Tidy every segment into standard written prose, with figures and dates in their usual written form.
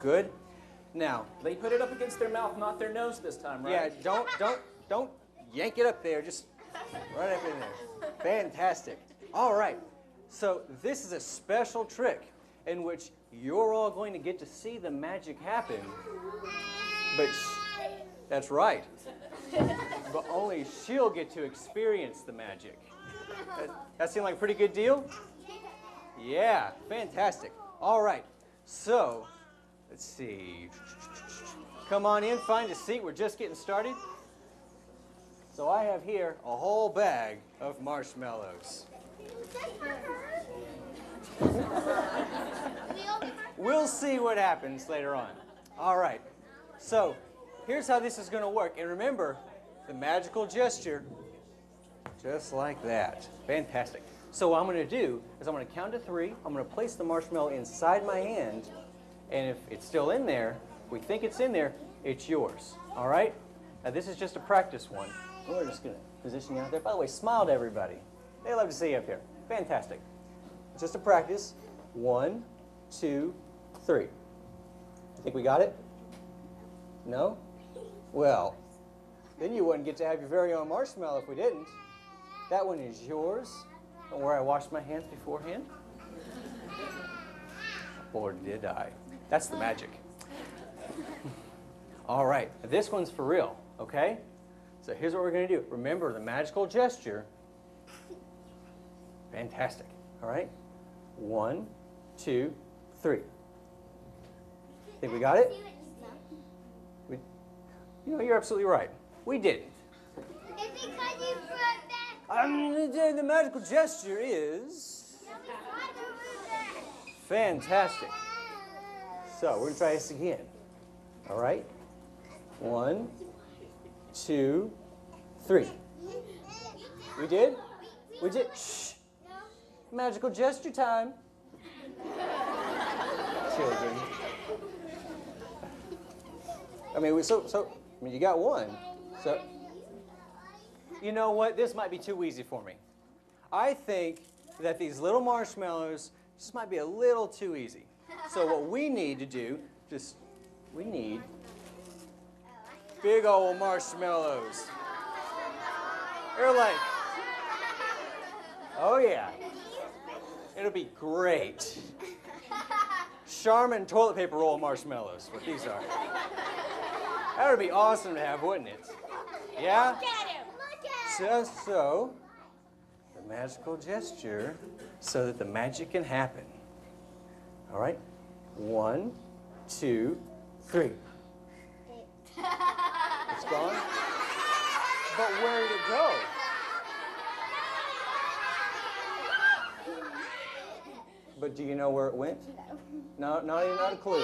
Good. Now, They put it up against their mouth, not their nose this time, right? yeah, don't yank it up there. Just right up in there. Fantastic. All right. So this is a special trick in which you're all going to get to see the magic happen. But that's right. But only she'll get to experience the magic. That seemed like a pretty good deal? Yeah, fantastic. All right. So, let's see. Come on in, find a seat. We're just getting started. So I have here a whole bag of marshmallows. We'll see what happens later on. All right. So here's how this is going to work. And remember, the magical gesture, just like that. Fantastic. So what I'm going to do is I'm going to count to 3. I'm going to place the marshmallow inside my hand. And if it's still in there, we think it's in there, it's yours. All right? Now this is just a practice one. We're just going to position you out there. By the way, smile to everybody. They love to see you up here. Fantastic. Just a practice. 1, 2, 3. You think we got it? No? Well, then you wouldn't get to have your very own marshmallow if we didn't. That one is yours. Don't worry, I washed my hands beforehand. Or did I? That's the magic. All right, this one's for real, okay? So here's what we're going to do. Remember the magical gesture. Fantastic. All right? 1, 2, 3. Think we got it? You know, you're absolutely right. We didn't. It's because you brought that. The magical gesture is fantastic. So we're going to try this again. All right? 1, 2, 3. We did? We did. Shh. Magical gesture time. Children. I mean, you got one. So, you know what? This might be too easy for me. I think that these little marshmallows just might be a little too easy. So what we need to do, we need big old marshmallows. They're like, oh yeah, it'll be great. Charmin toilet paper roll marshmallows, what these are. That would be awesome to have, wouldn't it? Yeah? Look at him. Just so, the magical gesture, so that the magic can happen. All right? 1, 2, 3. It's gone? But where did it go? But do you know where it went? No, not a clue.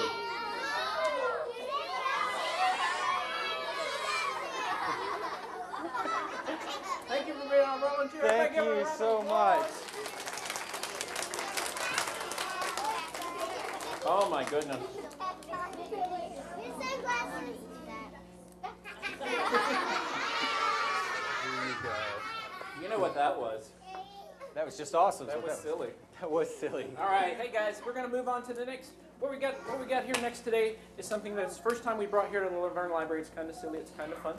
Thank you for being our volunteer. Thank you so much. Oh my goodness. You know what that was? That was just awesome. That was silly. That was silly. All right, hey guys, we're going to move on to the next. What we got here next today is something that's the first time we brought here to the LaVergne Library. It's kind of silly. It's kind of fun.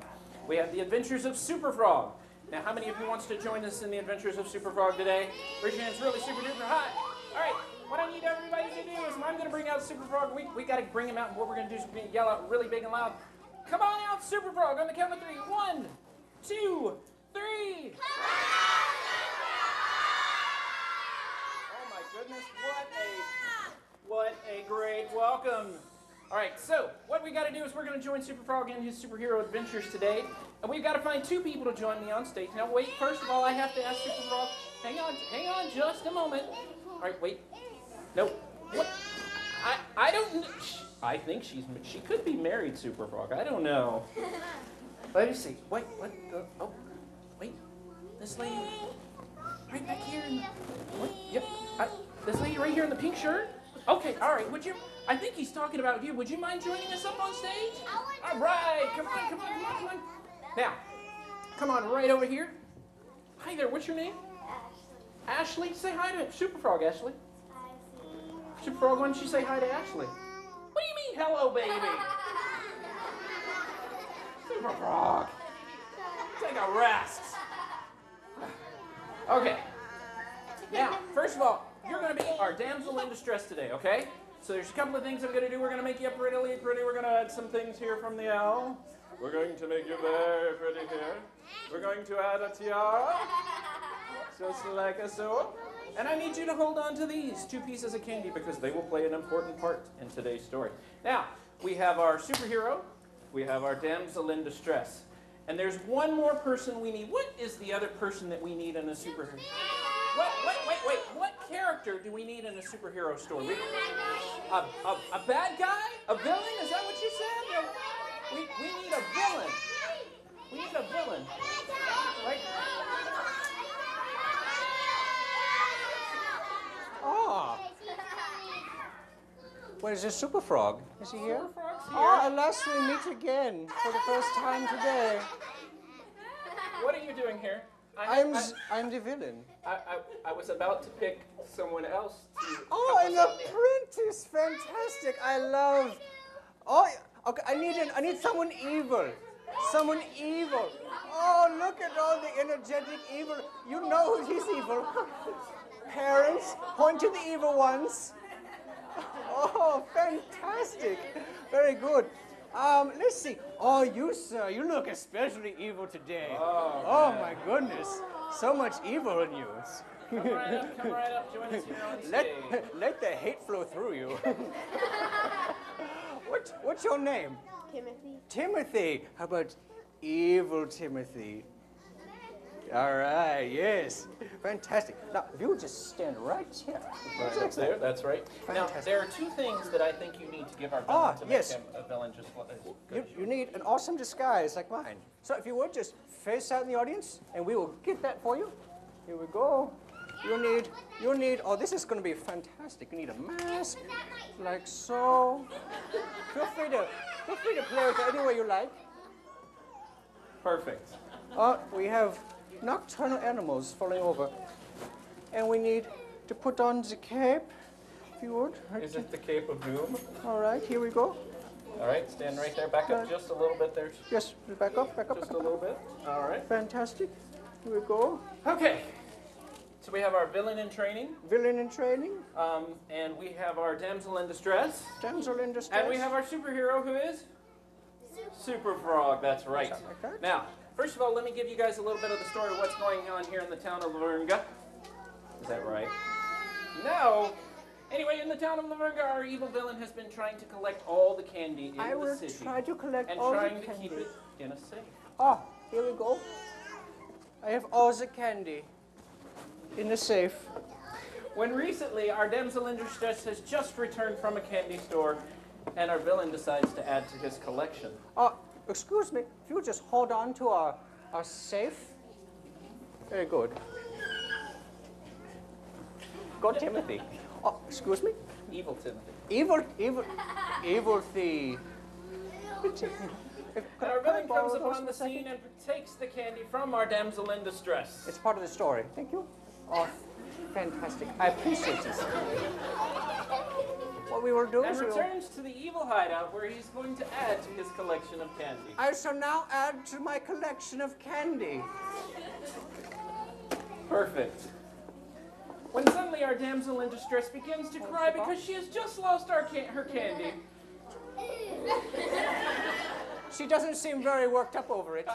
We have the Adventures of Super Frog. Now, how many of you wants to join us in the Adventures of Super Frog today? Raise your hands really super duper high. All right, what I need everybody to do is I'm going to bring out Super Frog. We got to bring him out, and what we're going to do is we're going to yell out really big and loud. Come on out, Super Frog, on the count of 3. 1, 2, 3. Oh my goodness, what a great welcome. All right, so what we got to do is we're going to join Super Frog in his superhero adventures today. And we've got to find 2 people to join me on stage. Now wait, first of all, I have to ask Super Frog, hang on just a moment. All right, wait. No, what? I don't, I think she could be married, Super Frog. I don't know. Let me see. Wait, what the, oh, wait. This lady, right back here. What? Yep, this lady right here in the pink shirt. Okay, all right, I think he's talking about you. Would you mind joining us up on stage? All right, come on. Now, come on right over here. Hi there, what's your name? Ashley. Say hi to Super Frog, Ashley. Super Frog, why don't you say hi to Ashley? What do you hello, baby. Super Frog. Take a rest. Okay. Now, first of all, you're going to be our damsel in distress today, okay? So there's a couple of things I'm going to do. We're going to make you prettily pretty. We're going to add some things here from the owl. We're going to make you very pretty here. We're going to add a tiara, just like so. And I need you to hold on to these 2 pieces of candy because they will play an important part in today's story. Now, we have our superhero. We have our damsel in distress. And there's one more person we need. What is the other person that we need in a superhero? Wait. What character do we need in a superhero story? A bad guy? A villain? Is that what you said? We need a villain. We need a villain. Right? Oh. What is this Super Frog? Is he here? Super Frog's here. Oh, alas, we meet again for the first time today. What are you doing here? I'm the villain. I was about to pick someone else to Oh, help and us the out there. print is fantastic. I love. Oh, okay. I need someone evil. Someone evil. Oh, look at all the energetic evil. You know who's evil. Parents, point to the evil ones. Oh, fantastic. Very good. Let's see. Oh, you, sir, you look especially evil today. Oh my goodness. So much evil in you. Come right up, join us here on stage. Let the hate flow through you. What's your name? Timothy. Timothy. How about evil Timothy? All right, yes. Fantastic. Now, if you would just stand right here. Right up there, that's right. Now, Fantastic. there are 2 things that I think you need to give our villain to yes. make him a villain just as good as You need an awesome disguise like mine. So if you would just face out in the audience, and we will get that for you. Here we go. You need. Oh, this is going to be fantastic. You need a mask, like so. Feel free to play with it any way you like. Perfect. We have nocturnal animals falling over, and we need to put on the cape. If you would. Is it the Cape of Doom? All right, here we go. All right, stand right there. Back up just a little bit there. Yes, back up. Just a little bit. All right. Fantastic. Here we go. Okay. So we have our villain in training, Villain in training, and we have our damsel in distress, damsel in distress. and we have our superhero who is Super Frog. That's right. Something like that. Now, first of all, let me give you guys a little bit of the story of what's going on here in the town of LaVergne. Is that right? No. Anyway, in the town of LaVergne, our evil villain has been trying to collect all the candy in I the will city try to collect and all the trying to candy. keep it in a safe. Oh, here we go. I have all the candy in the safe. When recently, our damsel in distress has just returned from a candy store, and our villain decides to add to his collection. Excuse me, if you just hold on to our safe. Very good. Go, Timothy. Oh, excuse me? Evil Timothy. Evil thief. And our villain comes upon the scene and takes the candy from our damsel in distress. It's part of the story. Thank you. Oh, fantastic. I appreciate this. What we will do And is we will, returns to the evil hideout where he's going to add to his collection of candy. I shall now add to my collection of candy. Perfect. When suddenly our damsel in distress begins to cry because she has just lost her candy. She doesn't seem very worked up over it.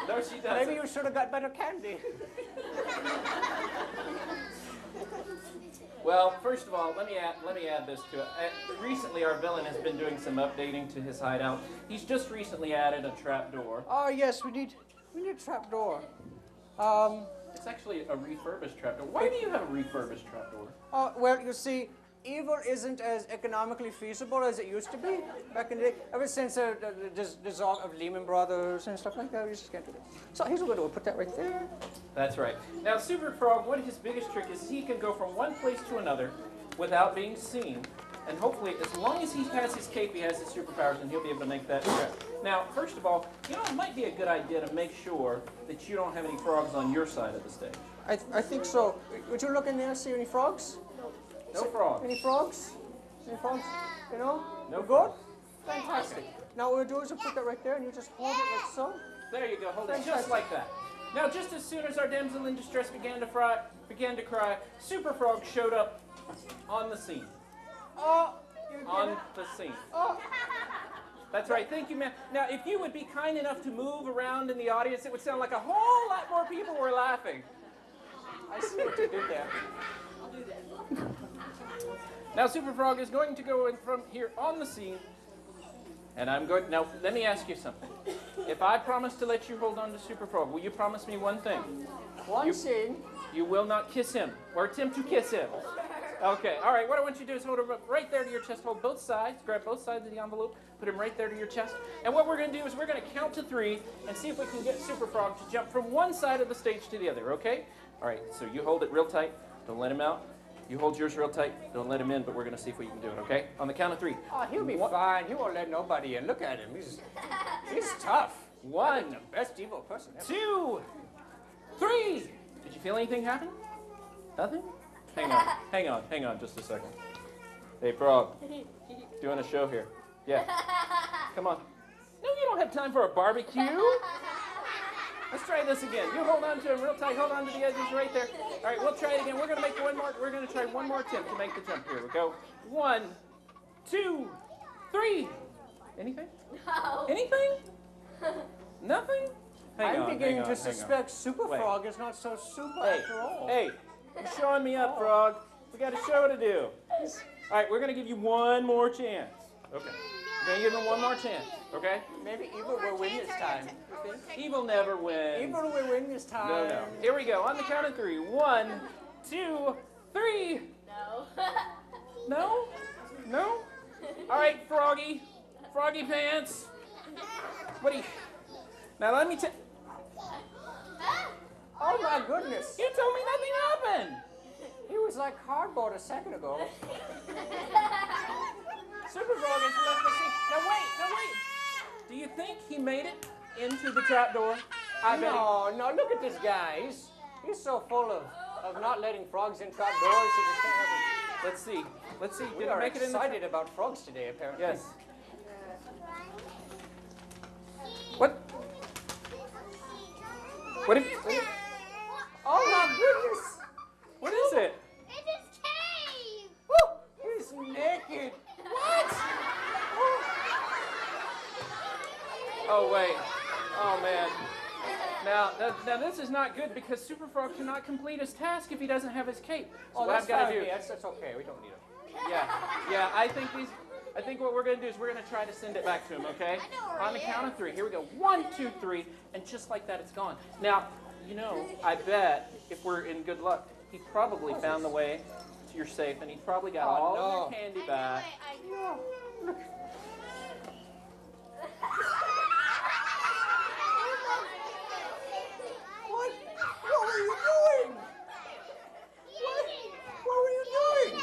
No, she doesn't. Maybe you should have got better candy. Well, first of all, let me add this to it. Recently, our villain has been doing some updating to his hideout. He's just recently added a trapdoor. Oh yes, we need a trapdoor. It's actually a refurbished trapdoor. Why do you have a refurbished trapdoor? Well, you see, evil isn't as economically feasible as it used to be back in the day. Ever since the dissolve of Lehman Brothers and stuff like that, we just can't do that. So here's what we'll put that right there. That's right. Now, Super Frog, what his biggest trick is he can go from one place to another without being seen. And hopefully, as long as he has his cape, he has his superpowers, and he'll be able to make that trip. Now, first of all, you know, it might be a good idea to make sure that you don't have any frogs on your side of the stage. I think so. Would you look in there, see any frogs? No frogs. Any frogs? Any frogs? You know? No Good? frogs. Fantastic. Now what we'll do is we'll put that right there, and you just hold it like so. There you go. Hold it Fantastic. just like that. Now, just as soon as our damsel in distress began to cry, Super Frog showed up on the scene. Oh, you did On it. the scene. Oh. That's right. Thank you, ma'am. Now, if you would be kind enough to move around in the audience, it would sound like a whole lot more people were laughing. I see what you did there. Now, Super Frog is going to go in from here on the scene, and I'm going. Now, let me ask you something. If I promise to let you hold on to Super Frog, will you promise me one thing? One scene. You will not kiss him or attempt to kiss him. Okay. All right. What I want you to do is hold him up right there to your chest. Hold both sides. Grab both sides of the envelope. Put him right there to your chest. And what we're going to do is we're going to count to 3 and see if we can get Super Frog to jump from one side of the stage to the other. Okay? All right. So you hold it real tight. Don't let him out. You hold yours real tight. Don't let him in, but we're going to see if we can do it, okay? On the count of 3. Oh, he'll be fine. He won't let nobody in. Look at him. He's tough. 1, The best evil person ever. 2, 3. Did you feel anything happen? Nothing? Hang on just a second. Hey, Frog. Doing a show here. Yeah. Come on. No, you don't have time for a barbecue. Let's try this again. You hold on to him real tight. Hold on to the edges right there. All right, we'll try it again. We're going to make one more. We're going to try one more attempt to make the jump. Here we go. 1, 2, 3. Anything? No. Anything? Nothing? I'm beginning to hang suspect Super Wait. Frog is not so super Hey, after all. hey, you're showing me up, Frog. We got a show to do. All right, we're going to give you one more chance. Okay. We're going to give him one more chance, okay? Maybe evil will win this time. You think? Evil never wins. Evil will win this time. No. Here we go. On the count of 3. 1, 2, 3. No. No? No? All right, Froggy. Froggy Pants. What do you... Now let me tell... Oh my goodness. You told me nothing happened. He was like cardboard a second ago. Super Frog has left the scene. Now wait. Do you think he made it into the trap door? I bet he... No, look at this guy. He's so full of not letting frogs in trap doors. He just can't have it. Let's see. We Did are he make it in the trap? excited about frogs today, apparently. Yes. What? What if... Oh my goodness. What is it? It's his cave. Woo! He's naked. What? Oh, wait. Oh, man. Now this is not good because Super Frog cannot complete his task if he doesn't have his cape. So what that's I've got to fine. do... That's okay. We don't need him. Yeah. I think what we're going to do is we're going to try to send it back to him, okay? I know where On the he count is. of 3. Here we go. 1, 2, 3. And just like that, it's gone. Now, I bet if we're in good luck, he probably found the way to your safe, and he probably got all of your candy back. What were you doing? What were you doing?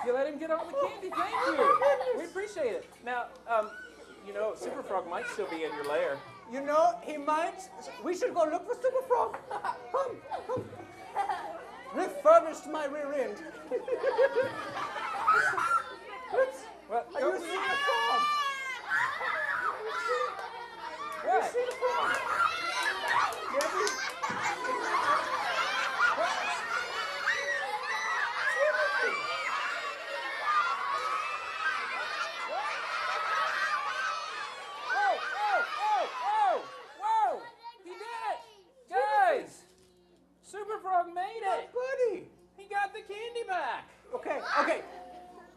You let him get all the candy. Thank you. We appreciate it. Now, Super Frog might still be in your lair. He might. We should go look for Super Frog. Come. Refurbished my rear end. Well, Are you seeing a frog? Are you seeing a frog? Whoa! He did it! Guys! Super Frog made it! Buddy. He got the candy back! Okay.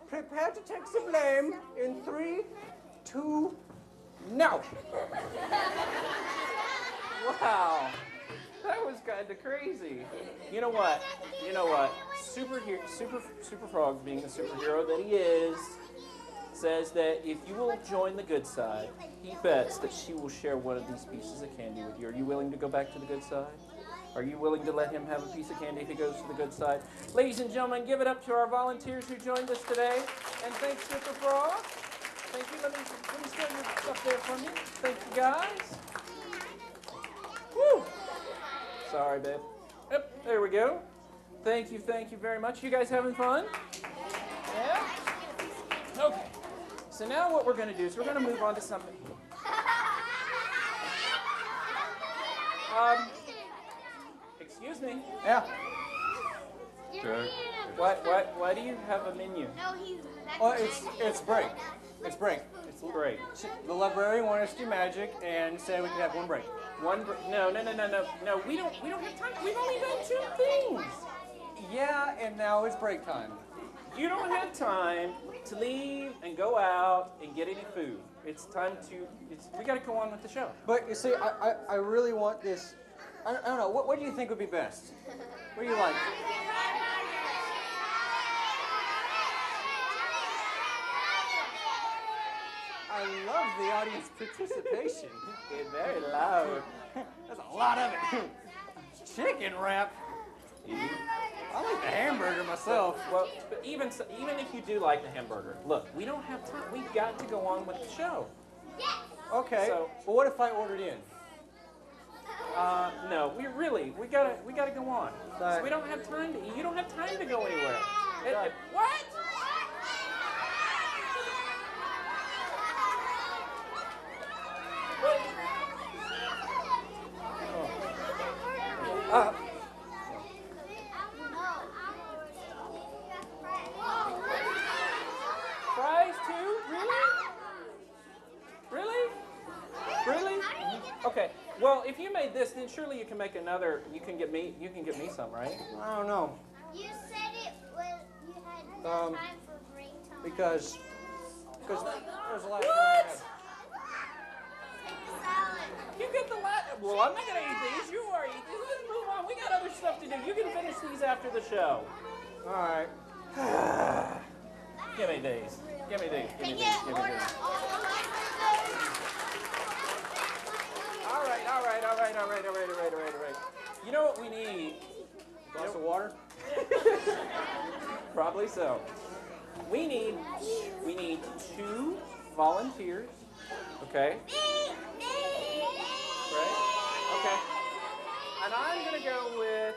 Prepare to take the blame in 3, 2, now. Wow! That was kind of crazy. You know what? Super Frog, being the superhero that he is, says that if you will join the good side, he bets that she will share one of these pieces of candy with you. Are you willing to go back to the good side? Are you willing to let him have a piece of candy if he goes to the good side? Ladies and gentlemen, give it up to our volunteers who joined us today. And thanks, Super Frog. Thank you. Let me start your stuff there for me. Thank you, guys. Woo! Sorry, babe. Yep, there we go. Thank you very much. You guys having fun? Yeah? Okay. So now what we're going to do is we're going to move on to something. Excuse me. Yeah. Why do you have a menu? No, he's. Well, it's break. It's break. It's break. The librarian wanted us to do magic and said we could have one break. No. We don't have time. We've only done 2 things. Yeah, and now it's break time. You don't have time to leave and go out and get any food. It's time to. We got to go on with the show. But you see, I really want this. I don't know. What do you think would be best? What do you like? I love the audience participation. It's very loud. There's a lot of it. Chicken wrap. I like the hamburger myself. Well, but even if you do like the hamburger, look, we don't have time. We've got to go on with the show. Okay. So- well, what if I ordered in? No, we gotta go on. Sorry. So we don't have time to. You don't have time to go anywhere. Sorry. What? Fries too? Really? Okay. Well, if you made this, then surely you can make another. You can get me some, right? I don't know. You said it was. You had no Um, time for break time. Because there's a lot of What? Salad. You get the last. Well, I'm not gonna eat these. You are eating these. Let's move on. We got other stuff to do. You can finish these after the show. All right. Give me these. Give me these. Give me Can these. you Give me order these. all of them? All right. You know what we need? Glass of water. Probably so. We need 2 volunteers. Okay. Right? Okay. And I'm gonna go with.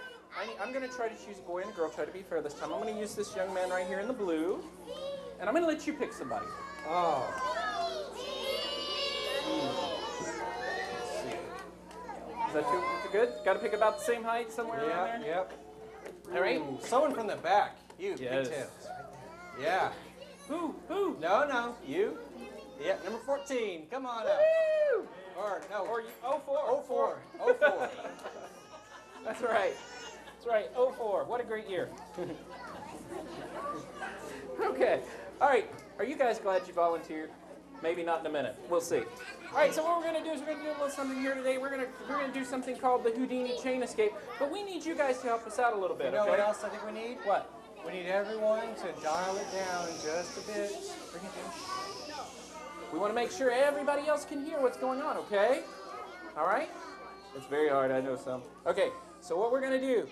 I'm gonna try to choose a boy and a girl. Try to be fair this time. I'm gonna use this young man right here in the blue, and I'm gonna let you pick somebody. Oh. Is that too good? Got to pick about the same height somewhere around there. Yep. All right. Ooh, someone from the back. You. Yes. Pigtails. Yeah. Who? No. You. Yeah. Number 14. Come on up. Woo! Or no. Or you, 04. 04. 04. That's right. That's right. 04. What a great year. Okay. All right. Are you guys glad you volunteered? Maybe not in a minute. We'll see. All right. So what we're going to do is we're going to do a little something here today. We're going to do something called the Houdini chain escape. But we need you guys to help us out a little bit. You know okay? what else I think we need? What? We need everyone to dial it down just a bit. Bring it down. We want to make sure everybody else can hear what's going on, okay? All right? It's very hard, I know some. Okay, so what we're going to do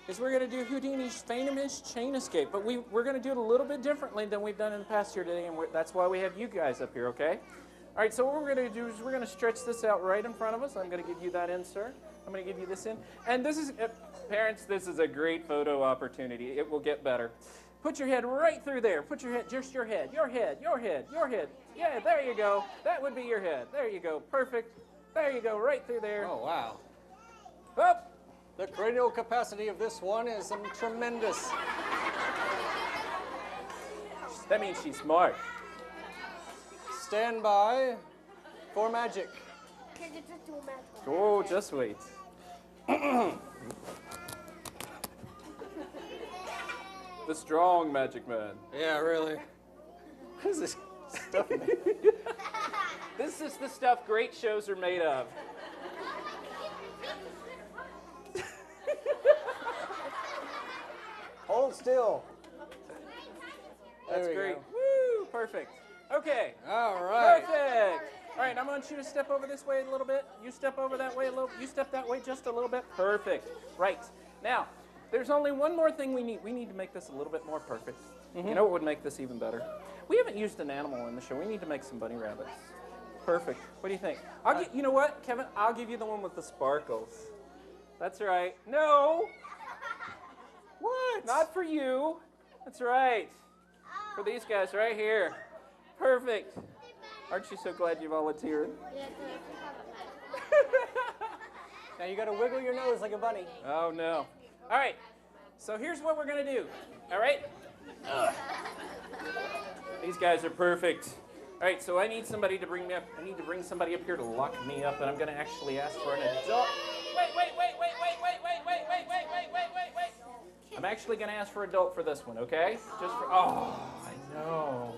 is we're going to do Houdini's famous chain escape, but we're going to do it a little bit differently than we've done in the past here today, and that's why we have you guys up here, okay? All right, so what we're going to do is we're going to stretch this out right in front of us. I'm going to give you that in, sir. I'm going to give you this in. And this is, parents, this is a great photo opportunity. It will get better. Put your head right through there. Put your head, just your head, your head, your head, your head. Yeah, there you go. That would be your head. There you go. Perfect. There you go, right through there. Oh, wow. Up. The cranial capacity of this one is tremendous. That means she's smart. Stand by for magic. Oh, just wait. The strong magic man. Yeah, really. What is this stuff made? This is the stuff great shows are made of. Hold still. That's There we great. go. Woo! Perfect. Okay. All right. Perfect. All right, I want you to step over this way a little bit. You step over that way a little. You step that way just a little bit. Perfect. Right. Now, there's only one more thing we need. We need to make this a little bit more perfect. You know what would make this even better? We haven't used an animal in the show. We need to make some bunny rabbits. Perfect. What do you think? You know what, Kevin? I'll give you the one with the sparkles. That's right. No. What? Not for you. That's right. For these guys right here. Perfect. Aren't you so glad you volunteered? Now you got to wiggle your nose like a bunny. Oh, no. All right. So here's what we're going to do. All right? These guys are perfect. All right, so I need somebody to bring me up. I need to bring somebody up here to lock me up, and I'm going to actually ask for an adult. Wait. I'm actually going to ask for adult for this one, okay? Just for, oh, I know.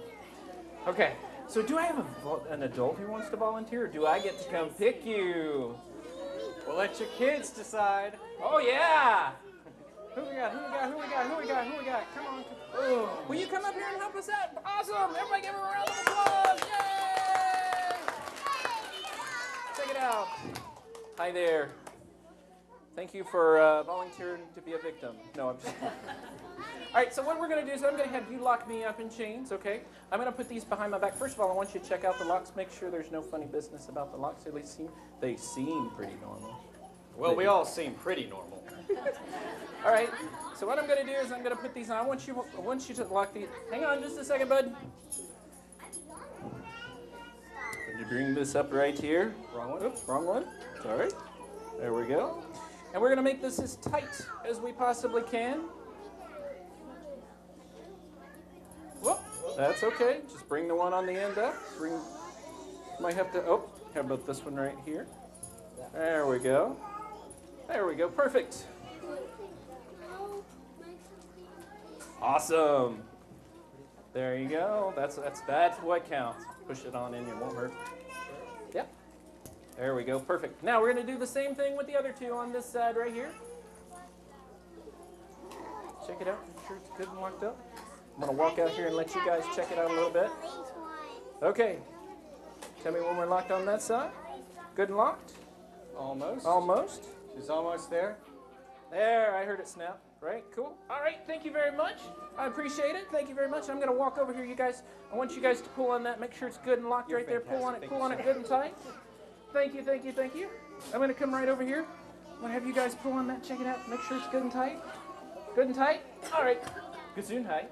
Okay, so do I have an adult who wants to volunteer, or do I get to come pick you? We'll let your kids decide. Oh, yeah. Who we got? Come on. Oh. Will you come up here and help us out? Awesome. Everybody give her a round of applause. Yay! Check it out. Hi there. Thank you for volunteering to be a victim. No, I'm just... All right, so what we're going to do is I'm going to have you lock me up in chains, okay? I'm going to put these behind my back. First of all, I want you to check out the locks. Make sure there's no funny business about the locks. They seem pretty normal. Well, we all seem pretty normal. All right, so what I'm going to do is I'm going to put these on. I want you to lock these. Hang on just a second, bud. Can you bring this up right here? Wrong one. Oops, wrong one. It's all right. There we go. And we're going to make this as tight as we possibly can. Whoop, that's okay. Just bring the one on the end up. Might have to, oh, how about this one right here? There we go. There we go, perfect. Awesome. There you go. That's what counts. Push it on in, it won't hurt. Yep. There we go, perfect. Now we're going to do the same thing with the other two on this side right here. Check it out, make sure it's good and locked up. I'm going to walk out here and let you guys check it out a little bit. Okay. Tell me when we're locked on that side. Good and locked? Almost. Almost. She's almost there. There, I heard it snap. Right, cool. All right, thank you very much. I appreciate it. Thank you very much. I'm going to walk over here, you guys. I want you guys to pull on that. Make sure it's good and locked right there. Pull on it good and tight. Thank you. I'm going to come right over here. I'm going to have you guys pull on that. Check it out. Make sure it's good and tight. Good and tight? All right. Gesundheit.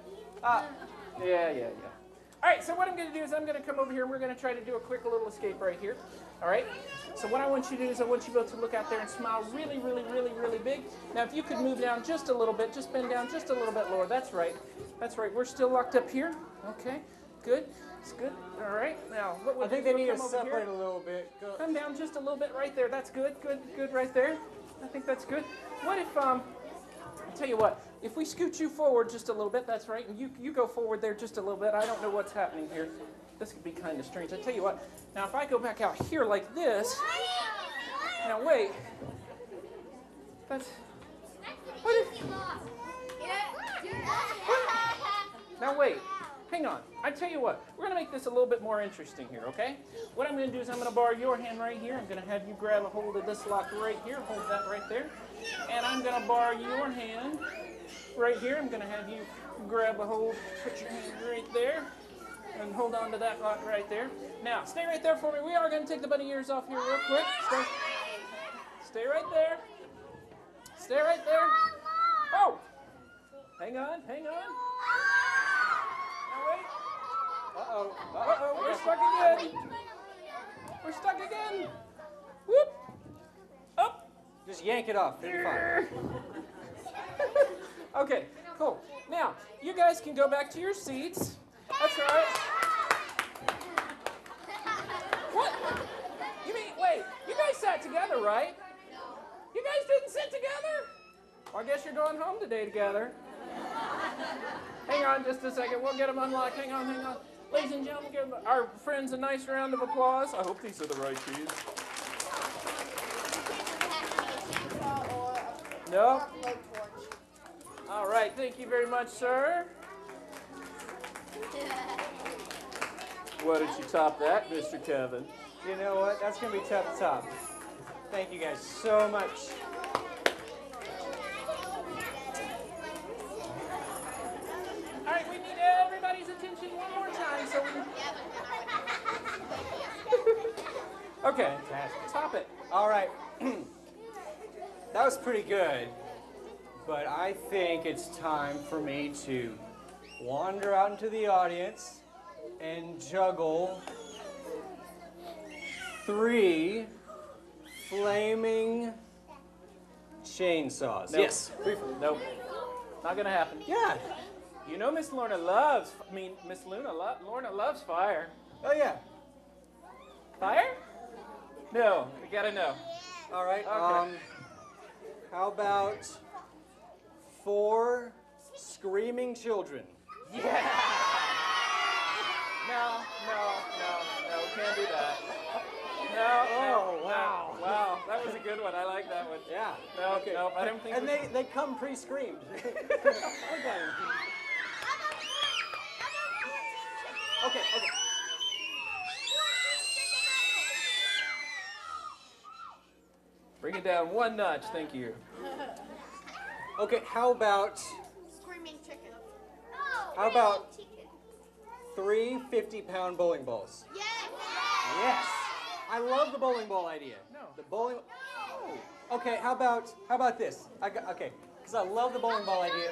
Yeah. All right, so what I'm going to do is I'm going to come over here and we're going to try to do a quick little escape right here. All right? So what I want you to do is I want you both to look out there and smile really, really, really, really big. Now, if you could move down just a little bit, just bend down just a little bit lower. That's right. We're still locked up here. Okay, good. It's good. All right. Now, what we'll I think do they is need we'll to come over separate here. a little bit. Go. Come down just a little bit right there. That's good. Good right there. I think that's good. What if, I'll tell you what, if we scoot you forward just a little bit, that's right, and you go forward there just a little bit. I don't know what's happening here. This could be kind of strange. I tell you what, now if I go back out here like this, now wait, that's, what if, now wait, hang on. I tell you what, we're going to make this a little bit more interesting here, okay? What I'm going to do is I'm going to borrow your hand right here. I'm going to have you grab a hold of this lock right here. Hold that right there. And I'm going to borrow your hand right here. I'm going to have you grab a hold, put your hand right there, and hold on to that lock right there. Now, stay right there for me. We are going to take the bunny ears off here real quick. Stay right there. Stay right there. Oh! Hang on. Now wait. Uh-oh, we're stuck again. Whoop. Up. Just yank it off. It'll be fine. Okay, cool. Now, you guys can go back to your seats. That's all right. What? You mean, wait, you guys sat together, right? You guys didn't sit together? Well, I guess you're going home today together. Hang on just a second. We'll get them unlocked. Hang on. Ladies and gentlemen, give our friends a nice round of applause. I hope these are the right keys. No? All right. Thank you very much, sir. Why did you top that, Mr. Kevin? You know what? That's going to be tough to top. Thank you guys so much. All right, we need everybody's attention one more time. So we... Okay, top it. All right. That was pretty good. But I think it's time for me to wander out into the audience and juggle 3 flaming chainsaws. Nope. Yes. Nope. Not gonna happen. Yeah. You know Miss Lorna loves, Lorna loves fire. Oh, yeah. Fire? No, we gotta know. All right. Okay. How about 4 screaming children? Yeah! No, can't do that. No, Oh, wow. no. Wow, that was a good one. I like that one. Yeah. No, no, I don't think And we- they come pre-screamed. Okay. Bring it down 1 notch, thank you. Okay, how about Screaming chicken. How about 3 50-pound bowling balls? Yes. Yes. I love the bowling ball idea. No. The bowling. Oh. Okay, how about this? Okay, because I love the bowling ball idea.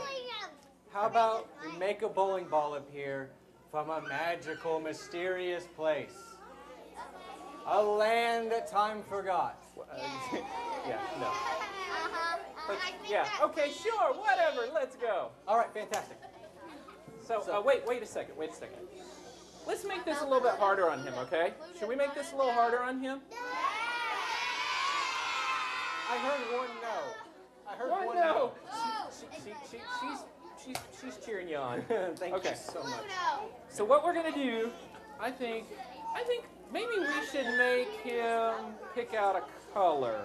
How about we make a bowling ball appear from a magical, mysterious place? A land that time forgot. Yeah, no. But, I think yeah, that okay, sure, whatever, let's go. All right, fantastic. So, wait a second. Let's make this a little bit harder on him, okay? Should we make this a little harder on him? I heard one no. I heard One one no. no. She's cheering you on. Thank Okay. you so much. So what we're gonna do, I think maybe we should make him pick out a color.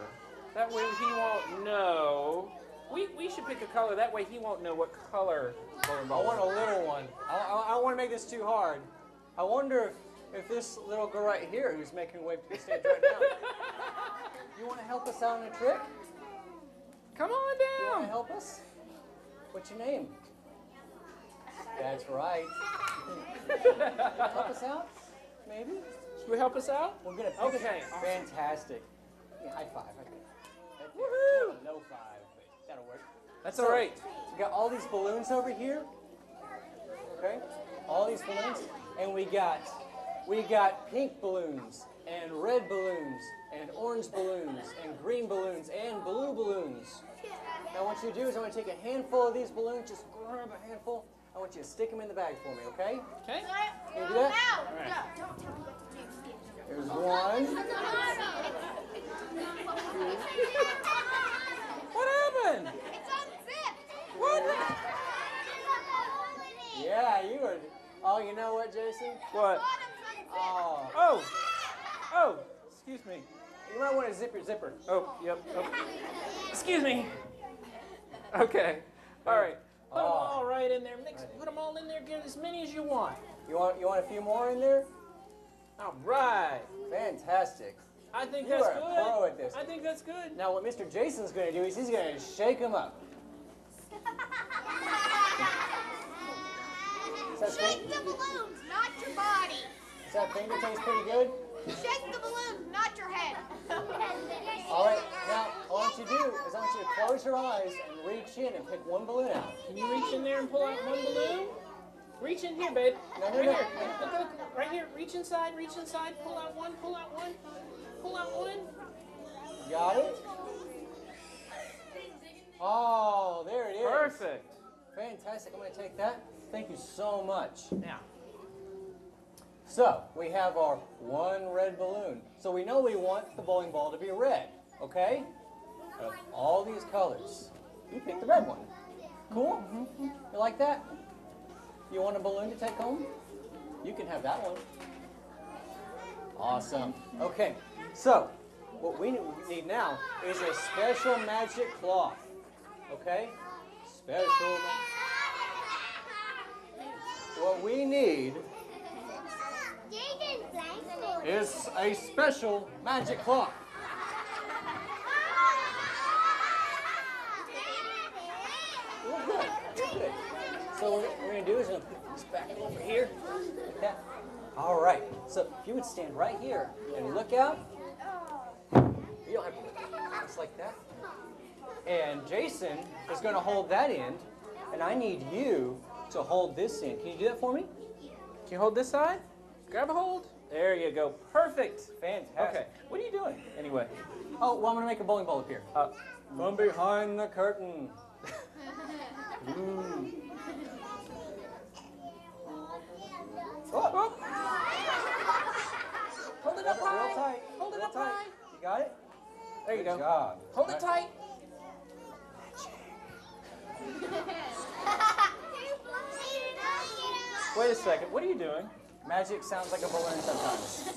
That way he won't know. We should pick a color. That way he won't know what color bowling I ball. want a little one. I don't want to make this too hard. I wonder if this little girl right here who's making way to the stage right now, you want to help us out on a trick? Come on You want to down. help us? What's your name? That's right. Help us out? Maybe? Should we help us out? We're going to pick Okay, it. awesome. Fantastic. Yeah, high five. Woohoo! No 5, but that'll work. That's all right. We got all these balloons over here. Okay? All these balloons. And we got pink balloons and red balloons and orange balloons and green balloons and blue balloons. Now what you do is I want you to take a handful of these balloons, just grab a handful. I want you to stick them in the bag for me, okay? Okay. Can you do that? No. Don't tell me what to do. There's 1. What happened? It's unzipped. What? Yeah, you are. Oh, you know what, Jason? What? Oh, Oh. Excuse me. you might want to zip your zipper. Oh, yep. Oh. Excuse me. Okay. All right. Put them all right in there. Put them all in there. Get as many as you want. You want a few more in there? All right. Fantastic. I think You that's are a good. pro at this. I think that's good. Now what Mr. Jason's going to do is he's going to shake them up. Shake the balloons, not your body. Does that finger taste pretty good? Shake the balloons, not your head. All right. Now, all I want you to do is I want you to close your eyes and reach in and pick one balloon out. Can you reach in there and pull out one balloon? Reach in here, babe. No, Right no. here. Look, right here. Reach inside. Pull out one. Pull out one. Got it? Oh, there it is. Perfect. Fantastic. I'm going to take that. Thank you so much. Now, So, we have our 1 red balloon. So we know we want the bowling ball to be red, okay? Of all these colors. You pick the red one. Cool? You like that? You want a balloon to take home? You can have that one. Awesome. Okay, so what we need now is a special magic cloth. Okay? Special. What we need is a special magic cloth. You're good. You're good. So what we're going to do is we're going to put this back over here. Like that. All right. So if you would stand right here and look out. You don't have to look out. Just like that. And Jason is going to hold that end. And I need you to hold this end. Can you do that for me? Can you hold this side? Grab a hold. There you go. Perfect. Fantastic. Okay. What are you doing anyway? Oh, well, I'm going to make a bowling ball appear. From behind the curtain. Oh. Hold it up Real high. tight. Hold it Real up tight. high. You got it? There you go. Good job. Hold it tight. Wait a second. What are you doing? Magic sounds like a balloon sometimes.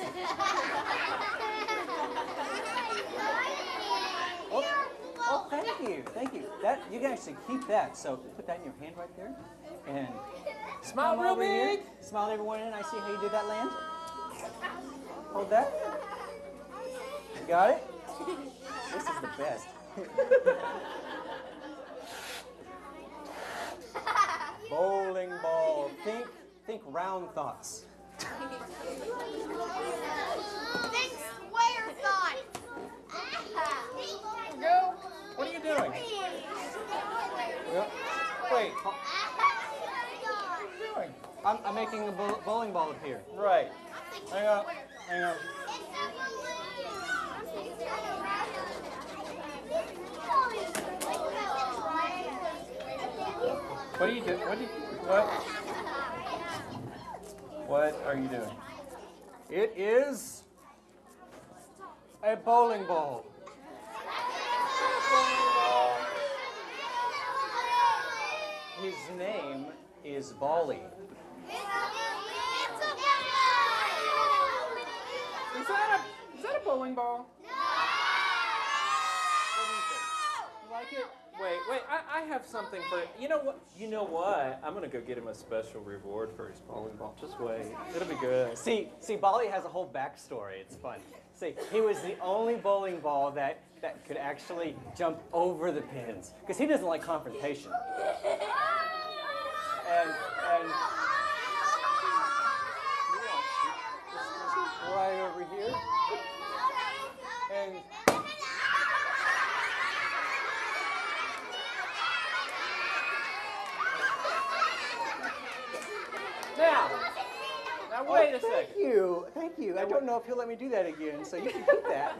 Oh, thank you. Thank you. That you can actually keep that. So put that in your hand right there. And Smile come real over here. big. Smile everyone in. I see how you did that, Land. Hold that. You got it? This is the best. Bowling ball. Think round thoughts. Think square thoughts. Go. What are you doing? Wait. What are you doing? I'm making a bowling ball appear. Right. Hang on. Hang on. What are you doing? What are you doing? It is a bowling ball. His name is Bally. Is that a bowling ball? What do you think? You like it? Wait, I have something for you. Know what? I'm gonna go get him a special reward for his bowling ball. Just wait. It'll be good. See, Bally has a whole backstory. It's fun. See, he was the only bowling ball that could actually jump over the pins because he doesn't like confrontation. And right over here. And Now wait a second. Thank you. I don't know if he'll let me do that again, so you can keep that.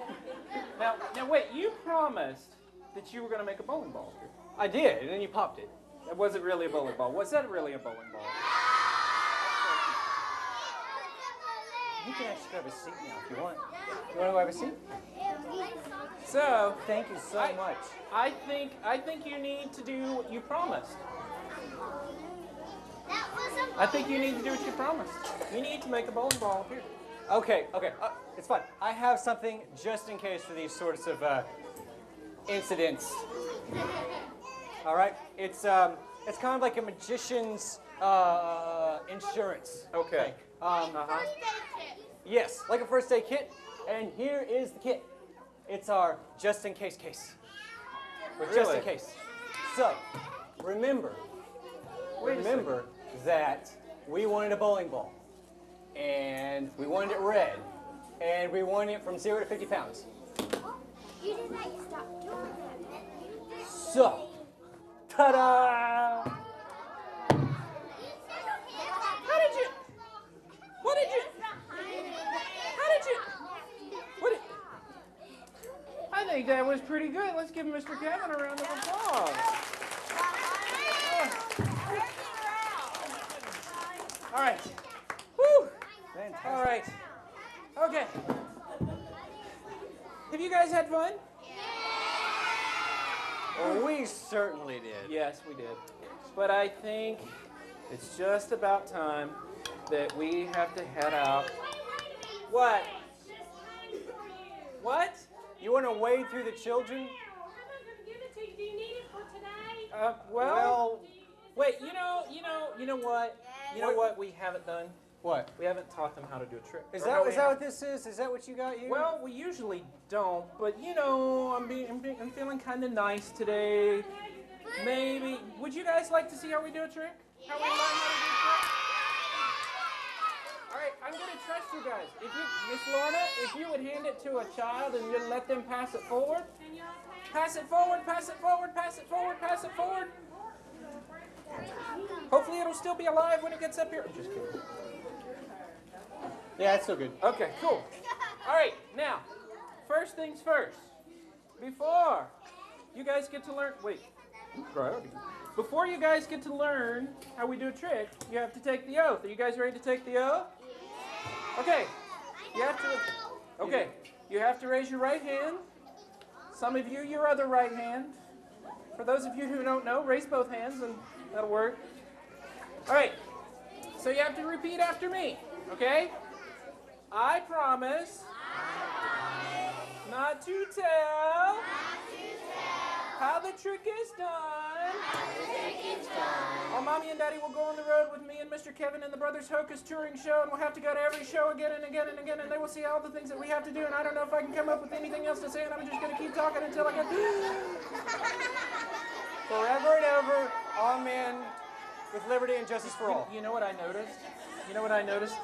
Now wait. You promised that you were gonna make a bowling ball here. I did, and then you popped it. That wasn't really a bowling ball. Was that really a bowling ball? You can actually grab a seat now if you want. You want to grab a seat? So Thank you so much. I think you need to do what you promised. I think you need to do what you promised. You need to make a bowling ball here. Okay. It's fine. I have something just in case for these sorts of incidents. All right. It's kind of like a magician's insurance. Okay. Yes, like a first aid kit. And here is the kit. It's our just in case case. Just in Really? case. So, remember that we wanted a bowling ball, and we wanted it red, and we wanted it from 0 to 50 pounds. You didn't let you stop doing that. So, ta-da! I think that was pretty good. Let's give Mr. Kevin a round of applause. All right. Woo! Fantastic. All right. Okay. Have you guys had fun? Well, we certainly did. Yes, we did. But I think it's just about time that we have to head out. What? What? You want to wade through the children? Well, wait. You know what? You know what we haven't done? What? We haven't taught them how to do a trick. Is Or that how we have- what this is? Is that what you got here? Well, we usually don't, but I'm feeling kind of nice today. Maybe. Would you guys like to see how we do a trick? How we learn how to do a trick? All right, I'm gonna trust you guys. If you, Miss Lorna, if you would hand it to a child and just let them pass it forward. Pass it forward, pass it forward, pass it forward, pass it forward. Hopefully it'll still be alive when it gets up here. I'm just kidding. Yeah, it's still good. Okay, cool. All right, now, first things first. Before you guys get to learn, before you guys get to learn how we do a trick, you have to take the oath. Are you guys ready to take the oath? Okay. You have to. Okay. You have to raise your right hand. Some of you, your other right hand. For those of you who don't know, raise both hands and that'll work. All right. So you have to repeat after me. Okay? I promise not to tell how the trick is done. Or Mommy and Daddy will go on the road with me and Mr. Kevin and the Brothers Hocus touring show, and we'll have to go to every show again and again and again, and they will see all the things that we have to do, and I don't know if I can come up with anything else to say, and I'm just going to keep talking until I get... Forever and ever, amen, with liberty and justice for all. You know what I noticed? You know what I noticed?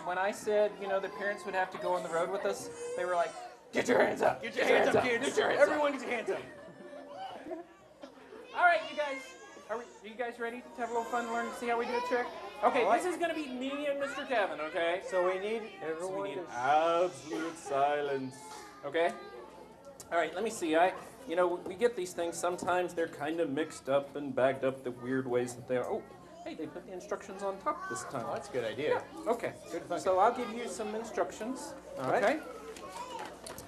When I said, you know, the parents would have to go on the road with us, they were like, get your hands up. Get your hands up, kids. Get your hands Everyone up. get your hands up. All right, you guys. Are you guys ready to have a little fun and learn to see how we do a trick? Okay, All right. this is going to be me and Mr. Kevin, okay? So we need everyone We need to... absolute silence. Okay? All right, let me see. You know, we get these things. Sometimes they're kind of mixed up and bagged up the weird ways that they are. Oh, hey, they put the instructions on top this time. Oh, that's a good idea. Okay, Good. so I'll give you some instructions. All right. Okay?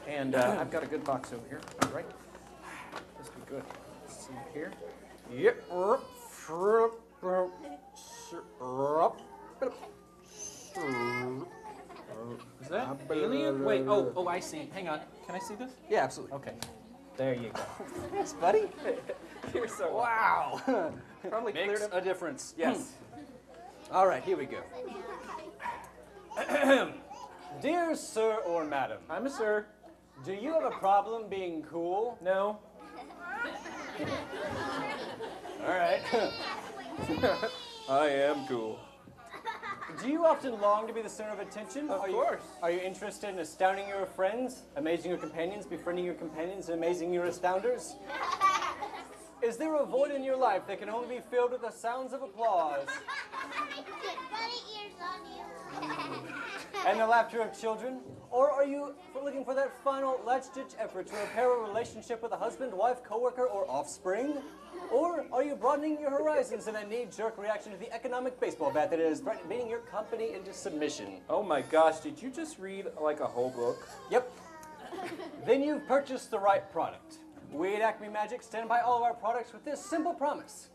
And I've got a good box over here. All right. This will be good. Let's see here. Yep. Is that alien? Wait, oh, I see. Hang on. Can I see this? Yeah, absolutely. Okay. There you go. Thanks, buddy. You're so Wow. Probably cleared Makes up. a difference. Yes. All right, here we go. Dear sir or madam, I'm a sir. do you have a problem being cool? No. All right. I am cool. Do you often long to be the center of attention? Of course. Are you interested in astounding your friends, amazing your companions, befriending your companions, and amazing your astounders? Is there a void in your life that can only be filled with the sounds of applause and the laughter of children? Or are you looking for that final last-ditch effort to repair a relationship with a husband, wife, coworker, or offspring? Or are you broadening your horizons in a knee-jerk reaction to the economic baseball bat that is beating your company into submission? Oh my gosh, did you just read like a whole book? Yep. Then you've purchased the right product. We at Acme Magic stand by all of our products with this simple promise.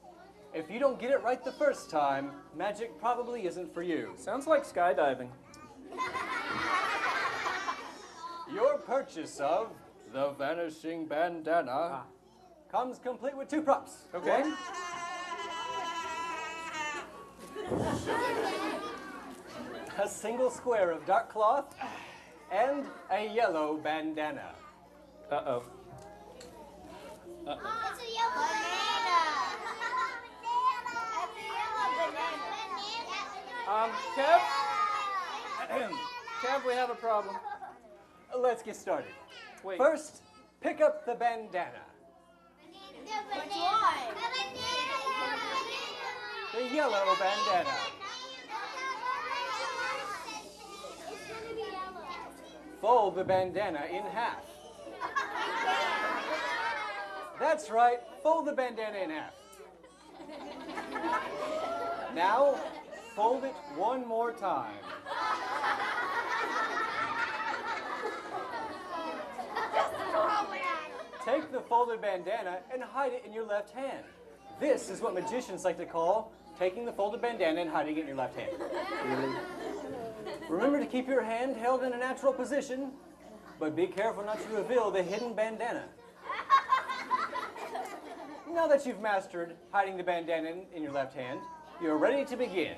If you don't get it right the first time, magic probably isn't for you. Sounds like skydiving. Your purchase of the Vanishing Bandana comes complete with 2 props. Okay. One, a single square of dark cloth and a yellow bandana. Uh-oh. It's a yellow banana. It's a yellow banana. Kev, we have a problem. Let's get started. Wait. First, pick up the bandana. Which one? The yellow bandana. Fold the bandana in half. That's right, fold the bandana in half. Now, fold it one more time. Take the folded bandana and hide it in your left hand. This is what magicians like to call taking the folded bandana and hiding it in your left hand. Remember to keep your hand held in a natural position, but be careful not to reveal the hidden bandana. Now that you've mastered hiding the bandana in your left hand, you're ready to begin.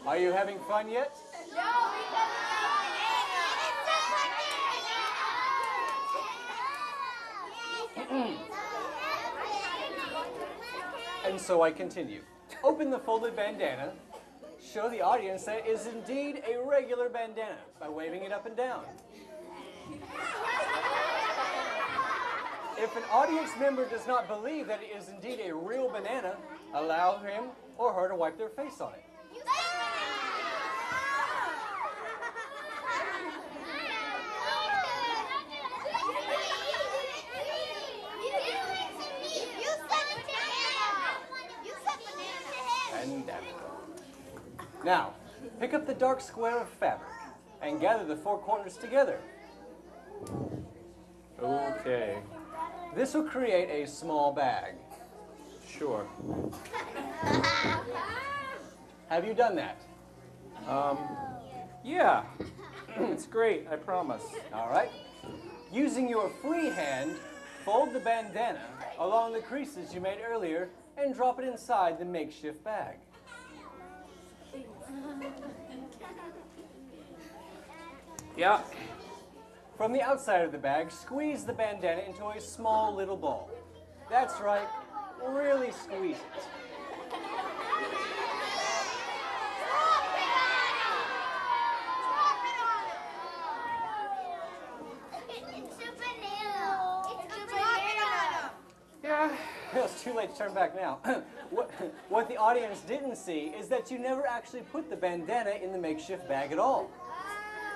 Are you having fun yet? And so I continue. Open the folded bandana. Show the audience that it is indeed a regular bandana by waving it up and down. If an audience member does not believe that it is indeed a real banana, allow him or her to wipe their face on it. Banana. Now, pick up the dark square of fabric and gather the four corners together. Okay. This will create a small bag. Sure. Have you done that? Yeah. It's great, I promise. All right. Using your free hand, fold the bandana along the creases you made earlier and drop it inside the makeshift bag. Yeah. From the outside of the bag, squeeze the bandana into a small little ball. That's right, really squeeze it. Yeah. It's too late to turn back now. What the audience didn't see is that you never actually put the bandana in the makeshift bag at all.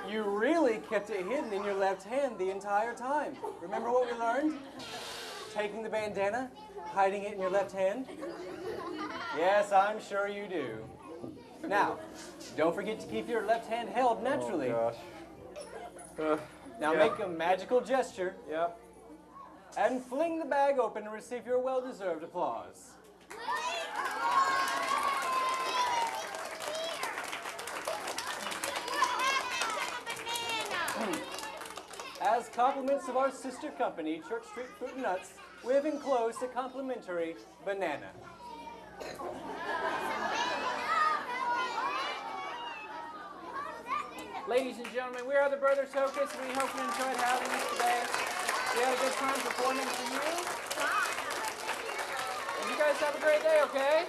You really kept it hidden in your left hand the entire time. Remember what we learned? Taking the bandana, hiding it in your left hand? Yes, I'm sure you do. Now, don't forget to keep your left hand held naturally. Oh, gosh. Now yeah. make a magical gesture Yep. and fling the bag open and receive your well-deserved applause. As compliments of our sister company, Church Street Fruit and Nuts, we have enclosed a complimentary banana. Ladies and gentlemen, we are the Brothers Hocus, and we hope you enjoyed having us today. We had a good time performing for you. And you guys have a great day, okay?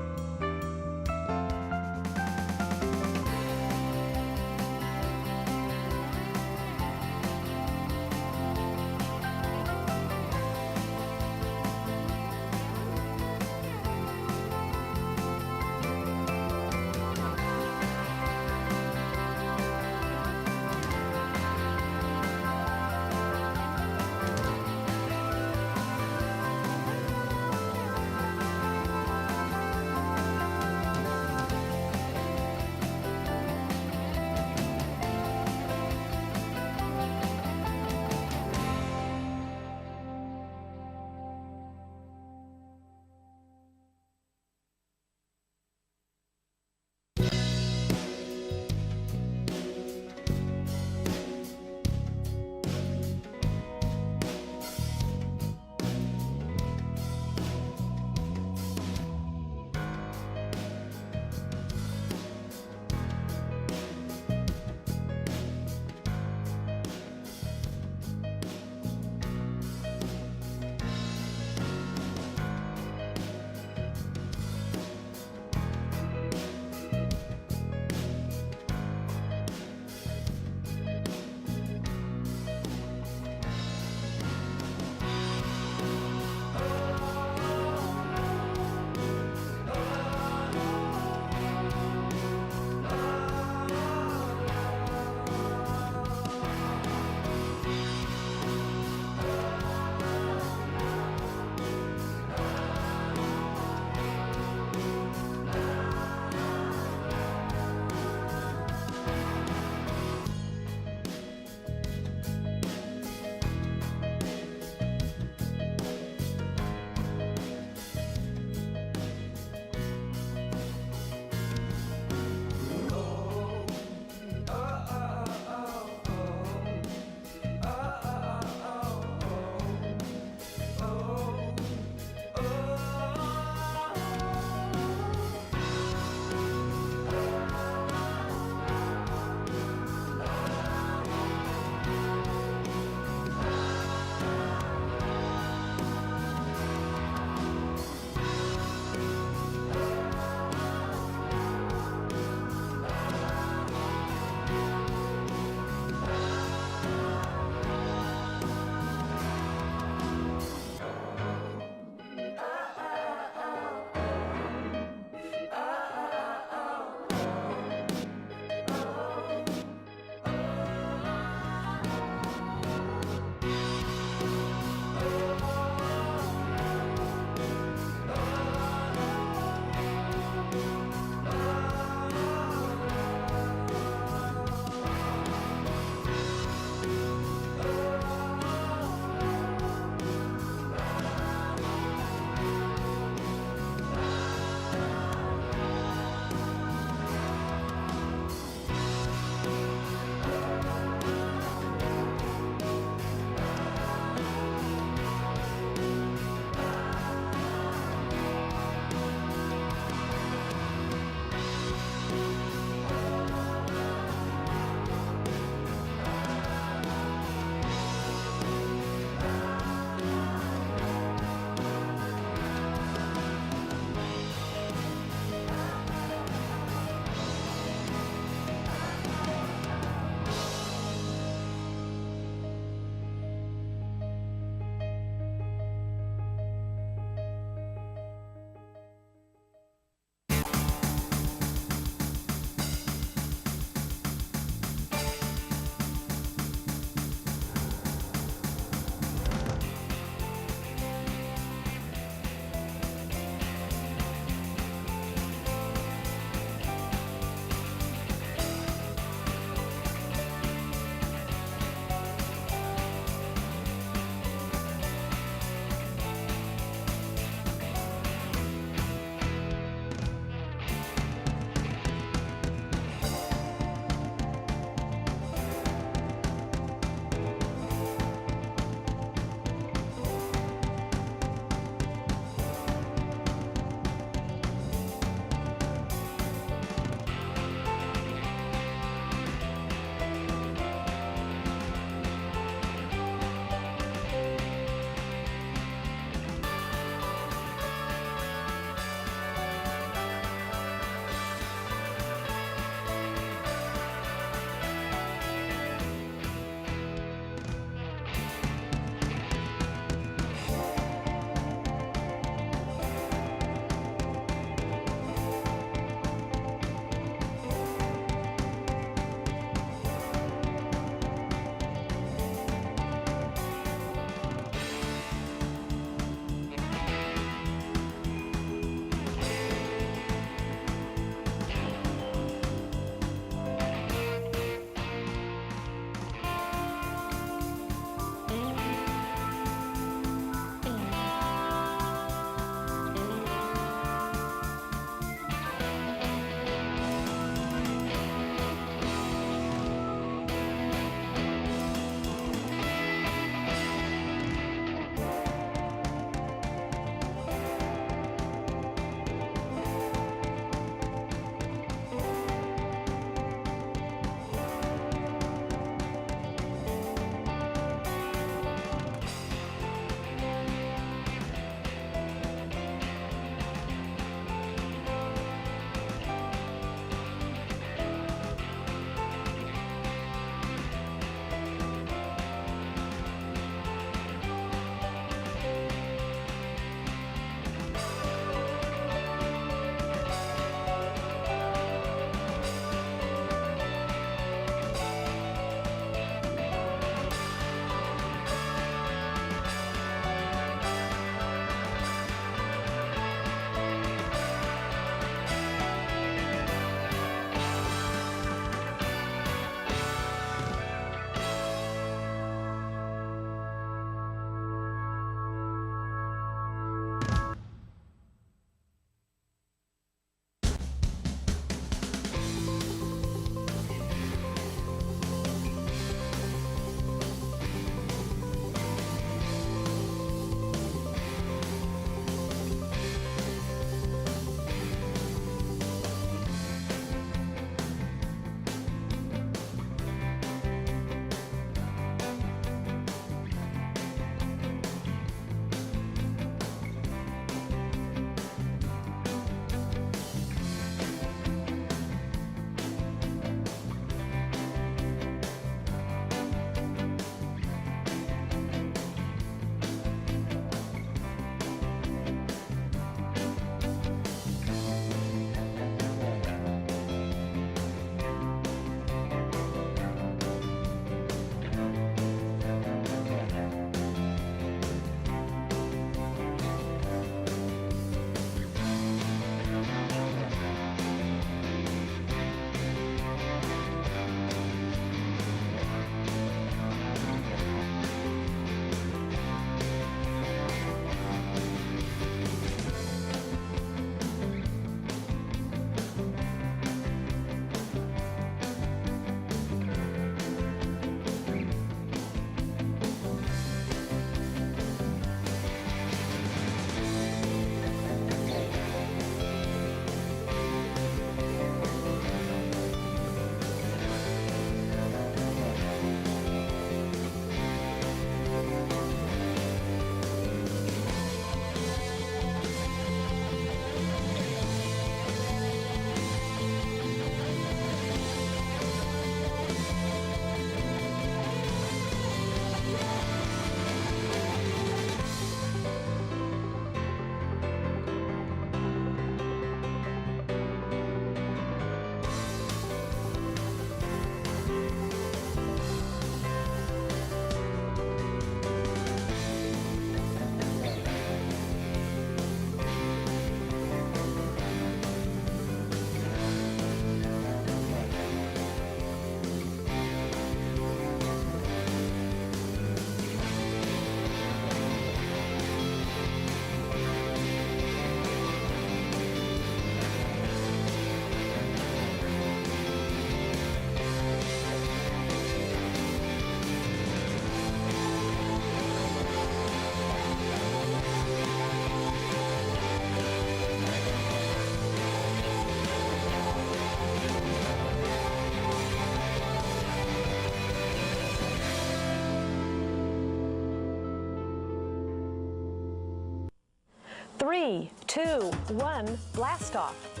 3, 2, 1, blast off.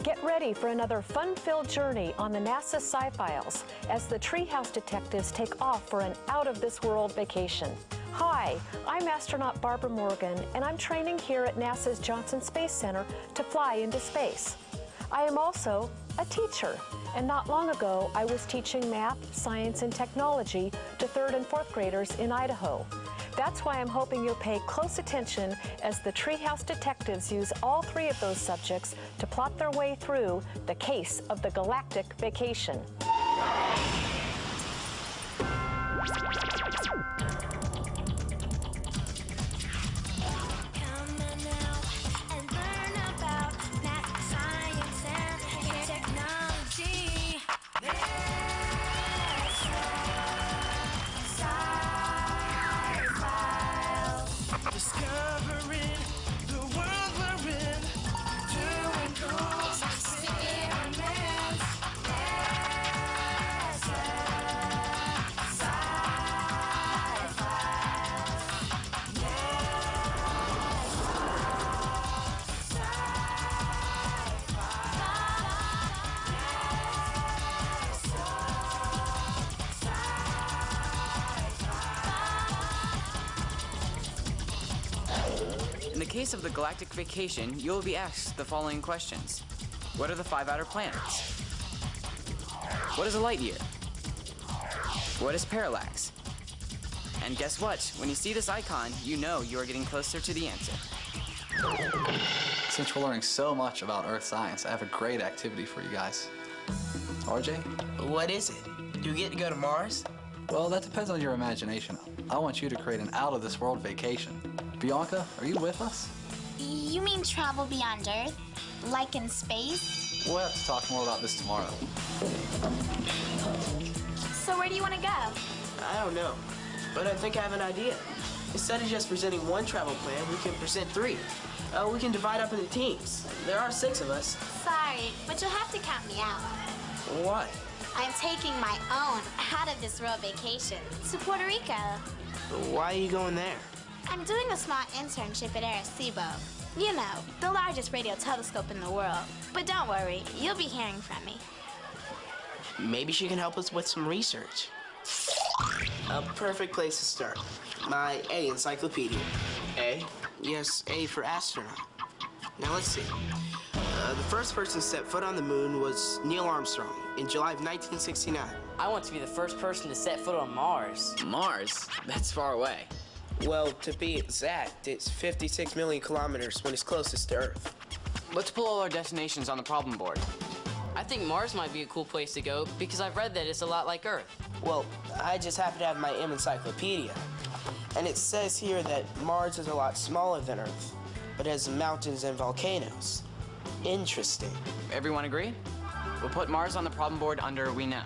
Get ready for another fun-filled journey on the NASA Sci-Files as the Treehouse detectives take off for an out-of-this-world vacation. Hi, I'm astronaut Barbara Morgan, and I'm training here at NASA's Johnson Space Center to fly into space. I am also a teacher, and not long ago I was teaching math, science, and technology to 3rd and 4th graders in Idaho. That's why I'm hoping you'll pay close attention as the Treehouse detectives use all 3 of those subjects to plot their way through the case of the galactic vacation. In the case of the galactic vacation, you will be asked the following questions. What are the 5 outer planets? What is a light year? What is parallax? And guess what? When you see this icon, you know you are getting closer to the answer. Since we're learning so much about Earth science, I have a great activity for you guys. RJ? What is it? Do we get to go to Mars? Well, that depends on your imagination. I want you to create an out-of-this-world vacation. Bianca, are you with us? You mean travel beyond Earth? Like in space? We'll have to talk more about this tomorrow. So where do you want to go? I don't know, but I think I have an idea. Instead of just presenting one travel plan, we can present 3. We can divide up into teams. There are 6 of us. Sorry, but you'll have to count me out. Why? I'm taking my own out-of-this-world vacation to Puerto Rico. Why are you going there? I'm doing a small internship at Arecibo. You know, the largest radio telescope in the world. But don't worry, you'll be hearing from me. Maybe she can help us with some research. A perfect place to start. My A encyclopedia. A? Yes, A for astronaut. Now let's see. The first person to set foot on the moon was Neil Armstrong in July of 1969. I want to be the first person to set foot on Mars. Mars? That's far away. Well, to be exact, it's 56 million kilometers when it's closest to Earth. Let's pull all our destinations on the problem board. I think Mars might be a cool place to go because I've read that it's a lot like Earth. Well, I just happen to have my M encyclopedia. And it says here that Mars is a lot smaller than Earth, but has mountains and volcanoes. Interesting. Everyone agree? We'll put Mars on the problem board under We Know.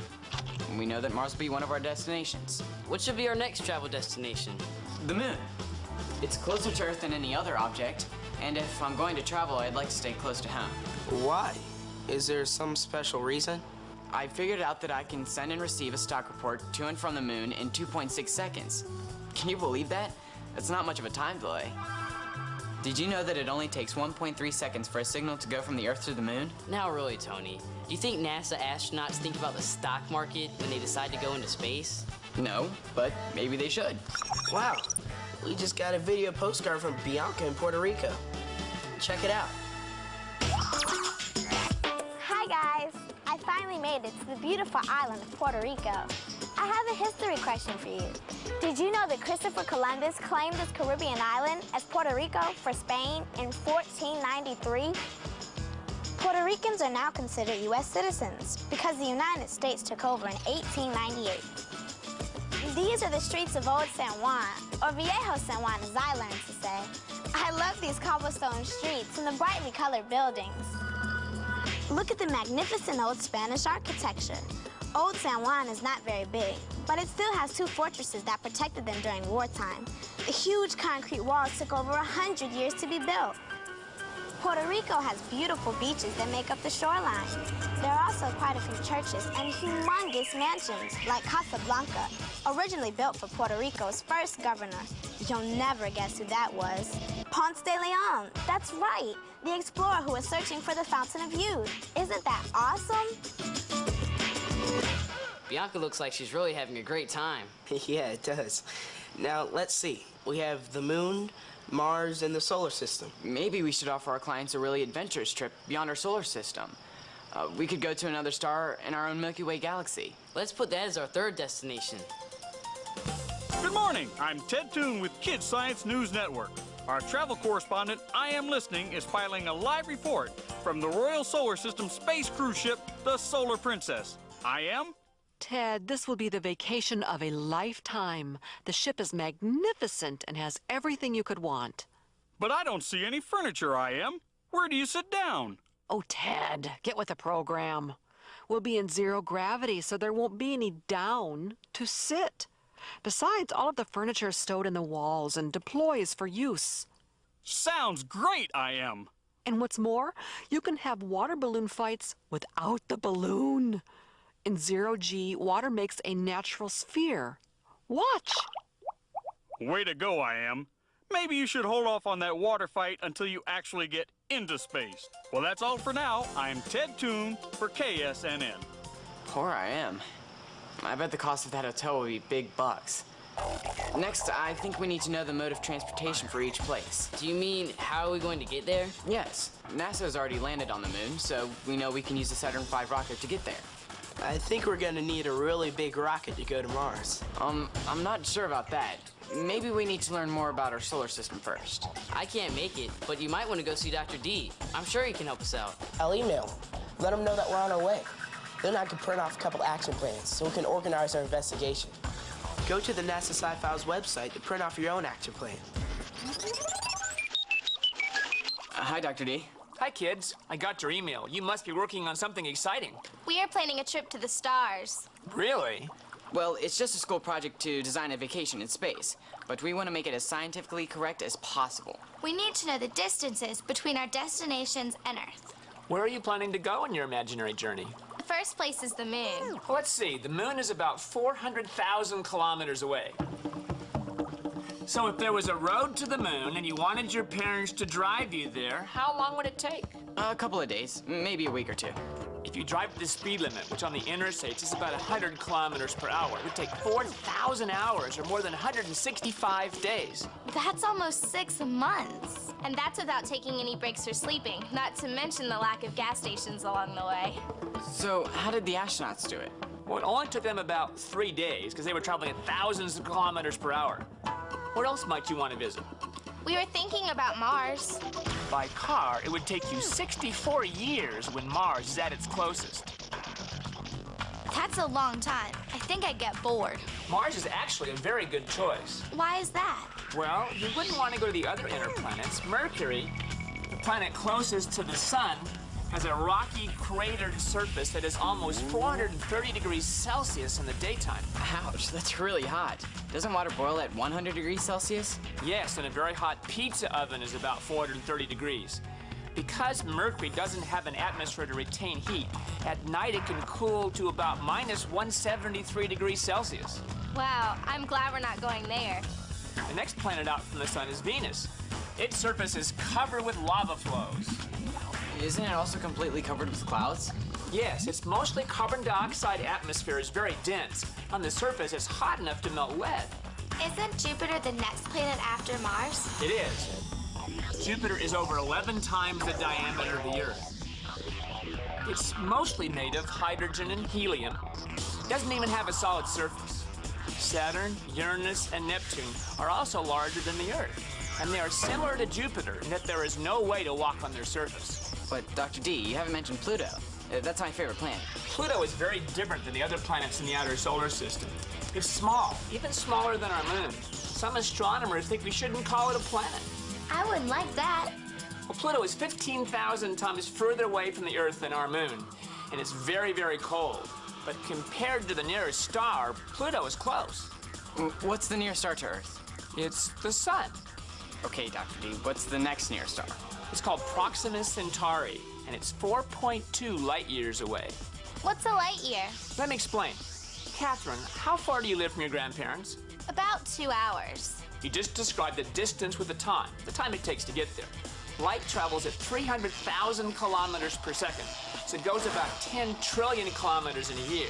And we know that Mars will be one of our destinations. What should be our next travel destination? The moon. It's closer to Earth than any other object, and if I'm going to travel, I'd like to stay close to home. Why? Is there some special reason? I figured out that I can send and receive a stock report to and from the moon in 2.6 seconds. Can you believe that? That's not much of a time delay. Did you know that it only takes 1.3 seconds for a signal to go from the Earth to the moon? Now really, Tony, do you think NASA astronauts think about the stock market when they decide to go into space? No, but maybe they should. Wow, we just got a video postcard from Bianca in Puerto Rico. Check it out. Hi guys, I finally made it to the beautiful island of Puerto Rico. I have a history question for you. Did you know that Christopher Columbus claimed this Caribbean island as Puerto Rico for Spain in 1493? Puerto Ricans are now considered U.S. citizens because the United States took over in 1898. These are the streets of Old San Juan, or Viejo San Juan as I learned to say. I love these cobblestone streets and the brightly colored buildings. Look at the magnificent old Spanish architecture. Old San Juan is not very big, but it still has 2 fortresses that protected them during wartime. The huge concrete walls took over 100 years to be built. Puerto Rico has beautiful beaches that make up the shoreline. There are also quite a few churches and humongous mansions, like Casablanca, originally built for Puerto Rico's first governor. You'll never guess who that was. Ponce de Leon. That's right. The explorer who was searching for the Fountain of Youth. Isn't that awesome? Bianca looks like she's really having a great time. Yeah, it does. Now, let's see. We have the moon, Mars, and the solar system. Maybe we should offer our clients a really adventurous trip beyond our solar system. We could go to another star in our own Milky Way galaxy. Let's put that as our third destination. Good morning. I'm Ted Toon with Kids Science News Network. Our travel correspondent, I Am Listening, is filing a live report from the Royal Solar System space cruise ship, the Solar Princess. I am? Ted, this will be the vacation of a lifetime. The ship is magnificent and has everything you could want. But I don't see any furniture, I am. Where do you sit down? Oh, Ted, get with the program. We'll be in zero gravity, so there won't be any down to sit. Besides, all of the furniture is stowed in the walls and deploys for use. Sounds great, I am. And what's more, you can have water balloon fights without the balloon. In zero G, water makes a natural sphere. Watch. Way to go, I am. Maybe you should hold off on that water fight until you actually get into space. Well, that's all for now. I'm Ted Toon for KSNN. Poor I am. I bet the cost of that hotel will be big bucks. Next, I think we need to know the mode of transportation for each place. Do you mean, how are we going to get there? Yes, NASA has already landed on the moon, so we know we can use the Saturn V rocket to get there. I think we're gonna need a really big rocket to go to Mars. I'm not sure about that. Maybe we need to learn more about our solar system first. I can't make it, but you might want to go see Dr. D. I'm sure he can help us out. I'll email him. Let him know that we're on our way. Then I can print off a couple action plans so we can organize our investigation. Go to the NASA Sci-Files website to print off your own action plan. Hi, Dr. D. Hi, kids. I got your email. You must be working on something exciting. We are planning a trip to the stars. Really? Well, it's just a school project to design a vacation in space, but we want to make it as scientifically correct as possible. We need to know the distances between our destinations and Earth. Where are you planning to go on your imaginary journey? The first place is the moon. Let's see. The moon is about 400,000 kilometers away. So if there was a road to the moon and you wanted your parents to drive you there, how long would it take? A couple of days, maybe a week or two. If you drive at the speed limit, which on the interstates is about 100 kilometers per hour, it would take 4,000 hours or more than 165 days. That's almost 6 months. And that's without taking any breaks or sleeping, not to mention the lack of gas stations along the way. So how did the astronauts do it? Well, it only took them about 3 days because they were traveling at thousands of kilometers per hour. Where else might you want to visit? We were thinking about Mars. By car, it would take you 64 years when Mars is at its closest. That's a long time. I think I'd get bored. Mars is actually a very good choice. Why is that? Well, you wouldn't want to go to the other inner planets. Mercury, the planet closest to the sun, has a rocky, cratered surface that is almost 430 degrees Celsius in the daytime. Ouch, that's really hot. Doesn't water boil at 100 degrees Celsius? Yes, and a very hot pizza oven is about 430 degrees. Because Mercury doesn't have an atmosphere to retain heat, at night it can cool to about minus 173 degrees Celsius. Wow, I'm glad we're not going there. The next planet out from the sun is Venus. Its surface is covered with lava flows. Isn't it also completely covered with clouds? Yes, its mostly carbon dioxide atmosphere is very dense. On the surface, it's hot enough to melt lead. Isn't Jupiter the next planet after Mars? It is. Jupiter is over 11 times the diameter of the Earth. It's mostly made of hydrogen and helium. It doesn't even have a solid surface. Saturn, Uranus, and Neptune are also larger than the Earth, and they are similar to Jupiter in that there is no way to walk on their surface. But Dr. D, you haven't mentioned Pluto. That's my favorite planet. Pluto is very different than the other planets in the outer solar system. It's small, even smaller than our moon. Some astronomers think we shouldn't call it a planet. I wouldn't like that. Well, Pluto is 15,000 times further away from the Earth than our moon, and it's very, very cold. But compared to the nearest star, Pluto is close. What's the nearest star to Earth? It's the sun. Okay, Dr. D, what's the next nearest star? It's called Proxima Centauri, and it's 4.2 light years away. What's a light year? Let me explain. Catherine, how far do you live from your grandparents? About 2 hours? You just described the distance with the time it takes to get there. Light travels at 300,000 kilometers per second, so it goes about 10 trillion kilometers in a year.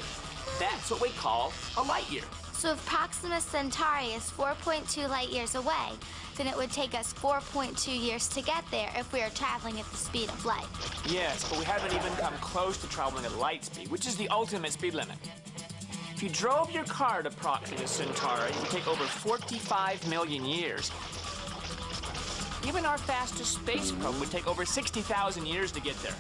That's what we call a light year. So if Proxima Centauri is 4.2 light years away, then it would take us 4.2 years to get there if we are traveling at the speed of light. Yes, but we haven't even come close to traveling at light speed, which is the ultimate speed limit. If you drove your car to Proxima Centauri, it would take over 45 million years. Even our fastest space probe would take over 60,000 years to get there.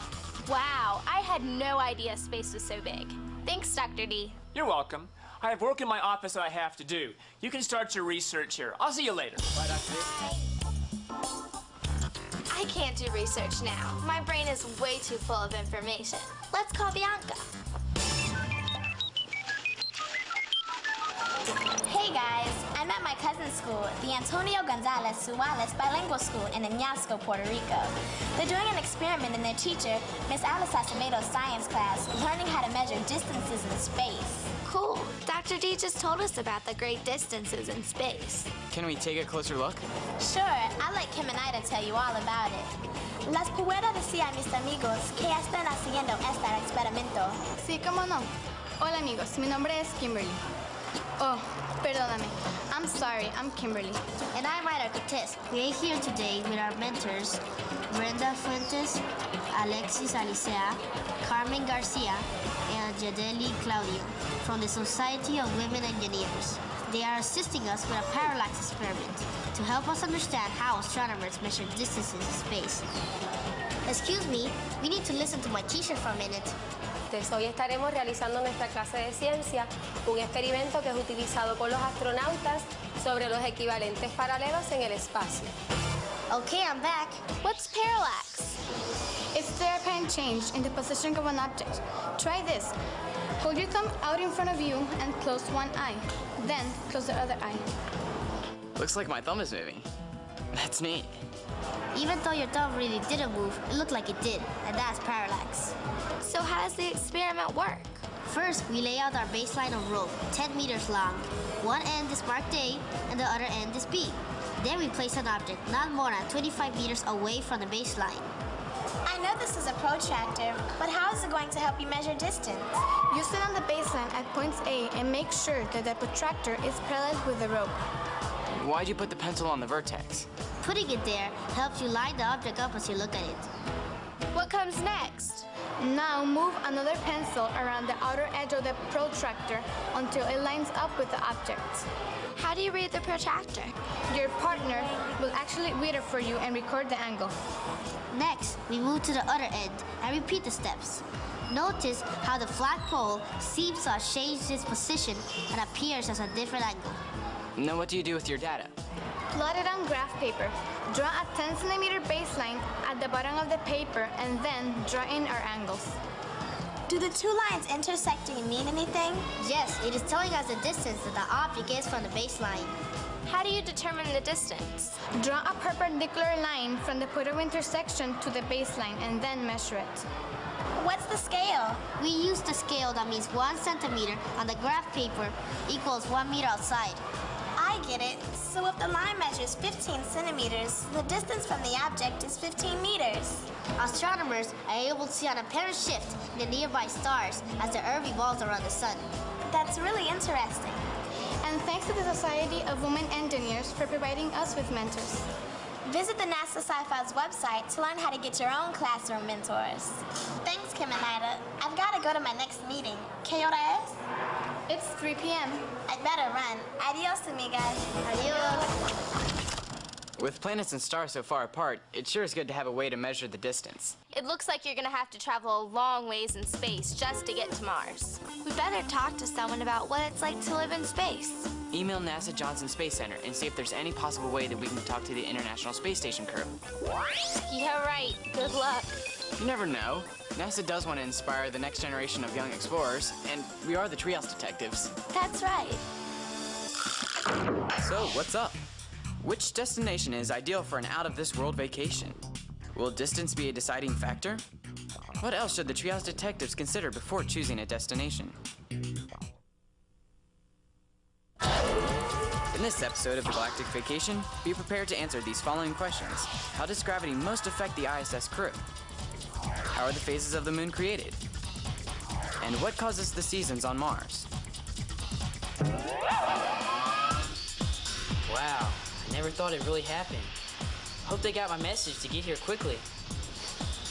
Wow, I had no idea space was so big. Thanks, Dr. D. You're welcome. I have work in my office that I have to do. You can start your research here. I'll see you later. Bye, Dr. I can't do research now. My brain is way too full of information. Let's call Bianca. Hey guys, I'm at my cousin's school, the Antonio Gonzalez Suarez Bilingual School in Añasco, Puerto Rico. They're doing an experiment in their teacher, Miss Alice Acevedo's science class, learning how to measure distances in space. Cool. Dr. D just told us about the great distances in space. Can we take a closer look? Sure, I'd like Kim and I to tell you all about it. Les puedo decir a mis amigos que están haciendo este experimento. Sí, cómo no. Hola amigos, mi nombre es Kimberly. Oh, perdóname. I'm sorry, I'm Kimberly. And I'm Ryder Cortez. We're here today with our mentors, Brenda Fuentes, Alexis Alicea, Carmen Garcia, and Jadeli Claudio from the Society of Women Engineers. They are assisting us with a parallax experiment to help us understand how astronomers measure distances in space. Excuse me, we need to listen to my teacher for a minute. Hoy estaremos realizando nuestra clase de ciencia, un experimento que es utilizado por los astronautas sobre los equivalentes paralelos en el espacio. Okay, I'm back. What's parallax? It's the apparent change in the position of an object. Try this. Hold your thumb out in front of you and close one eye. Then close the other eye. Looks like my thumb is moving. That's neat. Even though your thumb really didn't move, it looked like it did, and that's parallax. So how does the experiment work? First, we lay out our baseline of rope, 10 meters long. One end is marked A, and the other end is B. Then we place an object not more than 25 meters away from the baseline. I know this is a protractor, but how is it going to help you measure distance? You stand on the baseline at points A and make sure that the protractor is parallel with the rope. Why'd you put the pencil on the vertex? Putting it there helps you line the object up as you look at it. What comes next? Now move another pencil around the outer edge of the protractor until it lines up with the object. How do you read the protractor? Your partner will actually read it for you and record the angle. Next, we move to the other end and repeat the steps. Notice how the flat pole seems to have changed its position and appears as a different angle. Now what do you do with your data? Plot it on graph paper. Draw a 10-centimeter baseline at the bottom of the paper and then draw in our angles. Do the two lines intersecting mean anything? Yes, it is telling us the distance that the object is from the baseline. How do you determine the distance? Draw a perpendicular line from the point of intersection to the baseline and then measure it. What's the scale? We use the scale that means 1 centimeter on the graph paper equals 1 meter outside. I get it. So if the line measures 15 centimeters, the distance from the object is 15 meters. Astronomers are able to see an apparent shift in the nearby stars as the Earth revolves around the sun. That's really interesting. And thanks to the Society of Women Engineers for providing us with mentors. Visit the NASA Sci-Fi's website to learn how to get your own classroom mentors. Thanks, Kim and Ida. I've got to go to my next meeting. ¿Qué hora es? It's 3 p.m. I'd better run. Adios, amigas. Adios. With planets and stars so far apart, it sure is good to have a way to measure the distance. It looks like you're going to have to travel a long ways in space just to get to Mars. We better talk to someone about what it's like to live in space. Email NASA Johnson Space Center and see if there's any possible way that we can talk to the International Space Station crew. Yeah, right. Good luck. You never know. NASA does want to inspire the next generation of young explorers, and we are the Treehouse Detectives. That's right. So, what's up? Which destination is ideal for an out-of-this-world vacation? Will distance be a deciding factor? What else should the Treehouse Detectives consider before choosing a destination? The In this episode of the Galactic Vacation, be prepared to answer these following questions. How does gravity most affect the ISS crew? How are the phases of the moon created? And what causes the seasons on Mars? Wow, I never thought it really happened. Hope they got my message to get here quickly.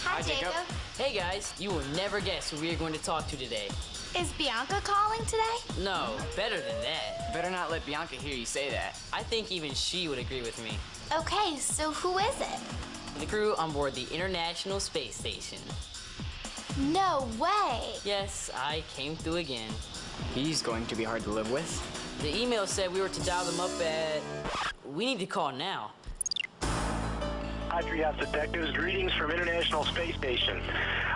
Hi, Jacob. Hey guys, you will never guess who we are going to talk to today. Is Bianca calling today? No, better than that. Better not let Bianca hear you say that. I think even she would agree with me. Okay, so who is it? The crew on board the International Space Station. No way. Yes, I came through again. He's going to be hard to live with. The email said we were to dial them up at... We need to call now. Hi, Treehouse Detectives. Greetings from International Space Station.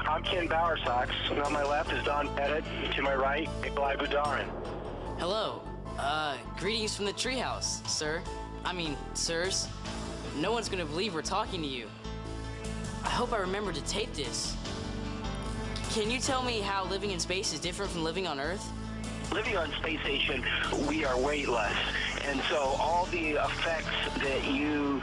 I'm Ken Bowersox, and on my left is Don Pettit. To my right, Nikolai Budarin. Hello. Greetings from the treehouse, sir. I mean, sirs. No one's gonna believe we're talking to you. I hope I remember to tape this. Can you tell me how living in space is different from living on Earth? Living on Space Station, we are weightless. And so all the effects that you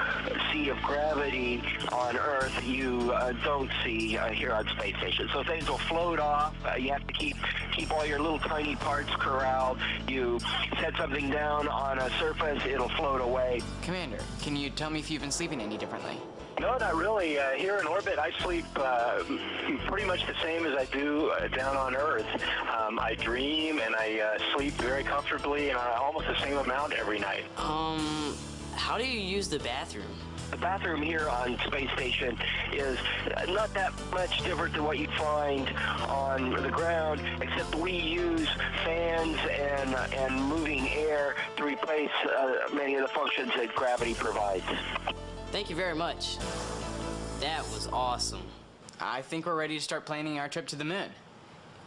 see of gravity on Earth, you don't see here on Space Station. So things will float off. You have to keep all your little tiny parts corralled. You set something down on a surface, it'll float away. Commander, can you tell me if you've been sleeping any differently? No, not really. Here in orbit, I sleep pretty much the same as I do down on Earth. I dream and I sleep very comfortably and almost the same amount every night. How do you use the bathroom? The bathroom here on Space Station is not that much different than what you'd find on the ground, except we use fans and moving air to replace many of the functions that gravity provides. Thank you very much. That was awesome. I think we're ready to start planning our trip to the moon.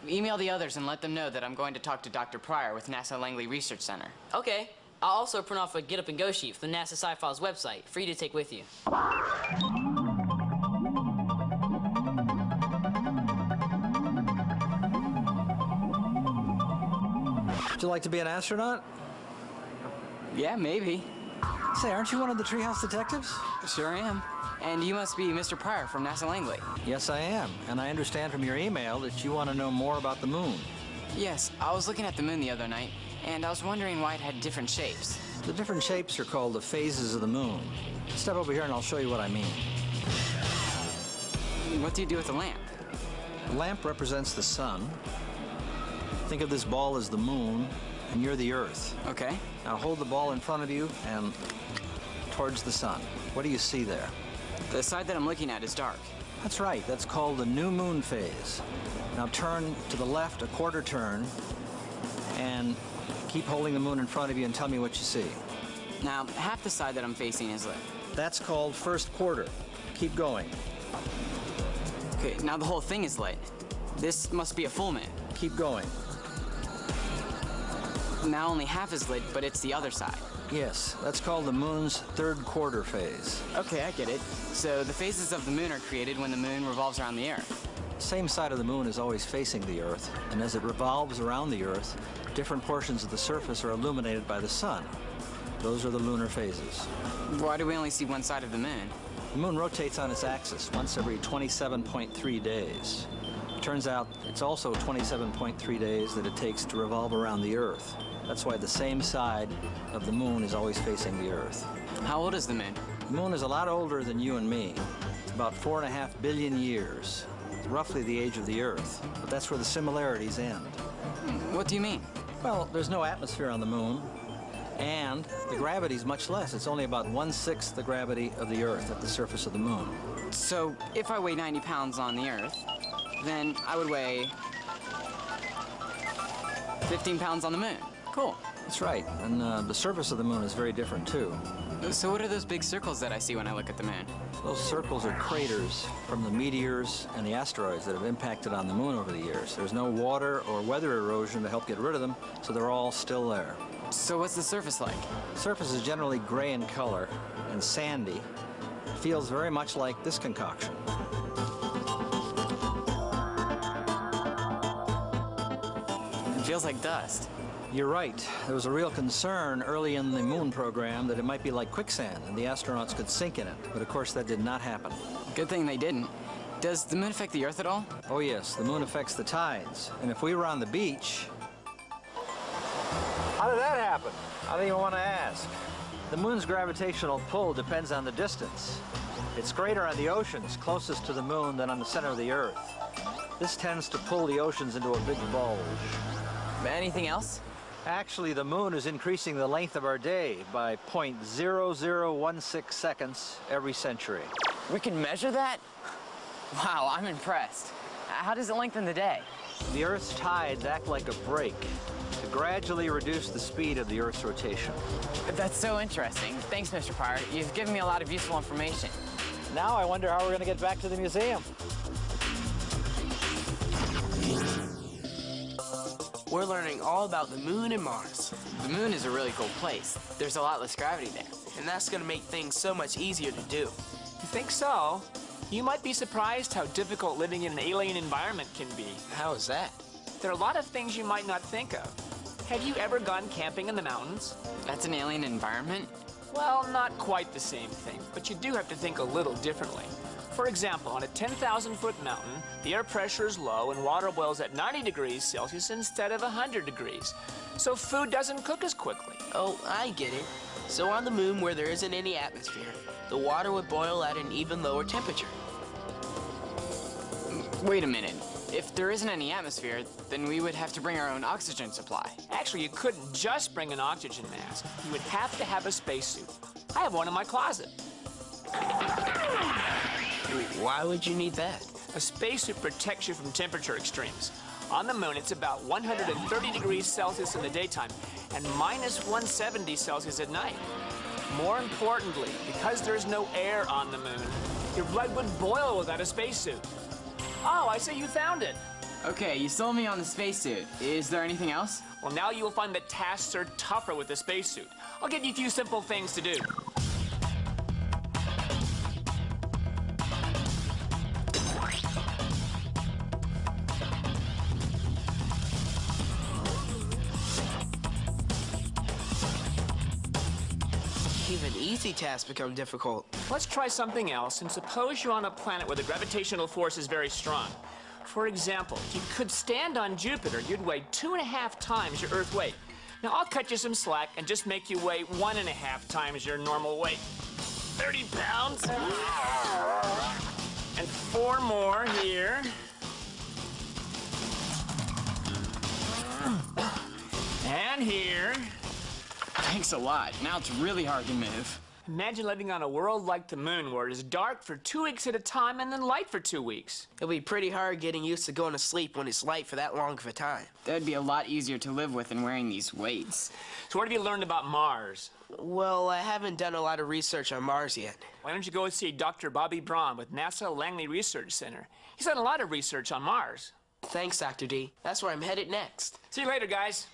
Email the others and let them know that I'm going to talk to Dr. Pryor with NASA Langley Research Center. Okay. I'll also print off a Get Up and Go sheet from the NASA Sci-Files website for you to take with you. Would you like to be an astronaut? Yeah, maybe. Say, aren't you one of the Treehouse Detectives? Sure am. And you must be Mr. Pryor from NASA Langley. Yes, I am. And I understand from your email that you want to know more about the moon. Yes, I was looking at the moon the other night, and I was wondering why it had different shapes. The different shapes are called the phases of the moon. Step over here and I'll show you what I mean. What do you do with the lamp? The lamp represents the sun. Think of this ball as the moon, and you're the Earth. Okay. Now hold the ball in front of you and towards the sun. What do you see there? The side that I'm looking at is dark. That's right. That's called the new moon phase. Now turn to the left a quarter turn and keep holding the moon in front of you and tell me what you see. Now, half the side that I'm facing is lit. That's called first quarter. Keep going. Okay, now the whole thing is lit. This must be a full moon. Keep going. Now only half is lit, but it's the other side. Yes, that's called the moon's third quarter phase. Okay, I get it. So the phases of the moon are created when the moon revolves around the Earth. Same side of the moon is always facing the Earth, and as it revolves around the Earth, different portions of the surface are illuminated by the sun. Those are the lunar phases. Why do we only see one side of the moon? The moon rotates on its axis once every 27.3 days. Turns out it's also 27.3 days that it takes to revolve around the Earth. That's why the same side of the moon is always facing the Earth. How old is the moon? The moon is a lot older than you and me. It's about 4.5 billion years. It's roughly the age of the Earth, but that's where the similarities end. What do you mean? Well, there's no atmosphere on the moon, and the gravity's much less. It's only about 1/6 the gravity of the Earth at the surface of the moon. So if I weigh 90 pounds on the Earth, then I would weigh 15 pounds on the moon. Cool. That's right, and the surface of the moon is very different too. So what are those big circles that I see when I look at the moon? Those circles are craters from the meteors and the asteroids that have impacted on the moon over the years. There's no water or weather erosion to help get rid of them, so they're all still there. So what's the surface like? The surface is generally gray in color and sandy. It feels very much like this concoction. It feels like dust. You're right. There was a real concern early in the moon program that it might be like quicksand and the astronauts could sink in it. But of course that did not happen. Good thing they didn't. Does the moon affect the Earth at all? Oh yes, the moon affects the tides. And if we were on the beach... How did that happen? I don't even want to ask. The moon's gravitational pull depends on the distance. It's greater on the oceans closest to the moon than on the center of the Earth. This tends to pull the oceans into a big bulge. Anything else? Actually, the moon is increasing the length of our day by 0.0016 seconds every century. We can measure that? Wow, I'm impressed. How does it lengthen the day? The Earth's tides act like a brake to gradually reduce the speed of the Earth's rotation. That's so interesting. Thanks, Mr. Pirate. You've given me a lot of useful information. Now I wonder how we're going to get back to the museum. We're learning all about the moon and Mars. The moon is a really cool place. There's a lot less gravity there. And that's going to make things so much easier to do. You think so? You might be surprised how difficult living in an alien environment can be. How is that? There are a lot of things you might not think of. Have you ever gone camping in the mountains? That's an alien environment? Well, not quite the same thing, but you do have to think a little differently. For example, on a 10,000-foot mountain, the air pressure is low and water boils at 90 degrees Celsius instead of 100 degrees. So food doesn't cook as quickly. Oh, I get it. So on the moon, where there isn't any atmosphere, the water would boil at an even lower temperature. Wait a minute. If there isn't any atmosphere, then we would have to bring our own oxygen supply. Actually, you couldn't just bring an oxygen mask. You would have to have a spacesuit. I have one in my closet. Why would you need that? A spacesuit protects you from temperature extremes. On the moon, it's about 130 degrees Celsius in the daytime and minus 170 Celsius at night. More importantly, because there's no air on the moon, your blood would boil without a spacesuit. Oh, I see you found it. Okay, you sold me on the spacesuit. Is there anything else? Well, now you'll find that tasks are tougher with the spacesuit. I'll give you a few simple things to do. Even easy tasks become difficult. Let's try something else, and suppose you're on a planet where the gravitational force is very strong. For example, if you could stand on Jupiter, you'd weigh 2.5 times your Earth weight. Now, I'll cut you some slack and just make you weigh 1.5 times your normal weight. 30 pounds. And 4 more here. And here. Thanks a lot. Now it's really hard to move. Imagine living on a world like the moon where it is dark for 2 weeks at a time and then light for 2 weeks. It'll be pretty hard getting used to going to sleep when it's light for that long of a time. That'd be a lot easier to live with than wearing these weights. So what have you learned about Mars? Well, I haven't done a lot of research on Mars yet. Why don't you go see Dr. Bobby Braun with NASA Langley Research Center? He's done a lot of research on Mars. Thanks, Dr. D. That's where I'm headed next. See you later, guys.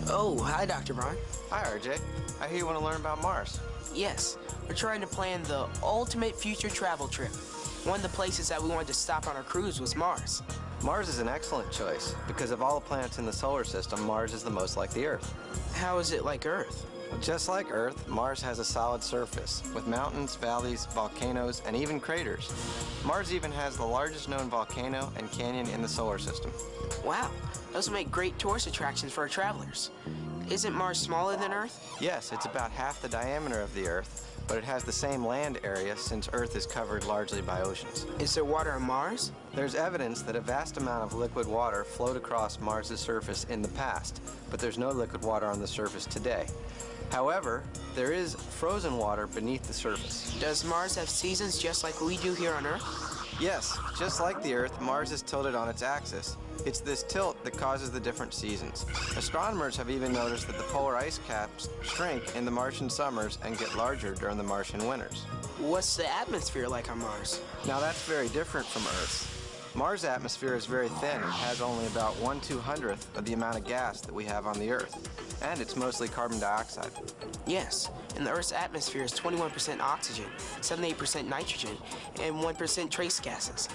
Oh, hi, Dr. Braun. Hi, RJ. I hear you want to learn about Mars. Yes, we're trying to plan the ultimate future travel trip. One of the places that we wanted to stop on our cruise was Mars. Mars is an excellent choice because of all the planets in the solar system, Mars is the most like the Earth. How is it like Earth? Just like Earth, Mars has a solid surface with mountains, valleys, volcanoes, and even craters. Mars even has the largest known volcano and canyon in the solar system. Wow, those make great tourist attractions for our travelers. Isn't Mars smaller than Earth? Yes, it's about half the diameter of the Earth, but it has the same land area since Earth is covered largely by oceans. Is there water on Mars? There's evidence that a vast amount of liquid water flowed across Mars's surface in the past, but there's no liquid water on the surface today. However, there is frozen water beneath the surface. Does Mars have seasons just like we do here on Earth? Yes, just like the Earth, Mars is tilted on its axis. It's this tilt that causes the different seasons. Astronomers have even noticed that the polar ice caps shrink in the Martian summers and get larger during the Martian winters. What's the atmosphere like on Mars? Now that's very different from Earth's. Mars' atmosphere is very thin and has only about 1/200th of the amount of gas that we have on the Earth. And it's mostly carbon dioxide. Yes, and the Earth's atmosphere is 21% oxygen, 78% nitrogen, and 1% trace gases.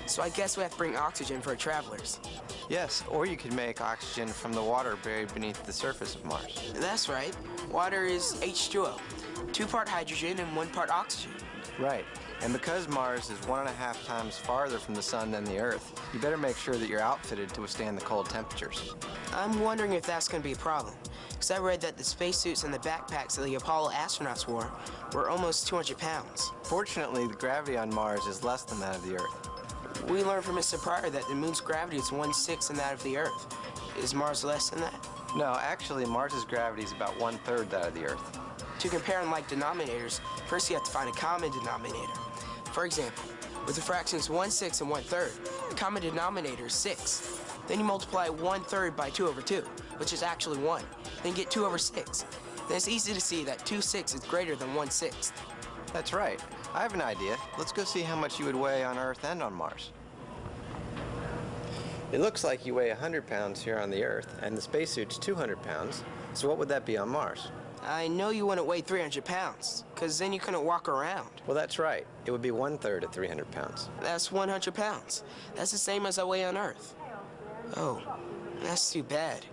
So I guess we have to bring oxygen for travelers. Yes, or you could make oxygen from the water buried beneath the surface of Mars. That's right. Water is H2O, 2 part hydrogen and 1 part oxygen. Right. And because Mars is 1.5 times farther from the sun than the Earth, you better make sure that you're outfitted to withstand the cold temperatures. I'm wondering if that's going to be a problem, because I read that the spacesuits and the backpacks that the Apollo astronauts wore were almost 200 pounds. Fortunately, the gravity on Mars is less than that of the Earth. We learned from Mr. Pryor that the moon's gravity is 1/6 than that of the Earth. Is Mars less than that? No, actually, Mars's gravity is about 1/3 that of the Earth. To compare in like denominators, first you have to find a common denominator. For example, with the fractions 1/6 and 1/3, the common denominator is 6. Then you multiply 1/3 by 2/2, which is actually 1. Then you get 2/6. Then it's easy to see that 2/6 is greater than 1/6. That's right. I have an idea. Let's go see how much you would weigh on Earth and on Mars. It looks like you weigh 100 pounds here on the Earth, and the spacesuit's 200 pounds. So what would that be on Mars? I know you wouldn't weigh 300 pounds, because then you couldn't walk around. Well, that's right. It would be 1/3 of 300 pounds. That's 100 pounds. That's the same as I weigh on Earth. Oh, that's too bad.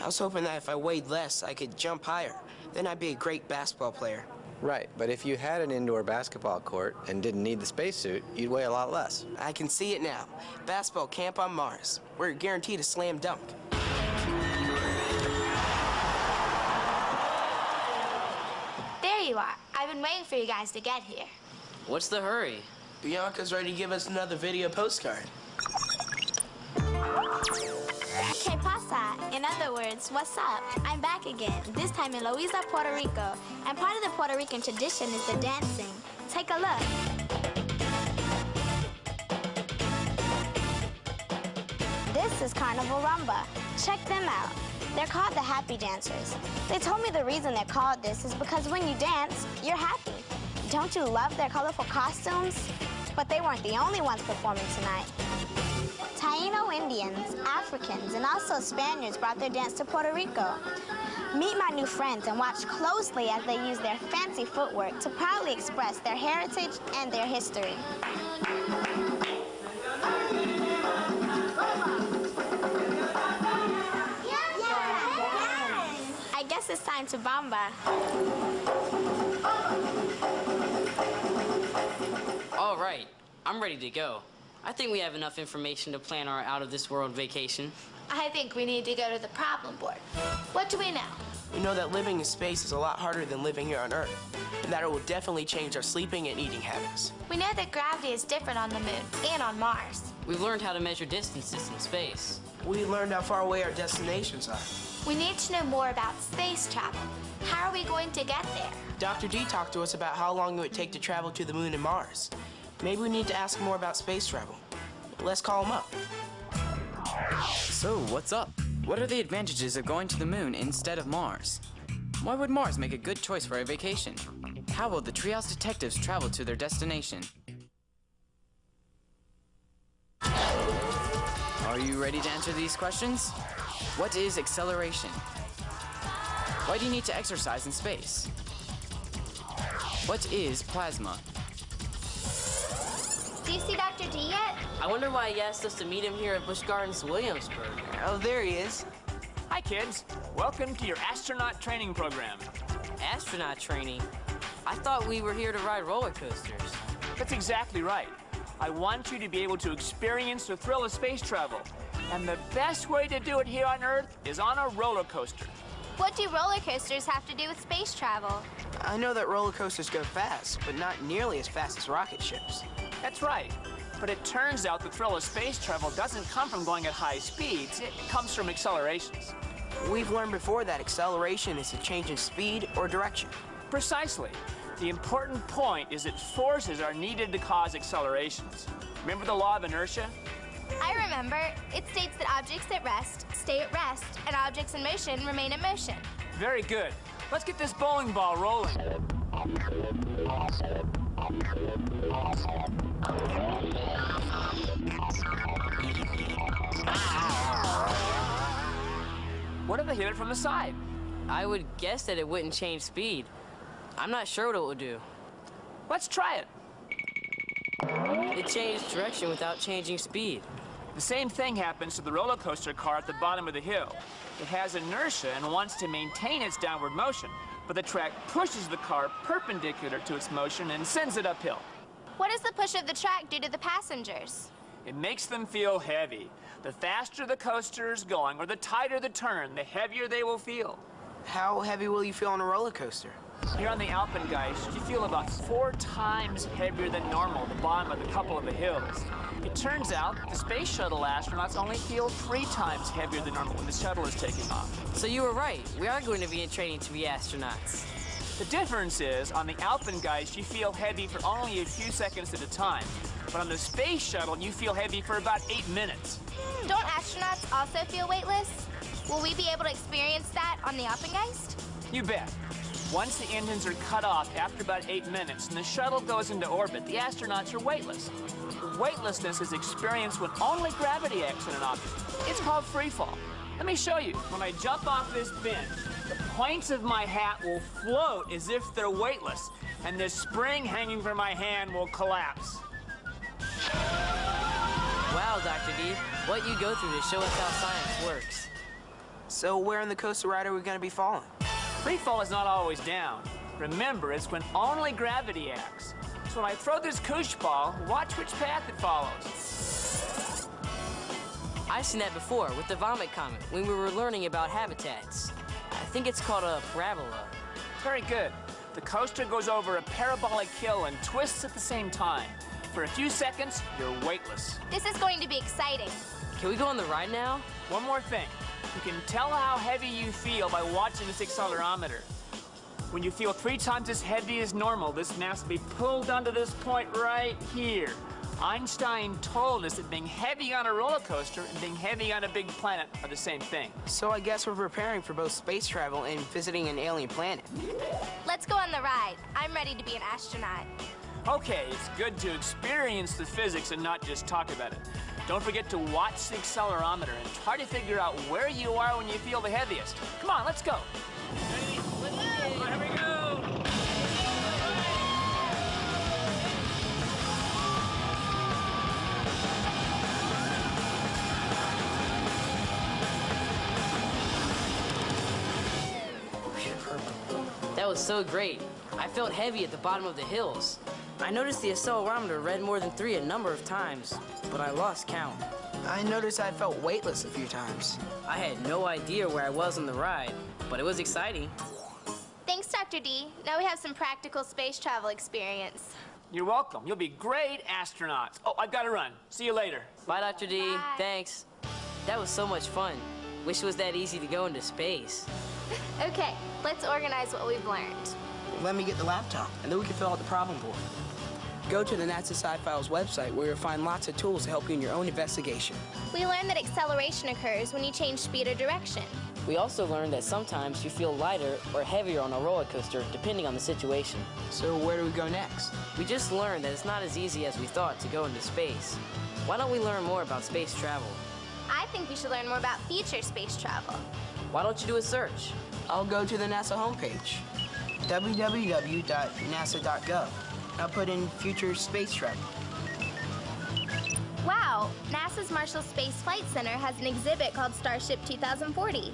I was hoping that if I weighed less, I could jump higher. Then I'd be a great basketball player. Right, but if you had an indoor basketball court and didn't need the spacesuit, you'd weigh a lot less. I can see it now. Basketball camp on Mars. We're guaranteed a slam dunk. There you are. I've been waiting for you guys to get here. What's the hurry? Bianca's ready to give us another video postcard. Que pasa? In other words, what's up? I'm back again, this time in Loiza, Puerto Rico. And part of the Puerto Rican tradition is the dancing. Take a look. This is Carnival Rumba. Check them out. They're called the Happy Dancers. They told me the reason they're called this is because when you dance, you're happy. Don't you love their colorful costumes? But they weren't the only ones performing tonight. Taino Indians, Africans, and also Spaniards brought their dance to Puerto Rico. Meet my new friends and watch closely as they use their fancy footwork to proudly express their heritage and their history. I guess it's time to bamba. All right, I'm ready to go. I think we have enough information to plan our out-of-this-world vacation. I think we need to go to the problem board. What do we know? We know that living in space is a lot harder than living here on Earth, and that it will definitely change our sleeping and eating habits. We know that gravity is different on the moon and on Mars. We've learned how to measure distances in space. We learned how far away our destinations are. We need to know more about space travel. How are we going to get there? Dr. D talked to us about how long it would take to travel to the moon and Mars. Maybe we need to ask more about space travel. Let's call him up. So, what's up? What are the advantages of going to the moon instead of Mars? Why would Mars make a good choice for a vacation? How will the Treehouse detectives travel to their destination? Are you ready to answer these questions? What is acceleration? Why do you need to exercise in space? What is plasma? Do you see Dr. D yet? I wonder why he asked us to meet him here at Busch Gardens, Williamsburg. Oh, there he is. Hi, kids. Welcome to your astronaut training program. Astronaut training? I thought we were here to ride roller coasters. That's exactly right. I want you to be able to experience the thrill of space travel. And the best way to do it here on Earth is on a roller coaster. What do roller coasters have to do with space travel? I know that roller coasters go fast, but not nearly as fast as rocket ships. That's right. But it turns out the thrill of space travel doesn't come from going at high speeds. It comes from accelerations. We've learned before that acceleration is a change in speed or direction. Precisely. The important point is that forces are needed to cause accelerations. Remember the law of inertia? I remember. It states that objects at rest stay at rest, and objects in motion remain in motion. Very good. Let's get this bowling ball rolling. What if I hit it from the side? I would guess that it wouldn't change speed. I'm not sure what it will do. Let's try it. It changed direction without changing speed. The same thing happens to the roller coaster car at the bottom of the hill. It has inertia and wants to maintain its downward motion, but the track pushes the car perpendicular to its motion and sends it uphill. What does the push of the track do to the passengers? It makes them feel heavy. The faster the coaster is going, or the tighter the turn, the heavier they will feel. How heavy will you feel on a roller coaster? Here on the Alpengeist, you feel about 4 times heavier than normal at the bottom of a couple of the hills. It turns out the space shuttle astronauts only feel 3 times heavier than normal when the shuttle is taking off. So you were right. We are going to be in training to be astronauts. The difference is, on the Alpengeist, you feel heavy for only a few seconds at a time. But on the space shuttle, you feel heavy for about 8 minutes. Don't astronauts also feel weightless? Will we be able to experience that on the Alpengeist? You bet. Once the engines are cut off after about 8 minutes and the shuttle goes into orbit, the astronauts are weightless. Weightlessness is experienced when only gravity acts on an object. It's called free fall. Let me show you. When I jump off this bench, the points of my hat will float as if they're weightless, and this spring hanging from my hand will collapse. Wow, Dr. D, what you go through to show us how science works. So where in the coaster ride are we going to be falling? Free fall is not always down. Remember, it's when only gravity acts. So when I throw this koosh ball, watch which path it follows. I've seen that before with the vomit comet when we were learning about habitats. I think it's called a parabola. Very good. The coaster goes over a parabolic hill and twists at the same time. For a few seconds, you're weightless. This is going to be exciting. Can we go on the ride now? One more thing. You can tell how heavy you feel by watching this accelerometer. When you feel 3 times as heavy as normal, this mass will be pulled onto this point right here. Einstein told us that being heavy on a roller coaster and being heavy on a big planet are the same thing. So I guess we're preparing for both space travel and visiting an alien planet. Let's go on the ride. I'm ready to be an astronaut. Okay, it's good to experience the physics and not just talk about it. Don't forget to watch the accelerometer and try to figure out where you are when you feel the heaviest. Come on, let's go. Ready? Let's go. Here we go. That was so great. I felt heavy at the bottom of the hills. I noticed the accelerometer read more than 3 a number of times, but I lost count. I noticed I felt weightless a few times. I had no idea where I was on the ride, but it was exciting. Thanks, Dr. D. Now we have some practical space travel experience. You're welcome. You'll be great astronauts. Oh, I've got to run. See you later. Bye, Dr. D. Bye. Thanks. That was so much fun. Wish it was that easy to go into space. Okay, let's organize what we've learned. Let me get the laptop, and then we can fill out the problem board. Go to the NASA Sci-Files website where you'll find lots of tools to help you in your own investigation. We learned that acceleration occurs when you change speed or direction. We also learned that sometimes you feel lighter or heavier on a roller coaster depending on the situation. So where do we go next? We just learned that it's not as easy as we thought to go into space. Why don't we learn more about space travel? I think we should learn more about future space travel. Why don't you do a search? I'll go to the NASA homepage, www.nasa.gov. I'll put in future space travel. Wow, NASA's Marshall Space Flight Center has an exhibit called Starship 2040.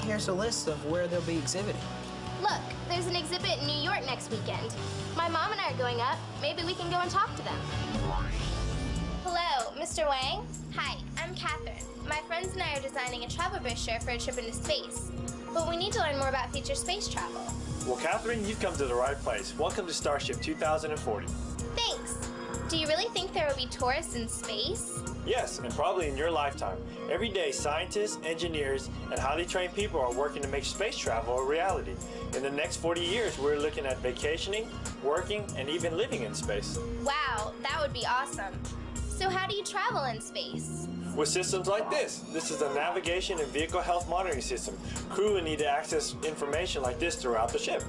Here's a list of where they'll be exhibiting. Look, there's an exhibit in New York next weekend. My mom and I are going up. Maybe we can go and talk to them. Hello, Mr. Wang? Hi, I'm Catherine. My friends and I are designing a travel brochure for a trip into space. But we need to learn more about future space travel. Well, Catherine, you've come to the right place. Welcome to Starship 2040. Thanks. Do you really think there will be tourists in space? Yes, and probably in your lifetime. Every day, scientists, engineers, and highly trained people are working to make space travel a reality. In the next 40 years, we're looking at vacationing, working, and even living in space. Wow, that would be awesome. So how do you travel in space? With systems like this. This is the navigation and vehicle health monitoring system. Crew will need to access information like this throughout the ship.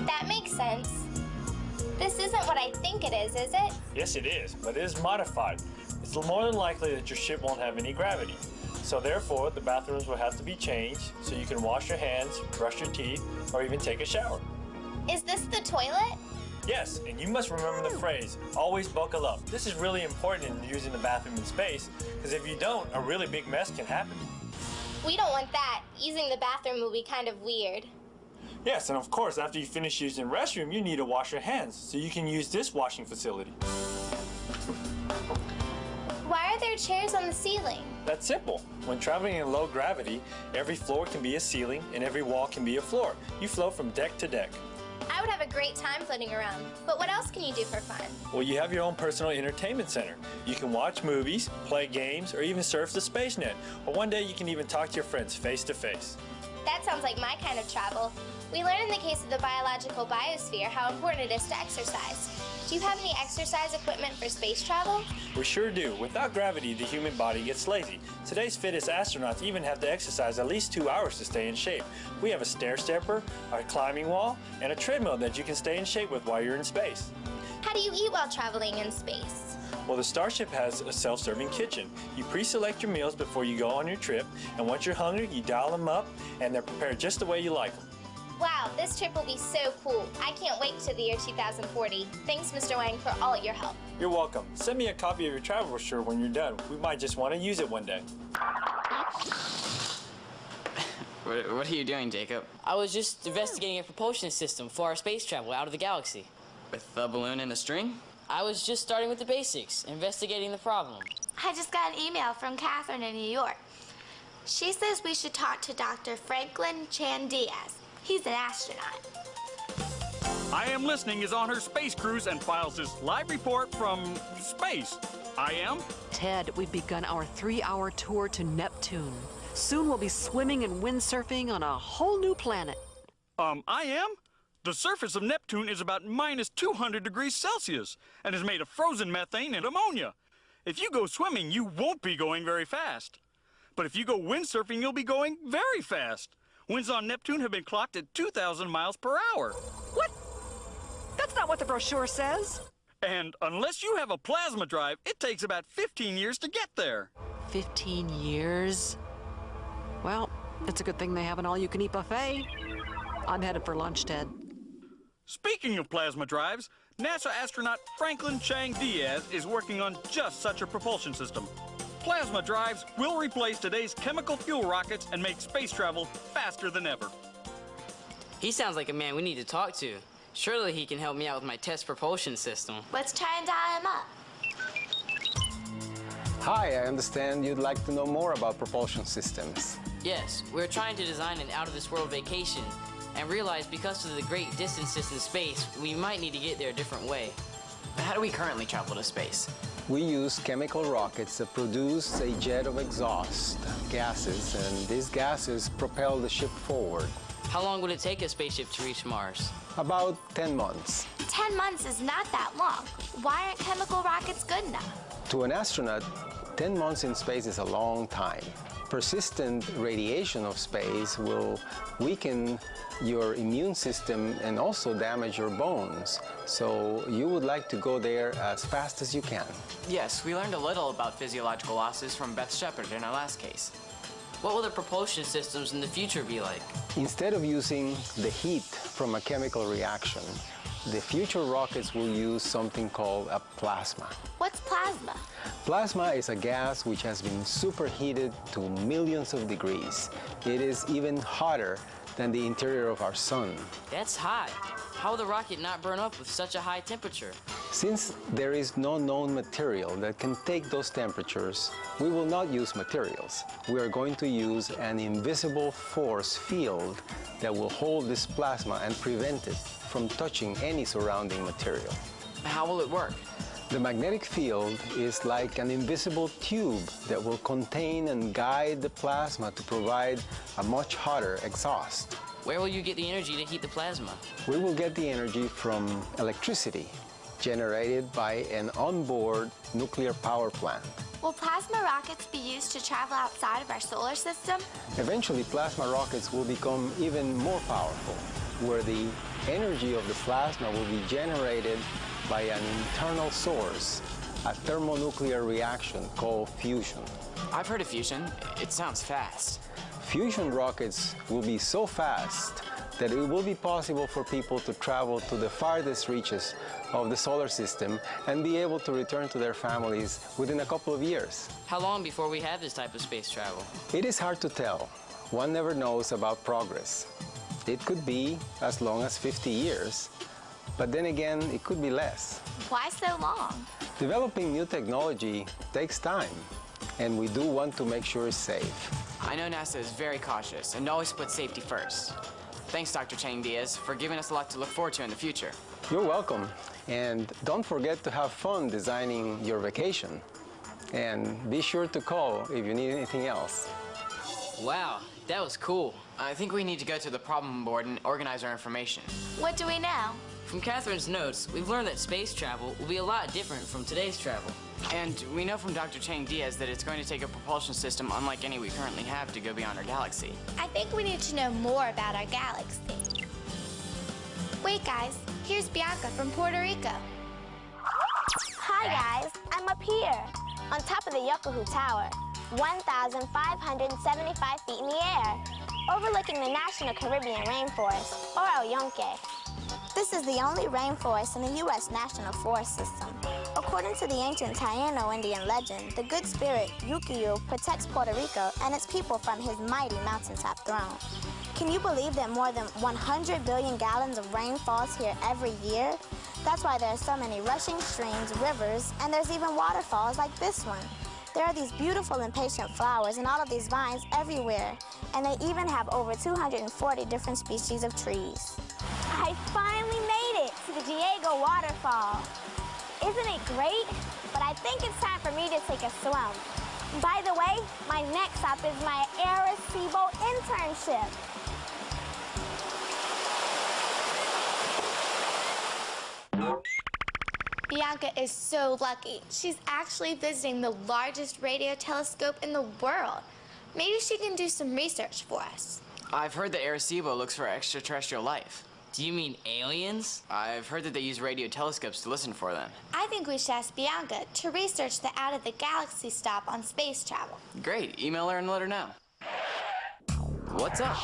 That makes sense. This isn't what I think it is it? Yes, it is, but it is modified. It's more than likely that your ship won't have any gravity. So therefore, the bathrooms will have to be changed so you can wash your hands, brush your teeth, or even take a shower. Is this the toilet? Yes, and you must remember the phrase, always buckle up. This is really important in using the bathroom in space, because if you don't, a really big mess can happen. We don't want that. Using the bathroom will be kind of weird. Yes, and of course, after you finish using the restroom, you need to wash your hands, so you can use this washing facility. Why are there chairs on the ceiling? That's simple. When traveling in low gravity, every floor can be a ceiling and every wall can be a floor. You float from deck to deck. I would have a great time floating around, but what else can you do for fun? Well, you have your own personal entertainment center. You can watch movies, play games, or even surf the space net. Or one day you can even talk to your friends face to face. That sounds like my kind of travel. We learned in the case of the biological biosphere how important it is to exercise. Do you have any exercise equipment for space travel? We sure do. Without gravity, the human body gets lazy. Today's fittest astronauts even have to exercise at least 2 hours to stay in shape. We have a stair stepper, a climbing wall, and a treadmill that you can stay in shape with while you're in space. How do you eat while traveling in space? Well, the Starship has a self-serving kitchen. You pre-select your meals before you go on your trip, and once you're hungry, you dial them up, and they're prepared just the way you like them. Wow, this trip will be so cool. I can't wait to the year 2040. Thanks, Mr. Wang, for all your help. You're welcome. Send me a copy of your travel brochure when you're done. We might just want to use it one day. What are you doing, Jacob? I was just investigating a propulsion system for our space travel out of the galaxy. With a balloon and a string? I was just starting with the basics, investigating the problem. I just got an email from Catherine in New York. She says we should talk to Dr. Franklin Chan Diaz. He's an astronaut. I Am Listening is on her space cruise and files this live report from space. I Am? Ted, we've begun our 3-hour tour to Neptune. Soon we'll be swimming and windsurfing on a whole new planet. I Am? The surface of Neptune is about minus 200 degrees Celsius and is made of frozen methane and ammonia. If you go swimming, you won't be going very fast. But if you go windsurfing, you'll be going very fast. Winds on Neptune have been clocked at 2,000 miles per hour. What? That's not what the brochure says. And unless you have a plasma drive, it takes about 15 years to get there. 15 years? Well, it's a good thing they have an all-you-can-eat buffet. I'm headed for lunch, Ted. Speaking of plasma drives, NASA astronaut Franklin Chang Diaz is working on just such a propulsion system. Plasma drives will replace today's chemical fuel rockets and make space travel faster than ever. He sounds like a man we need to talk to. Surely he can help me out with my test propulsion system. Let's try and dial him up. Hi, I understand you'd like to know more about propulsion systems. Yes, we're trying to design an out-of-this-world vacation and realize because of the great distances in space, we might need to get there a different way. How do we currently travel to space? We use chemical rockets that produce a jet of exhaust gases, and these gases propel the ship forward. How long would it take a spaceship to reach Mars? About 10 months. 10 months is not that long. Why aren't chemical rockets good enough? To an astronaut, 10 months in space is a long time. Persistent radiation of space will weaken your immune system and also damage your bones. So you would like to go there as fast as you can. Yes, we learned a little about physiological losses from Beth Shepard in our last case. What will the propulsion systems in the future be like? Instead of using the heat from a chemical reaction, the future rockets will use something called a plasma. What's plasma? Plasma is a gas which has been superheated to millions of degrees. It is even hotter than the interior of our sun. That's hot. How will the rocket not burn up with such a high temperature? Since there is no known material that can take those temperatures, we will not use materials. We are going to use an invisible force field that will hold this plasma and prevent it from touching any surrounding material. How will it work? The magnetic field is like an invisible tube that will contain and guide the plasma to provide a much hotter exhaust. Where will you get the energy to heat the plasma? We will get the energy from electricity generated by an onboard nuclear power plant. Will plasma rockets be used to travel outside of our solar system? Eventually, plasma rockets will become even more powerful, where the energy of the plasma will be generated by an internal source, a thermonuclear reaction called fusion. I've heard of fusion. It sounds fast. Fusion rockets will be so fast that it will be possible for people to travel to the farthest reaches of the solar system and be able to return to their families within a couple of years. How long before we have this type of space travel? It is hard to tell. One never knows about progress. It could be as long as 50 years, but then again, it could be less. Why so long? Developing new technology takes time, and we do want to make sure it's safe. I know NASA is very cautious and always puts safety first. Thanks, Dr. Chang Diaz, for giving us a lot to look forward to in the future. You're welcome. And don't forget to have fun designing your vacation. And be sure to call if you need anything else. Wow, that was cool. I think we need to go to the problem board and organize our information. What do we know? From Catherine's notes, we've learned that space travel will be a lot different from today's travel. And we know from Dr. Chang Diaz that it's going to take a propulsion system unlike any we currently have to go beyond our galaxy. I think we need to know more about our galaxy. Wait, guys, here's Bianca from Puerto Rico. Hi, guys. I'm up here, on top of the Yokohu Tower, 1,575 feet in the air, overlooking the National Caribbean Rainforest, or El Yunque. This is the only rainforest in the U.S. National Forest System. According to the ancient Taino Indian legend, the good spirit Yukiyu protects Puerto Rico and its people from his mighty mountaintop throne. Can you believe that more than 100 billion gallons of rain falls here every year? That's why there are so many rushing streams, rivers, and there's even waterfalls like this one. There are these beautiful and patient flowers and all of these vines everywhere, and they even have over 240 different species of trees. I finally made it to the Diego waterfall. Isn't it great? But I think it's time for me to take a swim. By the way, my next stop is my Arecibo internship. Bianca is so lucky. She's actually visiting the largest radio telescope in the world. Maybe she can do some research for us. I've heard that Arecibo looks for extraterrestrial life. Do you mean aliens? I've heard that they use radio telescopes to listen for them. I think we should ask Bianca to research the out of the galaxy stop on space travel. Great. Email her and let her know. What's up?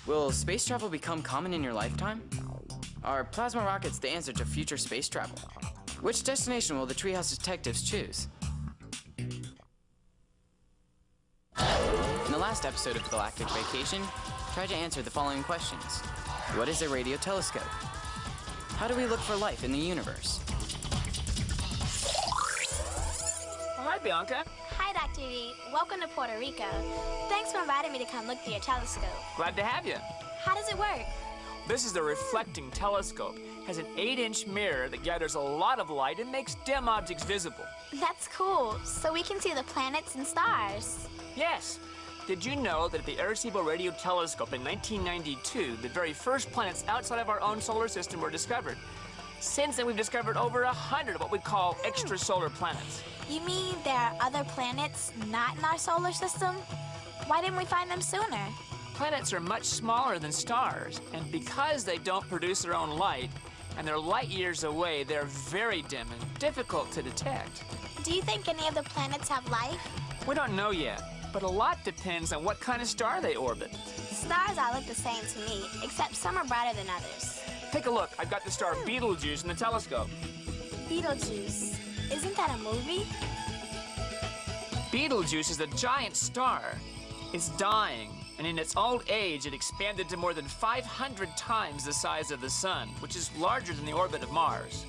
Will space travel become common in your lifetime? Are plasma rockets the answer to future space travel? Which destination will the Treehouse Detectives choose? In the last episode of Galactic Vacation, try to answer the following questions. What is a radio telescope? How do we look for life in the universe? Hi, Bianca. Hi, Dr. D. Welcome to Puerto Rico. Thanks for inviting me to come look through your telescope. Glad to have you. How does it work? This is the reflecting telescope. It has an 8-inch mirror that gathers a lot of light and makes dim objects visible. That's cool. So we can see the planets and stars. Yes. Did you know that at the Arecibo Radio Telescope in 1992, the very first planets outside of our own solar system were discovered? Since then, we've discovered over 100 of what we call extrasolar planets. You mean there are other planets not in our solar system? Why didn't we find them sooner? Planets are much smaller than stars, and because they don't produce their own light, and they're light years away, they're very dim and difficult to detect. Do you think any of the planets have life? We don't know yet, but a lot depends on what kind of star they orbit. Stars all look the same to me, except some are brighter than others. Take a look. I've got the star Betelgeuse in the telescope. Betelgeuse. Isn't that a movie? Betelgeuse is a giant star. It's dying, and in its old age, it expanded to more than 500 times the size of the Sun, which is larger than the orbit of Mars.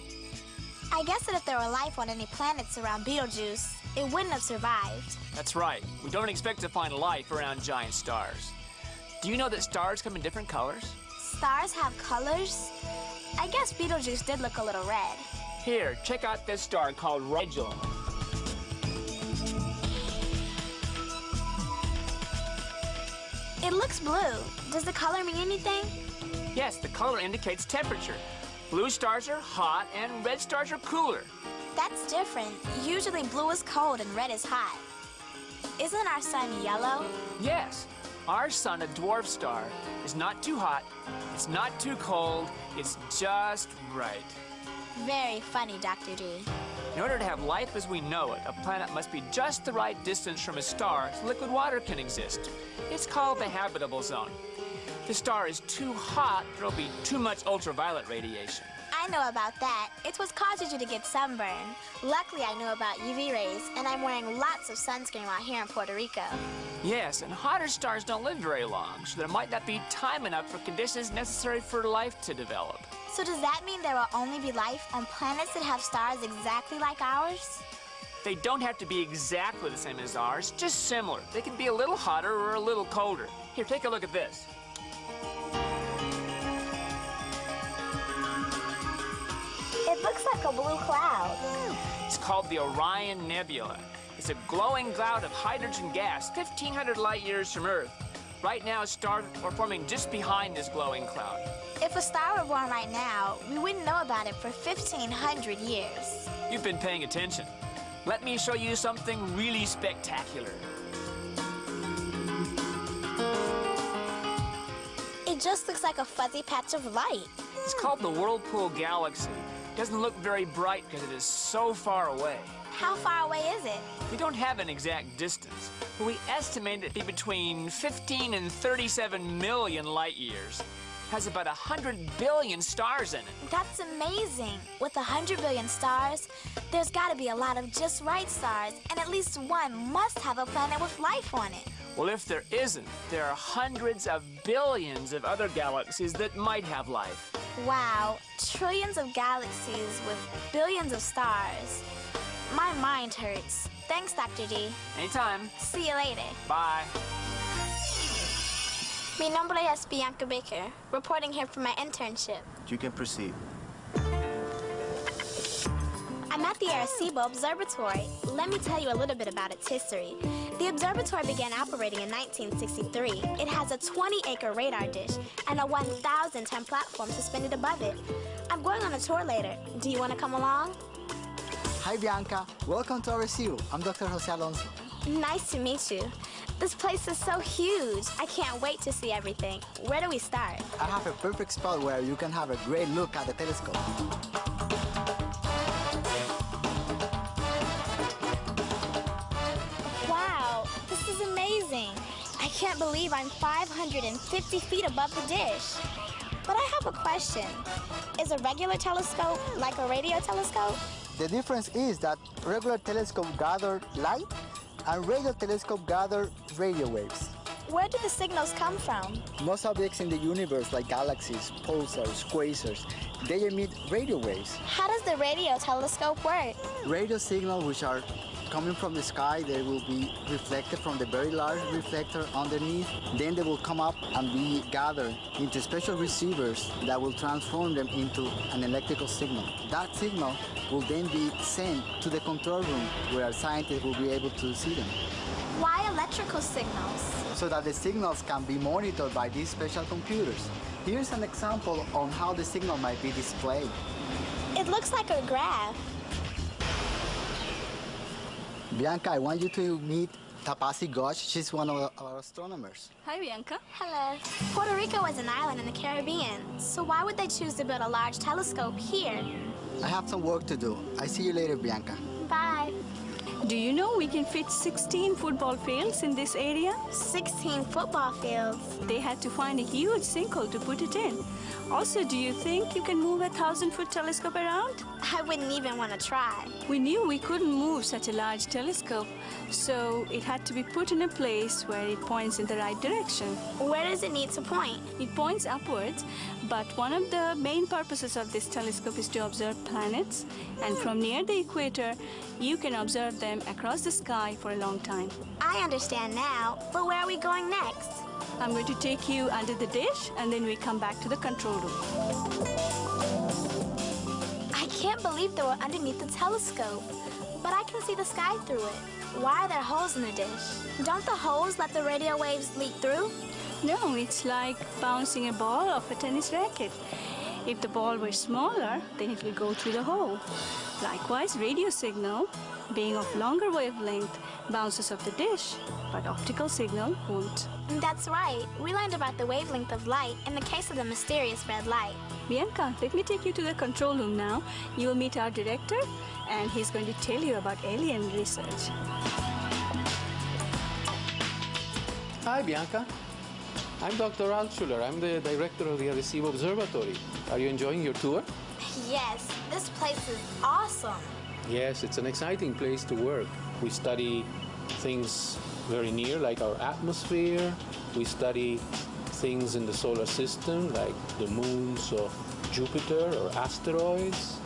I guess that if there were life on any planets around Betelgeuse, it wouldn't have survived. That's right. We don't expect to find life around giant stars. Do you know that stars come in different colors? Stars have colors? I guess Betelgeuse did look a little red. Here, check out this star called Regulus. It looks blue. Does the color mean anything? Yes, the color indicates temperature. Blue stars are hot and red stars are cooler. That's different. Usually blue is cold and red is hot. Isn't our sun yellow? Yes. Our sun, a dwarf star, is not too hot, it's not too cold, it's just right. Very funny, Dr. D. In order to have life as we know it, a planet must be just the right distance from a star so liquid water can exist. It's called the habitable zone. If the star is too hot, there'll be too much ultraviolet radiation. I know about that. It's what causes you to get sunburn. Luckily, I know about UV rays, and I'm wearing lots of sunscreen out here in Puerto Rico. Yes, and hotter stars don't live very long, so there might not be time enough for conditions necessary for life to develop. So does that mean there will only be life on planets that have stars exactly like ours? They don't have to be exactly the same as ours, just similar. They can be a little hotter or a little colder. Here, take a look at this. It looks like a blue cloud. It's called the Orion Nebula. It's a glowing cloud of hydrogen gas 1,500 light years from Earth. Right now, stars are forming just behind this glowing cloud. If a star were born right now, we wouldn't know about it for 1,500 years. You've been paying attention. Let me show you something really spectacular. It just looks like a fuzzy patch of light. It's called the Whirlpool Galaxy. It doesn't look very bright because it is so far away. How far away is it? We don't have an exact distance, but we estimate it to be between 15 and 37 million light years. It has about 100 billion stars in it. That's amazing. With 100 billion stars, there's got to be a lot of just right stars, and at least one must have a planet with life on it. Well, if there isn't, there are hundreds of billions of other galaxies that might have life. Wow, trillions of galaxies with billions of stars. My mind hurts. Thanks, Dr. G. Anytime. See you later. Bye. Mi nombre es Bianca Baker, reporting here for my internship. You can proceed. I'm at the Arecibo Observatory. Let me tell you a little bit about its history. The observatory began operating in 1963. It has a 20-acre radar dish and a 1,000-ton platform suspended above it. I'm going on a tour later. Do you want to come along? Hi, Bianca. Welcome to Arecibo. I'm Dr. Jose Alonso. Nice to meet you. This place is so huge. I can't wait to see everything. Where do we start? I have a perfect spot where you can have a great look at the telescope. Wow, this is amazing. I can't believe I'm 550 feet above the dish. But I have a question. Is a regular telescope like a radio telescope? The difference is that regular telescope gather light and radio telescope gather radio waves. Where do the signals come from? Most objects in the universe, like galaxies, pulsars, quasars, they emit radio waves. How does the radio telescope work? Radio signals, which are coming from the sky, they will be reflected from the very large reflector underneath. Then they will come up and be gathered into special receivers that will transform them into an electrical signal. That signal will then be sent to the control room where our scientists will be able to see them. Why electrical signals? So that the signals can be monitored by these special computers. Here's an example on how the signal might be displayed. It looks like a graph. Bianca, I want you to meet Tapasi Ghosh. She's one of our astronomers. Hi, Bianca. Hello. Puerto Rico is an island in the Caribbean, so why would they choose to build a large telescope here? I have some work to do. I see you later, Bianca. Bye. Do you know we can fit 16 football fields in this area? 16 football fields? They had to find a huge sinkhole to put it in. Also, do you think you can move a 1,000-foot telescope around? I wouldn't even want to try. We knew we couldn't move such a large telescope, so it had to be put in a place where it points in the right direction. Where does it need to point? It points upwards, but one of the main purposes of this telescope is to observe planets, and from near the equator, you can observe them across the sky for a long time. I understand now, but where are we going next? I'm going to take you under the dish, and then we come back to the control room. I can't believe they were underneath the telescope, but I can see the sky through it. Why are there holes in the dish? Don't the holes let the radio waves leak through? No, it's like bouncing a ball off a tennis racket. If the ball were smaller, then it will go through the hole. Likewise, radio signal, being of longer wavelength, bounces off the dish, but optical signal won't. That's right. We learned about the wavelength of light in the case of the mysterious red light. Bianca, let me take you to the control room now. You will meet our director, and he's going to tell you about alien research. Hi, Bianca. I'm Dr. Altschuler. I'm the director of the Arecibo Observatory. Are you enjoying your tour? Yes, this place is awesome. Yes, it's an exciting place to work. We study things very near, like our atmosphere. We study things in the solar system, like the moons of Jupiter or asteroids.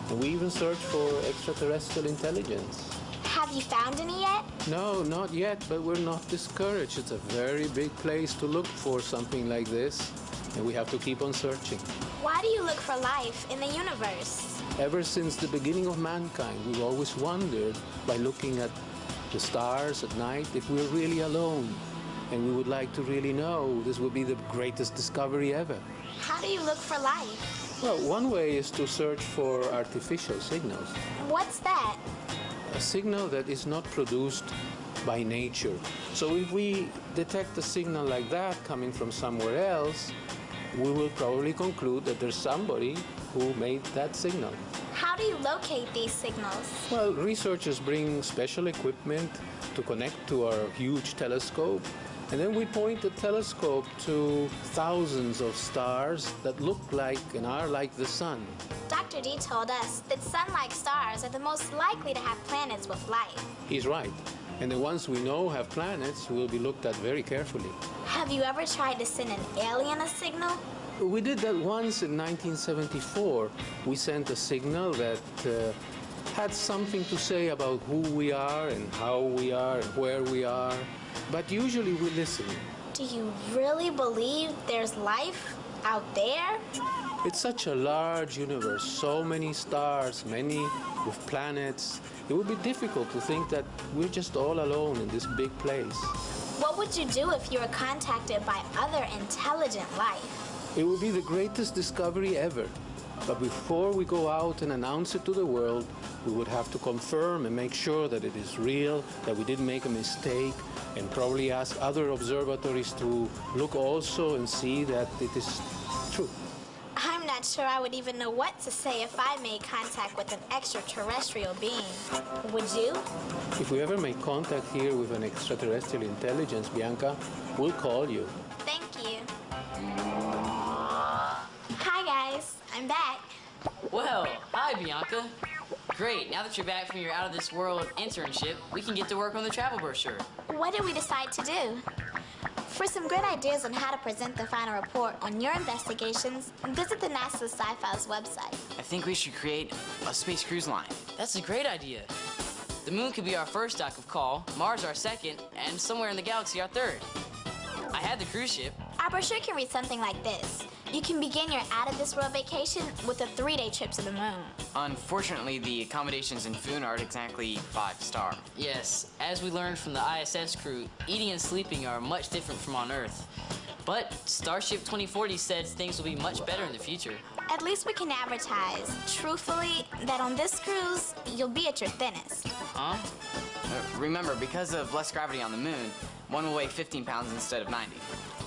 And we even search for extraterrestrial intelligence. Have you found any yet? No, not yet, but we're not discouraged. It's a very big place to look for something like this, and we have to keep on searching. Why do you look for life in the universe? Ever since the beginning of mankind, we've always wondered, by looking at the stars at night, if we're really alone. And we would like to really know. This would be the greatest discovery ever. How do you look for life? Well, one way is to search for artificial signals. What's that? A signal that is not produced by nature. So if we detect a signal like that coming from somewhere else, we will probably conclude that there's somebody who made that signal. How do you locate these signals? Well, researchers bring special equipment to connect to our huge telescope, and then we point the telescope to thousands of stars that look like and are like the sun. Dr. D told us that sun-like stars are the most likely to have planets with life. He's right. And the ones we know have planets will be looked at very carefully. Have you ever tried to send an alien a signal? We did that once in 1974. We sent a signal that had something to say about who we are and how we are and where we are. But usually we listen. Do you really believe there's life out there? It's such a large universe, so many stars, many with planets. It would be difficult to think that we're just all alone in this big place. What would you do if you were contacted by other intelligent life? It would be the greatest discovery ever. But before we go out and announce it to the world, we would have to confirm and make sure that it is real, that we didn't make a mistake, and probably ask other observatories to look also and see that it is true. I'm not sure I would even know what to say if I made contact with an extraterrestrial being. Would you? If we ever make contact here with an extraterrestrial intelligence, Bianca, we'll call you. Thank you. Hi, guys. I'm back. Well, hi, Bianca. Great, now that you're back from your out-of-this-world internship, we can get to work on the travel brochure. What did we decide to do? For some good ideas on how to present the final report on your investigations, visit the NASA Sci-Files website. I think we should create a space cruise line. That's a great idea. The moon could be our first dock of call, Mars our second, and somewhere in the galaxy our third. I had the cruise ship. Our brochure can read something like this. You can begin your out-of-this-world vacation with a 3-day trip to the moon. Unfortunately, the accommodations in food aren't exactly 5-star. Yes, as we learned from the ISS crew, eating and sleeping are much different from on Earth. But Starship 2040 says things will be much better in the future. At least we can advertise, truthfully, that on this cruise, you'll be at your thinnest. Huh? Remember, because of less gravity on the moon, one will weigh 15 pounds instead of 90.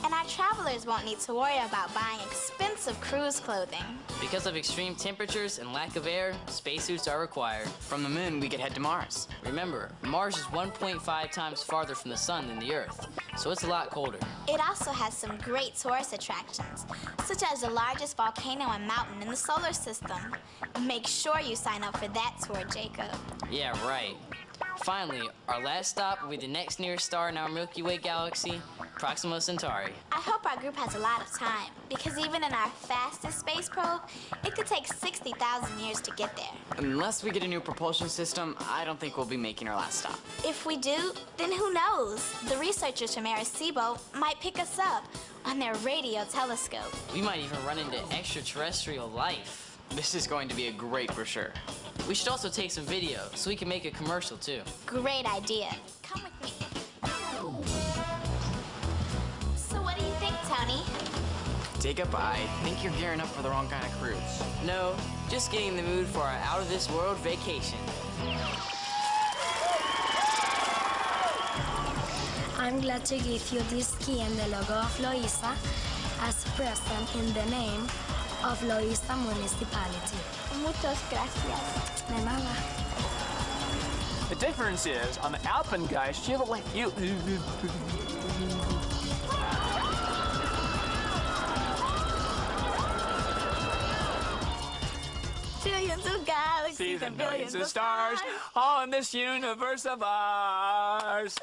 And our travelers won't need to worry about buying expensive cruise clothing. Because of extreme temperatures and lack of air, spacesuits are required. From the moon, we could head to Mars. Remember, Mars is 1.5 times farther from the sun than the Earth, so it's a lot colder. It also has some great tourist attractions, such as the largest volcano and mountain in the solar system. Make sure you sign up for that tour, Jacob. Yeah, right. Finally, our last stop will be the next nearest star in our Milky Way galaxy, Proxima Centauri. I hope our group has a lot of time, because even in our fastest space probe, it could take 60,000 years to get there. Unless we get a new propulsion system, I don't think we'll be making our last stop. If we do, then who knows? The researchers from Arecibo might pick us up on their radio telescope. We might even run into extraterrestrial life. This is going to be a great brochure. We should also take some video so we can make a commercial too. Great idea. Come with me. So what do you think, Tony? Jacob, I think you're gearing up for the wrong kind of cruise. No, just getting in the mood for our out-of-this-world vacation. I'm glad to give you this key and the logo of Loíza as present in the name of Loíza Municipality. Muchas gracias. De nada. The difference is, on the Alpengeist, you have a trillions of galaxies and billions of stars, all in this universe of ours.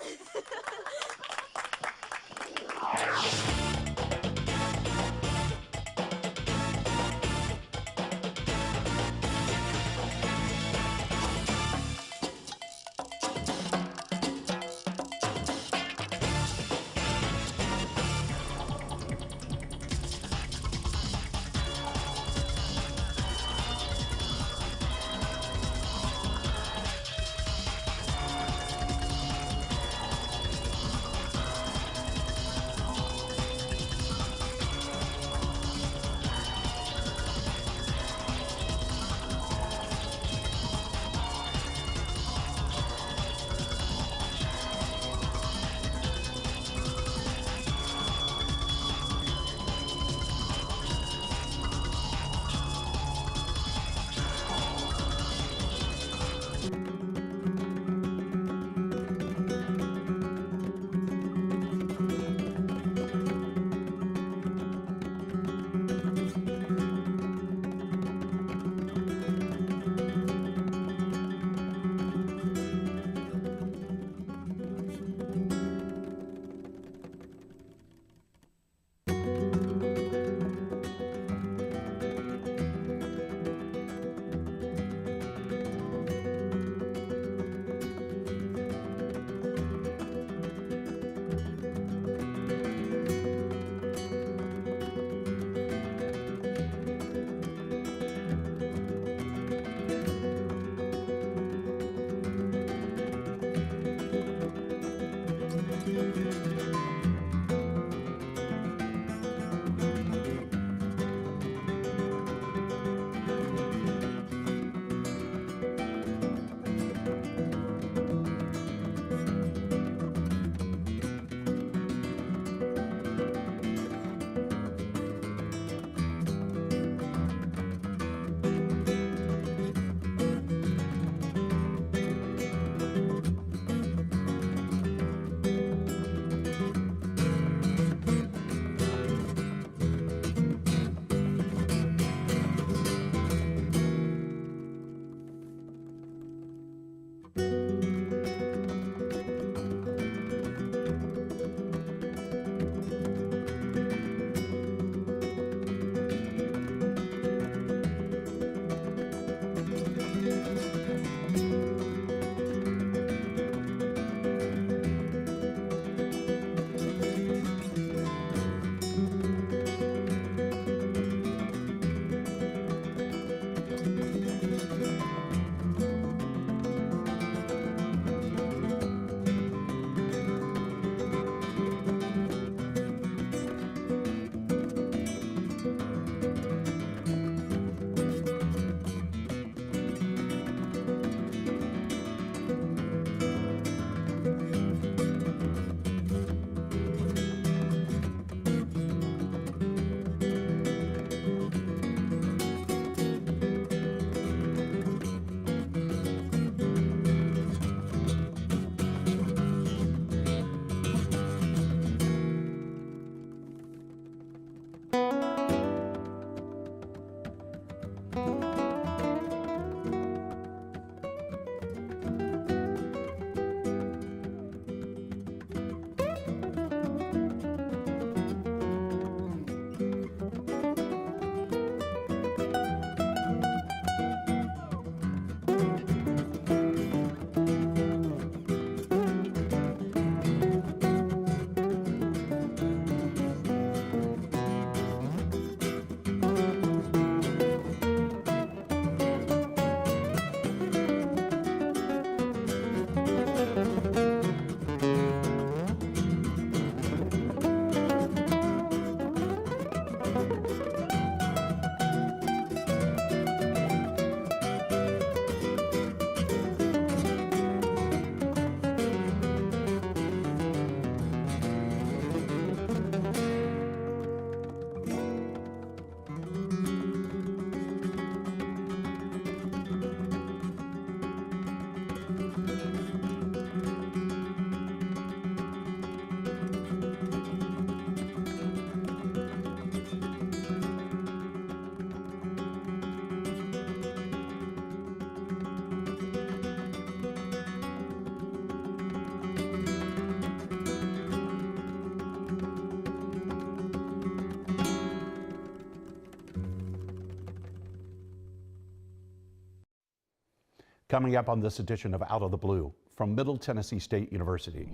Coming up on this edition of Out of the Blue from Middle Tennessee State University,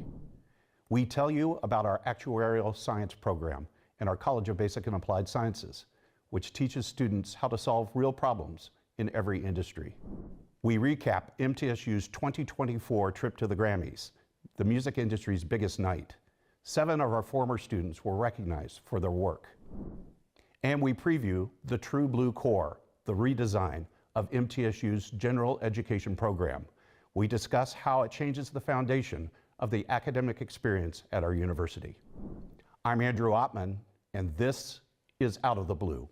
we tell you about our actuarial science program in our College of Basic and Applied Sciences, which teaches students how to solve real problems in every industry. We recap MTSU's 2024 trip to the Grammys, the music industry's biggest night. 7 of our former students were recognized for their work. And we preview the True Blue Core, the redesign of MTSU's general education program. We discuss how it changes the foundation of the academic experience at our university. I'm Andrew Ottman, and this is Out of the Blue.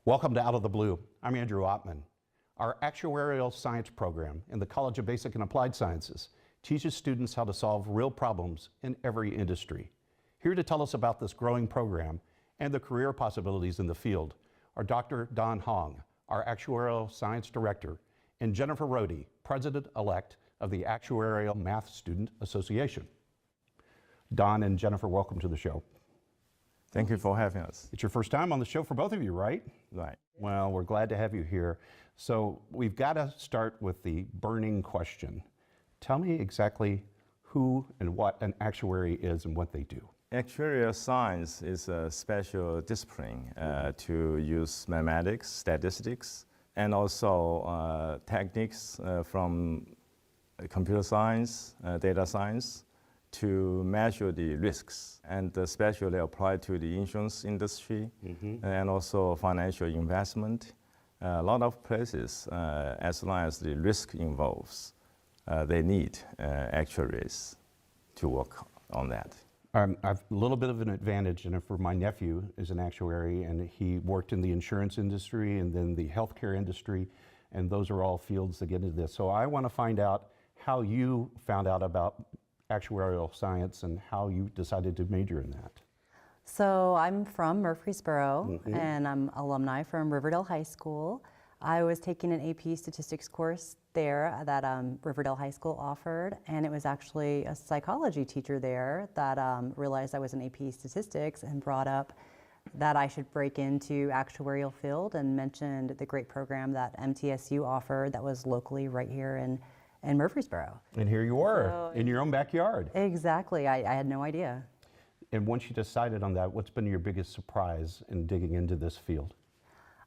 Welcome to Out of the Blue. I'm Andrew Ottman. Our actuarial science program in the College of Basic and Applied Sciences teaches students how to solve real problems in every industry. Here to tell us about this growing program and the career possibilities in the field are Dr. Don Hong, our actuarial science director, and Jennifer Rohde, president-elect of the Actuarial Math Student Association. Don and Jennifer, welcome to the show. Thank you for having us. It's your first time on the show for both of you, right? Right. Well, we're glad to have you here. So we've got to start with the burning question. Tell me exactly who and what an actuary is and what they do. Actuarial science is a special discipline to use mathematics, statistics, and also techniques from computer science, data science, to measure the risks, and especially applied to the insurance industry and also financial investment. A lot of places, as long as the risk involves, they need actuaries to work on that. I've a little bit of an advantage, and for my nephew is an actuary, and he worked in the insurance industry and then the healthcare industry, and those are all fields that get into this. So I want to find out how you found out about actuarial science and how you decided to major in that. So I'm from Murfreesboro, and I'm alumni from Riverdale High School. I was taking an AP statistics course there that Riverdale High School offered, and it was actually a psychology teacher there that realized I was in AP statistics and brought up that I should break into actuarial field and mentioned the great program that MTSU offered that was locally right here in Murfreesboro. And here you are, in your own backyard. Exactly, I had no idea. And once you decided on that, what's been your biggest surprise in digging into this field?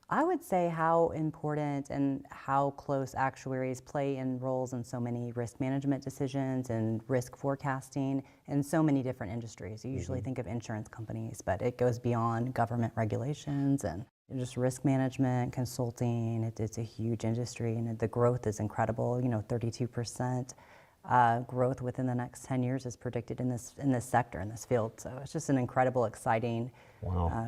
I would say how important and how close actuaries play in roles in so many risk management decisions and risk forecasting in so many different industries. You usually think of insurance companies, but it goes beyond government regulations and just risk management, consulting. It's a huge industry, and the growth is incredible. 32% growth within the next 10 years is predicted in this sector, in this field. So it's just an incredible, exciting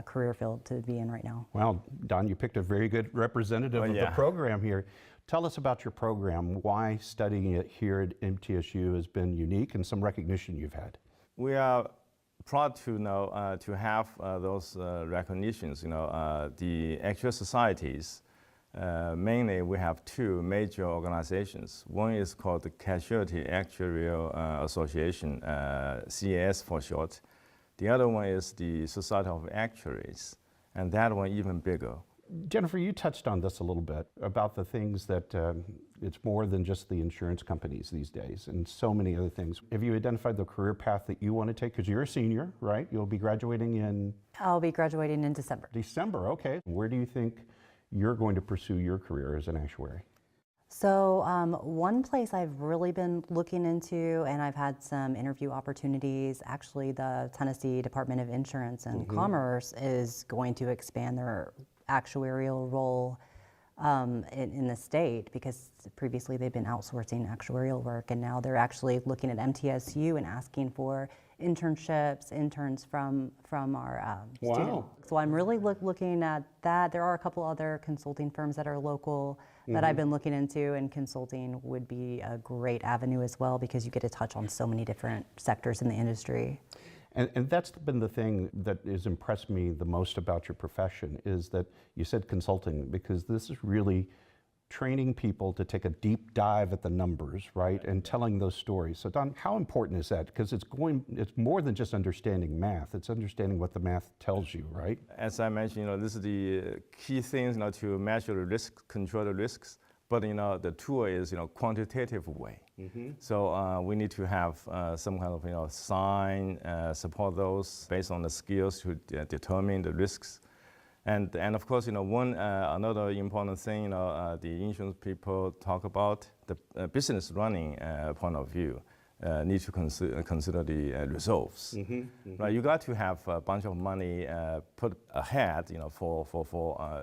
career field to be in right now. Well, Don, you picked a very good representative of the program here. Tell us about your program, why studying it here at MTSU has been unique, and some recognition you've had. We are proud to have those recognitions. The actuarial societies. Mainly, we have 2 major organizations. One is called the Casualty Actuarial Association, CAS for short. The other one is the Society of Actuaries, and that one even bigger. Jennifer, you touched on this a little bit about the things that it's more than just the insurance companies these days and so many other things. Have you identified the career path that you want to take? Because you're a senior, right? You'll be graduating in? I'll be graduating in December. December, okay. Where do you think you're going to pursue your career as an actuary? So one place I've really been looking into, and I've had some interview opportunities, actually the Tennessee Department of Insurance and Commerce is going to expand their actuarial role in the state, because previously they've been outsourcing actuarial work, and now they're actually looking at MTSU and asking for interns from our students. So I'm really looking at that. There are a couple other consulting firms that are local that I've been looking into, and consulting would be a great avenue as well, because you get to touch on so many different sectors in the industry. And that's been the thing that has impressed me the most about your profession, is that you said consulting, because this is really training people to take a deep dive at the numbers, right, and telling those stories. So Don, how important is that? Because it's more than just understanding math, it's understanding what the math tells you, right? As I mentioned, this is the key things, to measure the risk, control the risks, but the tool is quantitative way. So we need to have some kind of sign, support those based on the skills to determine the risks. And of course, another important thing, the insurance people talk about, the business running point of view, need to consider the reserves. Right? You got to have a bunch of money put ahead, for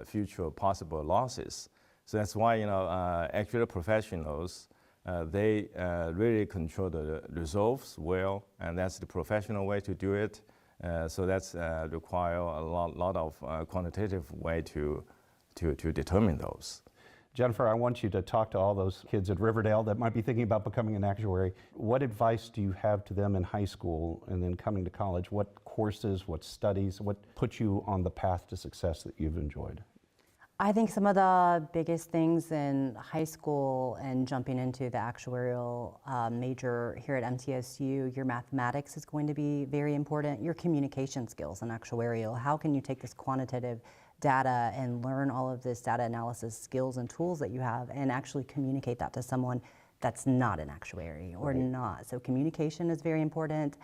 future possible losses. So that's why, actuarial professionals, they really control the reserves well, and that's the professional way to do it. So that's require a lot of quantitative way to determine those. Jennifer, I want you to talk to all those kids at Riverdale that might be thinking about becoming an actuary. What advice do you have to them in high school and then coming to college? What courses, what studies, what put you on the path to success that you've enjoyed? I think some of the biggest things in high school and jumping into the actuarial major here at MTSU, your mathematics is going to be very important. Your communication skills in actuarial. How can you take this quantitative data and learn all of this data analysis skills and tools that you have and actually communicate that to someone that's not an actuary or not. So communication is very important.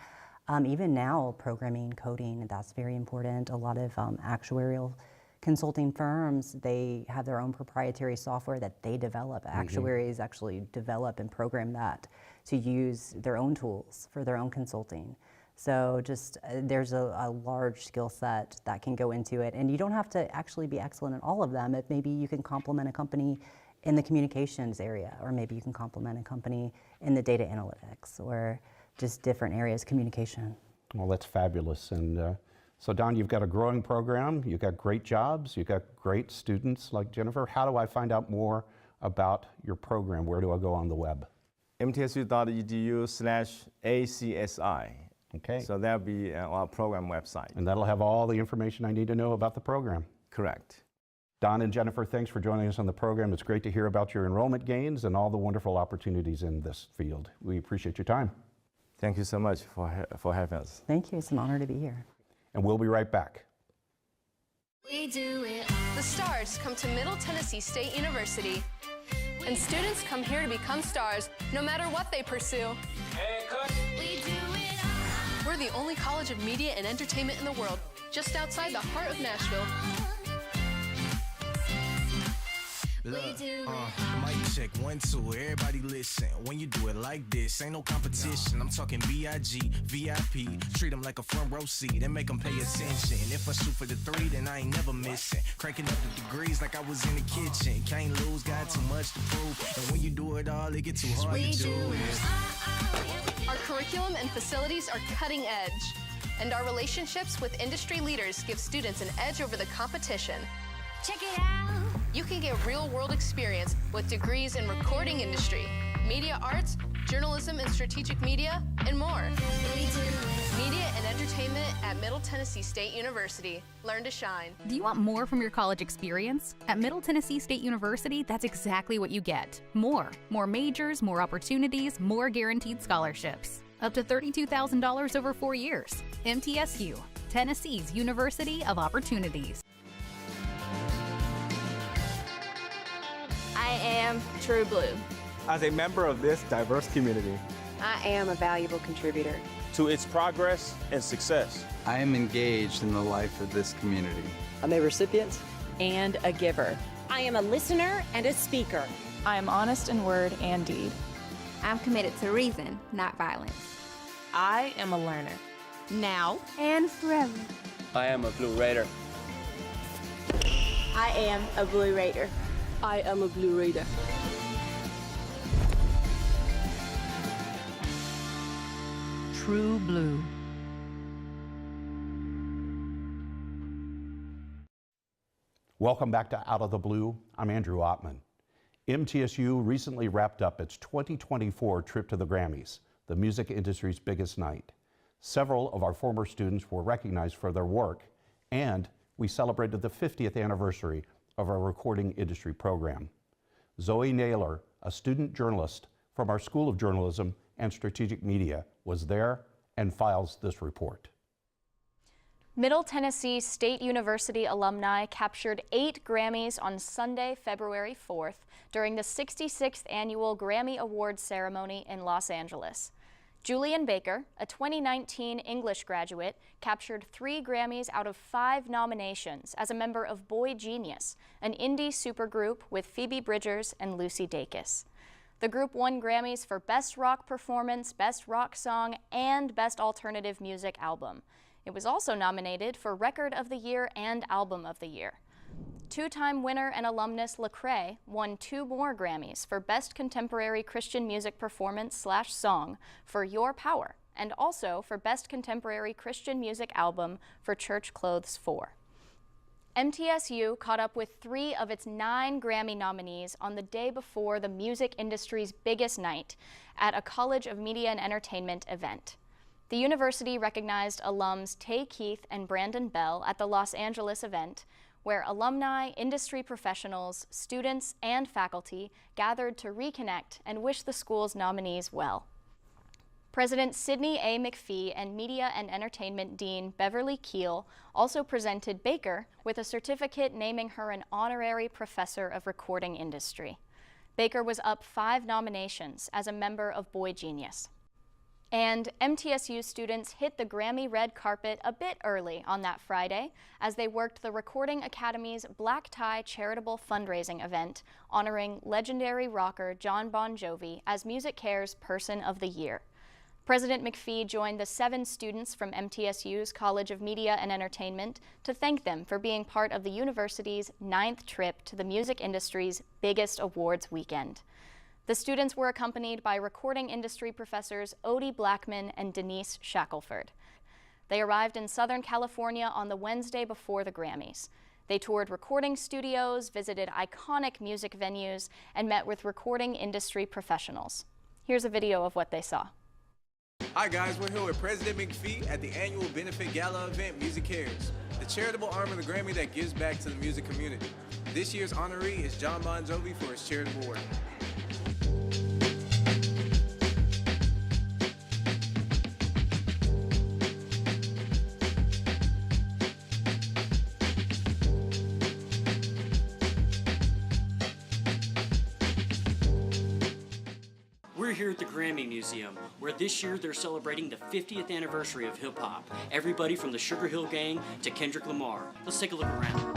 Even now, programming, coding, that's very important. A lot of actuarial consulting firms, they have their own proprietary software that they develop. Actuaries actually develop and program that to use their own tools for their own consulting. So just there's a large skill set that can go into it. And you don't have to actually be excellent in all of them. Maybe you can complement a company in the communications area, or maybe you can complement a company in the data analytics, or just different areas, communication. Well, that's fabulous. And so Don, you've got a growing program, you've got great jobs, you've got great students like Jennifer. How do I find out more about your program? Where do I go on the web? mtsu.edu/ACSI. Okay. So that'll be our program website. And that'll have all the information I need to know about the program. Correct. Don and Jennifer, thanks for joining us on the program. It's great to hear about your enrollment gains and all the wonderful opportunities in this field. We appreciate your time. Thank you so much for having us. Thank you. It's an honor to be here. And we'll be right back. We do it. The stars come to Middle Tennessee State University, and students come here to become stars, no matter what they pursue. We do it. We're the only college of media and entertainment in the world, just outside the heart of Nashville. Look, mic check, 1, 2, everybody listen. When you do it like this, ain't no competition. I'm talking B.I.G., VIP. Treat them like a front row seat and make them pay attention. If I shoot for the 3, then I ain't never missing. Cranking up the degrees like I was in the kitchen. Can't lose, got too much to prove. And when you do it all, it get too hard to do it. Our curriculum and facilities are cutting edge, and our relationships with industry leaders give students an edge over the competition. Check it out. You can get real-world experience with degrees in recording industry, media arts, journalism and strategic media, and more. Media and entertainment at Middle Tennessee State University. Learn to shine. Do you want more from your college experience? At Middle Tennessee State University, that's exactly what you get. More majors, more opportunities, more guaranteed scholarships. Up to $32,000 over 4 years. MTSU, Tennessee's University of Opportunities. I am True Blue. As a member of this diverse community, I am a valuable contributor to its progress and success. I am engaged in the life of this community. I'm a recipient and a giver. I am a listener and a speaker. I am honest in word and deed. I'm committed to reason, not violence. I am a learner, now and forever. I am a Blue Raider. I am a Blue Raider. I am a Blue Raider. True Blue. Welcome back to Out of the Blue. I'm Andrew Ottman. MTSU recently wrapped up its 2024 trip to the Grammys, the music industry's biggest night. Several of our former students were recognized for their work, and we celebrated the 50th anniversary of our recording industry program. Zoe Naylor, a student journalist from our School of Journalism and Strategic Media, was there and files this report. Middle Tennessee State University alumni captured 8 Grammys on Sunday, February 4th during the 66th annual Grammy Awards ceremony in Los Angeles. Julian Baker, a 2019 English graduate, captured 3 Grammys out of 5 nominations as a member of Boy Genius, an indie supergroup with Phoebe Bridgers and Lucy Dacus. The group won Grammys for Best Rock Performance, Best Rock Song, and Best Alternative Music Album. It was also nominated for Record of the Year and Album of the Year. 2-time winner and alumnus Lecrae won 2 more Grammys for Best Contemporary Christian Music Performance/Song for Your Power, and also for Best Contemporary Christian Music Album for Church Clothes 4. MTSU caught up with 3 of its 9 Grammy nominees on the day before the music industry's biggest night at a College of Media and Entertainment event. The university recognized alums Tay Keith and Brandon Bell at the Los Angeles event, where alumni, industry professionals, students, and faculty gathered to reconnect and wish the school's nominees well. President Sidney A. McPhee and Media and Entertainment Dean Beverly Keel also presented Baker with a certificate naming her an honorary professor of recording industry. Baker was up 5 nominations as a member of Boy Genius. And MTSU students hit the Grammy red carpet a bit early on that Friday as they worked the Recording Academy's Black Tie charitable fundraising event honoring legendary rocker John Bon Jovi as MusiCare's Person of the Year. President McPhee joined the 7 students from MTSU's College of Media and Entertainment to thank them for being part of the university's 9th trip to the music industry's biggest awards weekend. The students were accompanied by recording industry professors Odie Blackman and Denise Shackelford. They arrived in Southern California on the Wednesday before the Grammys. They toured recording studios, visited iconic music venues, and met with recording industry professionals. Here's a video of what they saw. Hi guys, we're here with President McPhee at the annual benefit gala event, MusiCares, the charitable arm of the Grammy that gives back to the music community. This year's honoree is John Bon Jovi for his charitable work. We're here at the Grammy Museum, where this year they're celebrating the 50th anniversary of hip-hop. Everybody from the Sugar Hill Gang to Kendrick Lamar. Let's take a look around.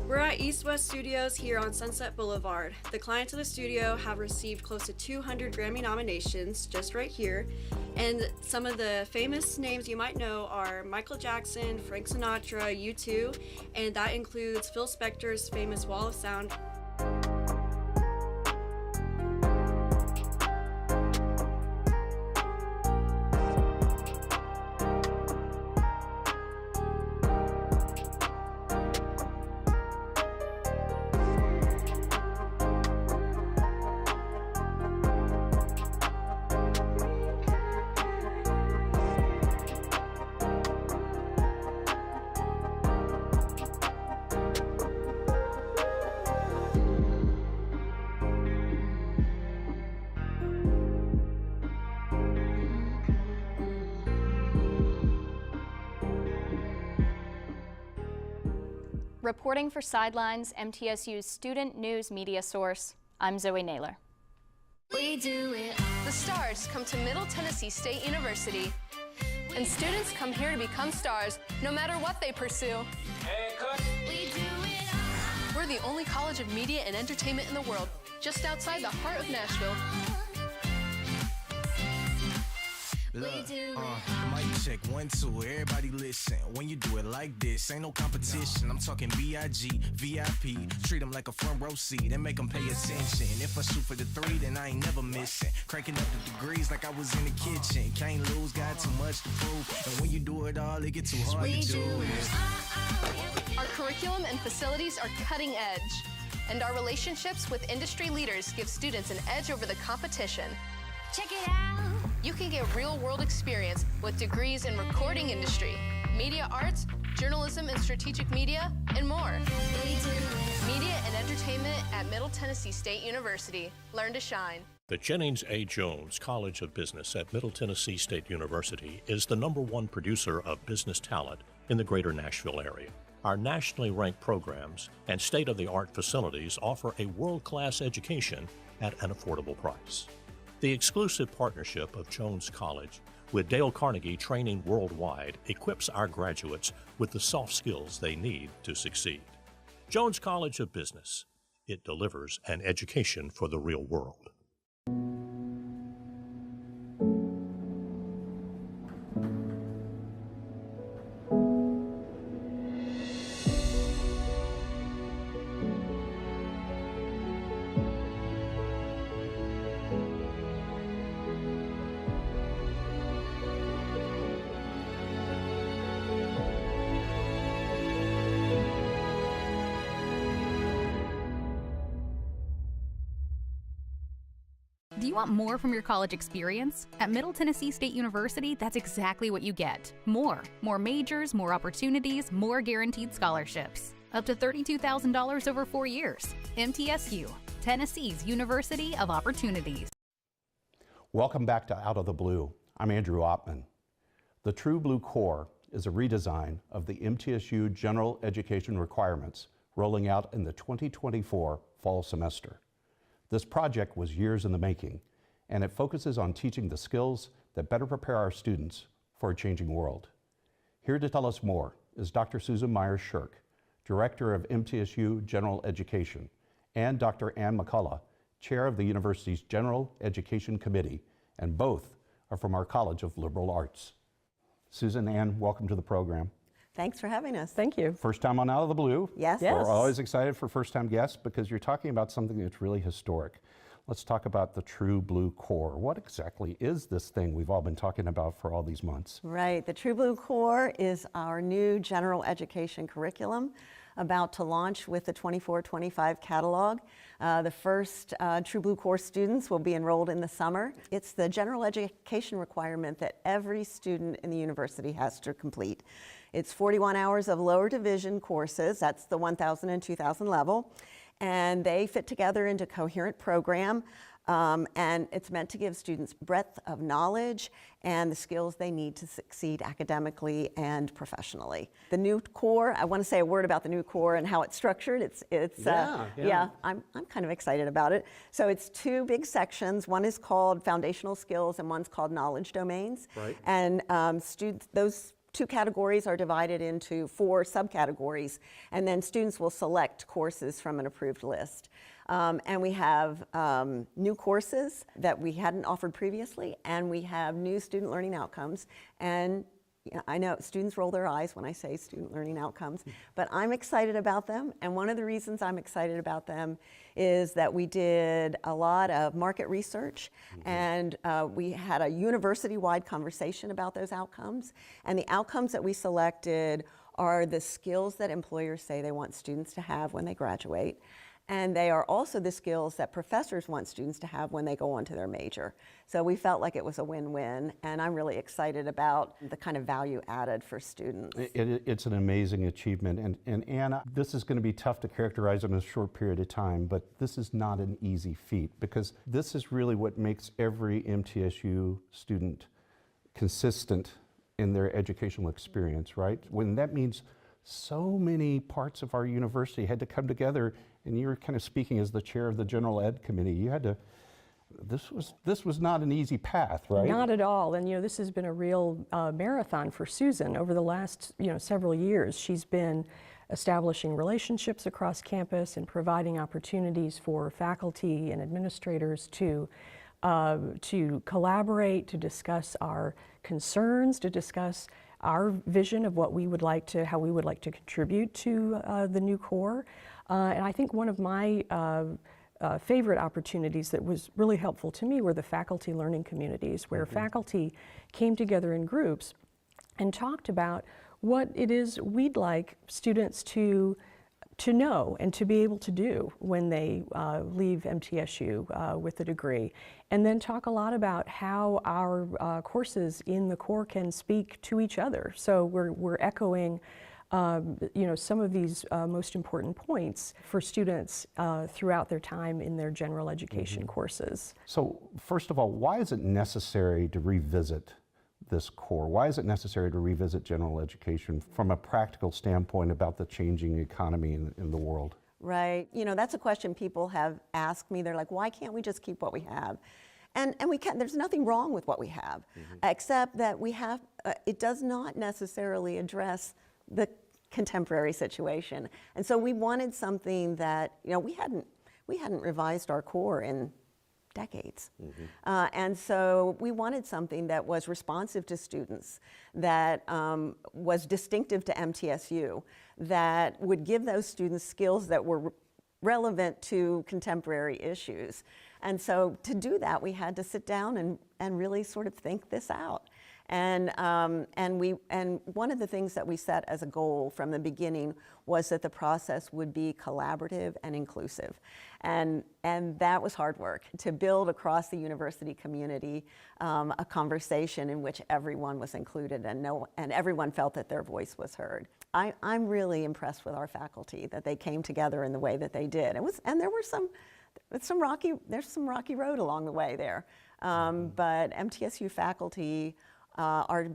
We're at East West Studios here on Sunset Boulevard. The clients of the studio have received close to 200 Grammy nominations just right here. And some of the famous names you might know are Michael Jackson, Frank Sinatra, U2, and that includes Phil Spector's famous Wall of Sound. Reporting for Sidelines, MTSU's student news media source, I'm Zoe Naylor. We do it. The stars come to Middle Tennessee State University, and students come here to become stars, no matter what they pursue. Hey, cut. We do it all. We're the only college of media and entertainment in the world, just outside the heart of Nashville. Look, mic check, 1, 2, everybody listen. When you do it like this, ain't no competition. I'm talking B.I.G., VIP. Treat them like a front row seat and make them pay attention. If I shoot for the 3, then I ain't never missing. Cranking up the degrees like I was in the kitchen. Can't lose, got too much to prove. And when you do it all, it get too hard to do. Our curriculum and facilities are cutting edge, and our relationships with industry leaders give students an edge over the competition. Check it out. You can get real-world experience with degrees in recording industry, media arts, journalism and strategic media, and more. Media and entertainment at Middle Tennessee State University. Learn to shine. The Jennings A. Jones College of Business at Middle Tennessee State University is the #1 producer of business talent in the greater Nashville area. Our nationally ranked programs and state-of-the-art facilities offer a world-class education at an affordable price. The exclusive partnership of Jones College with Dale Carnegie Training Worldwide equips our graduates with the soft skills they need to succeed. Jones College of Business. It delivers an education for the real world. Do you want more from your college experience? At Middle Tennessee State University, that's exactly what you get. More majors, more opportunities, more guaranteed scholarships. Up to $32,000 over 4 years. MTSU, Tennessee's University of Opportunities. Welcome back to Out of the Blue. I'm Andrew Ottman. The True Blue Core is a redesign of the MTSU General Education requirements rolling out in the 2024 fall semester. This project was years in the making, and it focuses on teaching the skills that better prepare our students for a changing world. Here to tell us more is Dr. Susan Myers-Shirk, Director of MTSU General Education, and Dr. Ann McCullough, Chair of the university's General Education Committee, and both are from our College of Liberal Arts. Susan, Ann, welcome to the program. Thanks for having us. Thank you. First time on Out of the Blue. Yes. We're always excited for first-time guests because you're talking about something that's really historic. Let's talk about the True Blue Core. What exactly is this thing we've all been talking about for all these months? Right. The True Blue Core is our new general education curriculum about to launch with the 24-25 catalog. The first True Blue Core students will be enrolled in the summer. It's the general education requirement that every student in the university has to complete. It's 41 hours of lower division courses, that's the 1,000 and 2,000 level, and they fit together into a coherent program, and it's meant to give students breadth of knowledge and the skills they need to succeed academically and professionally. The new core, I want to say a word about the new core and how it's structured. I'm kind of excited about it. So it's 2 big sections. One is called foundational skills and one's called knowledge domains. Right. And those 2 categories are divided into 4 subcategories, and then students will select courses from an approved list. And we have new courses that we hadn't offered previously, and we have new student learning outcomes. And I know students roll their eyes when I say student learning outcomes, but I'm excited about them. And one of the reasons I'm excited about them is that we did a lot of market research, and we had a university-wide conversation about those outcomes. And the outcomes that we selected are the skills that employers say they want students to have when they graduate. And they are also the skills that professors want students to have when they go on to their major. So we felt like it was a win-win, and I'm really excited about the kind of value added for students. It's an amazing achievement, and Anna, this is going to be tough to characterize in a short period of time, but this is not an easy feat, because this is really what makes every MTSU student consistent in their educational experience, right? When that means so many parts of our university had to come together, and you were kind of speaking as the chair of the General Ed Committee. You had to, this was not an easy path, right? Not at all, and this has been a real marathon for Susan over the last several years. She's been establishing relationships across campus and providing opportunities for faculty and administrators to collaborate, to discuss our concerns, to discuss our vision of what we would like to, how we would like to contribute to the new core. And I think one of my favorite opportunities that was really helpful to me were the faculty learning communities, where faculty came together in groups and talked about what it is we'd like students to know and to be able to do when they leave MTSU with a degree. And then talk a lot about how our courses in the core can speak to each other. So we're echoing some of these most important points for students throughout their time in their general education courses. So first of all, why is it necessary to revisit this core? Why is it necessary to revisit general education from a practical standpoint about the changing economy in the world? Right. That's a question people have asked me. They're like, why can't we just keep what we have? And we can. There's nothing wrong with what we have, except that we have. It does not necessarily address the contemporary situation. And so we wanted something that we hadn't revised our core in decades. And so we wanted something that was responsive to students, that was distinctive to MTSU, that would give those students skills that were relevant to contemporary issues. And so to do that, we had to sit down and really sort of think this out. And one of the things that we set as a goal from the beginning was that the process would be collaborative and inclusive. And that was hard work, to build across the university community a conversation in which everyone was included and everyone felt that their voice was heard. I'm really impressed with our faculty, that they came together in the way that they did. And there were there's some rocky road along the way there. But MTSU faculty are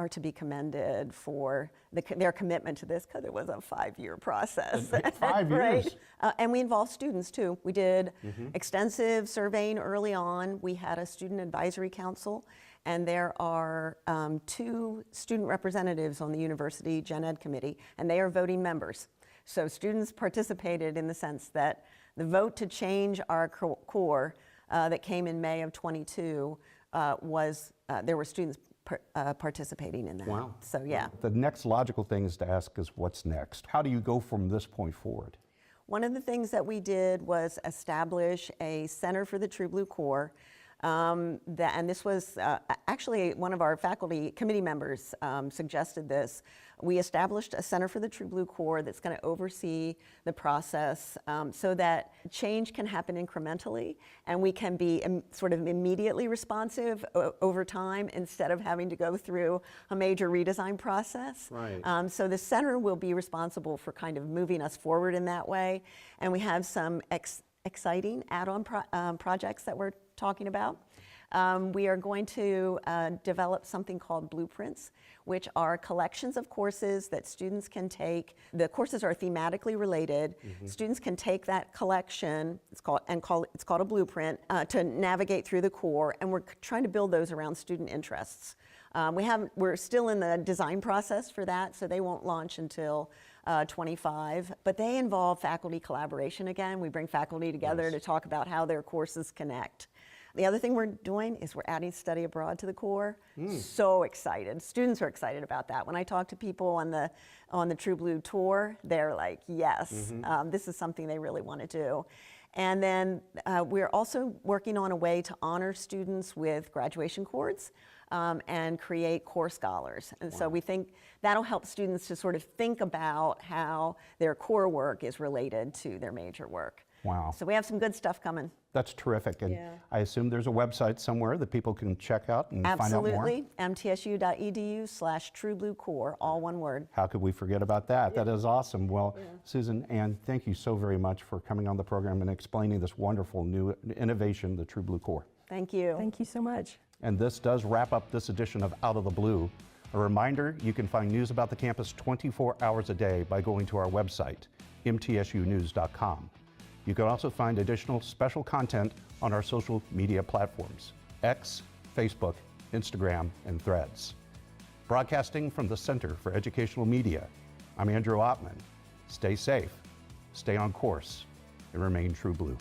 to be commended for their commitment to this, because it was a 5-year process. 5 years. Right? And we involved students too. We did extensive surveying early on. We had a student advisory council, and there are 2 student representatives on the university Gen Ed committee, and they are voting members. So students participated in the sense that the vote to change our core that came in May of 22 there were students participating in that. Wow. So yeah. The next logical thing is to ask is, what's next? How do you go from this point forward? One of the things that we did was establish a Center for the True Blue Core. And this was actually one of our faculty committee members suggested this. We established a Center for the True Blue Core that's going to oversee the process so that change can happen incrementally, and we can be sort of immediately responsive over time instead of having to go through a major redesign process. Right. So the center will be responsible for kind of moving us forward in that way, and we have some exciting add-on projects that we're talking about. We are going to develop something called blueprints, which are collections of courses that students can take. The courses are thematically related. Students can take that collection, it's called a blueprint, to navigate through the core, and we're trying to build those around student interests. We're still in the design process for that, so they won't launch until 25, but they involve faculty collaboration again. We bring faculty together to talk about how their courses connect. The other thing we're doing is we're adding study abroad to the core. So excited. Students are excited about that. When I talk to people on the True Blue tour, they're like, yes, this is something they really want to do. And then we're also working on a way to honor students with graduation cords and create core scholars. And so we think that'll help students to sort of think about how their core work is related to their major work. Wow. So we have some good stuff coming. That's terrific. And I assume there's a website somewhere that people can check out and find out more? Absolutely. mtsu.edu/truebluecore, all one word. How could we forget about that? That is awesome. Well, Susan, Ann, thank you so very much for coming on the program and explaining this wonderful new innovation, the True Blue Core. Thank you. Thank you so much. And this does wrap up this edition of Out of the Blue. A reminder, you can find news about the campus 24 hours a day by going to our website, mtsunews.com. You can also find additional special content on our social media platforms, X, Facebook, Instagram, and Threads. Broadcasting from the Center for Educational Media, I'm Andrew Ottman. Stay safe, stay on course, and remain true blue.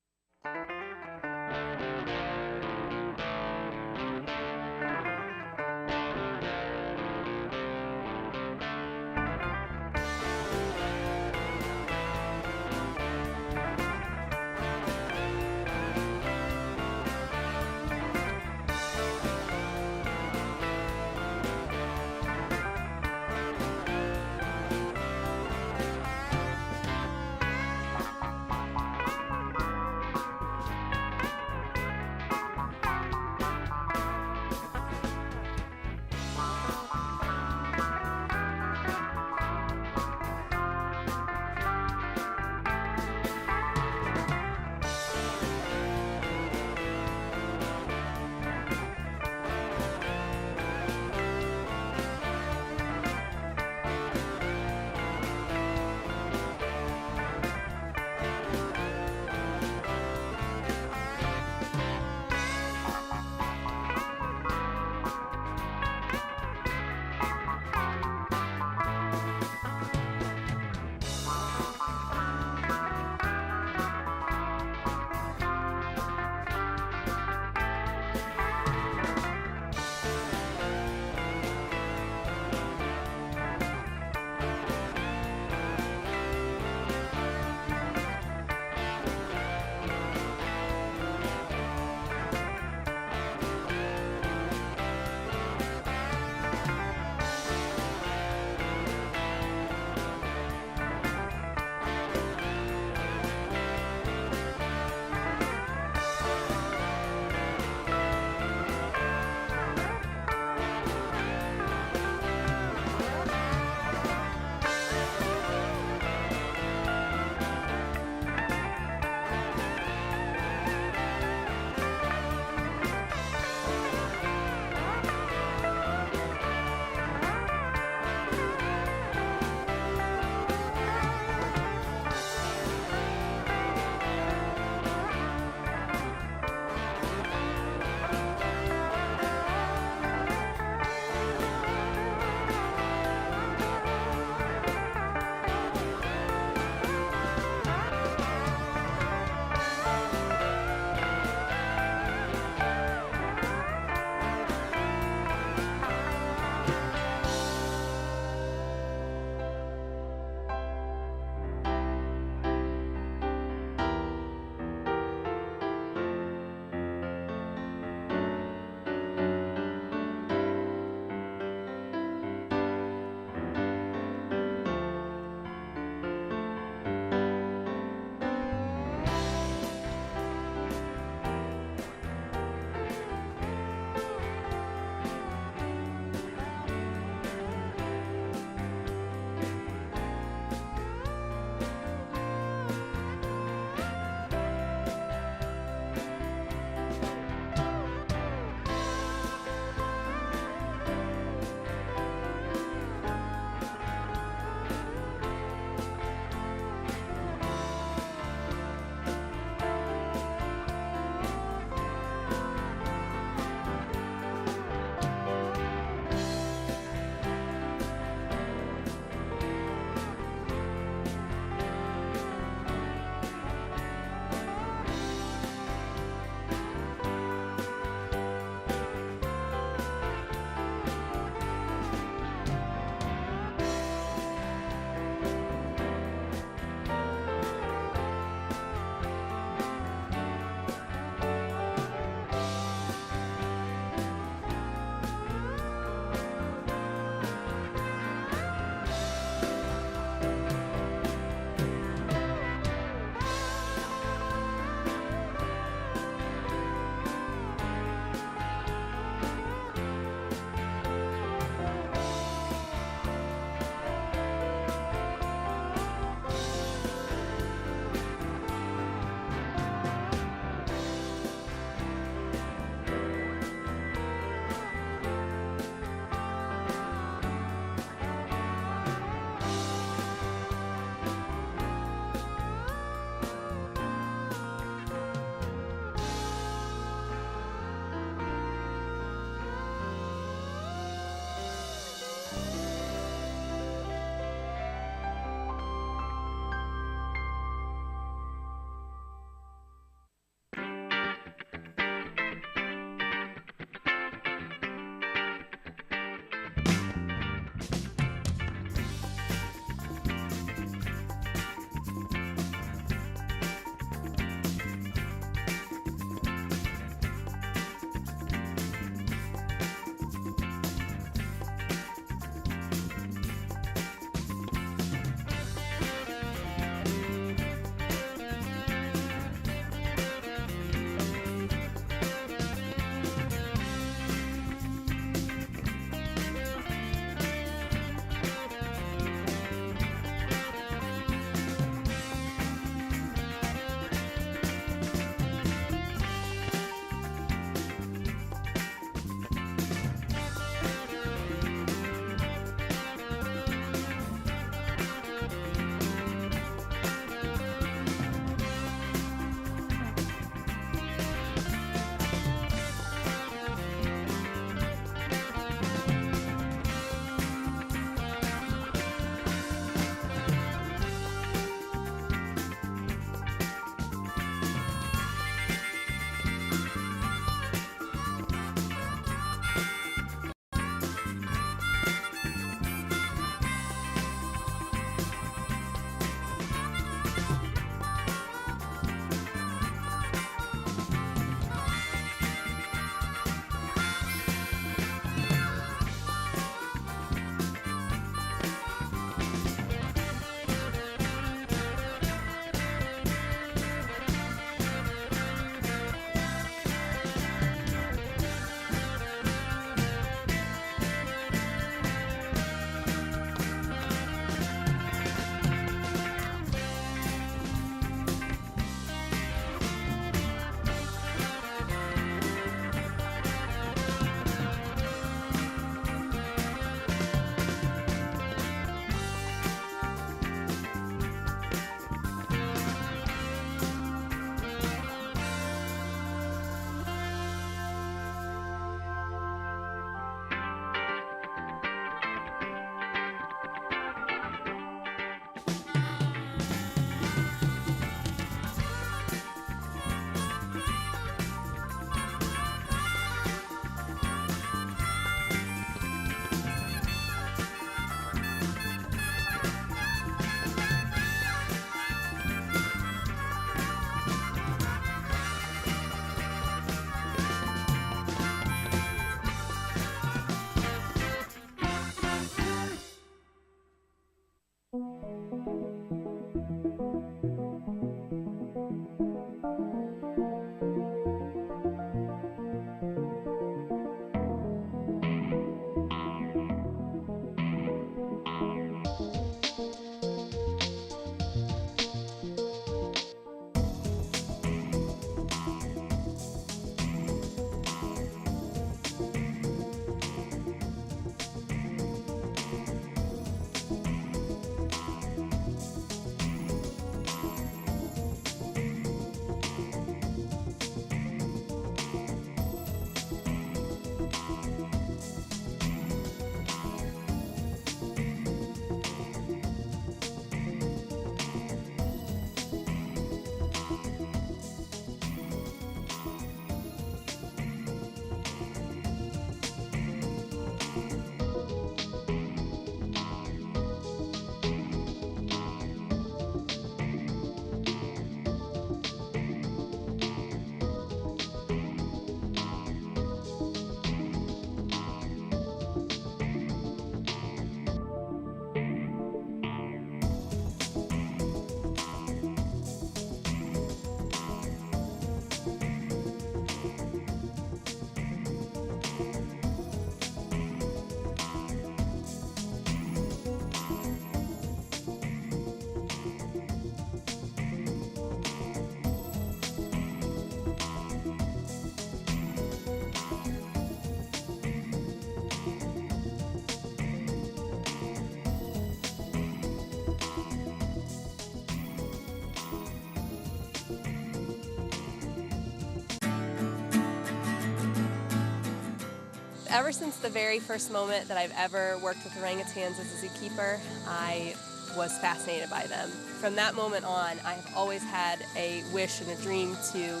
Ever since the very first moment that I've ever worked with orangutans as a zookeeper, I was fascinated by them. From that moment on, I've always had a wish and a dream to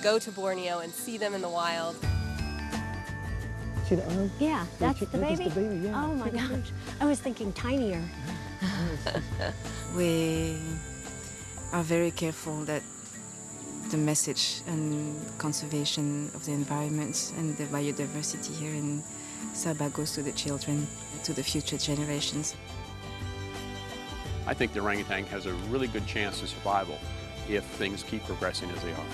go to Borneo and see them in the wild. See the arm? Yeah, that's the baby? That's the baby, yeah. Oh my gosh, I was thinking tinier. We are very careful that the message and conservation of the environment and the biodiversity here in Sabah goes to the children, to the future generations. I think the orangutan has a really good chance of survival if things keep progressing as they are.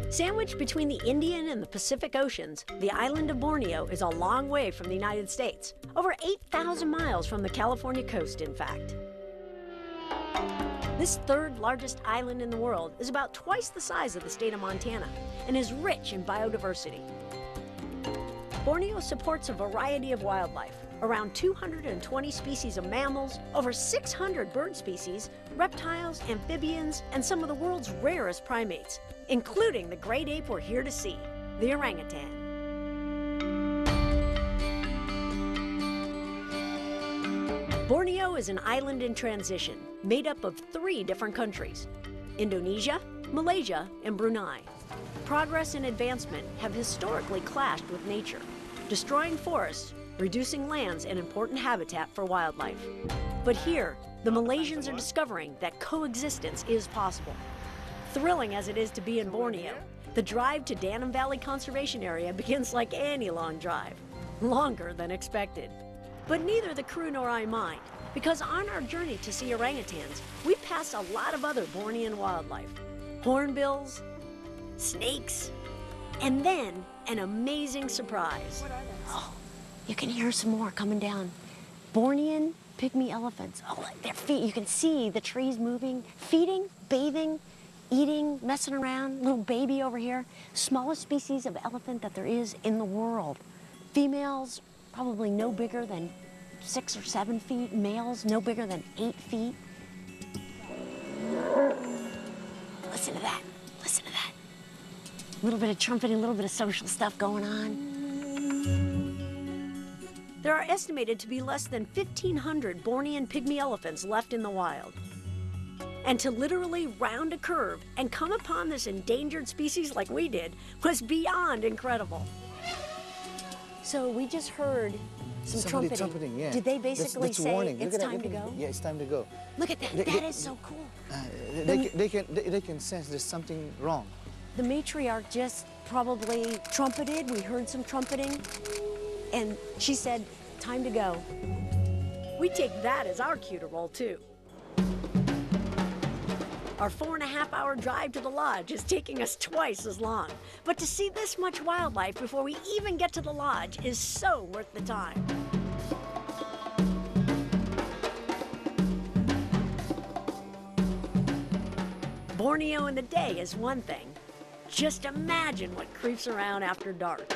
Sandwiched between the Indian and the Pacific Oceans, the island of Borneo is a long way from the United States. Over 8,000 miles from the California coast, in fact. This third largest island in the world is about twice the size of the state of Montana and is rich in biodiversity. Borneo supports a variety of wildlife, around 220 species of mammals, over 600 bird species, reptiles, amphibians, and some of the world's rarest primates, including the great ape we're here to see, the orangutan. Borneo is an island in transition, made up of 3 different countries: Indonesia, Malaysia, and Brunei. Progress and advancement have historically clashed with nature, destroying forests, reducing lands and important habitat for wildlife. But here, the Malaysians are discovering that coexistence is possible. Thrilling as it is to be in Borneo, the drive to Danum Valley Conservation Area begins like any long drive, longer than expected. But neither the crew nor I mind, because on our journey to see orangutans, we pass a lot of other Bornean wildlife. Hornbills, snakes, and then an amazing surprise. Oh, you can hear some more coming down. Bornean pygmy elephants. Oh, their feet, you can see the trees moving, feeding, bathing, eating, messing around. Little baby over here. Smallest species of elephant that there is in the world. Females probably no bigger than 6 or 7 feet. Males no bigger than 8 feet. Listen to that. Listen to that. A little bit of trumpeting, a little bit of social stuff going on. There are estimated to be less than 1,500 Bornean pygmy elephants left in the wild. And to literally round a curve and come upon this endangered species like we did was beyond incredible. So we just heard some trumpeting. Yeah. Did they basically that's say warning. it's time to go? Yeah, it's time to go. Look at that. That is so cool. They can sense there's something wrong. The matriarch just probably trumpeted. We heard some trumpeting. And she said, time to go. We take that as our cue to roll too. Our 4.5-hour drive to the lodge is taking us twice as long. But to see this much wildlife before we even get to the lodge is so worth the time. Borneo in the day is one thing. Just imagine what creeps around after dark.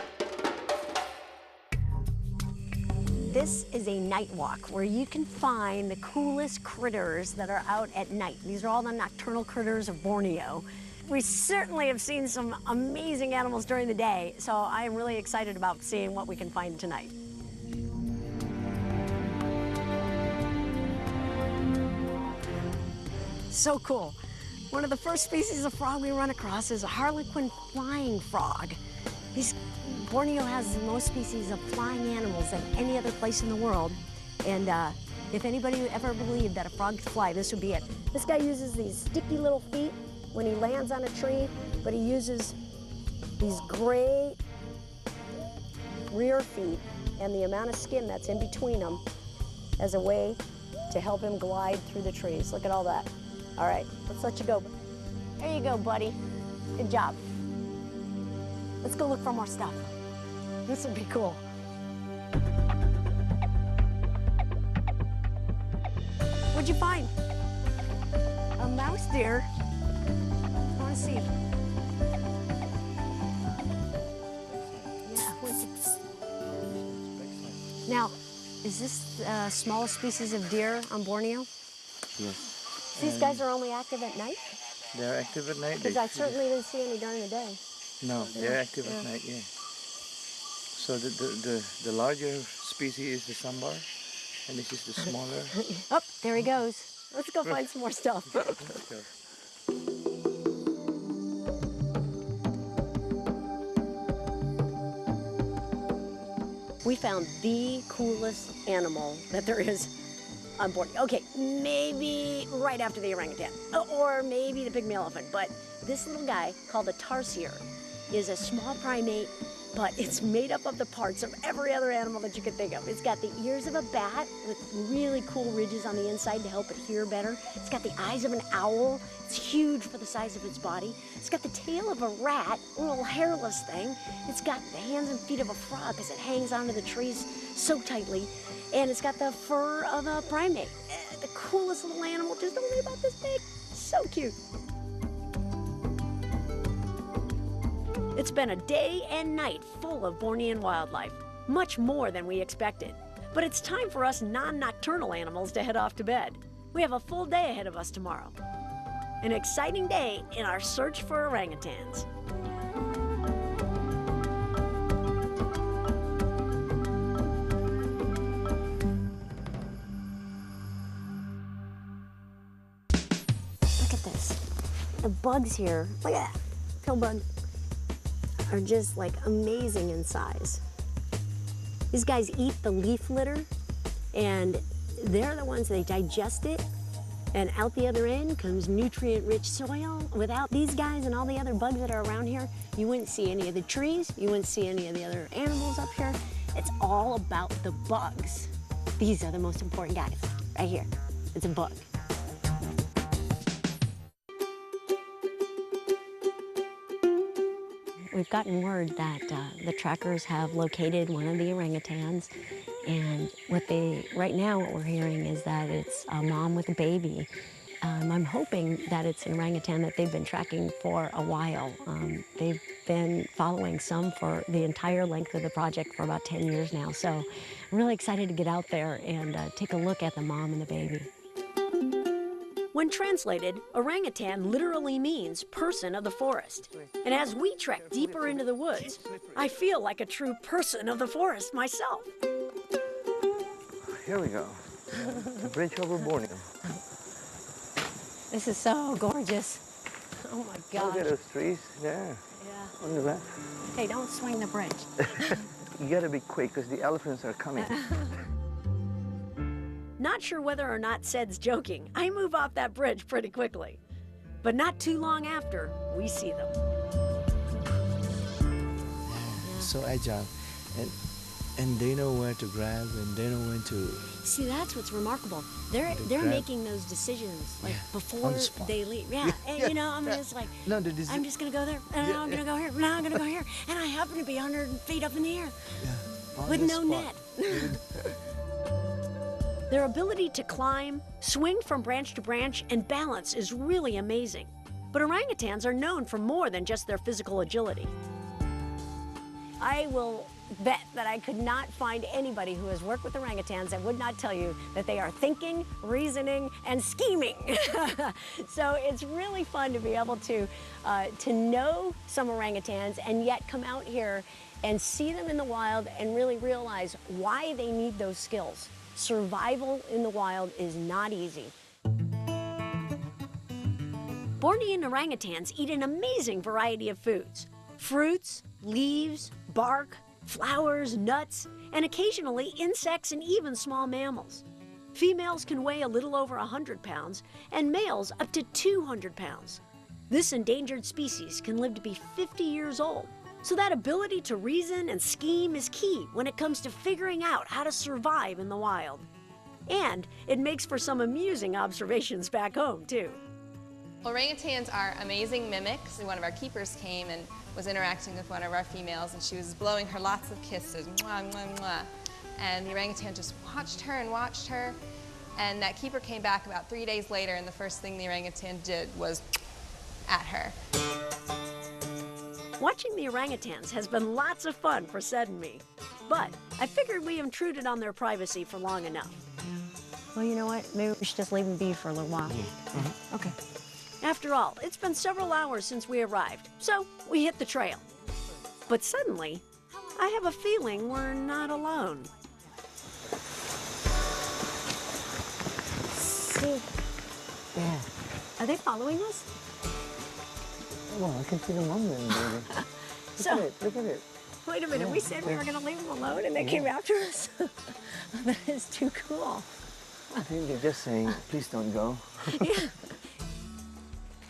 This is a night walk where you can find the coolest critters that are out at night. These are all the nocturnal critters of Borneo. We certainly have seen some amazing animals during the day, so I am really excited about seeing what we can find tonight. So cool. One of the first species of frog we run across is a harlequin flying frog. Borneo has the most species of flying animals than any other place in the world. And if anybody ever believed that a frog could fly, this would be it. This guy uses these sticky little feet when he lands on a tree, but he uses these great rear feet and the amount of skin that's in between them as a way to help him glide through the trees. Look at all that. All right, let's let you go. There you go, buddy. Good job. Let's go look for more stuff. This would be cool. What'd you find? A mouse deer. I want to see. Yeah. Now, is this the smallest species of deer on Borneo? Yes. These guys are only active at night? They're active at night. Because I certainly didn't see any during the day. No, they're active at night, yeah. So the larger species is the sambar, and this is the smaller. Oh, there he goes. Let's go find some more stuff. Let's go. We found the coolest animal that there is on board. Okay, maybe right after the orangutan, or maybe the pygmy elephant, but this little guy called a tarsier is a small primate, but it's made up of the parts of every other animal that you could think of. It's got the ears of a bat with really cool ridges on the inside to help it hear better. It's got the eyes of an owl. It's huge for the size of its body. It's got the tail of a rat, a little hairless thing. It's got the hands and feet of a frog because it hangs onto the trees so tightly. And it's got the fur of a primate. The coolest little animal, just only about this big. So cute. It's been a day and night full of Bornean wildlife, much more than we expected. But it's time for us non-nocturnal animals to head off to bed. We have a full day ahead of us tomorrow. An exciting day in our search for orangutans. Look at this. The bugs here, look at that, pill bug, are just like amazing in size. These guys eat the leaf litter, and they're the ones, they digest it, and out the other end comes nutrient-rich soil. Without these guys and all the other bugs that are around here, you wouldn't see any of the trees, you wouldn't see any of the other animals up here. It's all about the bugs. These are the most important guys, right here. It's a bug. We've gotten word that the trackers have located one of the orangutans, and right now what we're hearing is that it's a mom with a baby. I'm hoping that it's an orangutan that they've been tracking for a while. They've been following some for the entire length of the project for about 10 years now, so I'm really excited to get out there and take a look at the mom and the baby. When translated, orangutan literally means person of the forest. And as we trek deeper into the woods, I feel like a true person of the forest myself. Here we go. The bridge over Borneo. This is so gorgeous. Oh my gosh. Look at those trees there. Yeah. On the left. Hey, don't swing the bridge. You gotta be quick because the elephants are coming. Not sure whether or not Ced's joking. I move off that bridge pretty quickly. But not too long after, we see them. So agile. And they know where to grab and they know when to... See, that's what's remarkable. They're making those decisions like before they leave. Yeah, and you know, I'm just like, I'm just gonna go there, and now I'm gonna go here, now I'm gonna go here, and I happen to be 100 feet up in the air with no net. Their ability to climb, swing from branch to branch, and balance is really amazing. But orangutans are known for more than just their physical agility. I will bet that I could not find anybody who has worked with orangutans that would not tell you that they are thinking, reasoning, and scheming. So it's really fun to be able to know some orangutans and yet come out here and see them in the wild and really realize why they need those skills. Survival in the wild is not easy. Bornean orangutans eat an amazing variety of foods. Fruits, leaves, bark, flowers, nuts, and occasionally insects and even small mammals. Females can weigh a little over 100 pounds and males up to 200 pounds. This endangered species can live to be 50 years old. So that ability to reason and scheme is key when it comes to figuring out how to survive in the wild. And it makes for some amusing observations back home, too. Orangutans are amazing mimics. One of our keepers came and was interacting with one of our females, and she was blowing her lots of kisses, mwah, mwah, mwah. And the orangutan just watched her, and that keeper came back about 3 days later, and the first thing the orangutan did was at her. Watching the orangutans has been lots of fun for Ced and me, but I figured we intruded on their privacy for long enough. Well, you know what? Maybe we should just leave them be for a little while. Okay. After all, it's been several hours since we arrived, so we hit the trail. But suddenly, I have a feeling we're not alone. See? Yeah. Are they following us? Well, I can see them on there, baby. Look at it. Wait a minute, Yeah, we said we were going to leave them alone and they came after us? That is too cool. I think they're just saying, please don't go.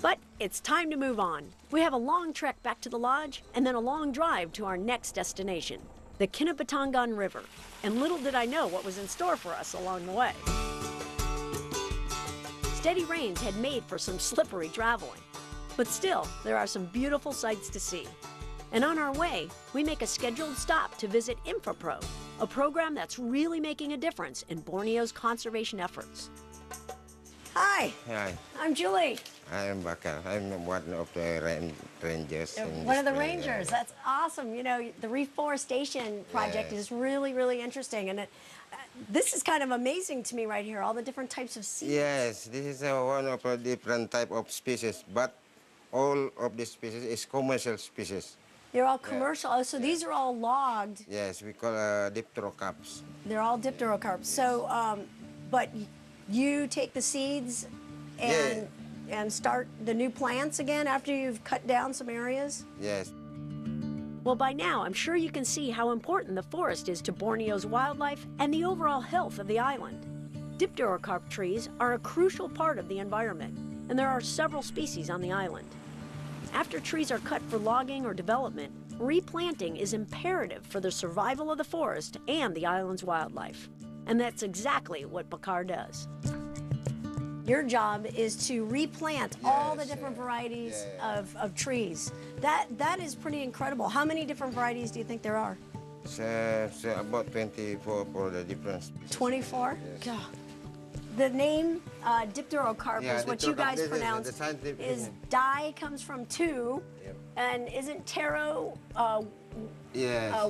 But it's time to move on. We have a long trek back to the lodge and then a long drive to our next destination, the Kinabatangan River. And little did I know what was in store for us along the way. Steady rains had made for some slippery traveling. But still, there are some beautiful sights to see. And on our way, we make a scheduled stop to visit InfraPro, a program that's really making a difference in Borneo's conservation efforts. Hi, Hi, I'm Julie. I am Bakar. I'm one of the rangers. in One of the this place. rangers. That's awesome. You know, the reforestation project is really, really interesting. And this is kind of amazing to me right here, all the different types of seeds. Yes, this is one of a different type of species, but all of the species is commercial species. They're all commercial. Oh, so these are all logged. Yes, we call dipterocarps. They're all dipterocarps. So, but you take the seeds and start the new plants again after you've cut down some areas? Yes. Well, by now, I'm sure you can see how important the forest is to Borneo's wildlife and the overall health of the island. Dipterocarp trees are a crucial part of the environment, and there are several species on the island. After trees are cut for logging or development, replanting is imperative for the survival of the forest and the island's wildlife. And that's exactly what Bakar does. Your job is to replant all the different varieties of trees. That is pretty incredible. How many different varieties do you think there are? So about 24 for the different species. 24? God. The name dipterocarp is what you guys pronounce. Is di comes from two, and isn't taro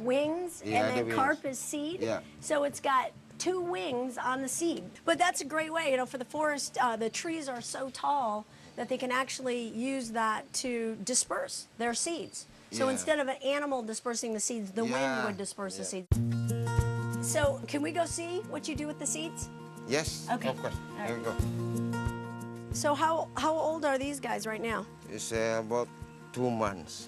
wings, and then carp is seed. Yeah. So it's got two wings on the seed. But that's a great way, you know, for the forest. The trees are so tall that they can actually use that to disperse their seeds. So instead of an animal dispersing the seeds, the wind would disperse the seeds. So can we go see what you do with the seeds? Yes, Okay. of course. All Here we go. So how old are these guys right now? It's about 2 months.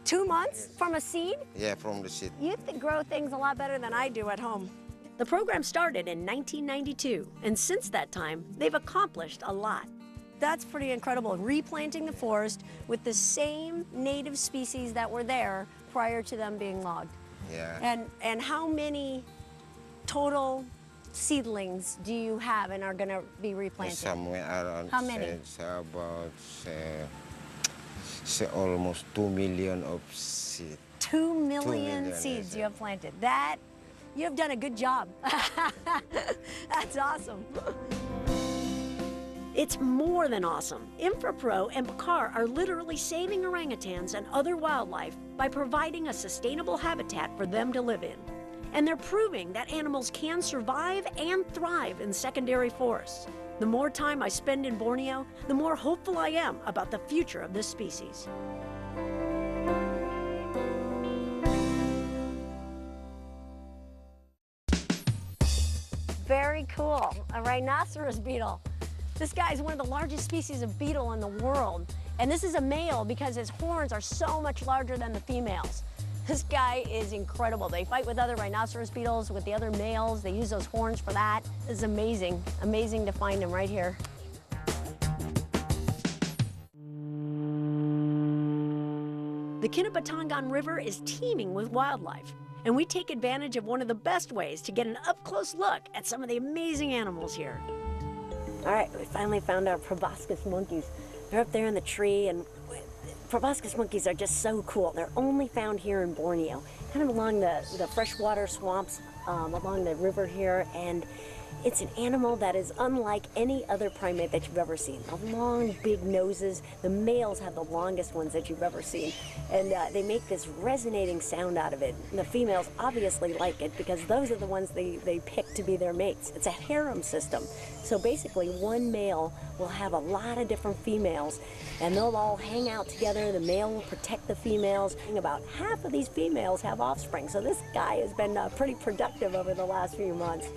2 months from a seed? Yeah, from the seed. You grow things a lot better than I do at home. The program started in 1992, and since that time, they've accomplished a lot. That's pretty incredible, replanting the forest with the same native species that were there prior to them being logged. Yeah. And how many total seedlings do you have and are going to be replanted? Somewhere around. How many? It's about almost 2 million of seeds. 2 million 2 million, seeds yes, you have planted. You have done a good job. That's awesome. It's more than awesome. InfraPro and Bakar are literally saving orangutans and other wildlife by providing a sustainable habitat for them to live in. And they're proving that animals can survive and thrive in secondary forests. The more time I spend in Borneo, the more hopeful I am about the future of this species. Very cool, a rhinoceros beetle. This guy is one of the largest species of beetle in the world. And this is a male because his horns are so much larger than the females. This guy is incredible. They fight with other rhinoceros beetles, with the other males. They use those horns for that. It's amazing. Amazing to find him right here. The Kinabatangan River is teeming with wildlife, and we take advantage of one of the best ways to get an up-close look at some of the amazing animals here. All right, we finally found our proboscis monkeys. They're up there in the tree, and proboscis monkeys are just so cool. They're only found here in Borneo, kind of along the freshwater swamps along the river here, and It's an animal that is unlike any other primate that you've ever seen. The long, big noses. The males have the longest ones that you've ever seen. And they make this resonating sound out of it. And the females obviously like it because those are the ones they pick to be their mates. It's a harem system. So basically, one male will have a lot of different females, and they'll all hang out together. The male will protect the females. And about half of these females have offspring. So this guy has been pretty productive over the last few months.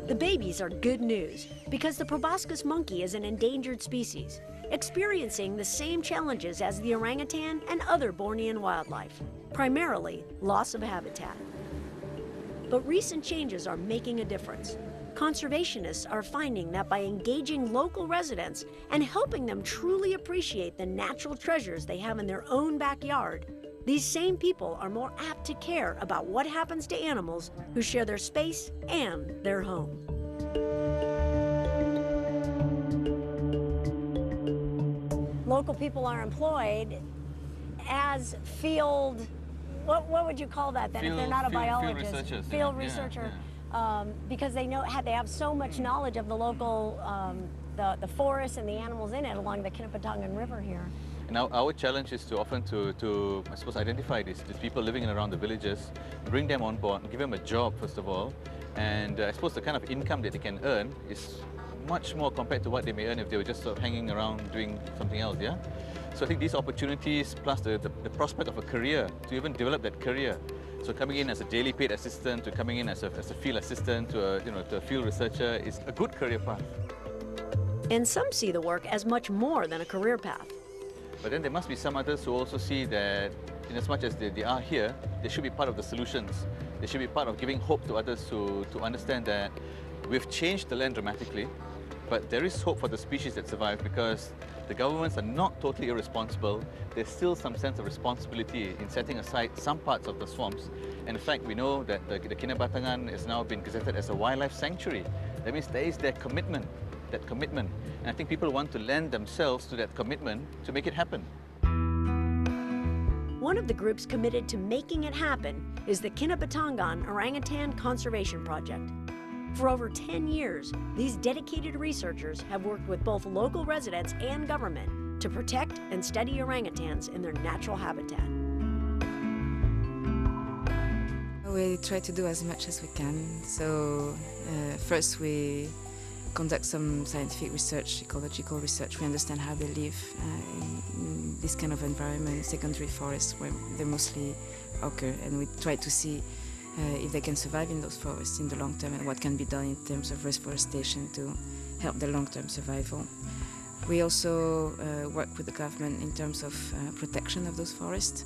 The babies are good news because the proboscis monkey is an endangered species, experiencing the same challenges as the orangutan and other Bornean wildlife, primarily loss of habitat. But recent changes are making a difference. Conservationists are finding that by engaging local residents and helping them truly appreciate the natural treasures they have in their own backyard, these same people are more apt to care about what happens to animals who share their space and their home. Local people are employed as field, what would you call that then if they're not a biologist? Field researchers. Field researcher. Because they have so much knowledge of the local, the forest and the animals in it along the Kinabatangan River here. And our challenge is to often to I suppose, identify these people living in around the villages, bring them on board, give them a job first of all, and I suppose the kind of income that they can earn is much more compared to what they may earn if they were just sort of hanging around doing something else, yeah? So I think these opportunities plus the prospect of a career, to even develop that career. So coming in as a daily paid assistant, to coming in as a field assistant, to a field researcher is a good career path. And some see the work as much more than a career path. But then there must be some others who also see that in as much as they are here, they should be part of the solutions. They should be part of giving hope to others to understand that we've changed the land dramatically, but there is hope for the species that survive because the governments are not totally irresponsible. There's still some sense of responsibility in setting aside some parts of the swamps. And in fact, we know that the Kinabatangan has now been gazetted as a wildlife sanctuary. That means there is their commitment. And I think people want to lend themselves to that commitment to make it happen. One of the groups committed to making it happen is the Kinabatangan Orangutan Conservation Project. For over 10 years, these dedicated researchers have worked with both local residents and government to protect and study orangutans in their natural habitat. We try to do as much as we can. So first we conduct some scientific research, ecological research. We understand how they live in this kind of environment, secondary forests where they mostly occur, and we try to see if they can survive in those forests in the long term and what can be done in terms of reforestation to help their long-term survival. We also work with the government in terms of protection of those forests.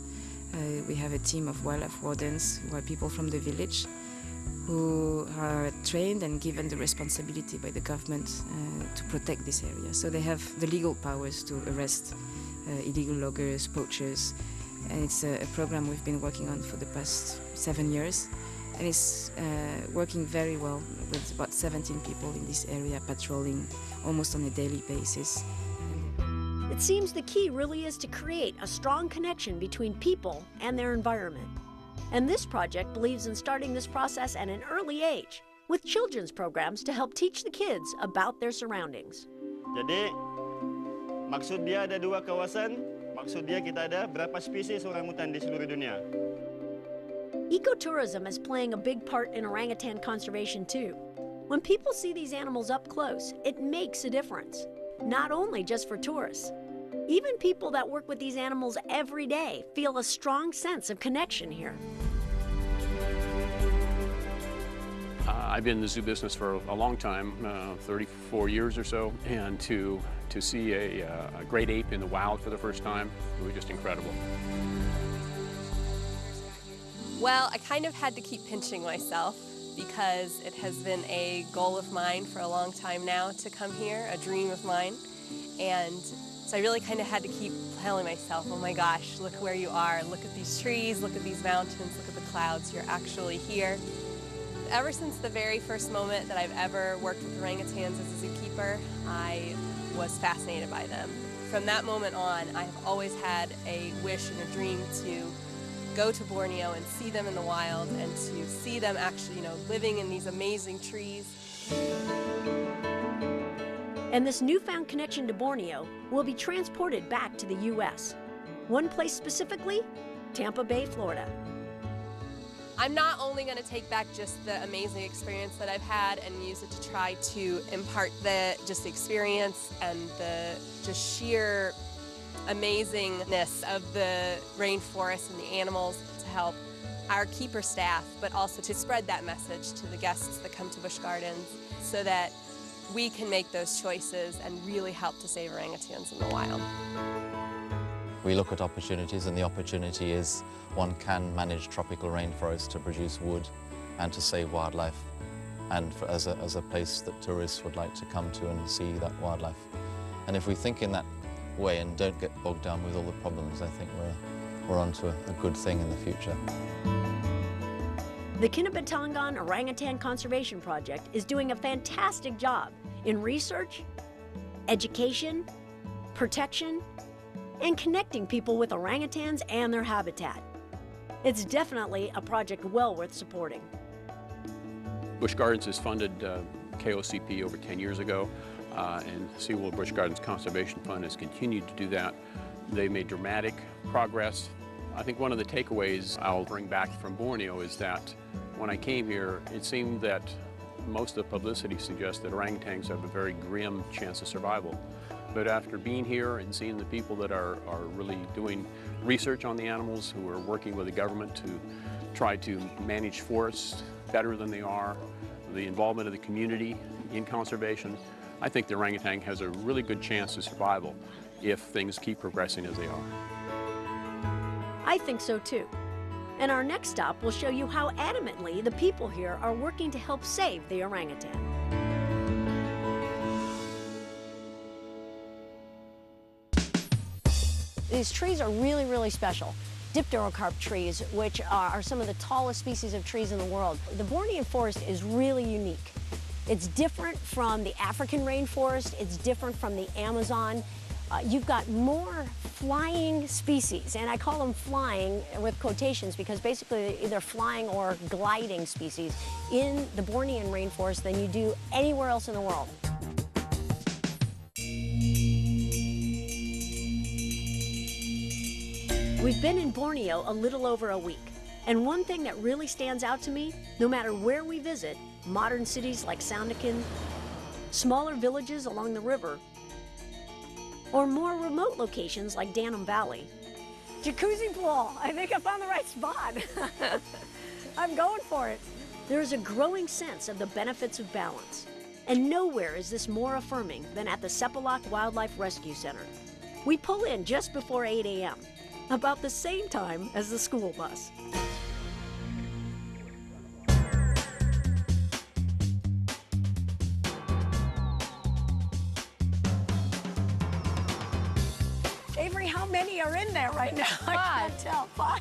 We have a team of wildlife wardens who are people from the village who are trained and given the responsibility by the government to protect this area. So they have the legal powers to arrest illegal loggers, poachers, and it's a program we've been working on for the past 7 years, and it's working very well with about 17 people in this area patrolling almost on a daily basis. It seems the key really is to create a strong connection between people and their environment. And this project believes in starting this process at an early age, with children's programs to help teach the kids about their surroundings. Jadi, maksud dia ada 2 kawasan, maksud dia kita ada berapa spesies orangutan di seluruh dunia. Ecotourism is playing a big part in orangutan conservation too. When people see these animals up close, it makes a difference, not only just for tourists. Even people that work with these animals every day feel a strong sense of connection here. I've been in the zoo business for a long time, 34 years or so, and to see a great ape in the wild for the first time, it was just incredible. Well, I kind of had to keep pinching myself because it has been a goal of mine for a long time now to come here, a dream of mine. And so I really kind of had to keep telling myself, oh my gosh, look where you are. Look at these trees, look at these mountains, look at the clouds. You're actually here. Ever since the very first moment that I've ever worked with orangutans as a zookeeper, I was fascinated by them. From that moment on, I've always had a wish and a dream to go to Borneo and see them in the wild and to see them actually, living in these amazing trees. And this newfound connection to Borneo will be transported back to the U.S. One place specifically, Tampa Bay, Florida. I'm not only going to take back just the amazing experience that I've had and use it to try to impart the experience and the just sheer amazingness of the rainforest and the animals to help our keeper staff, but also to spread that message to the guests that come to Busch Gardens so that we can make those choices and really help to save orangutans in the wild. We look at opportunities, and the opportunity is one can manage tropical rainforests to produce wood and to save wildlife, and as a place that tourists would like to come to and see that wildlife. And if we think in that way and don't get bogged down with all the problems, I think we're onto a good thing in the future. The Kinabatangan Orangutan Conservation Project is doing a fantastic job in research, education, protection, and connecting people with orangutans and their habitat. It's definitely a project well worth supporting. Busch Gardens has funded KOCP over 10 years ago, and Seawolf Busch Gardens Conservation Fund has continued to do that. They made dramatic progress. I think one of the takeaways I'll bring back from Borneo is that when I came here, it seemed that most of the publicity suggests that orangutans have a very grim chance of survival. But after being here and seeing the people that are really doing research on the animals, who are working with the government to try to manage forests better than they are, the involvement of the community in conservation, I think the orangutan has a really good chance of survival if things keep progressing as they are. I think so too. And our next stop will show you how adamantly the people here are working to help save the orangutan. These trees are really, really special. Dipterocarp trees, which are some of the tallest species of trees in the world. The Bornean forest is really unique. It's different from the African rainforest. It's different from the Amazon. You've got more flying species, and I call them flying with quotations because basically they're flying or gliding species in the Bornean rainforest than you do anywhere else in the world. We've been in Borneo a little over a week, and one thing that really stands out to me, no matter where we visit, modern cities like Sandakan, smaller villages along the river, or more remote locations like Danum Valley. Jacuzzi pool, I think I found the right spot. I'm going for it. There is a growing sense of the benefits of balance, and nowhere is this more affirming than at the Sepalak Wildlife Rescue Center. We pull in just before 8 a.m., about the same time as the school bus. Avery, how many are in there right now? 5. I can't tell. 5.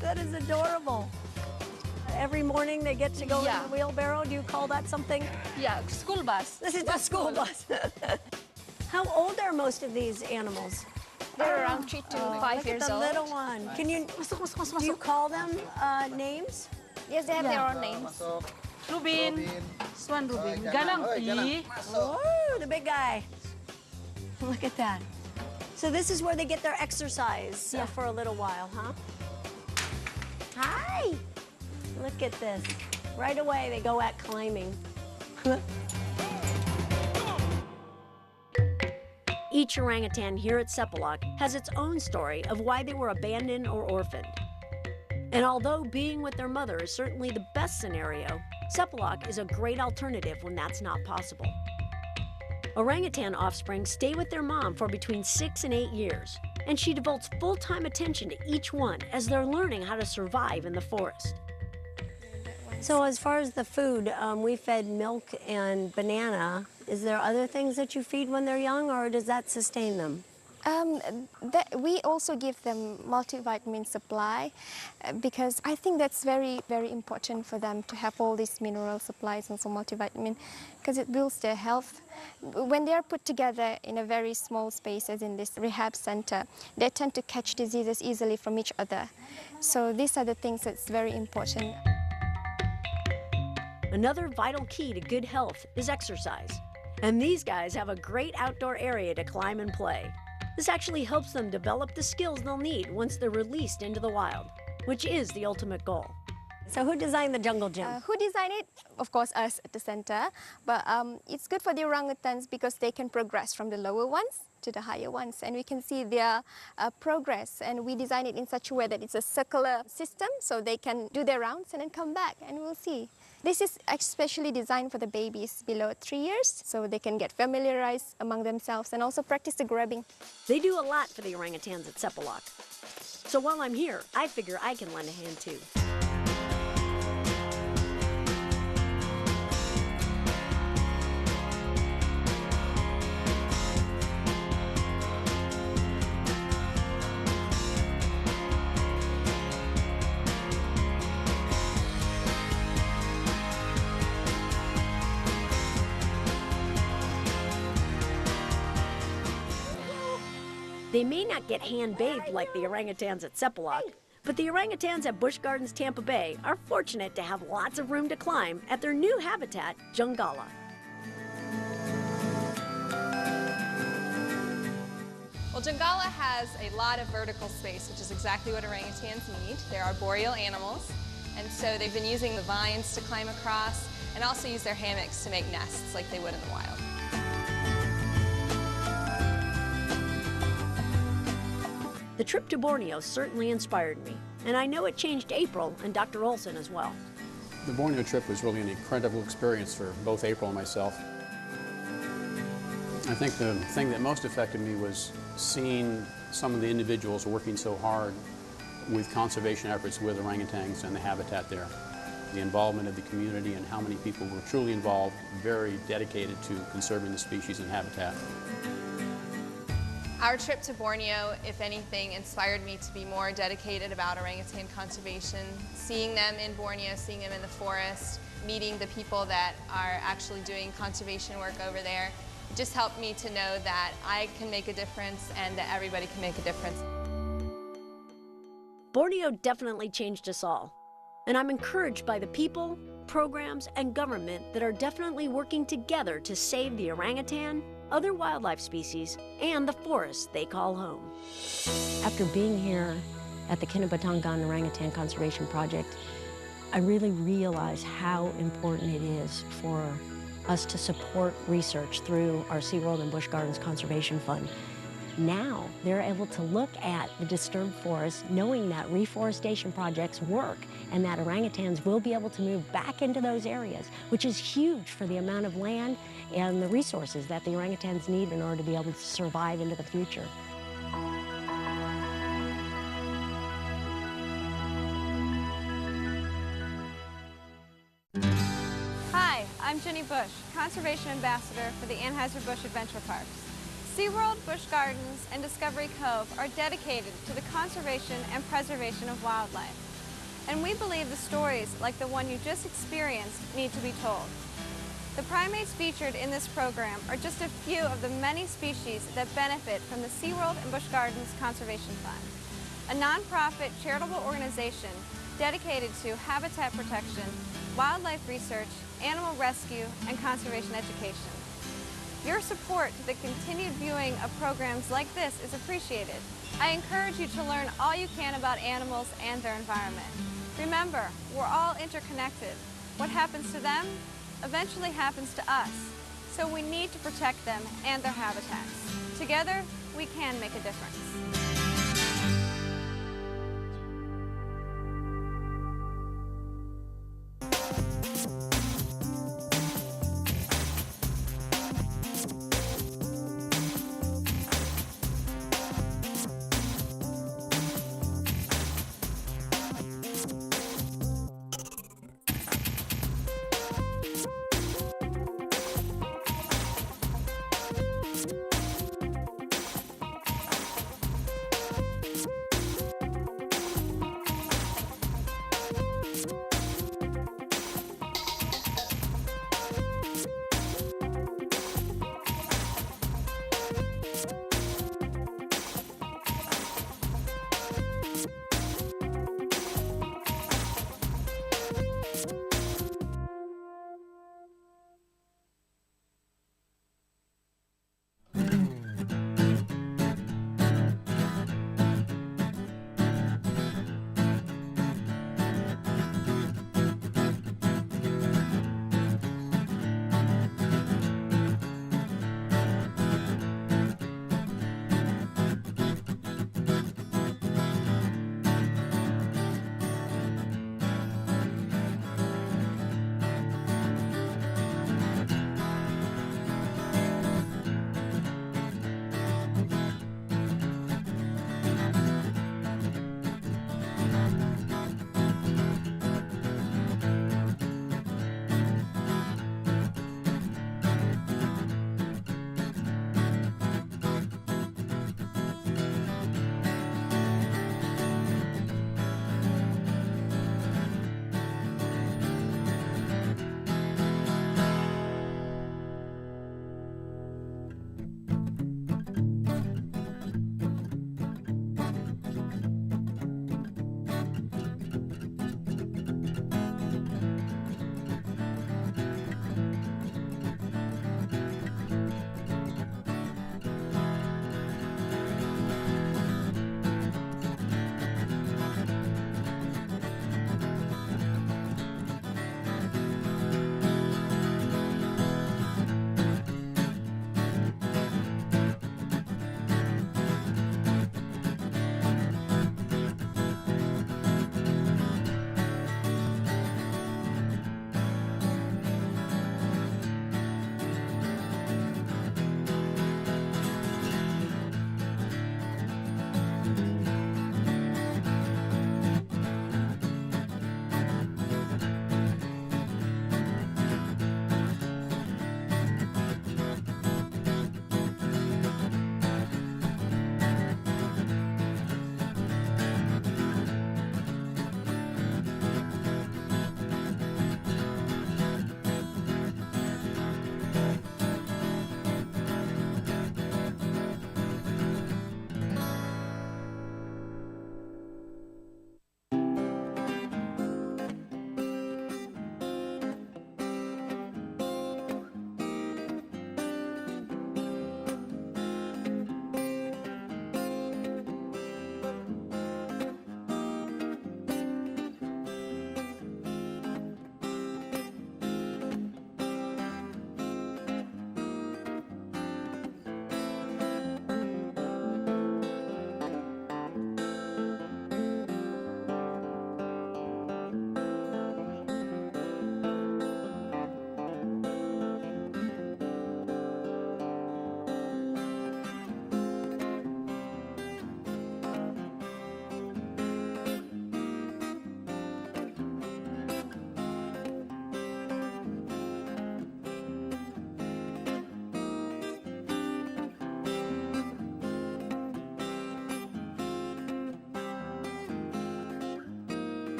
That is adorable. Every morning they get to go in the wheelbarrow. Do you call that something? Yeah, school bus. This is the school bus. How old are most of these animals? They're around 3 to 5 years old. The little one. Can you? Do you call them names? Yes, they have their own names. Rubin. Swan Rubin. Galang. Oh, the big guy. Look at that. So this is where they get their exercise for a little while, huh? Hi. Look at this. Right away they go at climbing. Each orangutan here at Sepalak has its own story of why they were abandoned or orphaned. And although being with their mother is certainly the best scenario, Sepalak is a great alternative when that's not possible. Orangutan offspring stay with their mom for between 6 and 8 years, and she devotes full-time attention to each one as they're learning how to survive in the forest. So as far as the food, we fed milk and banana. Is there other things that you feed when they're young, or does that sustain them? We also give them multivitamin supply because I think that's very, very important for them to have all these mineral supplies and some multivitamin because it builds their health. When they are put together in a very small spaces in this rehab center, they tend to catch diseases easily from each other. So these are the things that's very important. Another vital key to good health is exercise. And these guys have a great outdoor area to climb and play. This actually helps them develop the skills they'll need once they're released into the wild, which is the ultimate goal. So who designed the jungle gym? Who designed it? Of course, us at the center. But it's good for the orangutans because they can progress from the lower ones to the higher ones. And we can see their progress. And we design it in such a way that it's a circular system so they can do their rounds and then come back and we'll see. This is especially designed for the babies below 3 years, so they can get familiarized among themselves and also practice the grabbing. They do a lot for the orangutans at Sepalak. So while I'm here, I figure I can lend a hand too. They may not get hand-bathed like the orangutans at Sepalak, but the orangutans at Busch Gardens Tampa Bay are fortunate to have lots of room to climb at their new habitat, Jungala. Well, Jungala has a lot of vertical space, which is exactly what orangutans need. They're arboreal animals, and so they've been using the vines to climb across and also use their hammocks to make nests like they would in the wild. The trip to Borneo certainly inspired me, and I know it changed April and Dr. Olson as well. The Borneo trip was really an incredible experience for both April and myself. I think the thing that most affected me was seeing some of the individuals working so hard with conservation efforts with orangutans and the habitat there. The involvement of the community and how many people were truly involved, very dedicated to conserving the species and habitat. Our trip to Borneo, if anything, inspired me to be more dedicated about orangutan conservation. Seeing them in Borneo, seeing them in the forest, meeting the people that are actually doing conservation work over there, it just helped me to know that I can make a difference and that everybody can make a difference. Borneo definitely changed us all, and I'm encouraged by the people, programs, and government that are definitely working together to save the orangutan, other wildlife species, and the forests they call home. After being here at the Kinabatangan Orangutan Conservation Project, I really realized how important it is for us to support research through our SeaWorld and Busch Gardens Conservation Fund. Now they're able to look at the disturbed forest, knowing that reforestation projects work and that orangutans will be able to move back into those areas, which is huge for the amount of land and the resources that the orangutans need in order to be able to survive into the future. Hi, I'm Jenny Bush, Conservation Ambassador for the Anheuser-Busch Adventure Parks. SeaWorld, Busch Gardens, and Discovery Cove are dedicated to the conservation and preservation of wildlife. And we believe the stories like the one you just experienced need to be told. The primates featured in this program are just a few of the many species that benefit from the SeaWorld and Busch Gardens Conservation Fund, a nonprofit charitable organization dedicated to habitat protection, wildlife research, animal rescue, and conservation education. Your support to the continued viewing of programs like this is appreciated. I encourage you to learn all you can about animals and their environment. Remember, we're all interconnected. What happens to them eventually happens to us, so we need to protect them and their habitats. Together, we can make a difference.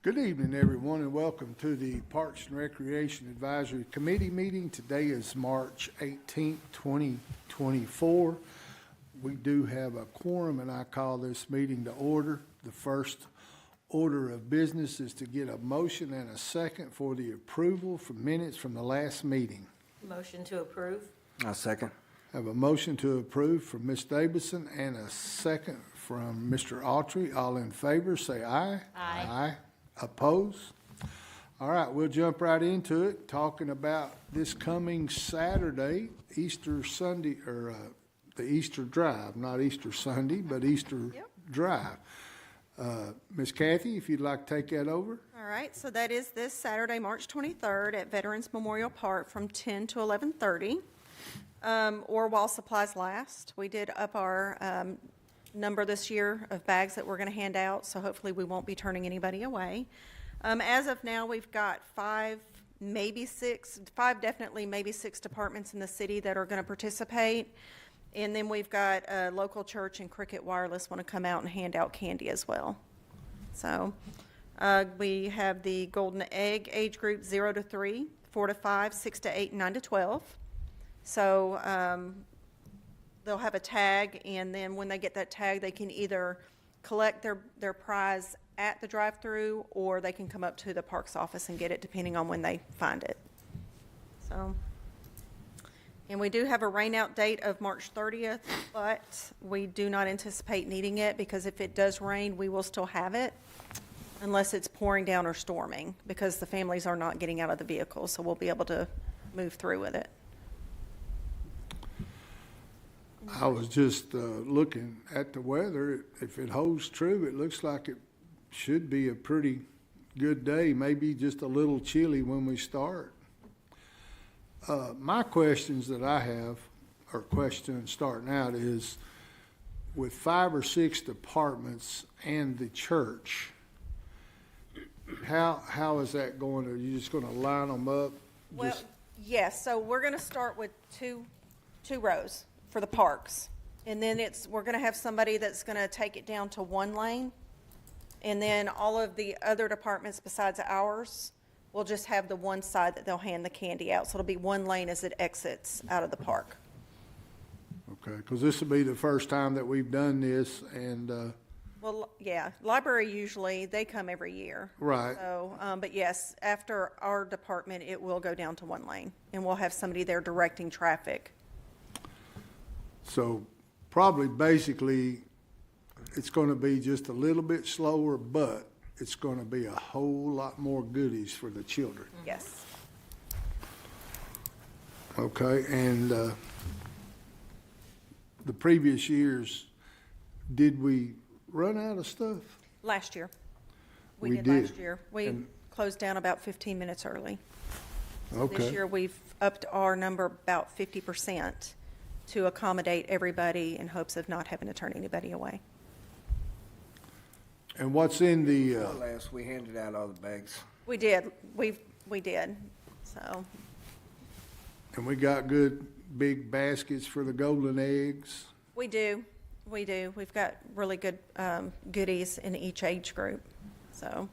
Good evening, everyone, and welcome to the Parks and Recreation Advisory Committee meeting. Today is March 18th, 2024. We do have a quorum, and I call this meeting to order. The first order of business is to get a motion and a second for the approval for minutes from the last meeting. Motion to approve. I'll second. Have a motion to approve from Ms. Davidson and a second from Mr. Autry. All in favor, say aye. Aye. Aye. Opposed? All right, we'll jump right into it, talking about this coming Saturday, Easter Sunday, or the Easter Drive, not Easter Sunday, but Easter Drive. Ms. Kathy, if you'd like to take that over. All right, so that is this Saturday, March 23rd at Veterans Memorial Park from 10 to 11:30, or while supplies last. We did up our number this year of bags that we're going to hand out, so hopefully we won't be turning anybody away. As of now, we've got five, definitely maybe six departments in the city that are going to participate. And then we've got a local church and Cricket Wireless want to come out and hand out candy as well. So we have the Golden Egg age group 0 to 3, 4 to 5, 6 to 8, 9 to 12. So they'll have a tag, and then when they get that tag, they can either collect their prize at the drive-through, or they can come up to the parks office and get it depending on when they find it. So, and we do have a rain out date of March 30th, but we do not anticipate needing it, because if it does rain, we will still have it unless it's pouring down or storming, because the families are not getting out of the vehicles, so we'll be able to move through with it. I was just looking at the weather. If it holds true, it looks like it should be a pretty good day, maybe just a little chilly when we start. My questions that I have, or questions starting out, is with 5 or 6 departments and the church, how is that going? Are you just going to line them up? Well, yes, so we're going to start with two rows for the parks, and then we're going to have somebody that's going to take it down to 1 lane, and then all of the other departments besides ours will just have the one side that they'll hand the candy out, so it'll be 1 lane as it exits out of the park. Okay, because this will be the first time that we've done this, and Well, yeah, library usually, they come every year. Right. So, but yes, after our department, it will go down to 1 lane, and we'll have somebody there directing traffic. so probably basically it's going to be just a little bit slower, but it's going to be a whole lot more goodies for the children. Yes. Okay, and the previous years, did we run out of stuff? Last year. We did did. last year. We And- closed down about 15 minutes early. Okay. This year, we've upped our number about 50% to accommodate everybody in hopes of not having to turn anybody away. And what's in the, Last, we handed out all the bags. We did. We did. So, and we got good big baskets for the golden eggs? we do. We do. We've got really good goodies in each age group. So,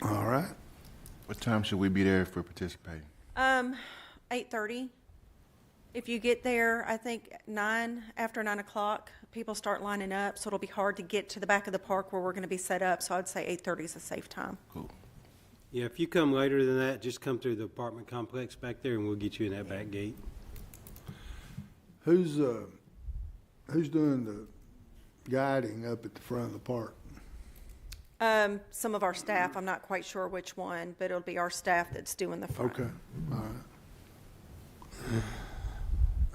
All right. What time should we be there for participating? 8:30. If you get there, I think after 9 o'clock, people start lining up, so it'll be hard to get to the back of the park where we're going to be set up. So I'd say 8:30 is a safe time. Cool. Yeah, if you come later than that, just come through the apartment complex back there, and we'll get you in that back gate. Who's doing the guiding up at the front of the park? Some of our staff, I'm not quite sure which one, but it'll be our staff that's doing the front. Okay, all right.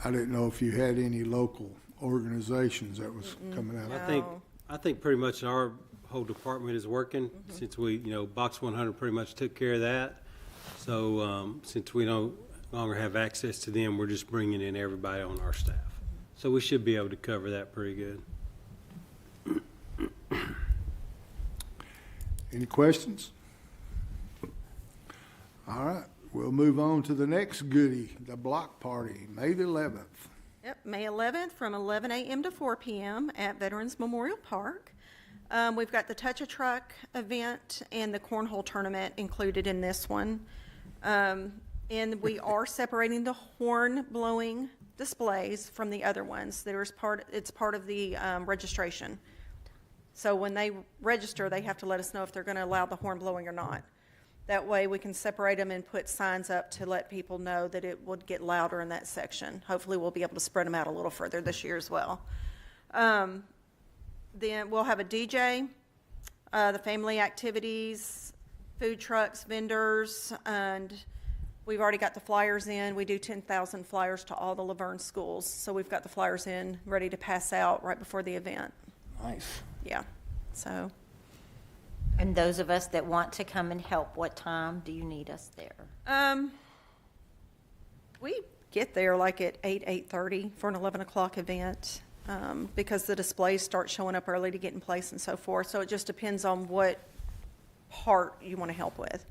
I didn't know if you had any local organizations that was coming out. I think pretty much our whole department is working, since we, Box 100 pretty much took care of that. So since we no longer have access to them, we're just bringing in everybody on our staff. So we should be able to cover that pretty good. Any questions? All right, we'll move on to the next goodie, the block party, May the 11th. Yep, May 11th from 11 a.m. to 4 p.m. at Veterans Memorial Park. We've got the Touch-A-Truck event and the Cornhole tournament included in this one. And we are separating the horn blowing displays from the other ones. It's part of the registration. So when they register, they have to let us know if they're going to allow the horn blowing or not. That way we can separate them and put signs up to let people know that it would get louder in that section. Hopefully we'll be able to spread them out a little further this year as well. Then we'll have a DJ, the family activities, food trucks, vendors, and we've already got the flyers in. We do 10,000 flyers to all the LaVergne schools. So we've got the flyers in, ready to pass out right before the event. Nice. Yeah, so. And those of us that want to come and help, what time do you need us there? We get there like at 8:30 for an 11 o'clock event, because the displays start showing up early to get in place and so forth. So it just depends on what part you want to help with.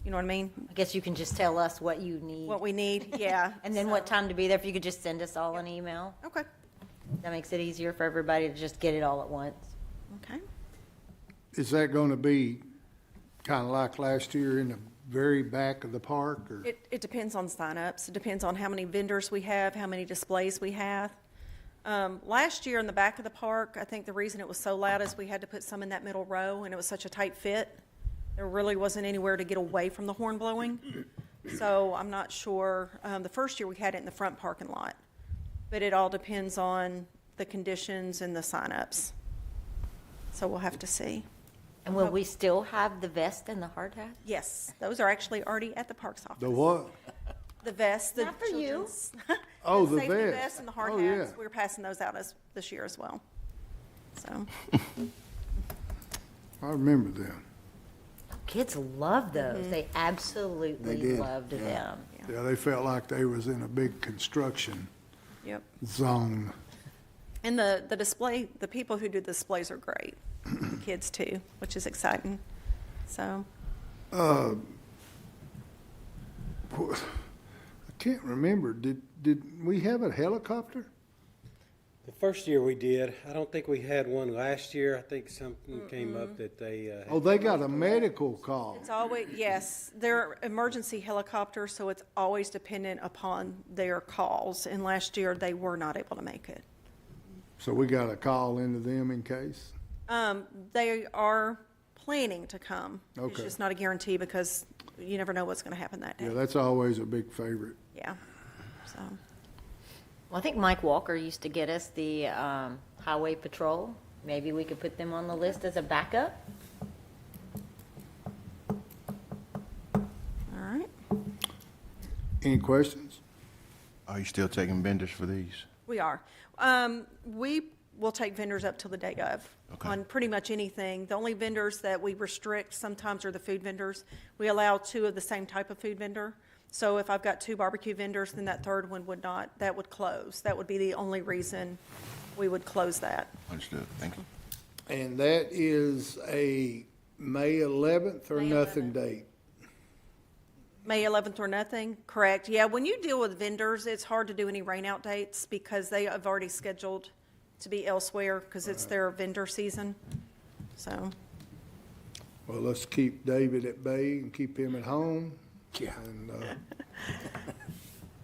You know what I mean? I guess you can just tell us what you need. What we need, yeah. And then what time to be there, if you could just send us all an email. Okay. That makes it easier for everybody to just get it all at once. Okay. Is that going to be kind of like last year in the very back of the park, or? It depends on signups. It depends on how many vendors we have, how many displays we have. Last year in the back of the park, I think the reason it was so loud is we had to put some in that middle row, and it was such a tight fit. There really wasn't anywhere to get away from the horn blowing. So I'm not sure. The first year we had it in the front parking lot, but it all depends on the conditions and the signups. So we'll have to see. And will we still have the vest and the hard hat? Yes, those are actually already at the parks office. The what? The vest, the Not for you. children's. Oh, the safety vest. vests and the hard Oh, hats. yeah. We're passing those out this year as well. So. I remember them. Kids love those. They They absolutely did. loved them. Yeah, they felt like they was in a big construction Yep. zone. And the display, the people who do the displays are great. The kids too, which is exciting. So. I can't remember. Did we have a helicopter? The first year we did. I don't think we had one last year. I think something came up that they. Oh, they got a medical call. It's always, yes, they're emergency helicopters, so it's always dependent upon their calls. And last year they were not able to make it. So we got a call into them in case? They are planning to come. It's Okay. just not a guarantee because you never know what's going to happen that day. Yeah, that's always a big favorite. Yeah. So. Well, I think Mike Walker used to get us the highway patrol. Maybe we could put them on the list as a backup. All right. Any questions? Are you still taking vendors for these? We are. We will take vendors up till the day of on pretty much anything. The only vendors that we restrict sometimes are the food vendors. We allow 2 of the same type of food vendor. So if I've got 2 barbecue vendors, then that third one would not, that would close. That would be the only reason we would close that. Understood. Thank you. And that is a May 11th or nothing date? May 11th or nothing, correct. Yeah, when you deal with vendors, it's hard to do any rain out dates because they have already scheduled to be elsewhere because it's their vendor season. So, Well, let's keep David at bay and keep him at home. Yeah. And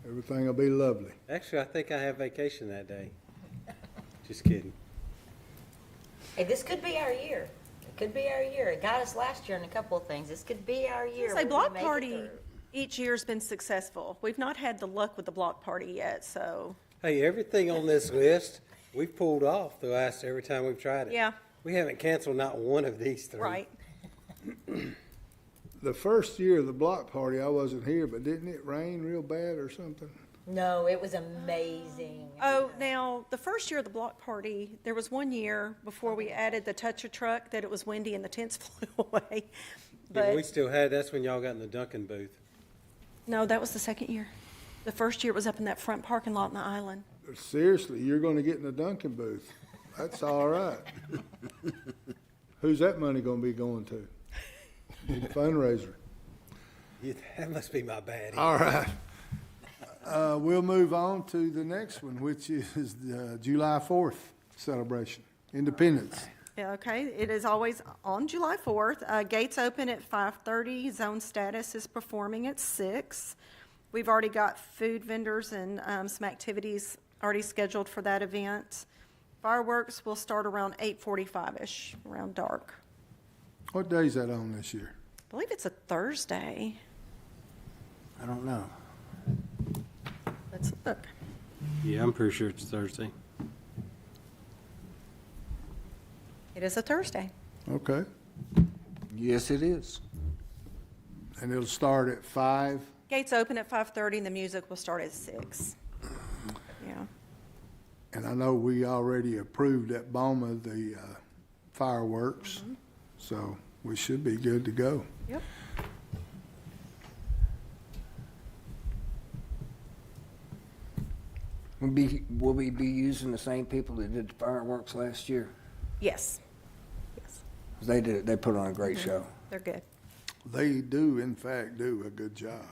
everything will be lovely. Actually, I think I have vacation that day. Just kidding. Hey, this could be our year. It could be our year. It got us last year in a couple of things. This could be our year. say when we block make it party through. each year's been successful. We've not had the luck with the block party yet, so. Hey, everything on this list, we've pulled off every time we've tried it. Yeah. We haven't canceled not one of these 3. Right. The first year of the block party, I wasn't here, but didn't it rain real bad or something? No, it was amazing. Oh, now, the first year of the block party, there was one year before we added the Touch-A-Truck that it was windy and the tents flew away. Yeah, we But, still had, that's when y'all got in the Duncan booth. no, that was the second year. The first year was up in that front parking lot in the island. Seriously, you're going to get in the Duncan booth. That's all right. Who's that money going to be going to? Fundraiser. That must be my bad. All right. We'll move on to the next one, which is the July 4th celebration, Independence. Yeah, okay, it is always on July 4th. Gates open at 5:30. Zone status is performing at 6. We've already got food vendors and some activities already scheduled for that event. Fireworks will start around 8:45-ish, around dark. What day is that on this year? I believe it's a Thursday. I don't know. Let's look. Yeah, I'm pretty sure it's Thursday. It is a Thursday. Okay. Yes, it is. And it'll start at 5? Gates open at 5:30 and the music will start at 6. Yeah. And I know we already approved at Boma the fireworks, so we should be good to go. Yep. Will we be using the same people that did the fireworks last year? Yes. 'Cause they put on a great show. They're good. They do, in fact, do a good job.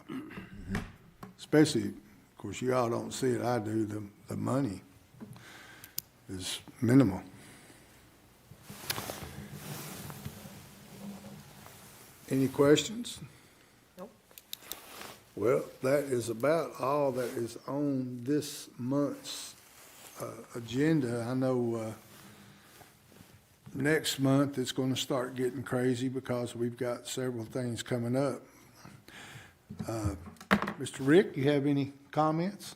Especially, of course, you all don't see it, I do, the money is minimal. Any questions? Nope. Well, that is about all that is on this month's agenda. I know next month it's going to start getting crazy because we've got several things coming up. Mr. Rick, you have any comments?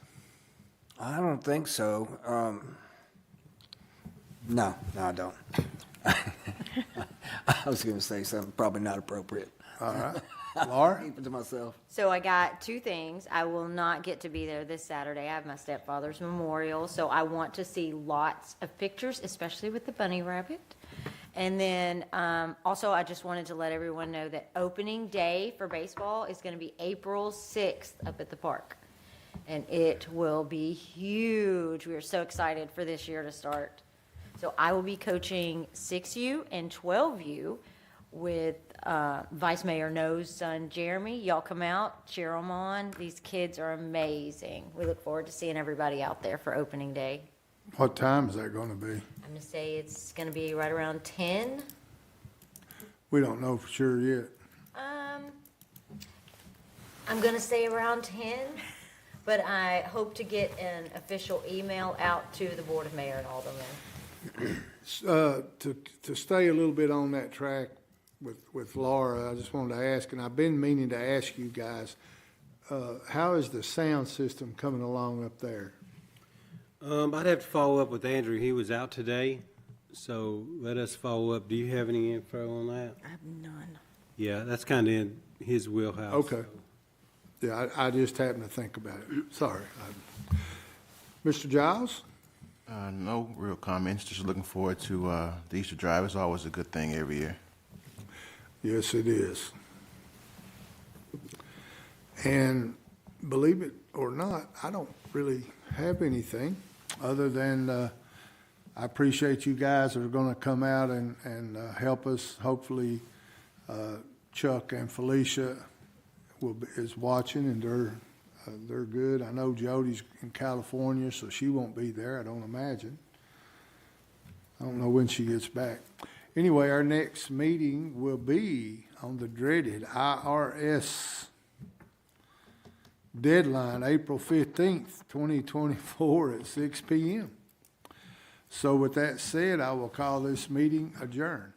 I don't think so. No, I don't. I was going to say something probably not appropriate. All right. Laura? Keep it to myself. So I got 2 things. I will not get to be there this Saturday. I have my stepfather's memorial, so I want to see lots of pictures, especially with the bunny rabbit. And then also I just wanted to let everyone know that opening day for baseball is going to be April 6th up at the park. And it will be huge. We are so excited for this year to start. So I will be coaching 6U and 12U with Vice Mayor No's son, Jeremy. Y'all come out, cheer them on. These kids are amazing. We look forward to seeing everybody out there for opening day. What time is that going to be? I'm going to say it's going to be right around 10. We don't know for sure yet. I'm going to say around 10, but I hope to get an official email out to the Board of Mayor and Aldermen. To stay a little bit on that track with Laura, I just wanted to ask, and I've been meaning to ask you guys, how is the sound system coming along up there? I'd have to follow up with Andrew. He was out today, so let us follow up. Do you have any info on that? I have none. Yeah, that's kind of in his wheelhouse. Okay. Yeah, I just happened to think about it. Sorry. Mr. Giles? No real comments. Just looking forward to the Easter Drive. It's always a good thing every year. Yes, it is. And believe it or not, I don't really have anything other than I appreciate you guys that are going to come out and help us. Hopefully, Chuck and Felicia is watching, and they're good. I know Jody's in California, so she won't be there, I don't imagine. I don't know when she gets back. Anyway, our next meeting will be on the dreaded IRS deadline, April 15th, 2024 at 6 p.m. So with that said, I will call this meeting adjourned.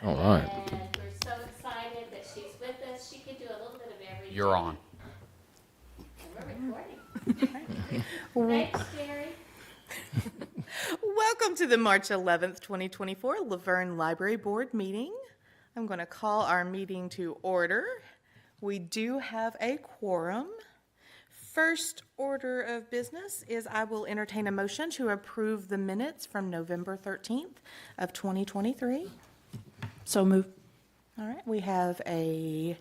All right. And we're so excited that she's with us. She can do a little bit of everything. You're on. And we're recording. Thanks, Jerry. Welcome to the March 11th, 2024 LaVergne Library Board meeting. I'm going to call our meeting to order. We do have a quorum. First order of business is I will entertain a motion to approve the minutes from November 13th of 2023. So move. All right, we have a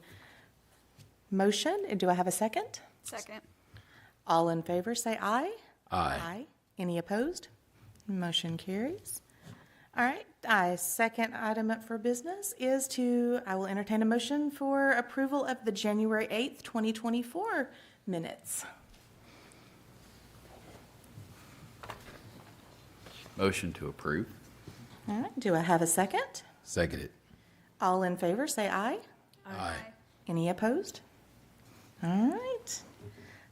motion. Do I have a second? Second. All in favor say aye. Aye. Any opposed? Motion carries. All right, second item up for business is I will entertain a motion for approval of the January 8th, 2024 minutes. Motion to approve. All right, do I have a second? Seconded. All in favor say aye. Aye. Any opposed? All right.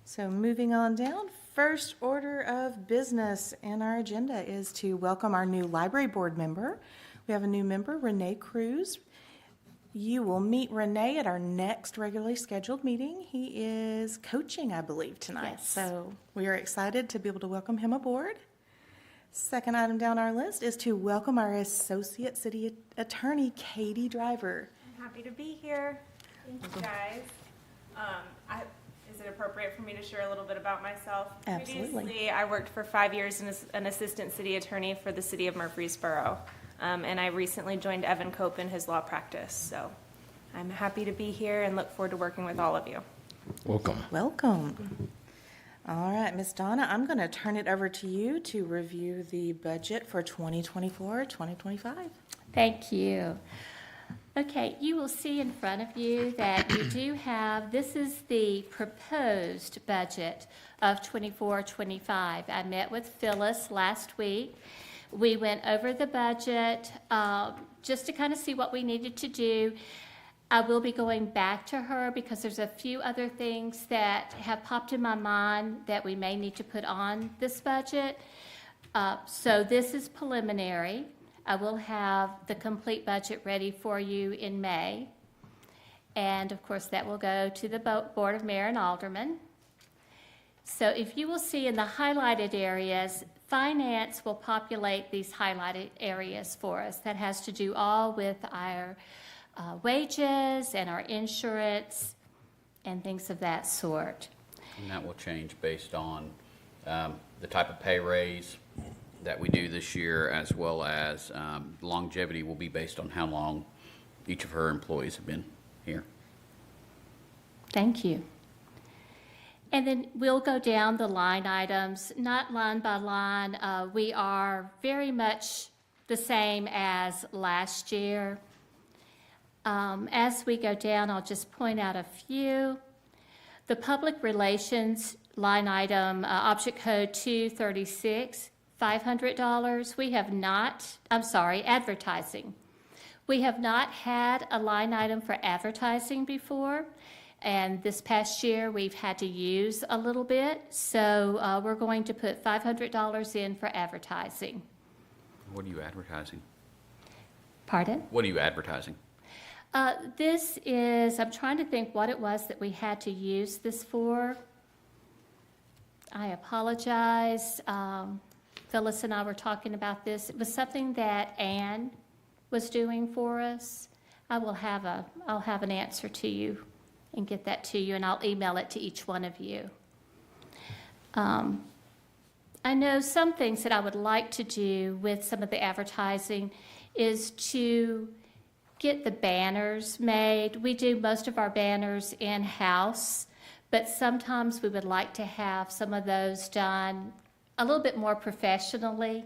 So moving on down, first order of business in our agenda is to welcome our new library board member. We have a new member, Renee Cruz. You will meet Renee at our next regularly scheduled meeting. He is coaching, I believe, tonight. Yes. So we are excited to be able to welcome him aboard. Second item down our list is to welcome our Associate City Attorney, Katie Driver. I'm happy to be here. Thank you, guys. Is it appropriate for me to share a little bit about myself? Absolutely. Previously, I worked for 5 years as an assistant city attorney for the city of Murfreesboro, and I recently joined Evan Cope in his law practice. So I'm happy to be here and look forward to working with all of you. Welcome. Welcome. All right, Ms. Donna, I'm going to turn it over to you to review the budget for 2024-2025. Thank you. Okay, you will see in front of you that we do have, this is the proposed budget of 24-25. I met with Phyllis last week. We went over the budget just to kind of see what we needed to do. I will be going back to her because there's a few other things that have popped in my mind that we may need to put on this budget. So this is preliminary. I will have the complete budget ready for you in May. And of course, that will go to the Board of Mayor and Aldermen. So if you will see in the highlighted areas, finance will populate these highlighted areas for us. That has to do all with our wages and our insurance and things of that sort. And that will change based on the type of pay raise that we do this year, as well as longevity will be based on how long each of her employees have been here. Thank you. And then we'll go down the line items, not line by line. We are very much the same as last year. As we go down, I'll just point out a few. The public relations line item, object code 236, $500. We have not, advertising. We have not had a line item for advertising before, and this past year we've had to use a little bit, so we're going to put $500 in for advertising. What are you advertising? Pardon? What are you advertising? This is, I'm trying to think what it was that we had to use this for. I apologize. Phyllis and I were talking about this. It was something that Anne was doing for us. I'll have an answer to you and get that to you, and I'll email it to each one of you. I know some things that I would like to do with some of the advertising is to get the banners made. We do most of our banners in-house, but sometimes we would like to have some of those done a little bit more professionally,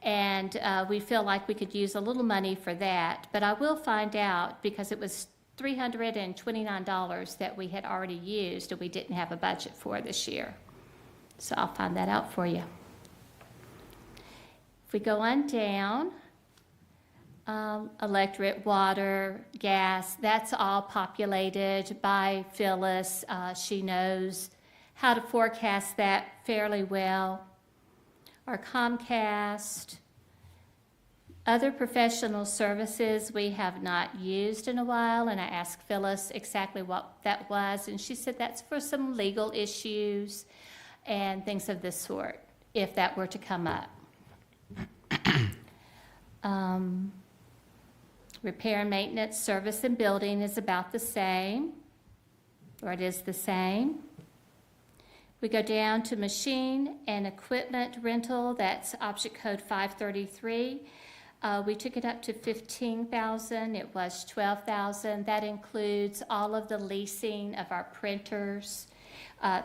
and we feel like we could use a little money for that. But I will find out, because it was $329 that we had already used and we didn't have a budget for this year. So I'll find that out for you. If we go on down, electric, water, gas, that's all populated by Phyllis. She knows how to forecast that fairly well. Our Comcast, Other professional services we have not used in a while, and I asked Phyllis exactly what that was, and she said that's for some legal issues and things of this sort, if that were to come up. Repair and maintenance, service and building is about the same, or it is the same. We go down to machine and equipment rental, that's object code 533. We took it up to $15,000. It was $12,000. That includes all of the leasing of our printers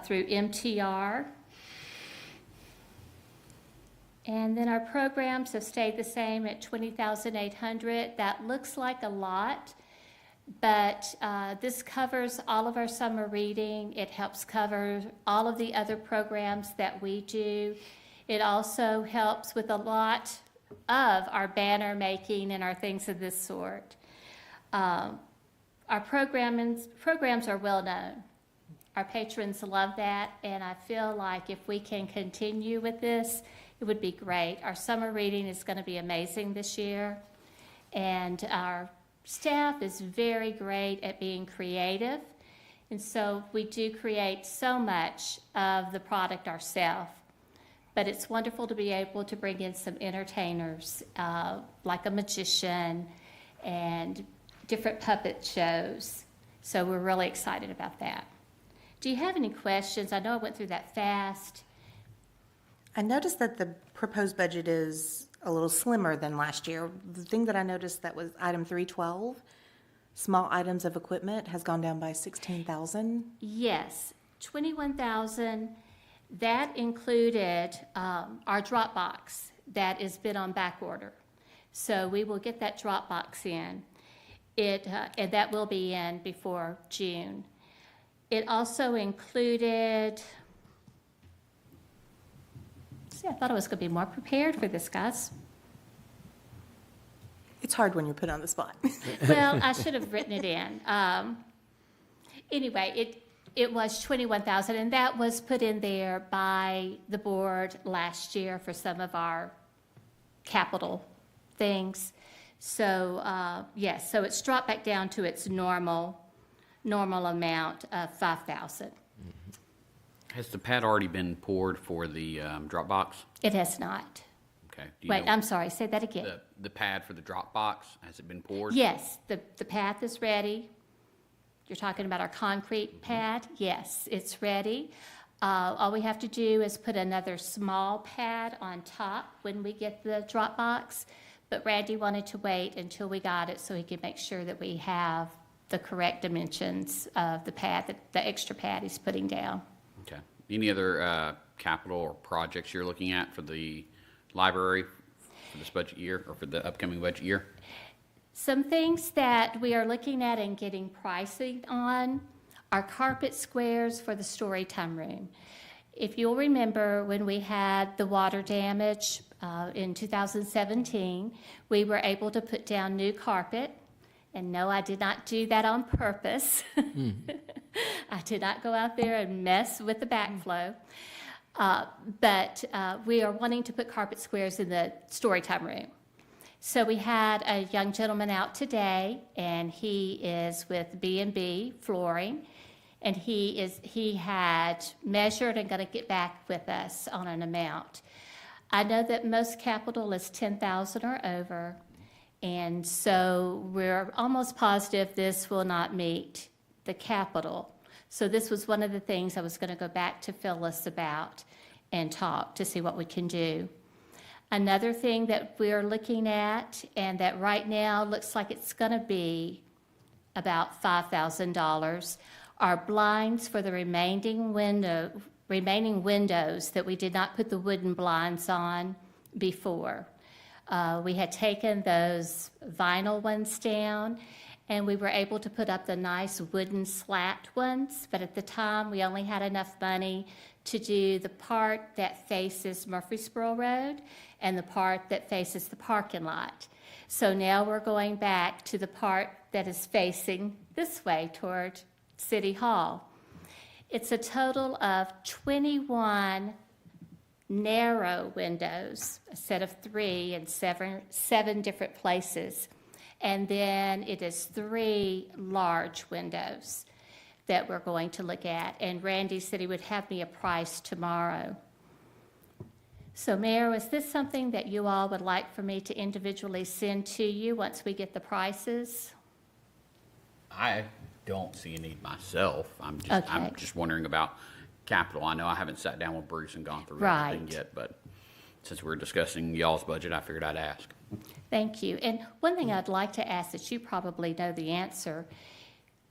through MTR. And then our programs have stayed the same at $20,800. That looks like a lot, but this covers all of our summer reading. It helps cover all of the other programs that we do. It also helps with a lot of our banner making and our things of this sort. Our programs are well known. Our patrons love that, and I feel like if we can continue with this, it would be great. Our summer reading is going to be amazing this year, and our staff is very great at being creative, and so we do create so much of the product ourselves. But it's wonderful to be able to bring in some entertainers, like a magician and different puppet shows. So we're really excited about that. Do you have any questions? I know I went through that fast. I noticed that the proposed budget is a little slimmer than last year. The thing that I noticed that was item 312, small items of equipment, has gone down by $16,000. Yes, $21,000. That included our drop box that has been on back order. So we will get that drop box in. And that will be in before June. It also included, see, I thought I was going to be more prepared for this, guys. It's hard when you're put on the spot. Well, I should have written it in. Anyway, it was $21,000, and that was put in there by the board last year for some of our capital things. So, yes, so it's dropped back down to its normal amount of $5,000. Has the pad already been poured for the drop box? It has not. Okay. Do you Wait, know I'm sorry, say that again. the pad for the drop box, has it been poured? Yes, the path is ready. You're talking about our concrete pad? Yes, it's ready. All we have to do is put another small pad on top when we get the drop box. But Randy wanted to wait until we got it so he could make sure that we have the correct dimensions of the pad, the extra pad he's putting down. Okay. Any other capital or projects you're looking at for the library for this budget year or for the upcoming budget year? Some things that we are looking at and getting pricing on are carpet squares for the story time room. If you'll remember when we had the water damage in 2017, we were able to put down new carpet. And no, I did not do that on purpose. I did not go out there and mess with the backflow. But we are wanting to put carpet squares in the story time room. So we had a young gentleman out today, and he is with B&B Flooring, and he had measured and going to get back with us on an amount. I know that most capital is $10,000 or over, and so we're almost positive this will not meet the capital. So this was one of the things I was going to go back to Phyllis about and talk to see what we can do. Another thing that we're looking at, and that right now looks like it's going to be about $5,000, are blinds for the remaining windows that we did not put the wooden blinds on before. We had taken those vinyl ones down, and we were able to put up the nice wooden slat ones, but at the time we only had enough money to do the part that faces Murfreesboro Road and the part that faces the parking lot. So now we're going back to the part that is facing this way toward City Hall. It's a total of 21 narrow windows, a set of 3 in seven different places. And then it is 3 large windows that we're going to look at. And Randy said he would have me a price tomorrow. So Mayor, is this something that you all would like for me to individually send to you once we get the prices? I don't see a need myself. I'm Okay. just wondering about capital. I know I haven't sat down with Bruce and gone through Right. everything yet, but since we're discussing y'all's budget, I figured I'd ask. Thank you. And one thing I'd like to ask that you probably know the answer,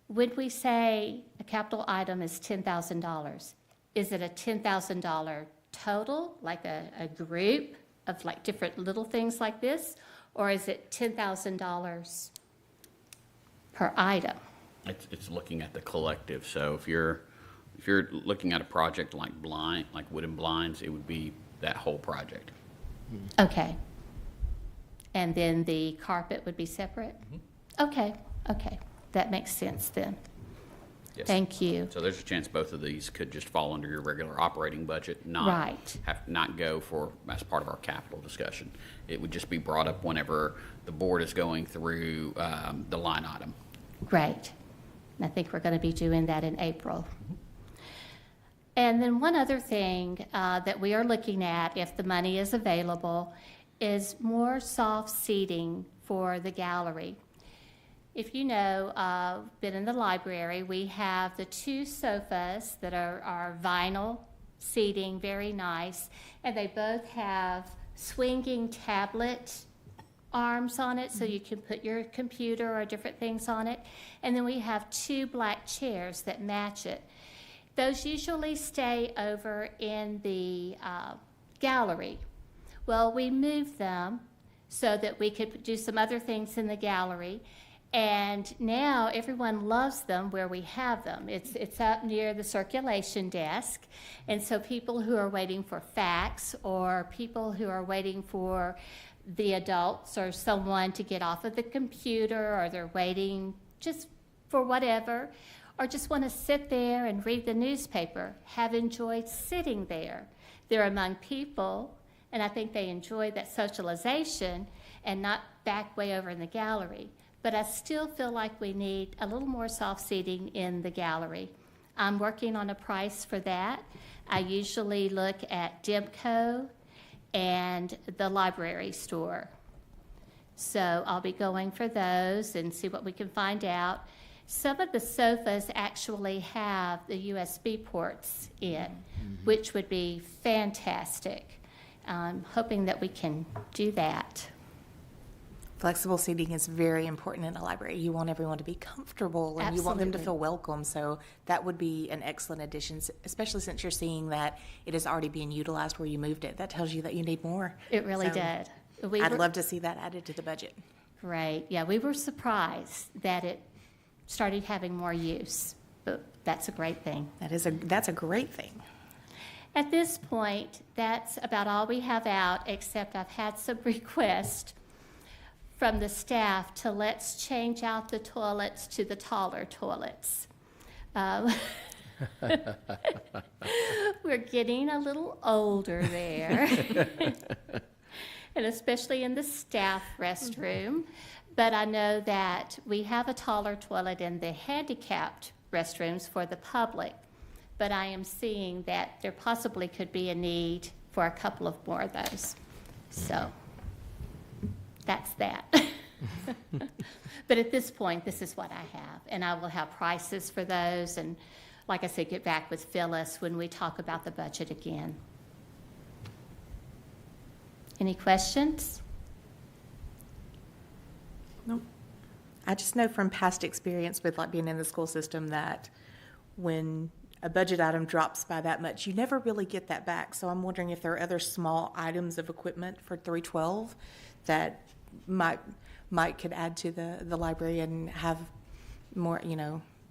when we say a capital item is $10,000, is it a $10,000 total, like a group of like different little things like this? Or is it $10,000 per item? It's looking at the collective. So if you're looking at a project like wooden blinds, it would be that whole project. Okay. And then the carpet would be separate? Okay, okay. That makes sense then. Yes. Thank you. So there's a chance both of these could just fall under your regular operating budget, not Right. not go for as part of our capital discussion. It would just be brought up whenever the board is going through the line item. Great. And I think we're going to be doing that in April. And then one other thing that we are looking at, if the money is available, is more soft seating for the gallery. If you know, been in the library, we have the 2 sofas that are vinyl seating, very nice, and they both have swinging tablet arms on it, so you can put your computer or different things on it. And then we have 2 black chairs that match it. Those usually stay over in the gallery. Well, we moved them so that we could do some other things in the gallery. And now everyone loves them where we have them. It's up near the circulation desk. And so people who are waiting for fax, or people who are waiting for the adults or someone to get off of the computer, or they're waiting just for whatever, or just want to sit there and read the newspaper, have enjoyed sitting there. They're among people, and I think they enjoy that socialization and not back way over in the gallery. But I still feel like we need a little more soft seating in the gallery. I'm working on a price for that. I usually look at Demco and the library store. So I'll be going for those and see what we can find out. Some of the sofas actually have the USB ports in, which would be fantastic. I'm hoping that we can do that. Flexible seating is very important in a library. You want everyone to be comfortable, and you want them to Absolutely. feel welcome. So that would be an excellent addition, especially since you're seeing that it is already being utilized where you moved it. That tells you that you need more. It really So did. I'd love to see that added to the budget. Right. Yeah, we were surprised that it started having more use, but that's a great thing. That's a great thing. At this point, that's about all we have out, except I've had some requests from the staff to let's change out the toilets to the taller toilets. We're getting a little older there, and especially in the staff restroom. But I know that we have a taller toilet in the handicapped restrooms for the public. But I am seeing that there possibly could be a need for a couple of more of those. So that's that. But at this point, this is what I have. And I will have prices for those. And like I said, get back with Phyllis when we talk about the budget again. Any questions? Nope. I just know from past experience with like being in the school system that when a budget item drops by that much, you never really get that back. So I'm wondering if there are other small items of equipment for 312 that might could add to the library and have more,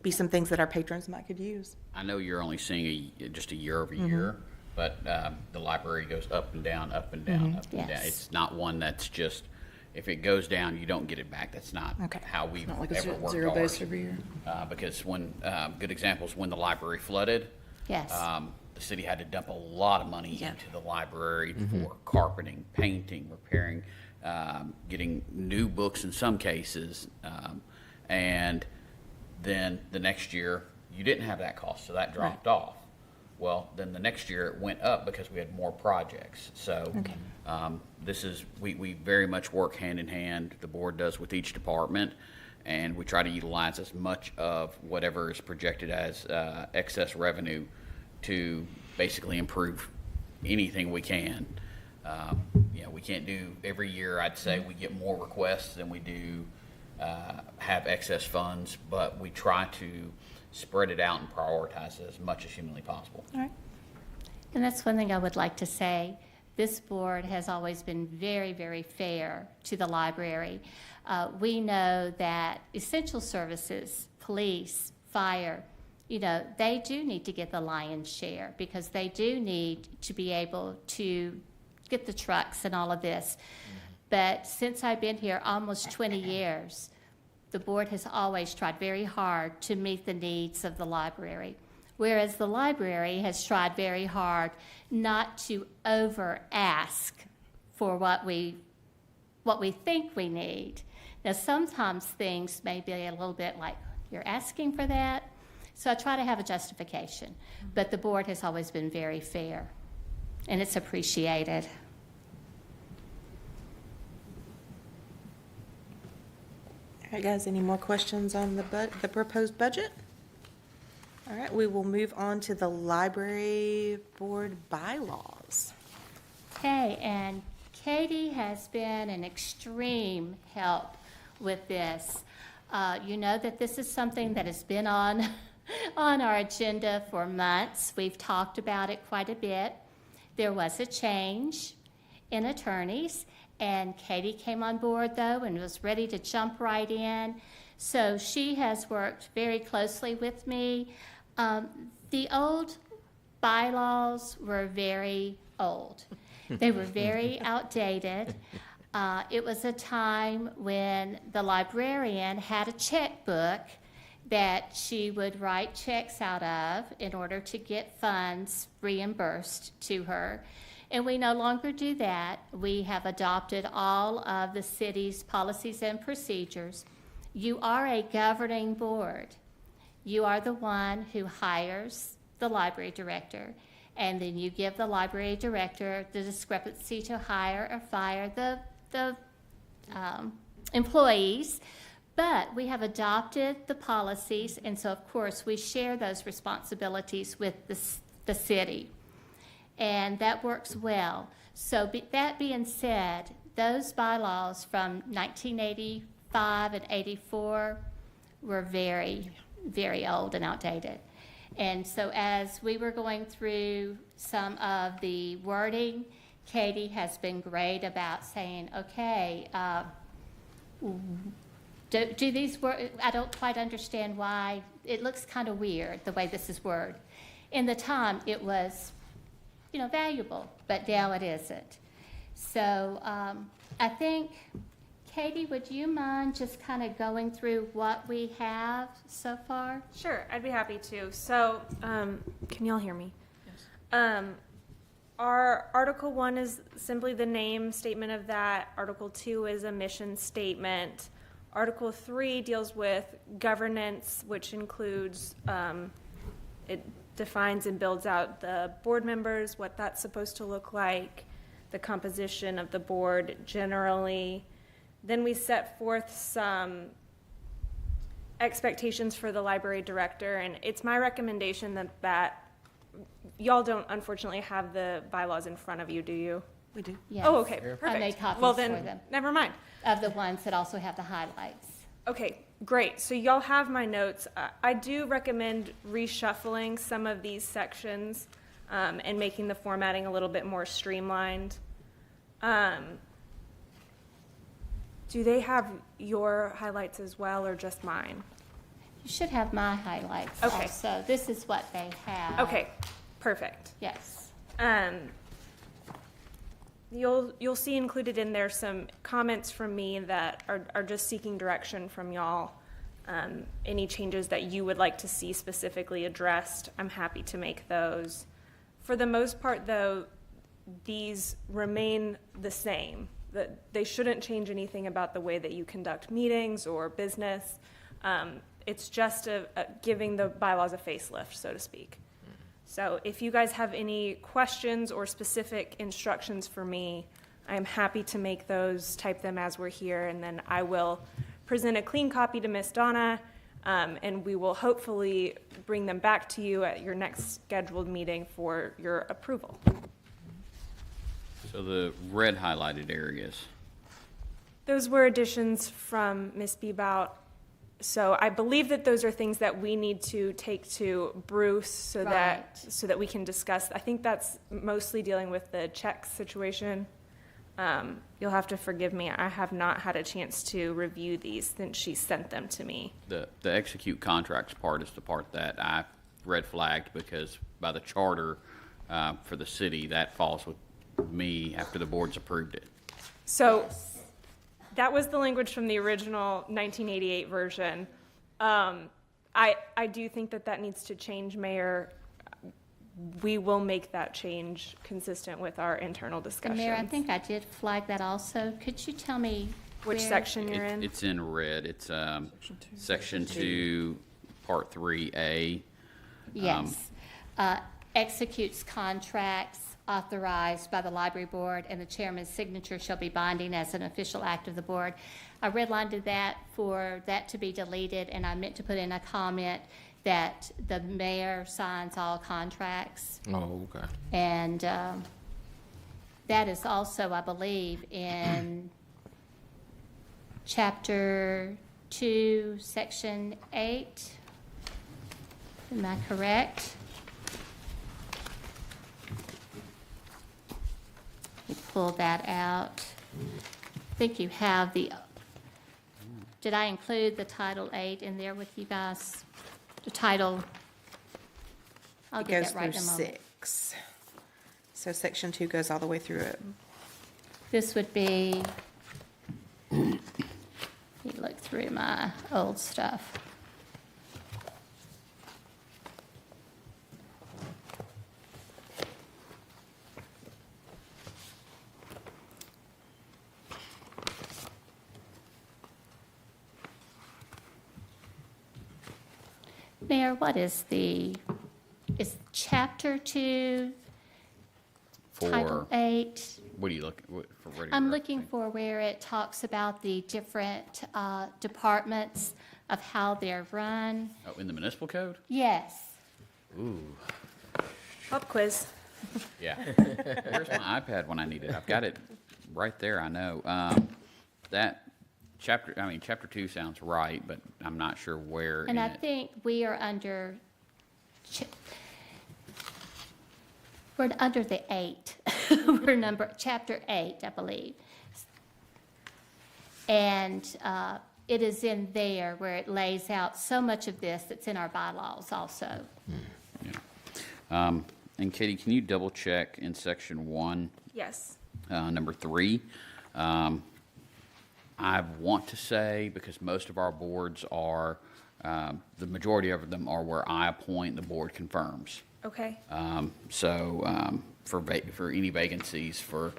be some things that our patrons might could use. I know you're only seeing just a year over year, but the library goes up and down, up and down, up and down. Yes. It's not one that's just, if it goes down, you don't get it back. That's not how we've Not like a ever worked zero-based ours. every year. Because when, good examples, when the library flooded, Yes. The the city had to dump a lot of money Yeah. into the library for carpeting, painting, repairing, getting new books in some cases. And then the next year, you didn't have that cost, so that dropped off. Well, then the next year it went up because we had more projects. So this is, we very much work hand in hand, the board does with each department, and we try to utilize as much of whatever is projected as excess revenue to basically improve anything we can. You know, we can't do every year. I'd say we get more requests than we do have excess funds, but we try to spread it out and prioritize it as much as humanly possible. All right. And that's one thing I would like to say. This board has always been very, very fair to the library. We know that essential services, police, fire, you know, they do need to get the lion's share because they do need to be able to get the trucks and all of this. But since I've been here almost 20 years, the board has always tried very hard to meet the needs of the library, whereas the library has tried very hard not to over-ask for what we think we need. Now, sometimes things may be a little bit like, you're asking for that? So I try to have a justification. But the board has always been very fair, and it's appreciated. All right, guys, any more questions on the proposed budget? All right, we will move on to the library board bylaws. Okay, and Katie has been an extreme help with this. You know that this is something that has been on our agenda for months. We've talked about it quite a bit. There was a change in attorneys, and Katie came on board, though, and was ready to jump right in. So she has worked very closely with me. The old bylaws were very old. They were very outdated. It was a time when the librarian had a checkbook that she would write checks out of in order to get funds reimbursed to her. And we no longer do that. We have adopted all of the city's policies and procedures. You are a governing board. You are the one who hires the library director, and then you give the library director the discrepancy to hire or fire the employees. But we have adopted the policies, and so of course we share those responsibilities with the city. And that works well. So that being said, those bylaws from 1985 and 84 were very, very old and outdated. And so as we were going through some of the wording, Katie has been great about saying, okay, do these work? I don't quite understand why. It looks kind of weird the way this is worded. In the time, it was valuable, but now it isn't. So I think, Katie, would you mind just kind of going through what we have so far? Sure, I'd be happy to. So, can y'all hear me? Yes. Our Article 1 is simply the name statement of that. Article 2 is a mission statement. Article 3 deals with governance, which includes, it defines and builds out the board members, what that's supposed to look like, the composition of the board generally. Then we set forth some expectations for the library director, and it's my recommendation that y'all don't unfortunately have the bylaws in front of you, do you? We do. Yes. Oh, okay, perfect. I made copies well, for then, them. never mind. Of the ones that also have the highlights. Okay, great. So y'all have my notes. I do recommend reshuffling some of these sections and making the formatting a little bit more streamlined. Do they have your highlights as well, or just mine? You should have my highlights Okay. also. This is what they have. Okay, perfect. Yes. You'll see included in there some comments from me that are just seeking direction from y'all. Any changes that you would like to see specifically addressed, I'm happy to make those. For the most part, though, these remain the same. That they shouldn't change anything about the way that you conduct meetings or business. It's just giving the bylaws a facelift, so to speak. So if you guys have any questions or specific instructions for me, I am happy to make those, type them as we're here, and then I will present a clean copy to Miss Donna, and we will hopefully bring them back to you at your next scheduled meeting for your approval. So the red highlighted areas, Those were additions from Ms. Bebout. So I believe that those are things that we need to take to Bruce so that we can discuss. I think that's mostly dealing with the check situation. You'll have to forgive me. I have not had a chance to review these since she sent them to me. the execute contracts part is the part that I red flagged because by the charter for the city, that falls with me after the board's approved it. So that was the language from the original 1988 version. I do think that needs to change, Mayor. We will make that change consistent with our internal discussions. Mayor, I think I did flag that also. Could you tell me which where? section you're in? It's in red. It's section 2, part 3A. Yes. Executes contracts authorized by the library board, and the chairman's signature shall be binding as an official act of the board. I redlined that for that to be deleted, and I meant to put in a comment that the mayor signs all contracts. Oh, okay. And that is also, I believe, in Chapter 2, Section 8. Am I correct? Let me pull that out. I think you have the, did I include the Title 8 in there with you guys? The title, I'll It get goes that right through in a moment. 6. So section 2 goes all the way through it. This would be, let me look through my old stuff. Mayor, what is is Chapter 2, Title 8? What are you looking for? I'm looking for where it talks about the different departments of how they're run. Oh, in the municipal code? Yes. Ooh. Pop quiz. Yeah. Where's my iPad when I need it? I've got it right there, I know. That chapter 2 sounds right, but I'm not sure where And in I it. think we are under, we're under the 8. We're Chapter 8, I believe. And it is in there where it lays out so much of this that's in our bylaws also. And Katie, can you double check in section 1? Yes. Number 3. I want to say, because most of our boards are, the majority of them are where I appoint, the board confirms. Okay. For any vacancies for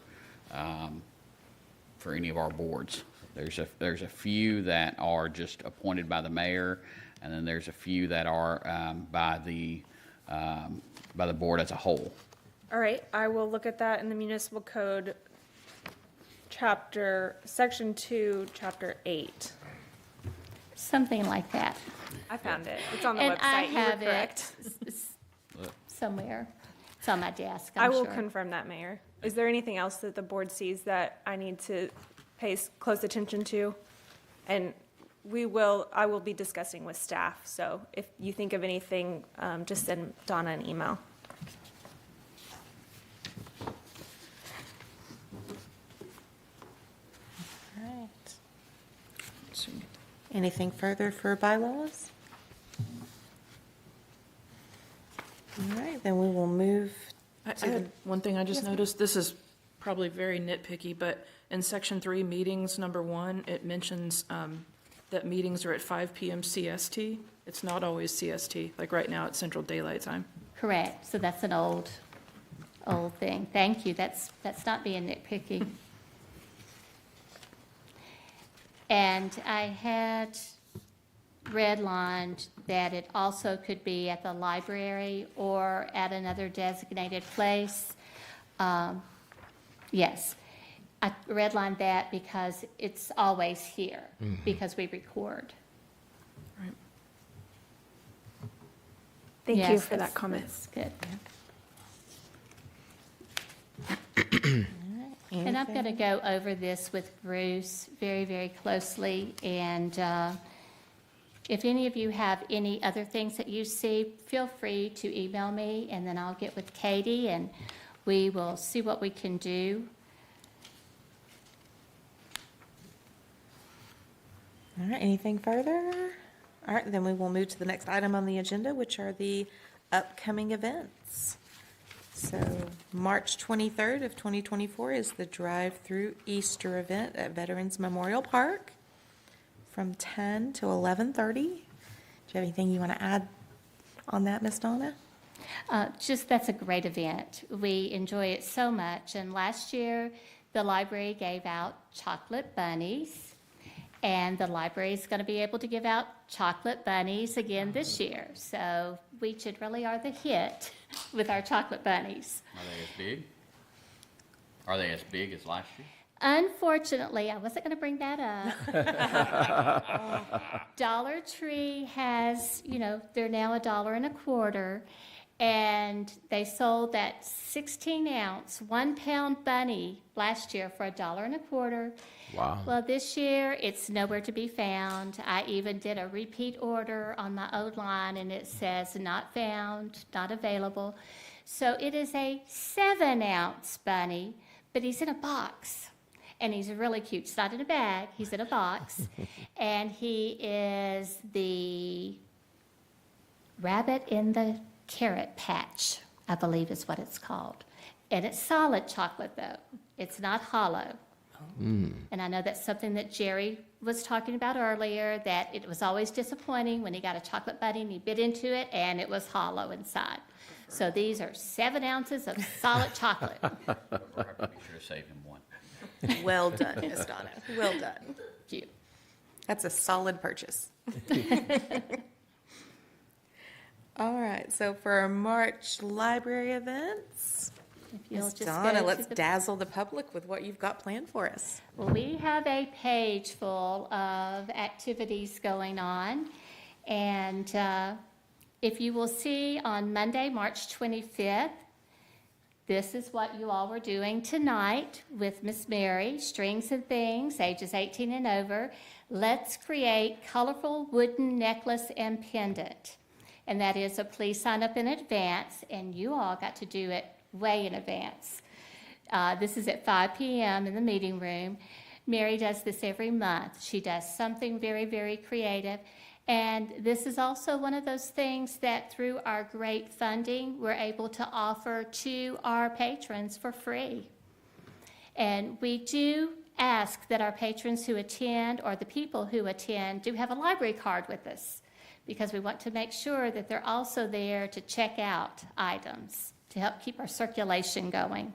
any of our boards, there's a few that are just appointed by the mayor, and then there's a few that are by the board as a whole. All right, I will look at that in the municipal code, section 2, chapter 8. Something like that. I found it. It's on the And website. I You were have correct. it somewhere. It's on my desk, I I'm will sure. confirm that, Mayor. Is there anything else that the board sees that I need to pay close attention to? And I will be discussing with staff, so if you think of anything, just send Donna an email. All right. Anything further for bylaws? All right, then we will move I to the... had one thing I just Yes, ma'am. noticed. This is probably very nitpicky, but in section 3, meetings, number 1, it mentions that meetings are at 5 p.m. CST. It's not always CST. Like right now, it's Central Daylight Time. Correct, so that's an old old thing. Thank you. That's not being nitpicky. And I had redlined that it also could be at the library or at another designated place. Yes, I redlined that because it's always here, because we record. Thank you Yes, for that comment. that's good. And I'm going to go over this with Bruce very, very closely. And if any of you have any other things that you see, feel free to email me, and then I'll get with Katie, and we will see what we can do. All right, anything further? All right, then we will move to the next item on the agenda, which are the upcoming events. So March 23rd of 2024 is the drive-through Easter event at Veterans Memorial Park from 10 to 11:30. Do you have anything you want to add on that, Ms. Donna? Just that's a great event. We enjoy it so much. And last year, the library gave out chocolate bunnies. And the library is going to be able to give out chocolate bunnies again this year. So we really are the hit with our chocolate bunnies. Are they as big? Are they as big as last year? Unfortunately, I wasn't going to bring that up. Dollar Tree has, they're now $1.25. And they sold that 16-ounce, 1-pound bunny last year for $1.25. Wow. Well, this year, it's nowhere to be found. I even did a repeat order on my own line, and it says not found, not available. So it is a 7-ounce bunny, but he's in a box. And he's really cute. He's not in a bag. He's in a box. And he is the rabbit in the carrot patch, I believe is what it's called. And it's solid chocolate, though. It's not hollow. And I know that's something that Jerry was talking about earlier, that it was always disappointing when he got a chocolate bunny and he bit into it and it was hollow inside. So these are 7 ounces of solid chocolate. We'll have to be sure to save him one. Well done, Ms. Donna. Well done. Thank you. That's a solid purchase. All right, so for our March library events, If you'll Ms. just Donna, go let's to the- dazzle the public with what you've got planned for us. Well, we have a page full of activities going on. And if you will see on Monday, March 25th, this is what you all were doing tonight with Miss Mary, Strings and Things, ages 18 and over. Let's create colorful wooden necklace and pendant. And that is a please sign up in advance, and you all got to do it way in advance. This is at 5 p.m. in the meeting room. Mary does this every month. She does something very, very creative. And this is also one of those things that through our great funding, we're able to offer to our patrons for free. And we do ask that our patrons who attend, or the people who attend, do have a library card with us, because we want to make sure that they're also there to check out items to help keep our circulation going.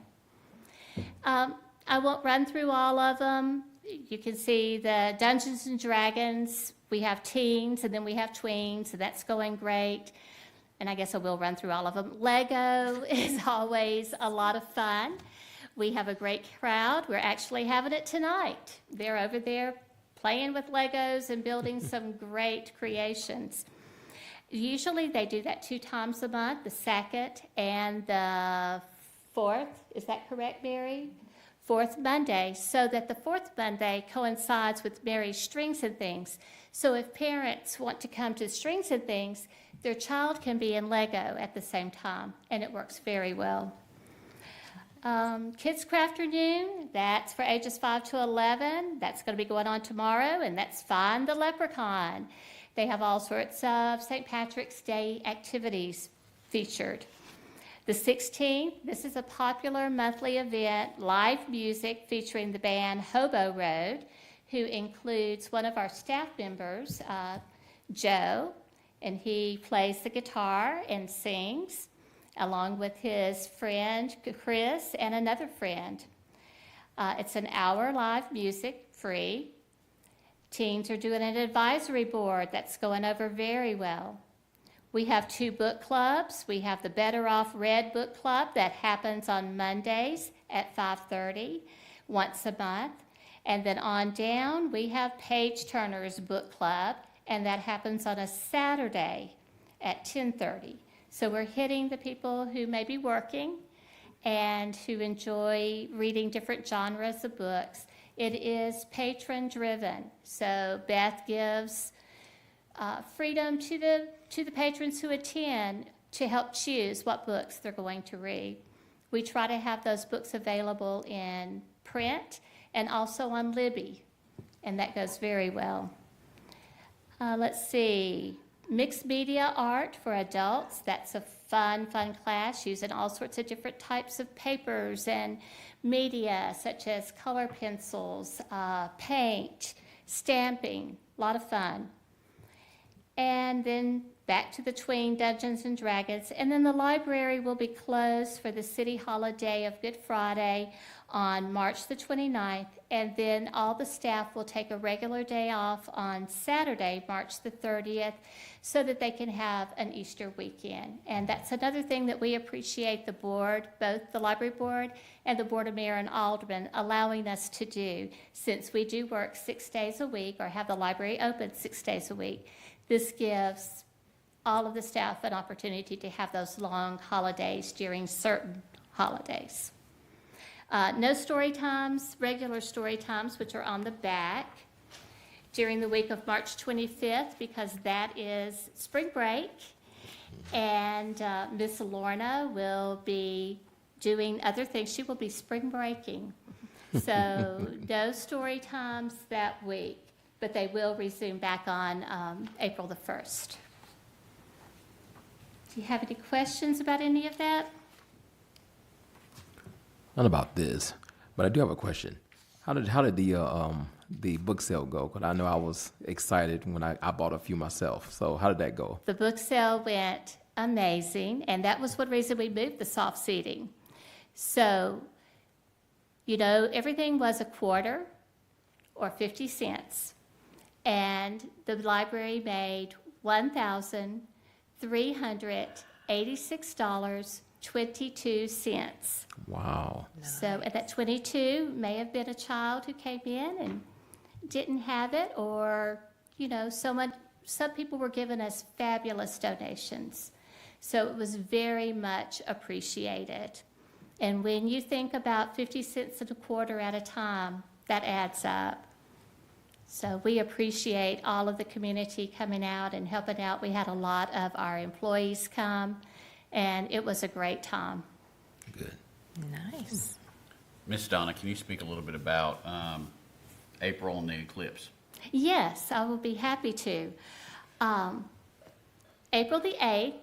I won't run through all of them. You can see the Dungeons and Dragons. We have teens and then we have tweens, so that's going great. And I guess I will run through all of them. Lego is always a lot of fun. We have a great crowd. We're actually having it tonight. They're over there playing with Legos and building some great creations. Usually they do that 2 times a month, the 2nd and the 4th. Is that correct, Mary? 4th Monday, so that the 4th Monday coincides with Mary's Strings and Things. So if parents want to come to Strings and Things, their child can be in Lego at the same time, and it works very well. Kids Crafternoon, that's for ages 5 to 11. That's going to be going on tomorrow, and that's Find the Leprechaun. They have all sorts of St. Patrick's Day activities featured. The 16th, this is a popular monthly event, live music featuring the band Hobo Road, who includes one of our staff members, Joe, and he plays the guitar and sings. along with his friend Chris and another friend. It's an hour live music, free. Teens are doing an advisory board that's going over very well. We have 2 book clubs. We have the Better Off Read Book Club that happens on Mondays at 5:30 once a month. And then on down, we have Page Turner's Book Club, and that happens on a Saturday at 10:30. So we're hitting the people who may be working and who enjoy reading different genres of books. It is patron-driven, so Beth gives freedom to the patrons who attend to help choose what books they're going to read. We try to have those books available in print and also on Libby, and that goes very well. Let's see, mixed media art for adults. That's a fun class using all sorts of different types of papers and media, such as color pencils, paint, stamping, a lot of fun. And then back to the tween, Dungeons and Dragons. And then the library will be closed for the city holiday of Good Friday on March the 29th. And then all the staff will take a regular day off on Saturday, March the 30th, so that they can have an Easter weekend. And that's another thing that we appreciate the board, both the library board and the Board of Mayor and Aldermen, allowing us to do, since we do work 6 days a week or have the library open 6 days a week. This gives all of the staff an opportunity to have those long holidays during certain holidays. No story times, regular story times, which are on the back during the week of March 25th, because that is spring break. And Miss Lorna will be doing other things. She will be spring breaking. So no story times that week, but they will resume back on April the 1st. Do you have any questions about any of that? Not about this, but I do have a question. How did the book sale go? Because I know I was excited when I bought a few myself. So how did that go? The book sale went amazing, and that was one reason we moved the soft seating. So, everything was a quarter or 50 cents, and the library made $1,386.22. Wow. So, and that 22 may have been a child who came in and didn't have it, or, some people were giving us fabulous donations. So it was very much appreciated. And when you think about 50 cents and a quarter at a time, that adds up. So we appreciate all of the community coming out and helping out. We had a lot of our employees come, and it was a great time. Good. Nice. Miss Donna, can you speak a little bit about April and the eclipse? Yes, I will be happy to. April the 8th,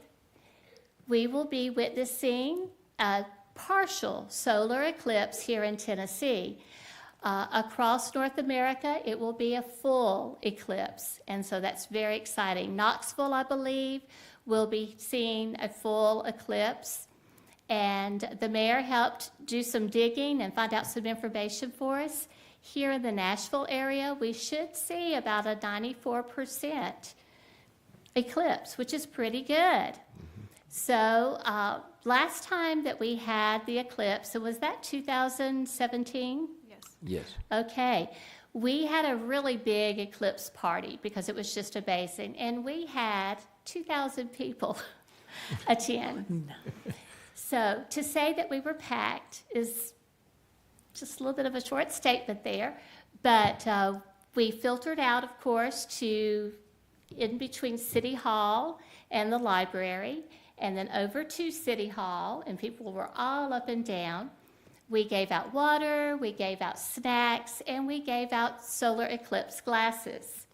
we will be witnessing a partial solar eclipse here in Tennessee. Across North America, it will be a full eclipse, and so that's very exciting. Knoxville, I believe, will be seeing a full eclipse, and the mayor helped do some digging and find out some information for us. Here in the Nashville area, we should see about a 94% eclipse, which is pretty good. So last time that we had the eclipse, so was that 2017? Yes. Okay. We had a really big eclipse party because it was just amazing, and we had 2,000 people attend. So to say that we were packed is just a little bit of a short statement there, but we filtered out, of course, to in between City Hall and the library, and then over to City Hall, and people were all up and down. We gave out water, we gave out snacks, and we gave out solar eclipse glasses.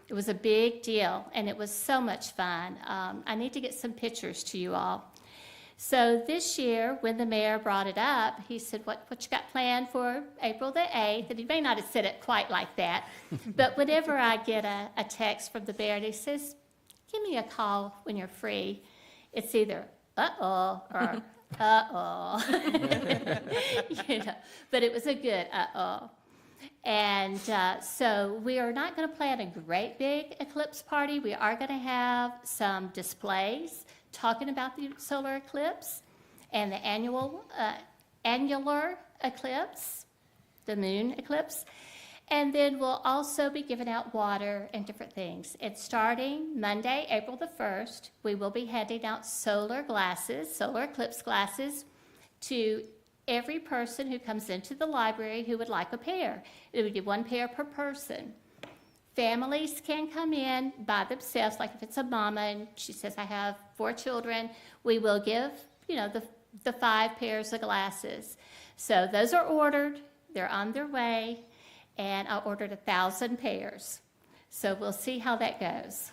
It was a big deal, and it was so much fun. I need to get some pictures to you all. So this year, when the mayor brought it up, he said, what you got planned for April the 8th? And he may not have said it quite like that, but whenever I get a text from the mayor and he says, give me a call when you're free, it's either uh-oh, or uh-oh. But it was a good uh-oh. And so we are not going to plan a great big eclipse party. We are going to have some displays talking about the solar eclipse and the annular eclipse, the moon eclipse. And then we'll also be giving out water and different things. And starting Monday, April the 1st, we will be handing out solar eclipse glasses, to every person who comes into the library who would like a pair. It would be 1 pair per person. Families can come in by themselves, like if it's a mama and she says, I have 4 children, we will give, the 5 pairs of glasses. So those are ordered, they're on their way, and I ordered 1,000 pairs. So we'll see how that goes.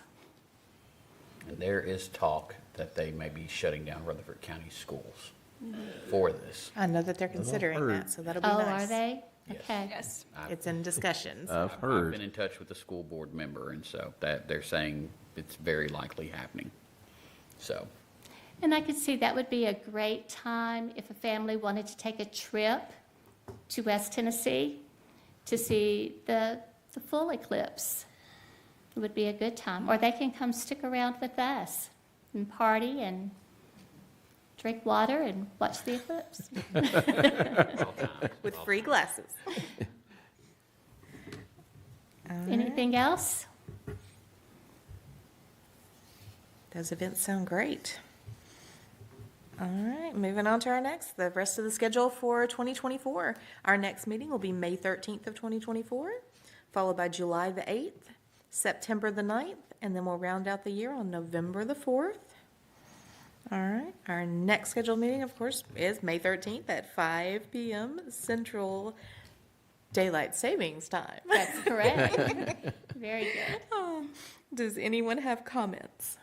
And there is talk that they may be shutting down Rutherford County schools for this. I know that they're considering that, so that'll be Oh, nice. are they? Yes. Okay. Yes, it's in discussions. I've been in touch with the school board member, and so that they're saying it's very likely happening. So, And I could see that would be a great time if a family wanted to take a trip to West Tennessee to see the full eclipse. It would be a good time. Or they can come stick around with us and party and drink water and watch the eclipse. With free glasses. Anything else? Those events sound great. All right, moving on to the rest of the schedule for 2024. Our next meeting will be May 13th of 2024, followed by July the 8th, September the 9th, and then we'll round out the year on November the 4th. All right, our next scheduled meeting, of course, is May 13th at 5 p.m. Central Daylight Savings Time. That's correct. Very good. Does anyone have comments?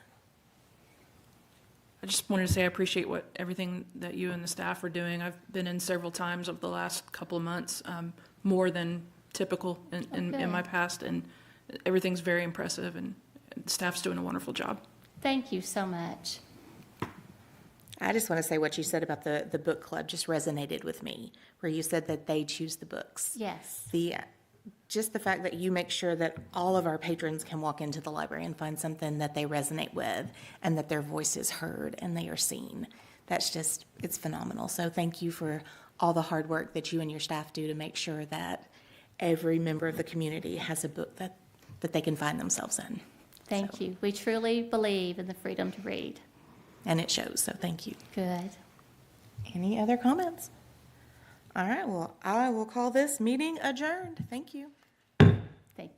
I just wanted to say I appreciate everything that you and the staff are doing. I've been in several times over the last couple of months, more than typical in my past, and everything's very impressive, and the staff's doing a wonderful job. Thank you so much. I just want to say what you said about the book club just resonated with me, where you said that they choose the books. Yes. Just the fact that you make sure that all of our patrons can walk into the library and find something that they resonate with, and that their voice is heard and they are seen. It's phenomenal. So thank you for all the hard work that you and your staff do to make sure that every member of the community has a book that they can find themselves in. Thank you. We truly believe in the freedom to read. And it shows, so thank you. Good. Any other comments? All right, well, I will call this meeting adjourned. Thank you. Thank you.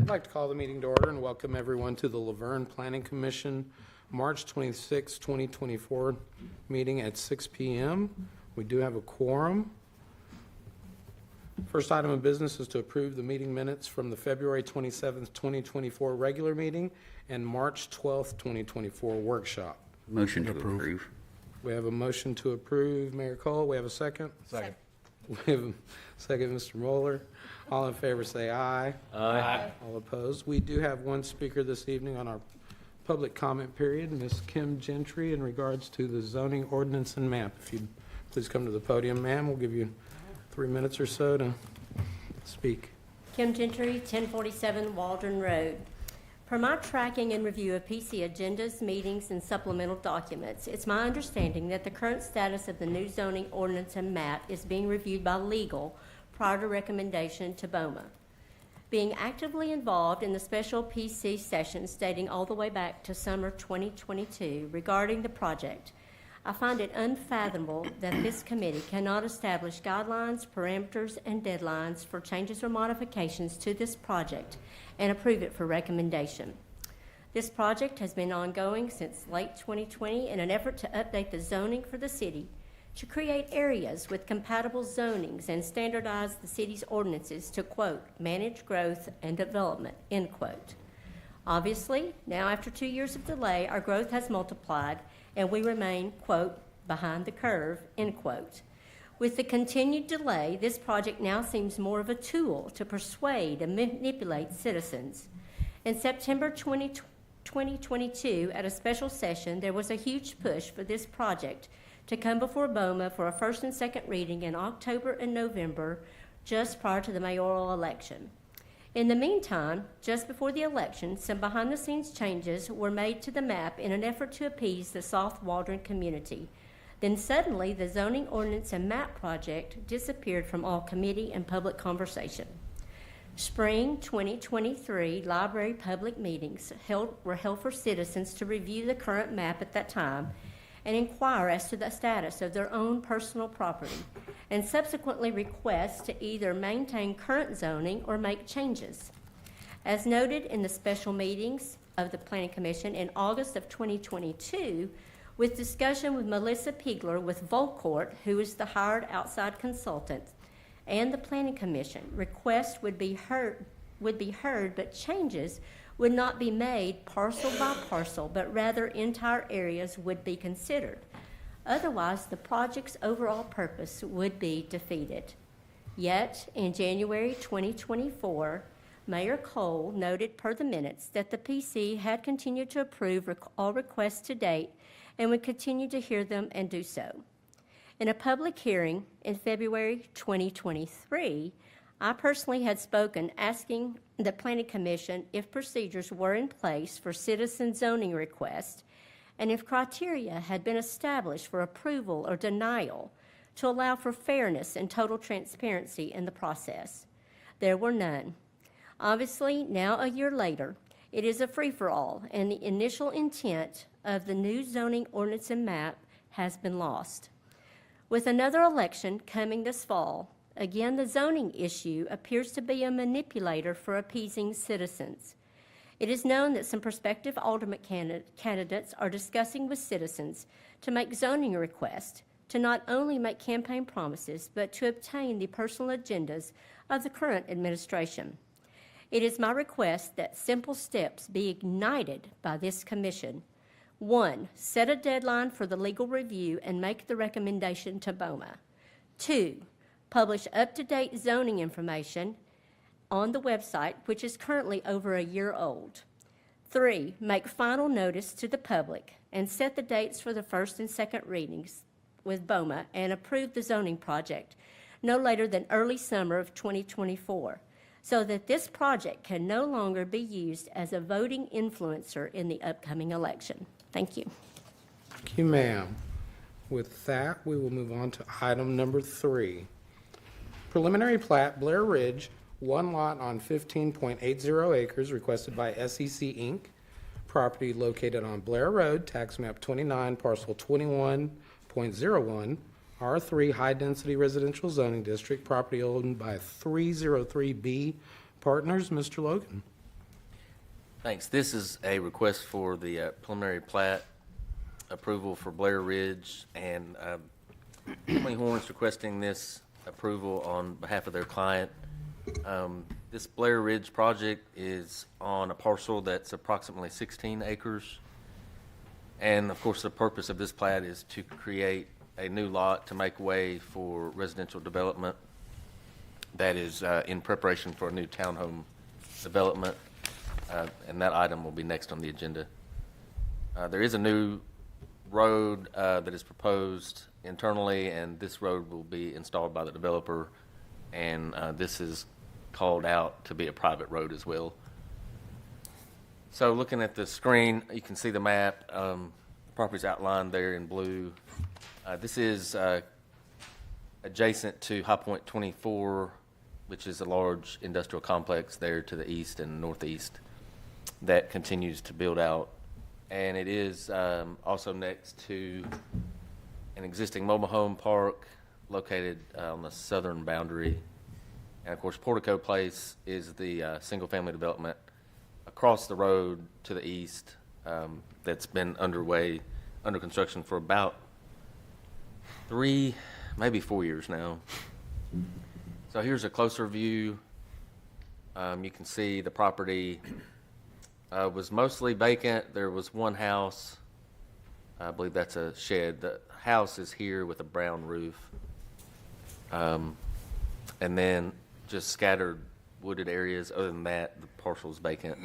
I'd like to call the meeting to order and welcome everyone to the LaVergne Planning Commission, March 26, 2024 meeting at 6 p.m. We do have a quorum. First item of business is to approve the meeting minutes from the February 27th, 2024 regular meeting and March 12th, 2024 workshop. Motion to approve. We have a motion to approve. Mayor Cole, we have a second? Second. We have a second, Mr. Moeller. All in favor say aye. Aye. All opposed. We do have one speaker this evening on our public comment period, Ms. Kim Gentry, in regards to the zoning ordinance and map. If you'd please come to the podium, ma'am. We'll give you 3 minutes or so to speak. Kim Gentry, 1047 Waldron Road. Per my tracking and review of PC agendas, meetings, and supplemental documents, it's my understanding that the current status of the new zoning ordinance and map is being reviewed by legal prior to recommendation to BOMA. Being actively involved in the special PC sessions dating all the way back to summer 2022 regarding the project, I find it unfathomable that this committee cannot establish guidelines, parameters, and deadlines for changes or modifications to this project and approve it for recommendation. This project has been ongoing since late 2020 in an effort to update the zoning for the city to create areas with compatible zonings and standardize the city's ordinances to, quote, manage growth and development, end quote. Obviously, now after 2 years of delay, our growth has multiplied and we remain, quote, behind the curve, end quote. With the continued delay, this project now seems more of a tool to persuade and manipulate citizens. In September 2022, at a special session, there was a huge push for this project to come before BOMA for a first and second reading in October and November, just prior to the mayoral election. In the meantime, just before the election, some behind-the-scenes changes were made to the map in an effort to appease the South Waldron community. Then suddenly, the zoning ordinance and map project disappeared from all committee and public conversation. Spring 2023 library public meetings were held for citizens to review the current map at that time and inquire as to the status of their own personal property, and subsequently request to either maintain current zoning or make changes. As noted in the special meetings of the Planning Commission in August of 2022, with discussion with Melissa Pigler with Volcourt, who is the hired outside consultant, and the Planning Commission, requests would be heard, but changes would not be made parcel by parcel, but rather entire areas would be considered. Otherwise, the project's overall purpose would be defeated. Yet, in January 2024, Mayor Cole noted per the minutes that the PC had continued to approve all requests to date and would continue to hear them and do so. In a public hearing in February 2023, I personally had spoken asking the Planning Commission if procedures were in place for citizen zoning requests and if criteria had been established for approval or denial to allow for fairness and total transparency in the process. There were none. Obviously, now a year later, it is a free-for-all, and the initial intent of the new zoning ordinance and map has been lost. With another election coming this fall, again, the zoning issue appears to be a manipulator for appeasing citizens. It is known that some prospective alderman candidates are discussing with citizens to make zoning requests to not only make campaign promises, but to obtain the personal agendas of the current administration. It is my request that simple steps be ignited by this commission. 1, set a deadline for the legal review and make the recommendation to BOMA. 2, publish up-to-date zoning information on the website, which is currently over a year old. 3, make final notice to the public and set the dates for the first and second readings with BOMA and approve the zoning project no later than early summer of 2024, so that this project can no longer be used as a voting influencer in the upcoming election. Thank you. Thank you, ma'am. With that, we will move on to item number 3. Preliminary plat, Blair Ridge, one lot on 15.80 acres, requested by SEC Inc., property located on Blair Road, tax map 29, parcel 21.01, R3 High Density Residential Zoning District, property owned by 303B Partners. Mr. Logan. Thanks. This is a request for the preliminary plat approval for Blair Ridge, and Emily Horn's requesting this approval on behalf of their client. This Blair Ridge project is on a parcel that's approximately 16 acres. And of course, the purpose of this plat is to create a new lot to make way for residential development that is in preparation for a new townhome development. And that item will be next on the agenda. There is a new road that is proposed internally, and this road will be installed by the developer, and this is called out to be a private road as well. So looking at the screen, you can see the map. The property's outlined there in blue. This is adjacent to High Point 24, which is a large industrial complex there to the east and northeast that continues to build out. And it is also next to an existing mobile home park located on the southern boundary. And of course, Portico Place is the single-family development across the road to the east that's been under construction for about 3, maybe 4 years now. So here's a closer view. You can see the property was mostly vacant. There was one house. I believe that's a shed. The house is here with a brown roof. And then just scattered wooded areas. Other than that, the parcel is vacant.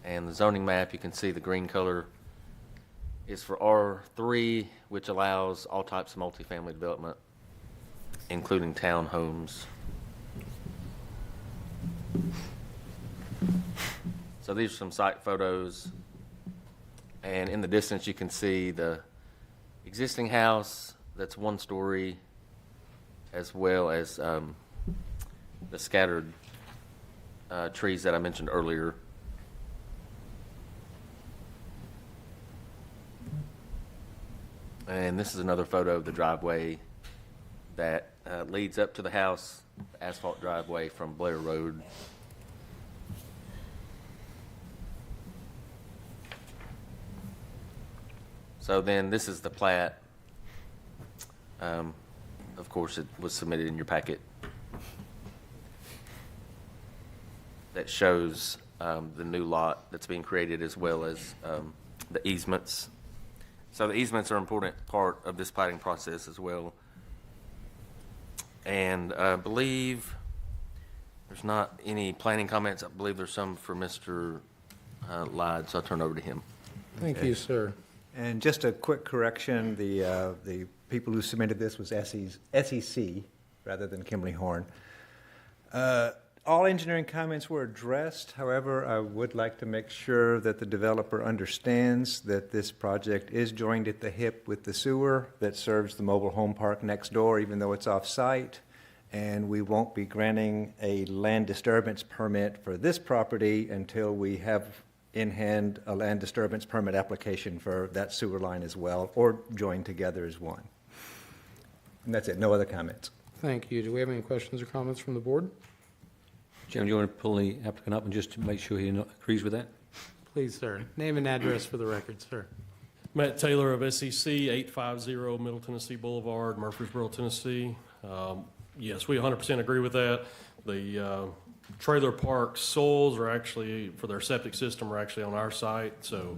And the zoning map, you can see the green color is for R3, which allows all types of multifamily development, including townhomes. So these are some site photos. And in the distance, you can see the existing house that's one story, as well as the scattered trees that I mentioned earlier. And this is another photo of the driveway that leads up to the house, the asphalt driveway from Blair Road. So then this is the plat. Of course, it was submitted in your packet. That shows the new lot that's being created, as well as the easements. So the easements are an important part of this platting process as well. And I believe there's not any planning comments. I believe there's some for Mr. Lyde, so I'll turn it over to him. Thank you, sir. And just a quick correction, the people who submitted this was SEC rather than Kimberly Horn. All engineering comments were addressed. However, I would like to make sure that the developer understands that this project is joined at the hip with the sewer that serves the mobile home park next door, even though it's off-site. And we won't be granting a land disturbance permit for this property until we have in hand a land disturbance permit application for that sewer line as well, or joined together as one. And that's it. No other comments. Thank you. Do we have any questions or comments from the board? Jim, do you want to pull the applicant up and just to make sure he agrees with that? Please, sir. Name and address for the record, sir. Matt Taylor of SEC, 850 Middle Tennessee Boulevard, Murfreesboro, Tennessee. Yes, we 100% agree with that. The trailer park soils are actually, for their septic system, are actually on our site, so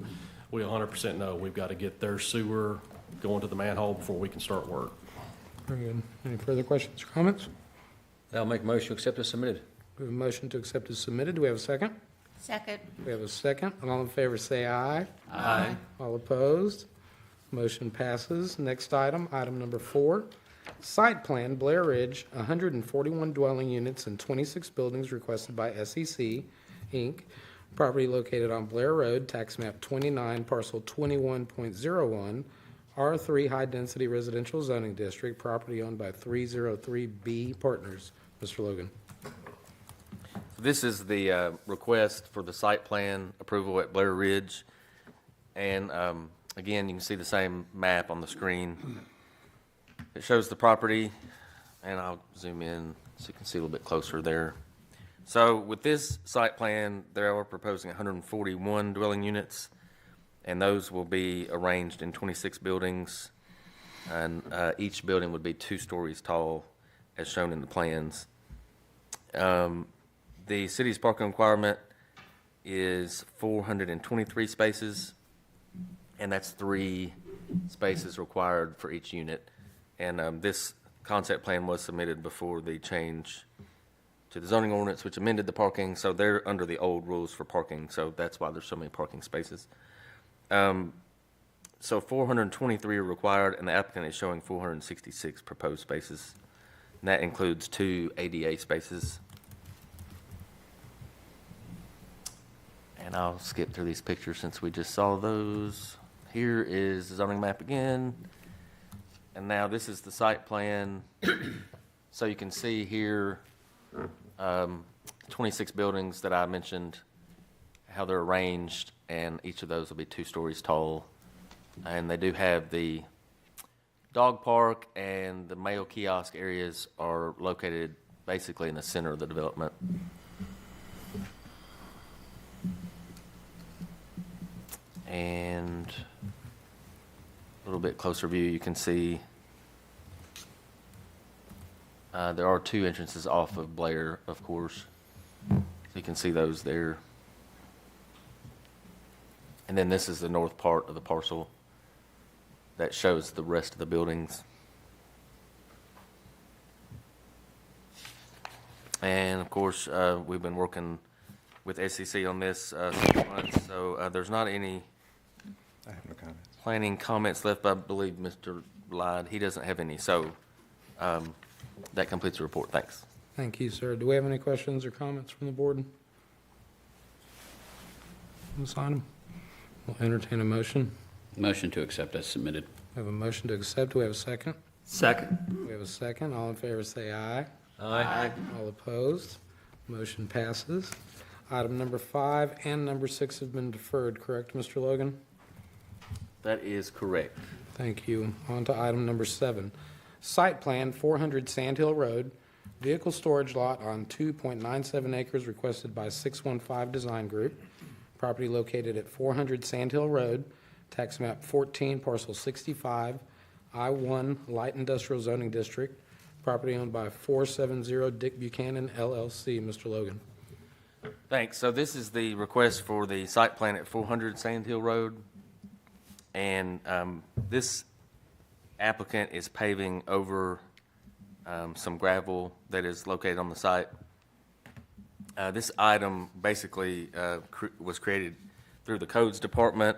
we 100% know we've got to get their sewer going to the manhole before we can start work. Very good. Any further questions or comments? I'll make a motion to accept as submitted. We have a motion to accept as submitted. Do we have a second? Second. We have a second. All in favor say aye. Aye. All opposed? Motion passes. Next item, item number 4. Site plan, Blair Ridge, 141 dwelling units and 26 buildings requested by SEC, Inc. Property located on Blair Road, tax map 29, parcel 21.01, R3 High Density Residential Zoning District, property owned by 303B Partners. Mr. Logan. This is the request for the site plan approval at Blair Ridge. And again, you can see the same map on the screen. It shows the property, and I'll zoom in so you can see a little bit closer there. So with this site plan, they are proposing 141 dwelling units, and those will be arranged in 26 buildings, and each building would be 2 stories tall, as shown in the plans. The city's parking requirement is 423 spaces, and that's 3 spaces required for each unit. And this concept plan was submitted before the change to the zoning ordinance, which amended the parking, so they're under the old rules for parking, so that's why there's so many parking spaces. So 423 are required, and the applicant is showing 466 proposed spaces, and that includes 2 ADA spaces. And I'll skip through these pictures since we just saw those. Here is the zoning map again, and now this is the site plan. So you can see here 26 buildings that I mentioned, how they're arranged, and each of those will be 2 stories tall. And they do have the dog park and the mail kiosk areas are located basically in the center of the development. And a little bit closer view, you can see there are 2 entrances off of Blair, of course. So you can see those there. And then this is the north part of the parcel that shows the rest of the buildings. And of course, we've been working with SEC on this several months, so there's not any I have no comments. planning comments left. I believe Mr. Lyde, he doesn't have any, so that completes the report. Thanks. Thank you, sir. Do we have any questions or comments from the board? Ms. Item, we'll entertain a motion. Motion to accept as submitted. We have a motion to accept. Do we have a second? Second. We have a second. All in favor say aye. Aye. All opposed? Motion passes. Item number 5 and number 6 have been deferred, correct, Mr. Logan? That is correct. Thank you. On to item number 7. Site plan, 400 Sand Hill Road, vehicle storage lot on 2.97 acres requested by 615 Design Group. Property located at 400 Sand Hill Road, tax map 14, parcel 65, I-1 Light Industrial Zoning District. Property owned by 470 Dick Buchanan LLC. Mr. Logan. Thanks. So this is the request for the site plan at 400 Sand Hill Road. And this applicant is paving over some gravel that is located on the site. This item basically was created through the codes department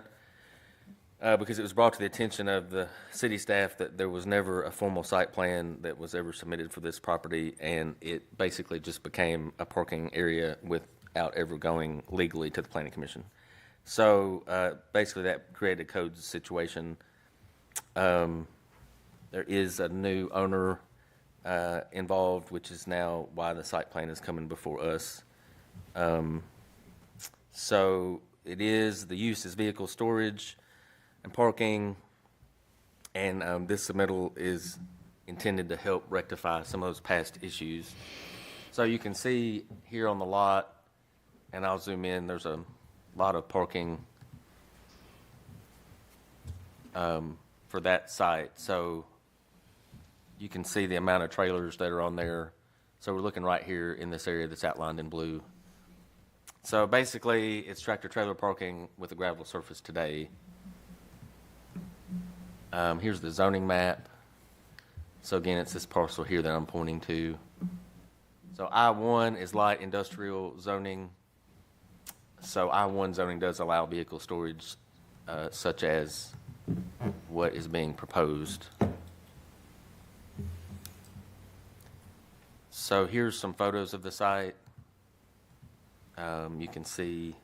because it was brought to the attention of the city staff that there was never a formal site plan that was ever submitted for this property, and it basically just became a parking area without ever going legally to the planning commission. So basically that created a codes situation. There is a new owner involved, which is now why the site plan is coming before us. So it is, the use is vehicle storage and parking, and this submittal is intended to help rectify some of those past issues. So you can see here on the lot, and I'll zoom in, there's a lot of parking for that site. So you can see the amount of trailers that are on there. So we're looking right here in this area that's outlined in blue. So basically, it's tractor-trailer parking with a gravel surface today. Here's the zoning map. So again, it's this parcel here that I'm pointing to. So I-1 is light industrial zoning. So I-1 zoning does allow vehicle storage such as what is being proposed. So here's some photos of the site. You can see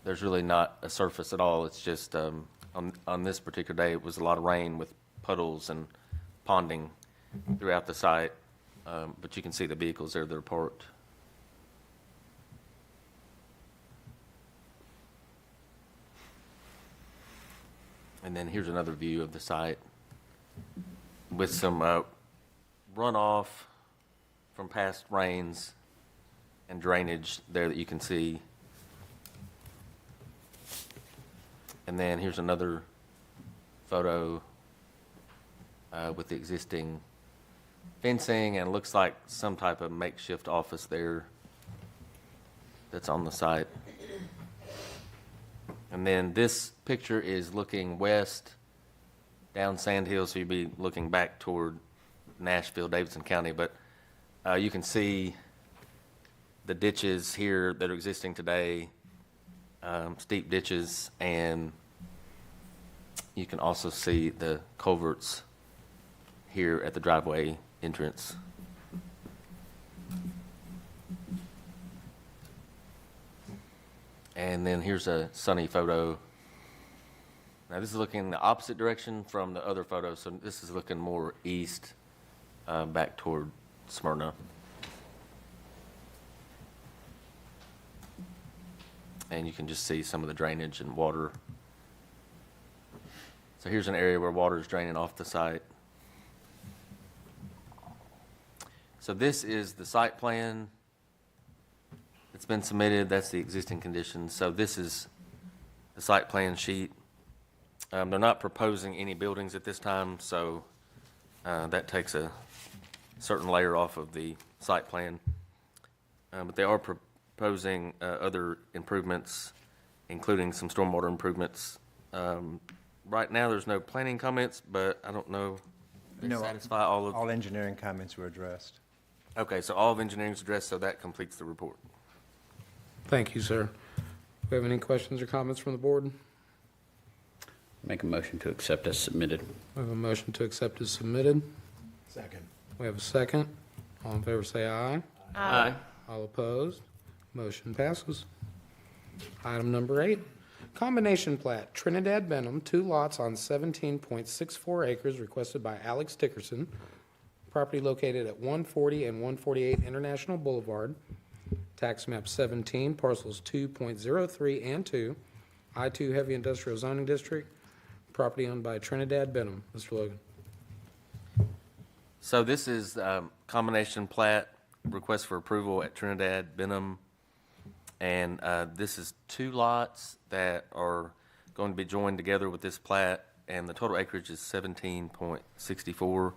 there's really not a surface at all. It's just on this particular day, it was a lot of rain with puddles and ponding throughout the site. But you can see the vehicles there that are parked. And then here's another view of the site with some runoff from past rains and drainage there that you can see. And then here's another photo with the existing fencing, and it looks like some type of makeshift office there that's on the site. And then this picture is looking west down Sand Hill, so you'd be looking back toward Nashville, Davidson County. But you can see the ditches here that are existing today, steep ditches, and you can also see the culverts here at the driveway entrance. And then here's a sunny photo. Now this is looking in the opposite direction from the other photo, so this is looking more east, back toward Smyrna. And you can just see some of the drainage and water. So here's an area where water is draining off the site. So this is the site plan that's been submitted. That's the existing conditions. So this is the site plan sheet. They're not proposing any buildings at this time, so that takes a certain layer off of the site plan. But they are proposing other improvements, including some stormwater improvements. Right now, there's no planning comments, but I don't know if they satisfy all of... All engineering comments were addressed. Okay, so all of engineering is addressed, so that completes the report. Thank you, sir. Do we have any questions or comments from the board? Make a motion to accept as submitted. We have a motion to accept as submitted. Second. We have a second. All in favor say aye. Aye. All opposed? Motion passes. Item number 8, combination plat, Trinidad Benham, 2 lots on 17.64 acres requested by Alex Dickerson. Property located at 140 and 148 International Boulevard. Tax map 17, parcels 2.03 and 2, I-2 Heavy Industrial Zoning District. Property owned by Trinidad Benham. Mr. Logan. So this is combination plat, request for approval at Trinidad Benham. And this is 2 lots that are going to be joined together with this plat, and the total acreage is 17.64.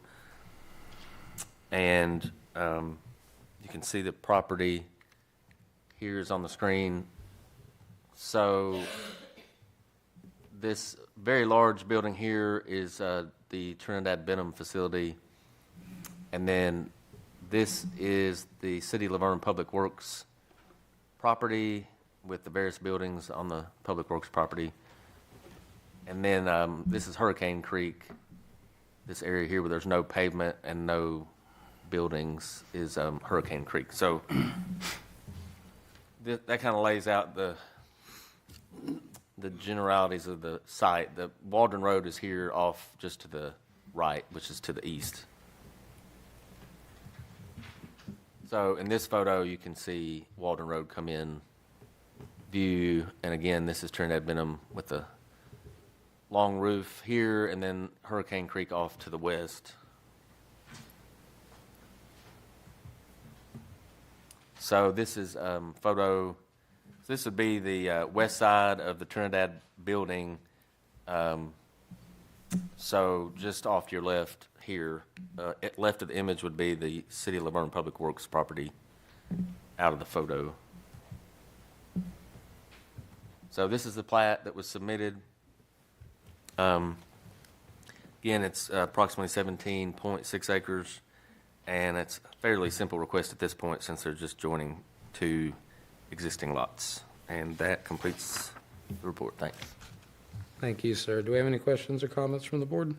And you can see the property here is on the screen. So this very large building here is the Trinidad Benham facility. And then this is the City of LaVergne Public Works property with the various buildings on the Public Works property. And then this is Hurricane Creek. This area here where there's no pavement and no buildings is Hurricane Creek. So that kind of lays out the generalities of the site. The Waldron Road is here off just to the right, which is to the east. So in this photo, you can see Waldron Road come in view. And again, this is Trinidad Benham with the long roof here, and then Hurricane Creek off to the west. So this is photo. This would be the west side of the Trinidad building. So just off to your left here, left of the image would be the City of LaVergne Public Works property out of the photo. So this is the plat that was submitted. Again, it's approximately 17.6 acres, and it's a fairly simple request at this point since they're just joining 2 existing lots. And that completes the report. Thanks. Thank you, sir. Do we have any questions or comments from the board?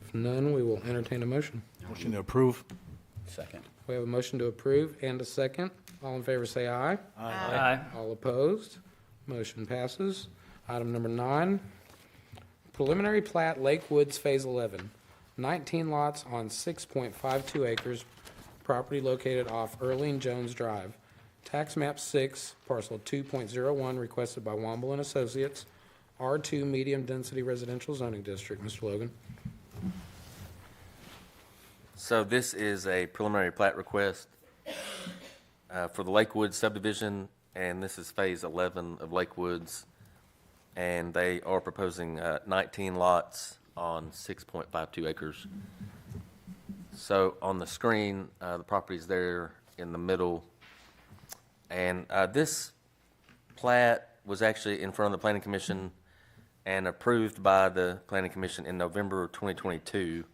If none, we will entertain a motion. Motion to approve. Second. We have a motion to approve and a second. All in favor say aye. Aye. All opposed? Motion passes. Item number 9, preliminary plat Lake Woods Phase 11, 19 lots on 6.52 acres, property located off Earlene Jones Drive. Tax map 6, parcel 2.01, requested by Womble and Associates, R2 Medium Density Residential Zoning District. Mr. Logan. So this is a preliminary plat request for the Lakewood subdivision, and this is Phase 11 of Lakewoods. And they are proposing 19 lots on 6.52 acres. So on the screen, the property's there in the middle. And this plat was actually in front of the Planning Commission and approved by the Planning Commission in November of 2022,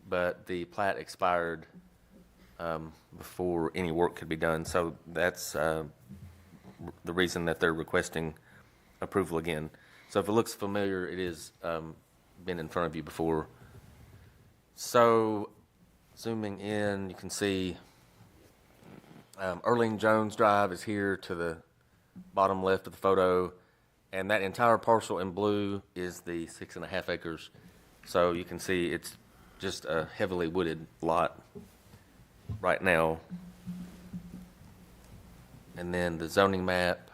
but the plat expired before any work could be done. So that's the reason that they're requesting approval again. So if it looks familiar, it is been in front of you before. So zooming in, you can see Erling Jones Drive is here to the bottom left of the photo, and that entire parcel in blue is the 6.5 acres. So you can see it's just a heavily wooded lot right now. And then the zoning map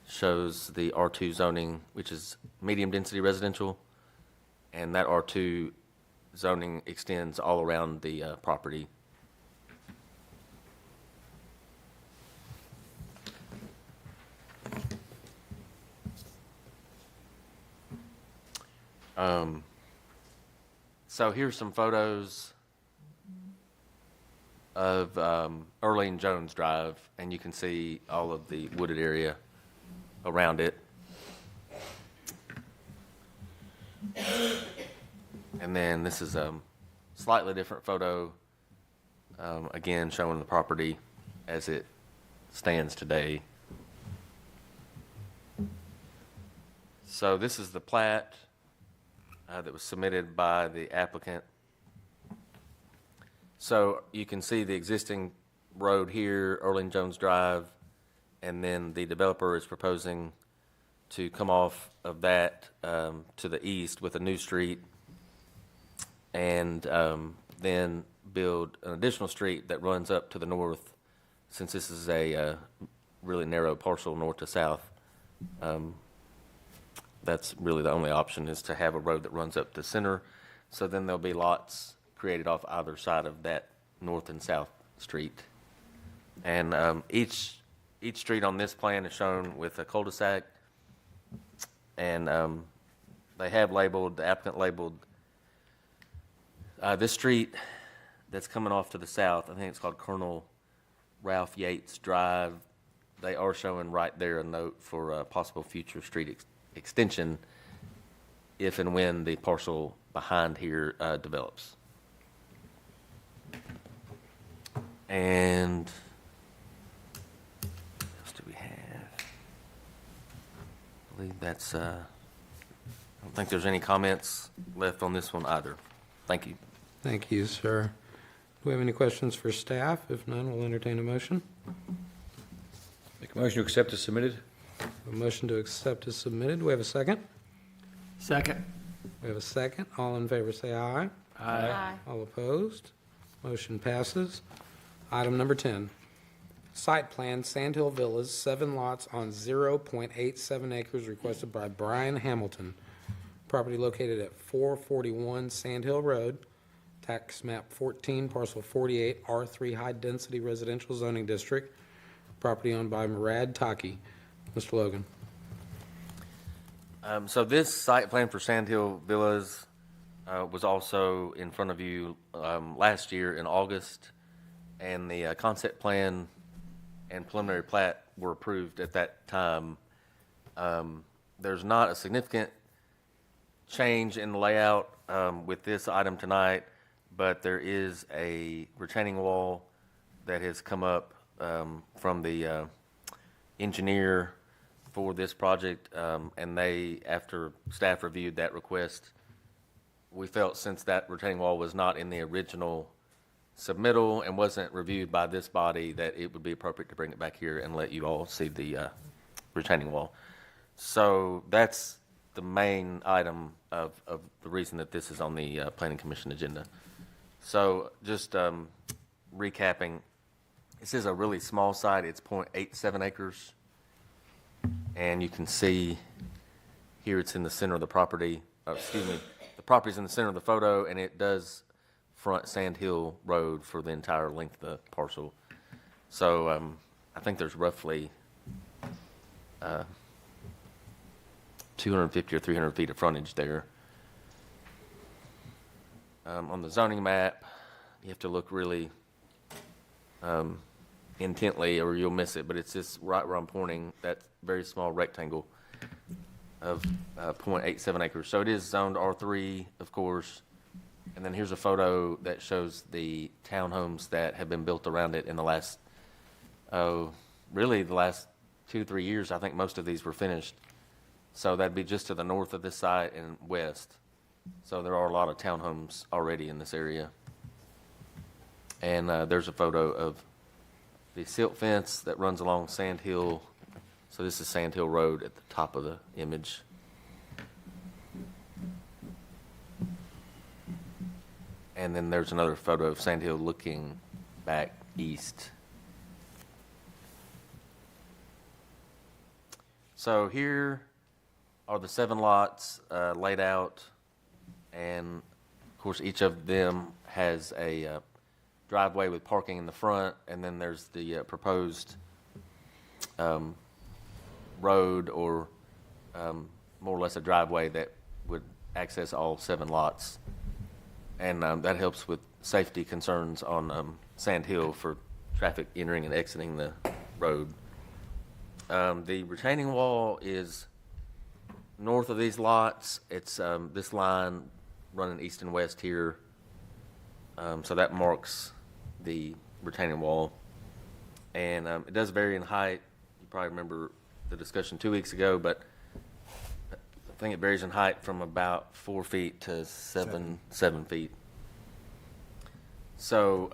shows the R2 zoning, which is medium density residential, and that R2 zoning extends all around the property. So here's some photos of Erling Jones Drive, and you can see all of the wooded area around it. And then this is a slightly different photo, again showing the property as it stands today. So this is the plat that was submitted by the applicant. So you can see the existing road here, Erling Jones Drive, and then the developer is proposing to come off of that to the east with a new street, and then build an additional street that runs up to the north, since this is a really narrow parcel north to south. That's really the only option, is to have a road that runs up to center. So then there'll be lots created off either side of that north and south street. And each street on this plan is shown with a cul-de-sac. And they have labeled, the applicant labeled this street that's coming off to the south. I think it's called Colonel Ralph Yates Drive. They are showing right there a note for a possible future street extension if and when the parcel behind here develops. And what else do we have? I believe that's, I don't think there's any comments left on this one either. Thank you. Thank you, sir. Do we have any questions for staff? If none, we'll entertain a motion. Make a motion to accept as submitted. A motion to accept is submitted. Do we have a second? Second. We have a second. All in favor say aye. Aye. All opposed? Motion passes. Item number 10. Site plan, Sandhill Villas, 7 lots on 0.87 acres, requested by Brian Hamilton. Property located at 441 Sandhill Road, tax map 14, parcel 48, R3 High Density Residential Zoning District. Property owned by Murad Taki. Mr. Logan. So this site plan for Sandhill Villas was also in front of you last year in August, and the concept plan and preliminary plat were approved at that time. There's not a significant change in the layout with this item tonight, but there is a retaining wall that has come up from the engineer for this project, and they, after staff reviewed that request, we felt since that retaining wall was not in the original submittal and wasn't reviewed by this body, that it would be appropriate to bring it back here and let you all see the retaining wall. So that's the main item of the reason that this is on the Planning Commission agenda. So just recapping, this is a really small site. It's 0.87 acres. And you can see here it's in the center of the property. The property's in the center of the photo, and it does front Sand Hill Road for the entire length of the parcel. So I think there's roughly 250 or 300 feet of frontage there. On the zoning map, you have to look really intently or you'll miss it, but it's just right where I'm pointing, that very small rectangle of 0.87 acres. So it is zoned R3, of course. And then here's a photo that shows the townhomes that have been built around it in the last, really the last 2-3 years. I think most of these were finished. So that'd be just to the north of this site and west. So there are a lot of townhomes already in this area. And there's a photo of the silt fence that runs along Sand Hill. So this is Sand Hill Road at the top of the image. And then there's another photo of Sand Hill looking back east. So here are the 7 lots laid out, and of course each of them has a driveway with parking in the front, and then there's the proposed road or more or less a driveway that would access all 7 lots. And that helps with safety concerns on Sand Hill for traffic entering and exiting the road. The retaining wall is north of these lots. It's this line running east and west here. So that marks the retaining wall. And it does vary in height. You probably remember the discussion 2 weeks ago, but I think it varies in height from about 4 feet to 7 feet. So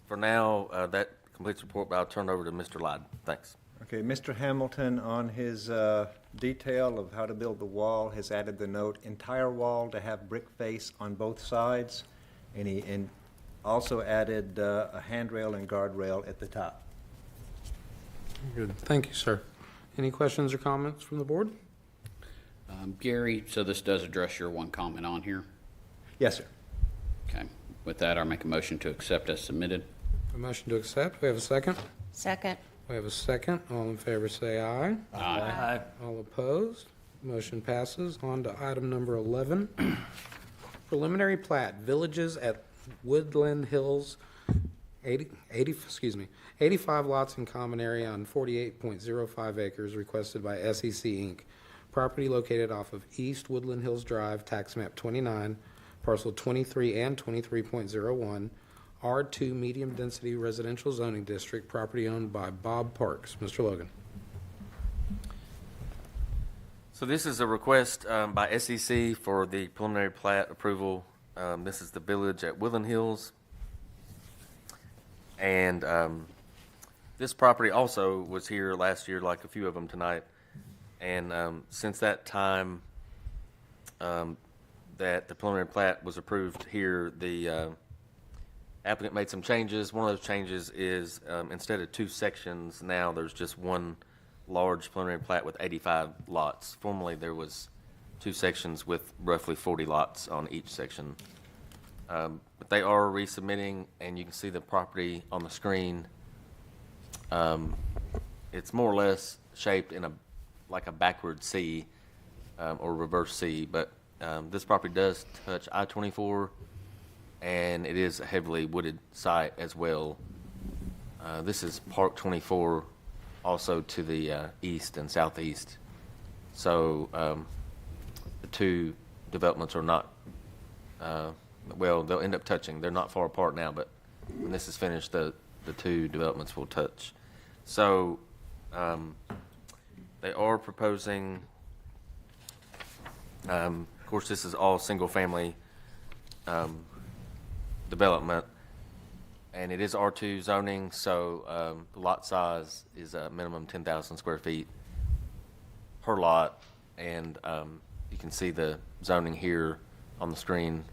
for now, that completes the report, but I'll turn it over to Mr. Lyde. Thanks. Okay, Mr. Hamilton, on his detail of how to build the wall, has added the note, entire wall to have brick face on both sides, and he also added a handrail and guardrail at the top. Good. Thank you, sir. Any questions or comments from the board? Gary, so this does address your one comment on here? Yes, sir. Okay. With that, I'll make a motion to accept as submitted. A motion to accept. We have a second. Second. We have a second. All in favor say aye. Aye. All opposed? Motion passes. On to item number 11. Preliminary plat, Villages at Woodland Hills, 85 lots in common area on 48.05 acres requested by SEC Inc. Property located off of East Woodland Hills Drive, tax map 29, parcel 23 and 23.01, R2 medium density residential zoning district, property owned by Bob Parks. Mr. Logan. So this is a request by SEC for the preliminary plat approval. This is the village at Woodland Hills. And this property also was here last year, like a few of them tonight. And since that time that the preliminary plat was approved here, the applicant made some changes. One of those changes is instead of 2 sections, now there's just one large preliminary plat with 85 lots. Formerly, there was 2 sections with roughly 40 lots on each section. But they are resubmitting, and you can see the property on the screen. It's more or less shaped in like a backward C or reverse C, but this property does touch I-24, and it is a heavily wooded site as well. This is Park 24, also to the east and southeast. So the 2 developments are not, well, they'll end up touching. They're not far apart now, but when this is finished, the 2 developments will touch. So they are proposing, of course, this is all single-family development, and it is R2 zoning, so the lot size is a minimum 10,000 square feet per lot, and you can see the zoning here on the screen.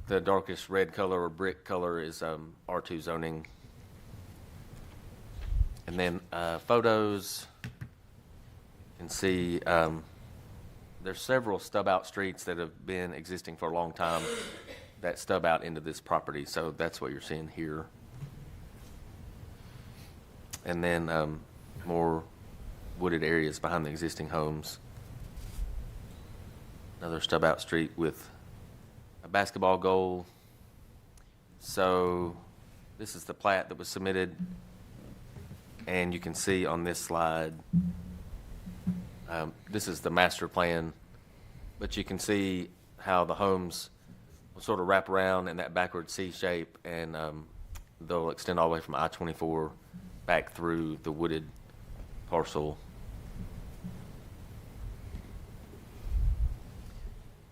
The darkest red color or brick color is R2 zoning. And then photos, you can see there's several stub-out streets that have been existing for a long time that stub out into this property, so that's what you're seeing here. And then more wooded areas behind the existing homes. Another stub-out street with a basketball goal. So this is the plat that was submitted, and you can see on this slide, this is the master plan, but you can see how the homes will sort of wrap around in that backward C shape, and they'll extend all the way from I-24 back through the wooded parcel.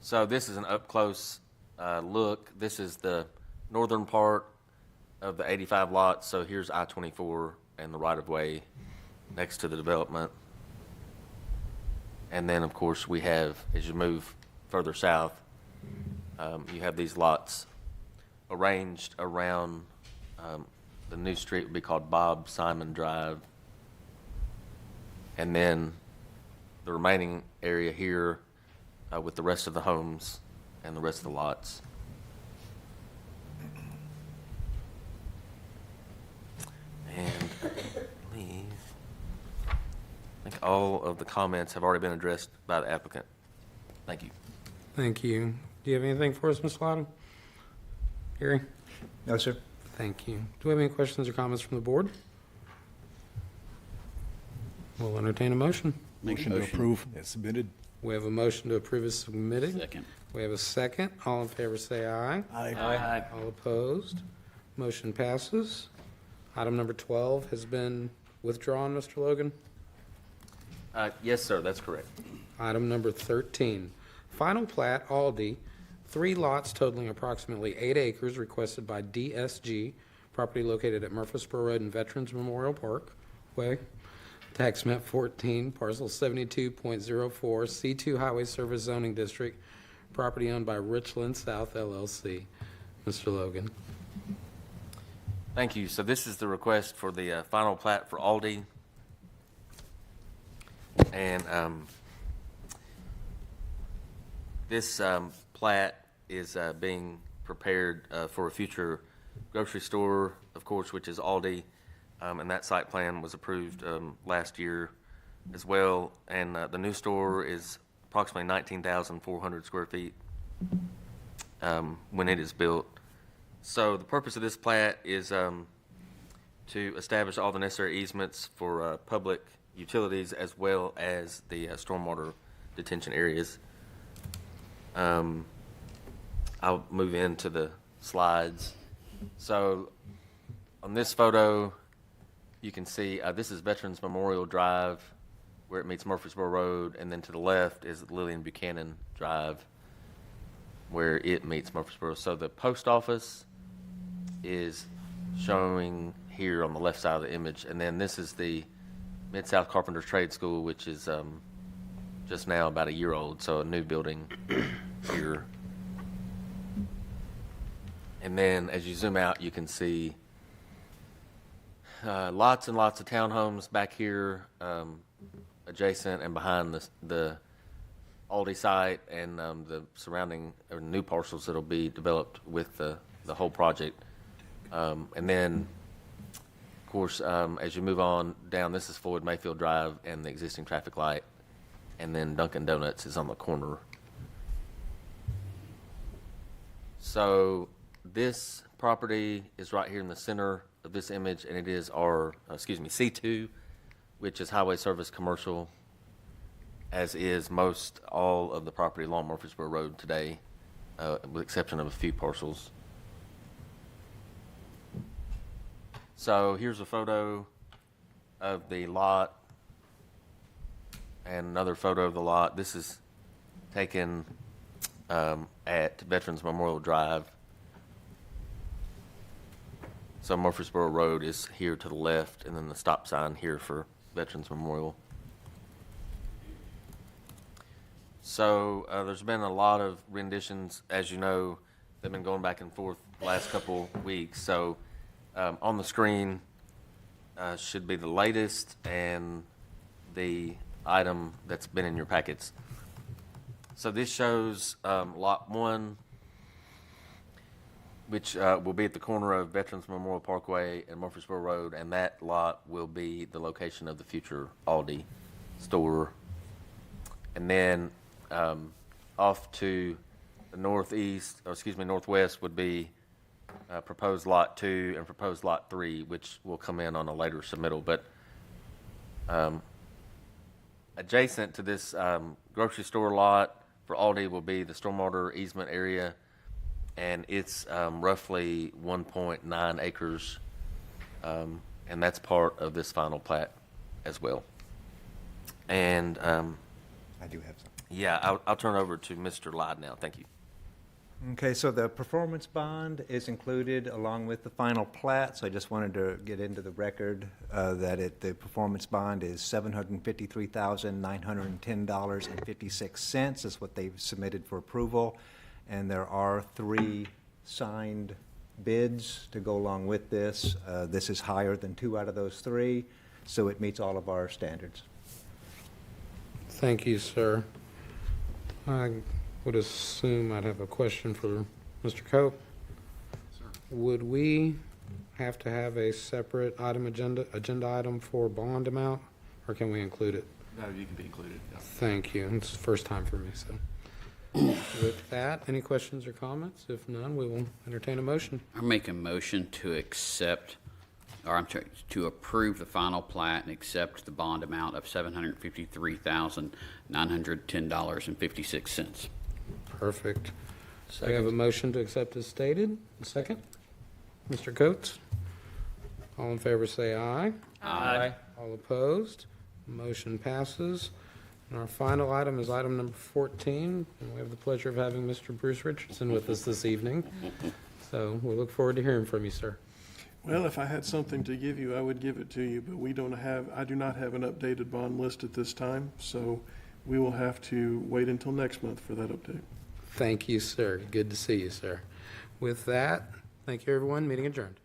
So this is an up-close look. This is the northern part of the 85 lots. So here's I-24 and the right-of-way next to the development. And then, of course, we have, as you move further south, you have these lots arranged around the new street would be called Bob Simon Drive. And then the remaining area here with the rest of the homes and the rest of the lots. And I believe, I think all of the comments have already been addressed by the applicant. Thank you. Thank you. Do you have anything for us, Ms. Lotto? Gary? No, sir. Thank you. Do we have any questions or comments from the board? We'll entertain a motion. Motion to approve as submitted. We have a motion to approve as submitted. Second. We have a second. All in favor say aye. Aye. All opposed? Motion passes. Item number 12 has been withdrawn, Mr. Logan. Yes, sir, that's correct. Item number 13, final plat, Aldi, 3 lots totaling approximately 8 acres requested by DSG, property located at Murfreesboro Road and Veterans Memorial Park Way, tax map 14, parcel 72.04, C2 Highway Service Zoning District, property owned by Richland South LLC. Mr. Logan. Thank you. So this is the request for the final plat for Aldi. And this plat is being prepared for a future grocery store, of course, which is Aldi. And that site plan was approved last year as well. And the new store is approximately 19,400 square feet when it is built. So the purpose of this plat is to establish all the necessary easements for public utilities as well as the stormwater detention areas. I'll move into the slides. So on this photo, you can see this is Veterans Memorial Drive where it meets Murfreesboro Road, and then to the left is Lillian Buchanan Drive where it meets Murfreesboro. So the post office is showing here on the left side of the image, and then this is the Mid-South Carpenters Trade School, which is just now about a year old, so a new building here. And then as you zoom out, you can see lots and lots of townhomes back here adjacent and behind the Aldi site and the surrounding new parcels that will be developed with the whole project. And then, of course, as you move on down, this is Floyd Mayfield Drive and the existing traffic light. And then Dunkin' Donuts is on the corner. So this property is right here in the center of this image, and it is our, C2, which is Highway Service Commercial, as is most all of the property along Murfreesboro Road today, with the exception of a few parcels. So here's a photo of the lot and another photo of the lot. This is taken at Veterans Memorial Drive. So Murfreesboro Road is here to the left, and then the stop sign here for Veterans Memorial. So there's been a lot of renditions, as you know, they've been going back and forth the last couple weeks. So on the screen should be the latest and the item that's been in your packets. So this shows Lot 1, which will be at the corner of Veterans Memorial Parkway and Murfreesboro Road, and that lot will be the location of the future Aldi store. And then off to the northwest would be proposed Lot 2 and proposed Lot 3, which will come in on a later submittal. But adjacent to this grocery store lot for Aldi will be the stormwater easement area, and it's roughly 1.9 acres, and that's part of this final plat as well. And I do have some. yeah, I'll turn over to Mr. Lyde now. Thank you. Okay, so the performance bond is included along with the final plat, so I just wanted to get into the record that the performance bond is $753,910.56 is what they've submitted for approval, and there are 3 signed bids to go along with this. This is higher than 2 out of those 3, so it meets all of our standards. Thank you, sir. I would assume I'd have a question for Mr. Cope. Would we have to have a separate agenda item for bond amount, or can we include it? No, you can be included. Yeah. Thank you. It's the first time for me, so. With that, any questions or comments? If none, we will entertain a motion. I make a motion to accept, or I'm sorry, to approve the final plat and accept the bond amount of $753,910.56. Perfect. So we have a motion to accept as stated. A second? Mr. Coates? All in favor say aye. Aye. All opposed? Motion passes. And our final item is item number 14, and we have the pleasure of having Mr. Bruce Richardson with us this evening. So we look forward to hearing from you, sir. Well, if I had something to give you, I would give it to you, but I do not have an updated bond list at this time, so we will have to wait until next month for that update. Thank you, sir. Good to see you, sir. With that, thank you, everyone. Meeting adjourned.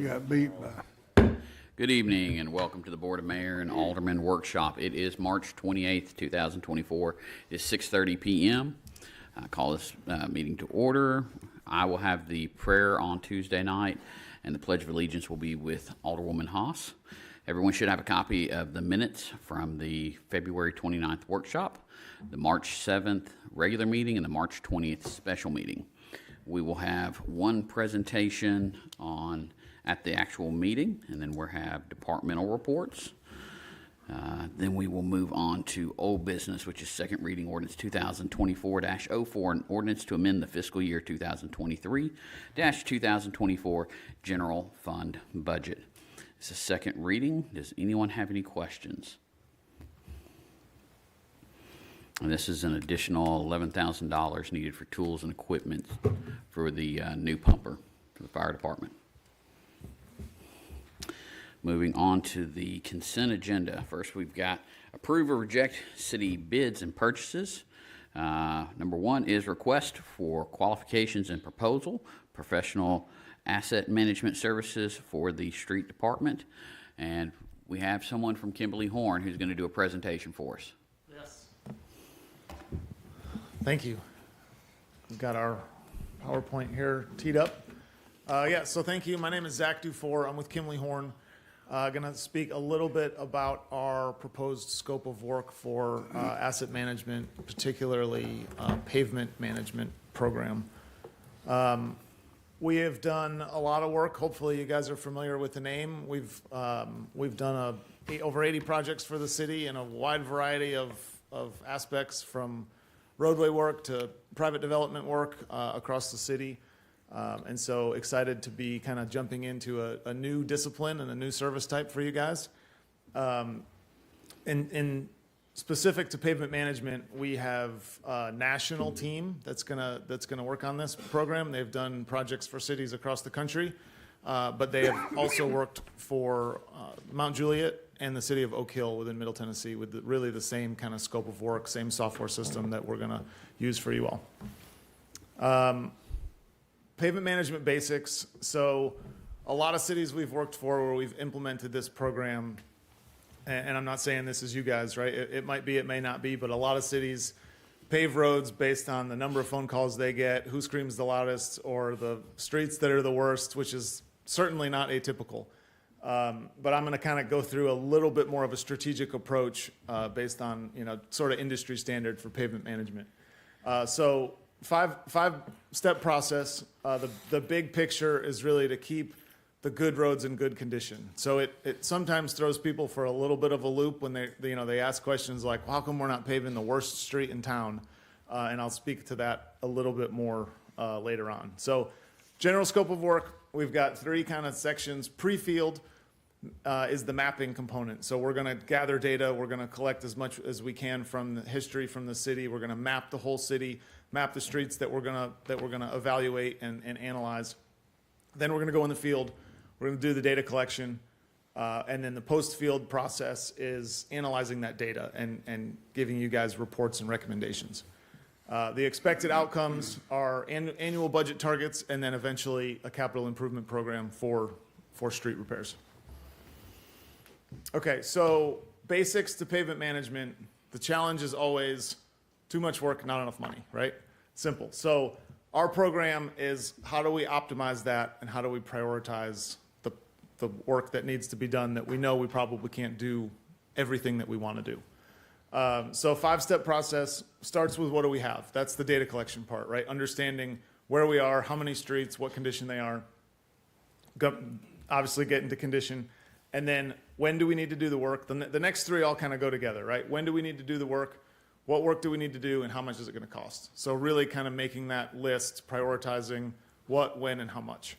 got beat by. Good evening and welcome to the Board of Mayor and Alderman Workshop. It is March 28th, 2024. It is 6:30 p.m. I call this meeting to order. I will have the prayer on Tuesday night, and the Pledge of Allegiance will be with Alderwoman Haas. Everyone should have a copy of the minutes from the February 29th workshop, the March 7th regular meeting, and the March 20th special meeting. We will have one presentation at the actual meeting, and then we'll have departmental reports. Then we will move on to old business, which is second reading ordinance 2024-04, an ordinance to amend the fiscal year 2023-2024 general fund budget. It's a second reading. Does anyone have any questions? And this is an additional $11,000 needed for tools and equipment for the new pumper for the fire department. Moving on to the consent agenda. First, we've got approve or reject city bids and purchases. Number one is request for qualifications and proposal, professional asset management services for the street department. And we have someone from Kimberly Horn who's going to do a presentation for us. Yes. Thank you. We've got our PowerPoint here teed up. So thank you. My name is Zach Dufour. I'm with Kimberly Horn. Going to speak a little bit about our proposed scope of work for asset management, particularly pavement management program. We have done a lot of work. Hopefully you guys are familiar with the name. We've done over 80 projects for the city in a wide variety of aspects, from roadway work to private development work across the city. And so excited to be kind of jumping into a new discipline and a new service type for you guys. In specific to pavement management, we have a national team that's gonna work on this program. They've done projects for cities across the country, but they have also worked for Mount Juliet and the city of Oak Hill within Middle Tennessee with really the same kind of scope of work, same software system that we're gonna use for you all. Pavement management basics. So a lot of cities we've worked for where we've implemented this program, and I'm not saying this is you guys, right? It might be, it may not be, but a lot of cities pave roads based on the number of phone calls they get, who screams the loudest, or the streets that are the worst, which is certainly not atypical. But I'm going to kind of go through a little bit more of a strategic approach based on, sort of industry standard for pavement management. So five-step process. The big picture is really to keep the good roads in good condition. So it sometimes throws people for a little bit of a loop when they ask questions like, well, how come we're not paving the worst street in town? And I'll speak to that a little bit more later on. So general scope of work, we've got three kind of sections. Pre-field is the mapping component. So we're going to gather data. We're going to collect as much as we can from the history from the city. We're going to map the whole city, map the streets that we're going to evaluate and analyze. Then we're going to go in the field. We're going to do the data collection. And then the post-field process is analyzing that data and giving you guys reports and recommendations. The expected outcomes are annual budget targets and then eventually a capital improvement program for street repairs. Okay, so basics to pavement management. The challenge is always too much work, not enough money, right? Simple. So our program is how do we optimize that and how do we prioritize the work that needs to be done that we know we probably can't do everything that we want to do. So five-step process starts with what do we have? That's the data collection part, right? Understanding where we are, how many streets, what condition they are. Obviously get into condition. And then when do we need to do the work? The next three all kind of go together, right? When do we need to do the work? What work do we need to do and how much is it going to cost? So really kind of making that list, prioritizing what, when, and how much.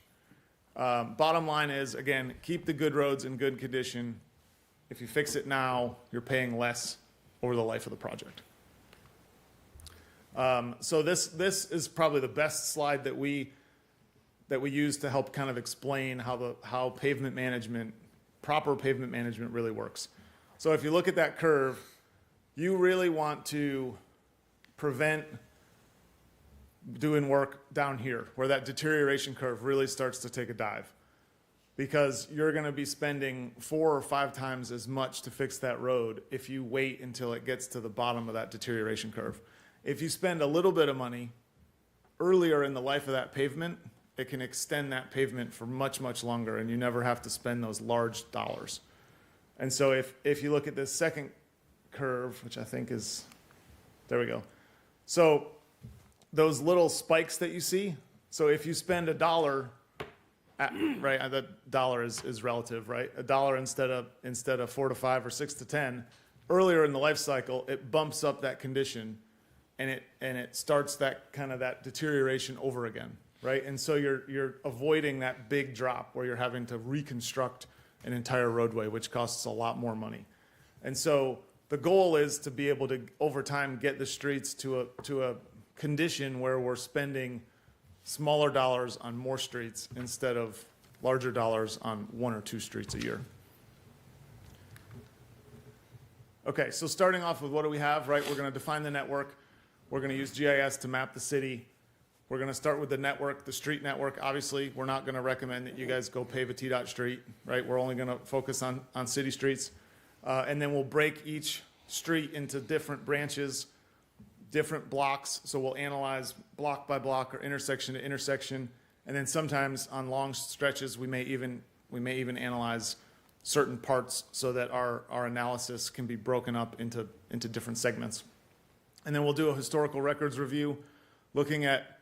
Bottom line is, again, keep the good roads in good condition. If you fix it now, you're paying less over the life of the project. So this is probably the best slide that we use to help kind of explain how pavement management, proper pavement management really works. So if you look at that curve, you really want to prevent doing work down here where that deterioration curve really starts to take a dive. because you're going to be spending 4 or 5 times as much to fix that road if you wait until it gets to the bottom of that deterioration curve. If you spend a little bit of money earlier in the life of that pavement, it can extend that pavement for much, much longer, and you never have to spend those large dollars. And so if you look at this second curve, which I think is, there we go. So those little spikes that you see, so if you spend $1, right, the dollar is relative, right? $1 instead of 4 to 5 or 6 to 10, earlier in the life cycle, it bumps up that condition, and it starts that kind of that deterioration over again, right? And so you're avoiding that big drop where you're having to reconstruct an entire roadway, which costs a lot more money. And so the goal is to be able to, over time, get the streets to a condition where we're spending smaller dollars on more streets instead of larger dollars on 1 or 2 streets a year. Okay, so starting off with what do we have, right? We're going to define the network. We're going to use GIS to map the city. We're going to start with the network, the street network. Obviously, we're not going to recommend that you guys go pave a T-Dot street, right? We're only going to focus on city streets. And then we'll break each street into different branches, different blocks. So we'll analyze block by block or intersection to intersection. And then sometimes on long stretches, we may even analyze certain parts so that our analysis can be broken up into different segments. And then we'll do a historical records review, looking at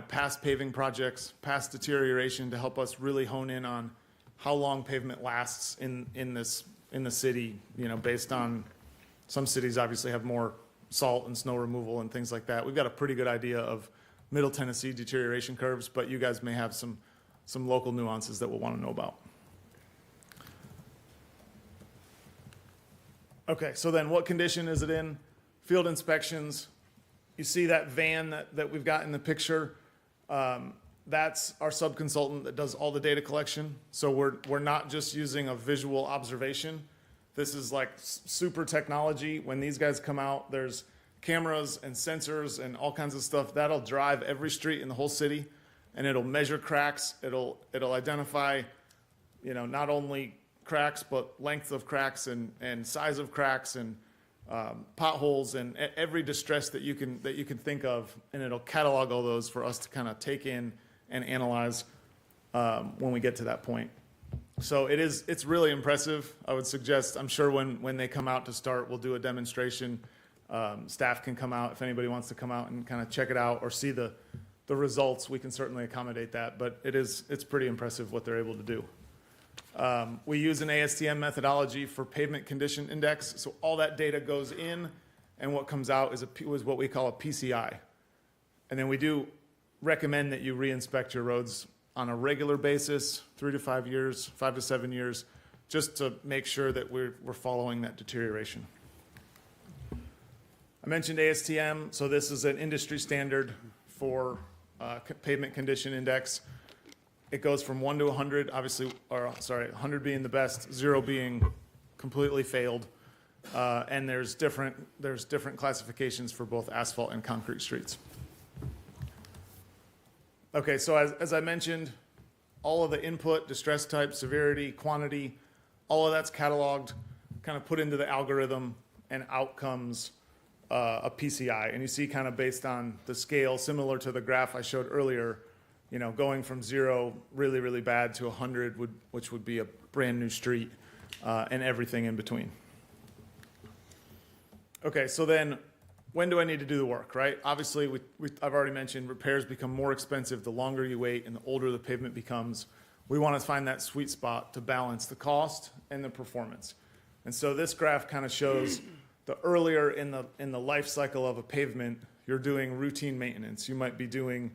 past paving projects, past deterioration, to help us really hone in on how long pavement lasts in the city, based on some cities obviously have more salt and snow removal and things like that. We've got a pretty good idea of Middle Tennessee deterioration curves, but you guys may have some local nuances that we'll want to know about. Okay, so then what condition is it in? Field inspections. You see that van that we've got in the picture? That's our subconsultant that does all the data collection. So we're not just using a visual observation. This is like super technology. When these guys come out, there's cameras and sensors and all kinds of stuff. That'll drive every street in the whole city, and it'll measure cracks. It'll identify, not only cracks, but length of cracks and size of cracks and potholes and every distress that you can think of, and it'll catalog all those for us to kind of take in and analyze when we get to that point. So it's really impressive. I would suggest, I'm sure when they come out to start, we'll do a demonstration. Staff can come out if anybody wants to come out and kind of check it out or see the results. We can certainly accommodate that, but it's pretty impressive what they're able to do. We use an ASTM methodology for pavement condition index, so all that data goes in, and what comes out is what we call a PCI. And then we do recommend that you re-inspect your roads on a regular basis, 3 to 5 years, 5 to 7 years, just to make sure that we're following that deterioration. I mentioned ASTM, so this is an industry standard for pavement condition index. It goes from 1 to 100, obviously, 100 being the best, 0 being completely failed. And there's different classifications for both asphalt and concrete streets. Okay, so as I mentioned, all of the input, distress type, severity, quantity, all of that's cataloged, kind of put into the algorithm, and out comes a PCI. And you see kind of based on the scale, similar to the graph I showed earlier, going from 0, really, really bad, to 100, which would be a brand new street, and everything in between. Okay, so then when do I need to do the work, right? Obviously, I've already mentioned repairs become more expensive the longer you wait and the older the pavement becomes. We want to find that sweet spot to balance the cost and the performance. And so this graph kind of shows the earlier in the life cycle of a pavement, you're doing routine maintenance. You might be doing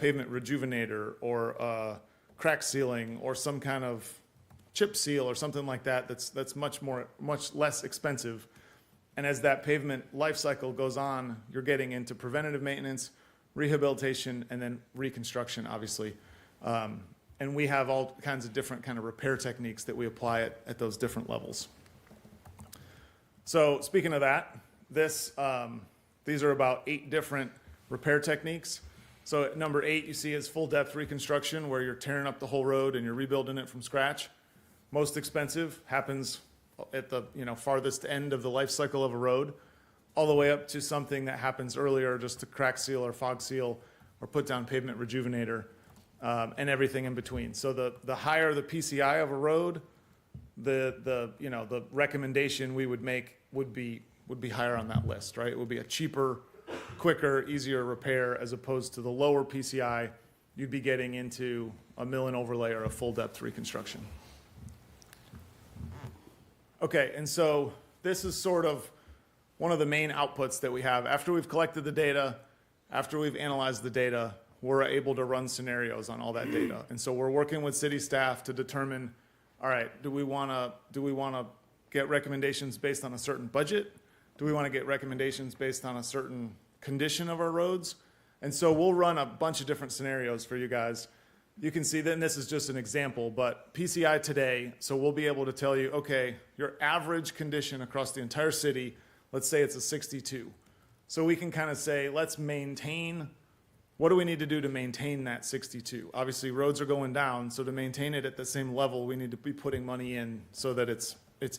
pavement rejuvenator or crack sealing or some kind of chip seal or something like that that's much less expensive. And as that pavement life cycle goes on, you're getting into preventative maintenance, rehabilitation, and then reconstruction, obviously. And we have all kinds of different kind of repair techniques that we apply at those different levels. So speaking of that, these are about 8 different repair techniques. So at number 8, you see is full depth reconstruction, where you're tearing up the whole road and you're rebuilding it from scratch. Most expensive happens at the farthest end of the life cycle of a road, all the way up to something that happens earlier, just to crack seal or fog seal or put down pavement rejuvenator, and everything in between. So the higher the PCI of a road, the recommendation we would make would be higher on that list, right? It would be a cheaper, quicker, easier repair, as opposed to the lower PCI. You'd be getting into a mill and overlay or a full depth reconstruction. Okay, and so this is sort of one of the main outputs that we have. After we've collected the data, after we've analyzed the data, we're able to run scenarios on all that data. And so we're working with city staff to determine, all right, do we want to get recommendations based on a certain budget? Do we want to get recommendations based on a certain condition of our roads? And so we'll run a bunch of different scenarios for you guys. You can see that, and this is just an example, but PCI today, so we'll be able to tell you, okay, your average condition across the entire city, let's say it's a 62. So we can kind of say, let's maintain, what do we need to do to maintain that 62? Obviously, roads are going down, so to maintain it at the same level, we need to be putting money in so that it's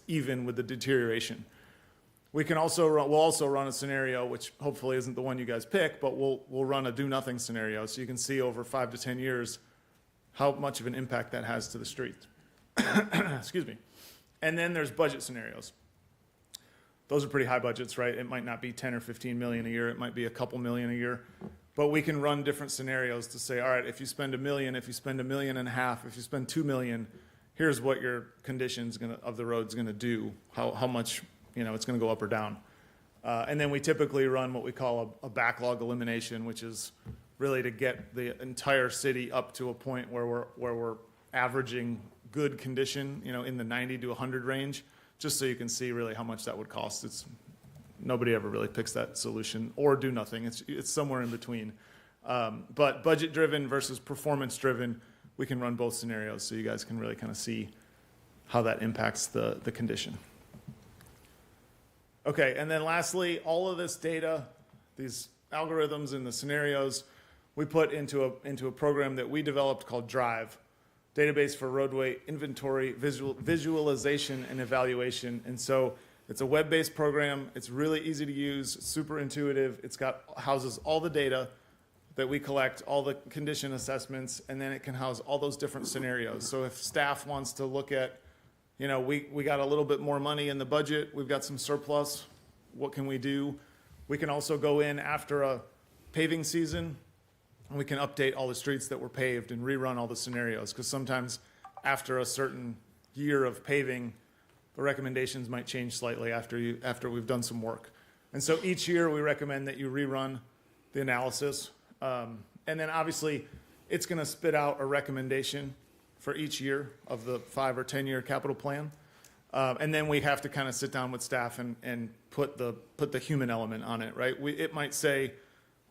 even with the deterioration. We'll also run a scenario, which hopefully isn't the one you guys pick, but we'll run a do-nothing scenario, so you can see over 5 to 10 years how much of an impact that has to the streets. Excuse me. And then there's budget scenarios. Those are pretty high budgets, right? It might not be 10 or 15 million a year. It might be a couple million a year. But we can run different scenarios to say, all right, if you spend $1 million, if you spend $1.5 million, if you spend $2 million, here's what your conditions of the road's going to do, how much it's going to go up or down. And then we typically run what we call a backlog elimination, which is really to get the entire city up to a point where we're averaging good condition, in the 90 to 100 range, just so you can see really how much that would cost. Nobody ever really picks that solution or do nothing. It's somewhere in between. But budget driven versus performance driven, we can run both scenarios so you guys can really kind of see how that impacts the condition. Okay, and then lastly, all of this data, these algorithms and the scenarios, we put into a program that we developed called Drive, Database for Roadway Inventory, Visualization, and Evaluation. And so it's a web-based program. It's really easy to use, super intuitive. Houses all the data that we collect, all the condition assessments, and then it can house all those different scenarios. So if staff wants to look at, we got a little bit more money in the budget, we've got some surplus, what can we do? We can also go in after a paving season, and we can update all the streets that were paved and rerun all the scenarios, because sometimes after a certain year of paving, the recommendations might change slightly after we've done some work. And so each year we recommend that you rerun the analysis. And then obviously it's going to spit out a recommendation for each year of the 5 or 10 year capital plan. And then we have to kind of sit down with staff and put the human element on it, right? It might say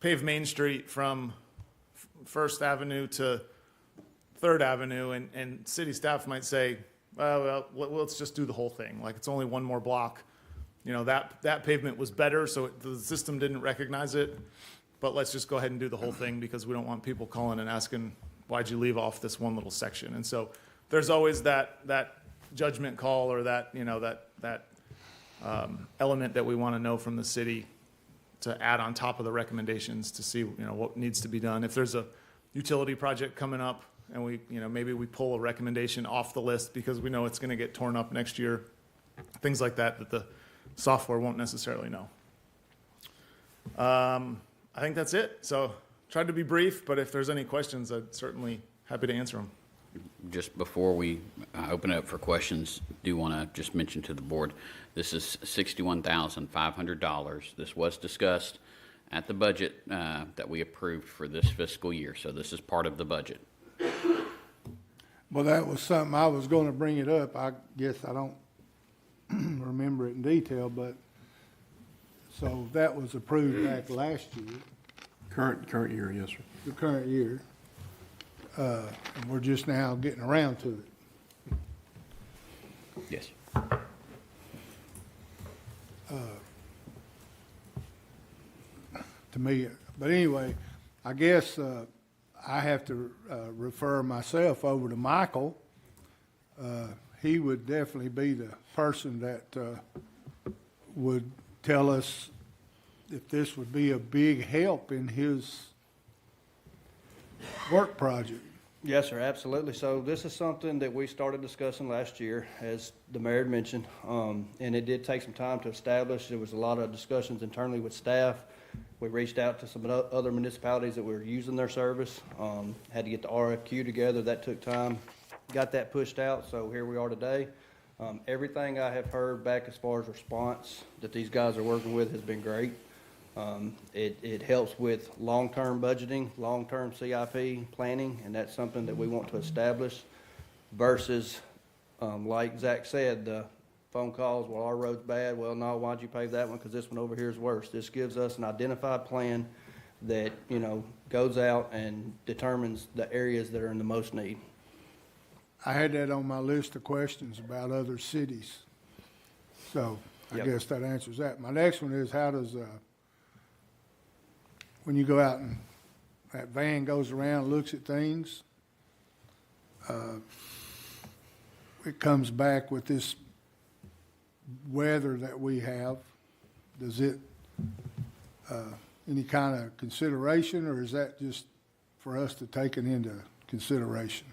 pave Main Street from First Avenue to Third Avenue, and city staff might say, well, let's just do the whole thing. Like, it's only one more block. That pavement was better, so the system didn't recognize it, but let's just go ahead and do the whole thing because we don't want people calling and asking, why'd you leave off this one little section? And so there's always that judgment call or that element that we want to know from the city to add on top of the recommendations to see what needs to be done. If there's a utility project coming up and maybe we pull a recommendation off the list because we know it's going to get torn up next year, things like that the software won't necessarily know. I think that's it. So tried to be brief, but if there's any questions, I'd certainly happy to answer them. Just before we open it up for questions, do want to just mention to the board, this is $61,500. This was discussed at the budget that we approved for this fiscal year, so this is part of the budget. Well, that was something I was going to bring it up. I guess I don't remember it in detail, but so that was approved back last year. Current year, yes, sir. The current year. And we're just now getting around to it. Yes. To me, but anyway, I guess I have to refer myself over to Michael. He would definitely be the person that would tell us if this would be a big help in his work project. Yes, sir, absolutely. So this is something that we started discussing last year, as the mayor had mentioned, and it did take some time to establish. There was a lot of discussions internally with staff. We reached out to some other municipalities that were using their service, had to get the RFQ together. That took time, got that pushed out, so here we are today. Everything I have heard back as far as response that these guys are working with has been great. It helps with long-term budgeting, long-term CIP planning, and that's something that we want to establish versus, like Zach said, the phone calls, well, our road's bad. Well, no, why'd you pave that one? Because this one over here is worse. This gives us an identified plan that, goes out and determines the areas that are in the most need. I had that on my list of questions about other cities. So I guess that answers that. My next one is, how does, when you go out and that van goes around, looks at things, it comes back with this weather that we have. Does it, any kind of consideration, or is that just for us to take it into consideration?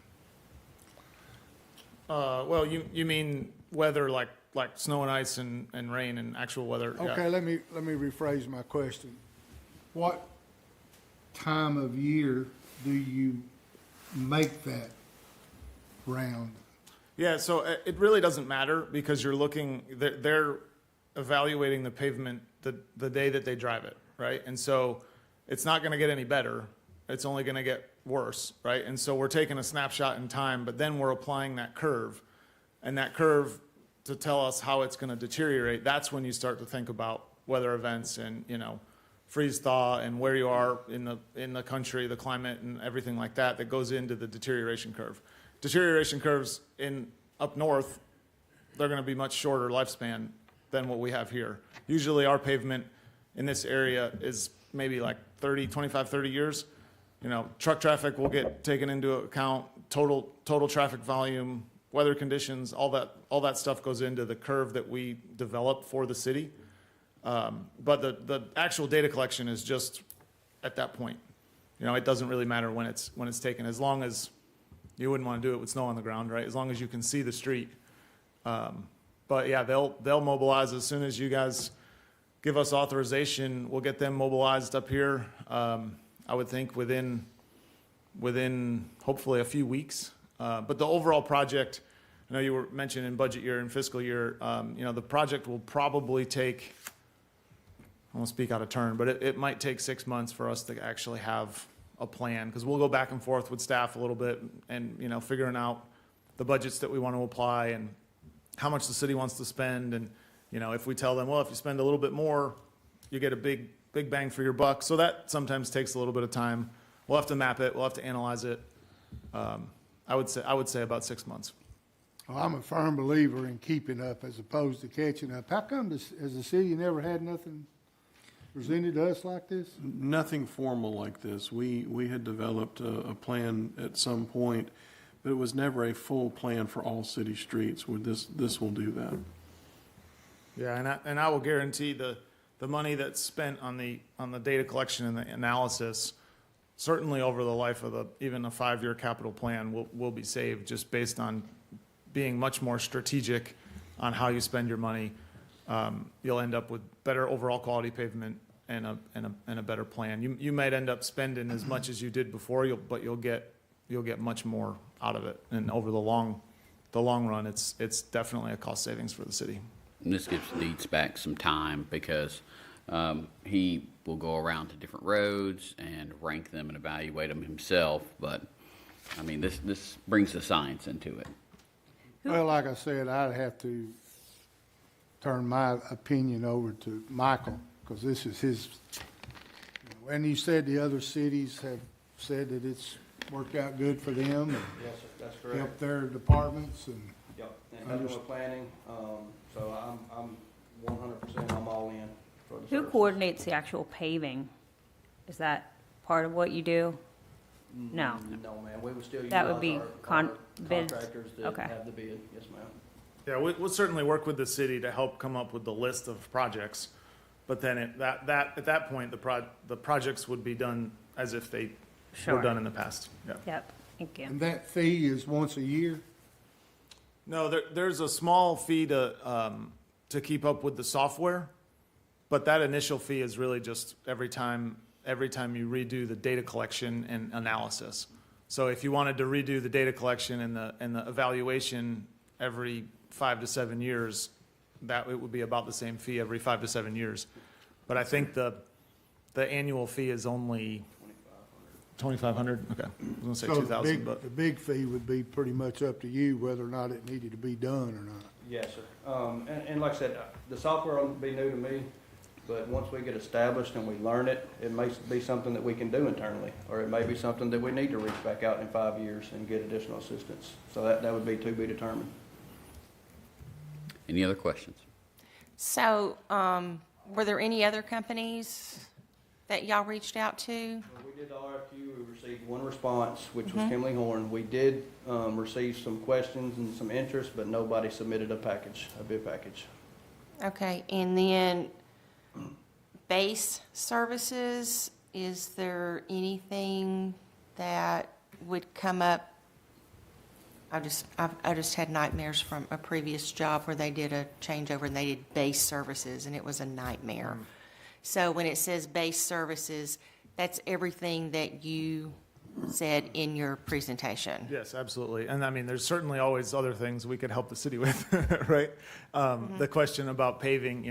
Well, you mean weather like snow and ice and rain and actual weather? Okay, Yeah. let me rephrase my question. What time of year do you make that round? Yeah, so it really doesn't matter because you're looking, they're evaluating the pavement the day that they drive it, right? And so it's not going to get any better. It's only going to get worse, right? And so we're taking a snapshot in time, but then we're applying that curve. And that curve to tell us how it's going to deteriorate, that's when you start to think about weather events and, freeze thaw and where you are in the country, the climate and everything like that goes into the deterioration curve. Deterioration curves up north, they're going to be much shorter lifespan than what we have here. Usually our pavement in this area is maybe like 25, 30 years. Truck traffic will get taken into account, total traffic volume, weather conditions, all that stuff goes into the curve that we develop for the city. But the actual data collection is just at that point. It doesn't really matter when it's taken, as long as you wouldn't want to do it with snow on the ground, right? As long as you can see the street. But yeah, they'll mobilize as soon as you guys give us authorization. We'll get them mobilized up here. I would think within hopefully a few weeks. But the overall project, I know you were mentioning budget year and fiscal year. The project will probably take, I won't speak out of turn, but it might take 6 months for us to actually have a plan, because we'll go back and forth with staff a little bit and, figuring out the budgets that we want to apply and how much the city wants to spend. And, if we tell them, well, if you spend a little bit more, you get a big bang for your buck. So that sometimes takes a little bit of time. We'll have to map it. We'll have to analyze it. I would say about 6 months. Well, I'm a firm believer in keeping up as opposed to catching up. How come has the city never had nothing presented to us like this? Nothing formal like this. We had developed a plan at some point, but it was never a full plan for all city streets. Where this will do that. Yeah, and I will guarantee the money that's spent on the data collection and the analysis, certainly over the life of even a 5-year capital plan will be saved, just based on being much more strategic on how you spend your money. You'll end up with better overall quality pavement and a better plan. You might end up spending as much as you did before, but you'll get much more out of it. And over the long run, it's definitely a cost savings for the city. And this gives Leeds back some time, because he will go around to different roads and rank them and evaluate them himself. But I mean, this brings the science into it. Well, like I said, I'd have to turn my opinion over to Michael, because this is his. And you said the other cities have said that it's worked out good for them. And Yes, sir, that's correct. helped their departments and. Yep, and helping with planning, so I'm 100%, I'm all in for the Who services. coordinates the actual paving? Is that part of what you do? No. No, ma'am, we would still That would utilize be our bids? contractors that Okay. have the bid, yes, ma'am. Yeah, we'll certainly work with the city to help come up with the list of projects. But then at that point, the projects would be done as if they were Sure. done in the past. Yeah. Yep, thank you. And that fee is once a year? No, there's a small fee to keep up with the software, but that initial fee is really just every time you redo the data collection and analysis. So if you wanted to redo the data collection and the evaluation every 5 to 7 years, that it would be about the same fee every 5 to 7 years. But I think the annual fee is only $2,500. Okay, I was gonna say So the 2,000, big- but the big fee would be pretty much up to you whether or not it needed to be done or not. Yes, sir. And like I said, the software will be new to me, but once we get established and we learn it, it may be something that we can do internally, or it may be something that we need to reach back out in 5 years and get additional assistance. So that would be to be determined. Any other questions? So, were there any other companies that y'all reached out to? We did the RFQ, we received one response, which was Mhm. Kimley Horn. We did receive some questions and some interest, but nobody submitted a bid package. Okay, and then base services, is there anything that would come up? I just had nightmares from a previous job where they did a changeover and they did base services and it was a nightmare. So when it says base services, that's everything that you said in your presentation. yes, absolutely. And I mean, there's certainly always other things we could help the city with, right? The question about paving,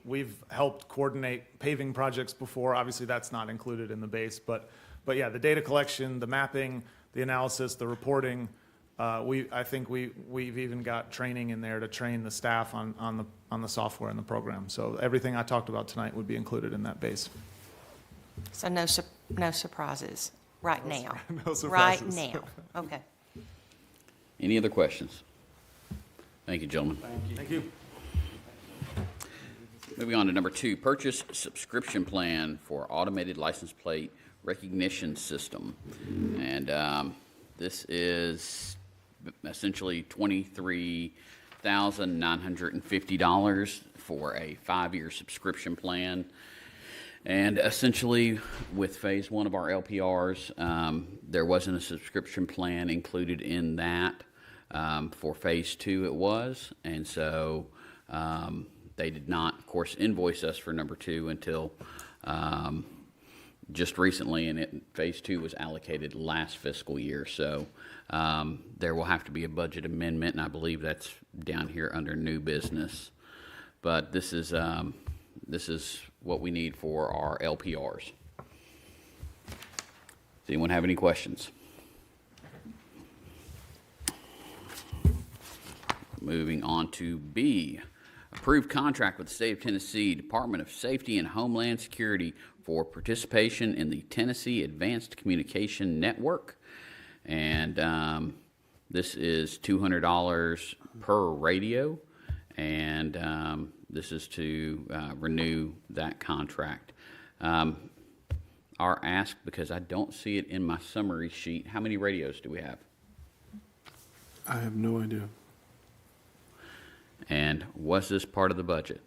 we've helped coordinate paving projects before. Obviously, that's not included in the base, but yeah, the data collection, the mapping, the analysis, the reporting. I think we've even got training in there to train the staff on the software and the program. So everything I talked about tonight would be included in that base. So no surprises right now? No surprises. Right now, okay. Any other questions? Thank you, gentlemen. Thank you. Moving on to number 2, purchase subscription plan for automated license plate recognition system. And this is essentially $23,950 for a 5-year subscription plan. And essentially, with phase 1 of our LPRs, there wasn't a subscription plan included in that. For phase 2, it was. And so they did not, of course, invoice us for number 2 until just recently, and phase 2 was allocated last fiscal year. So there will have to be a budget amendment, and I believe that's down here under new business. But this is what we need for our LPRs. Does anyone have any questions? Moving on to B, approved contract with the State of Tennessee Department of Safety and Homeland Security for participation in the Tennessee Advanced Communication Network. And this is $200 per radio, and this is to renew that contract. Our ask, because I don't see it in my summary sheet, how many radios do we have? I have no idea. And was this part of the budget?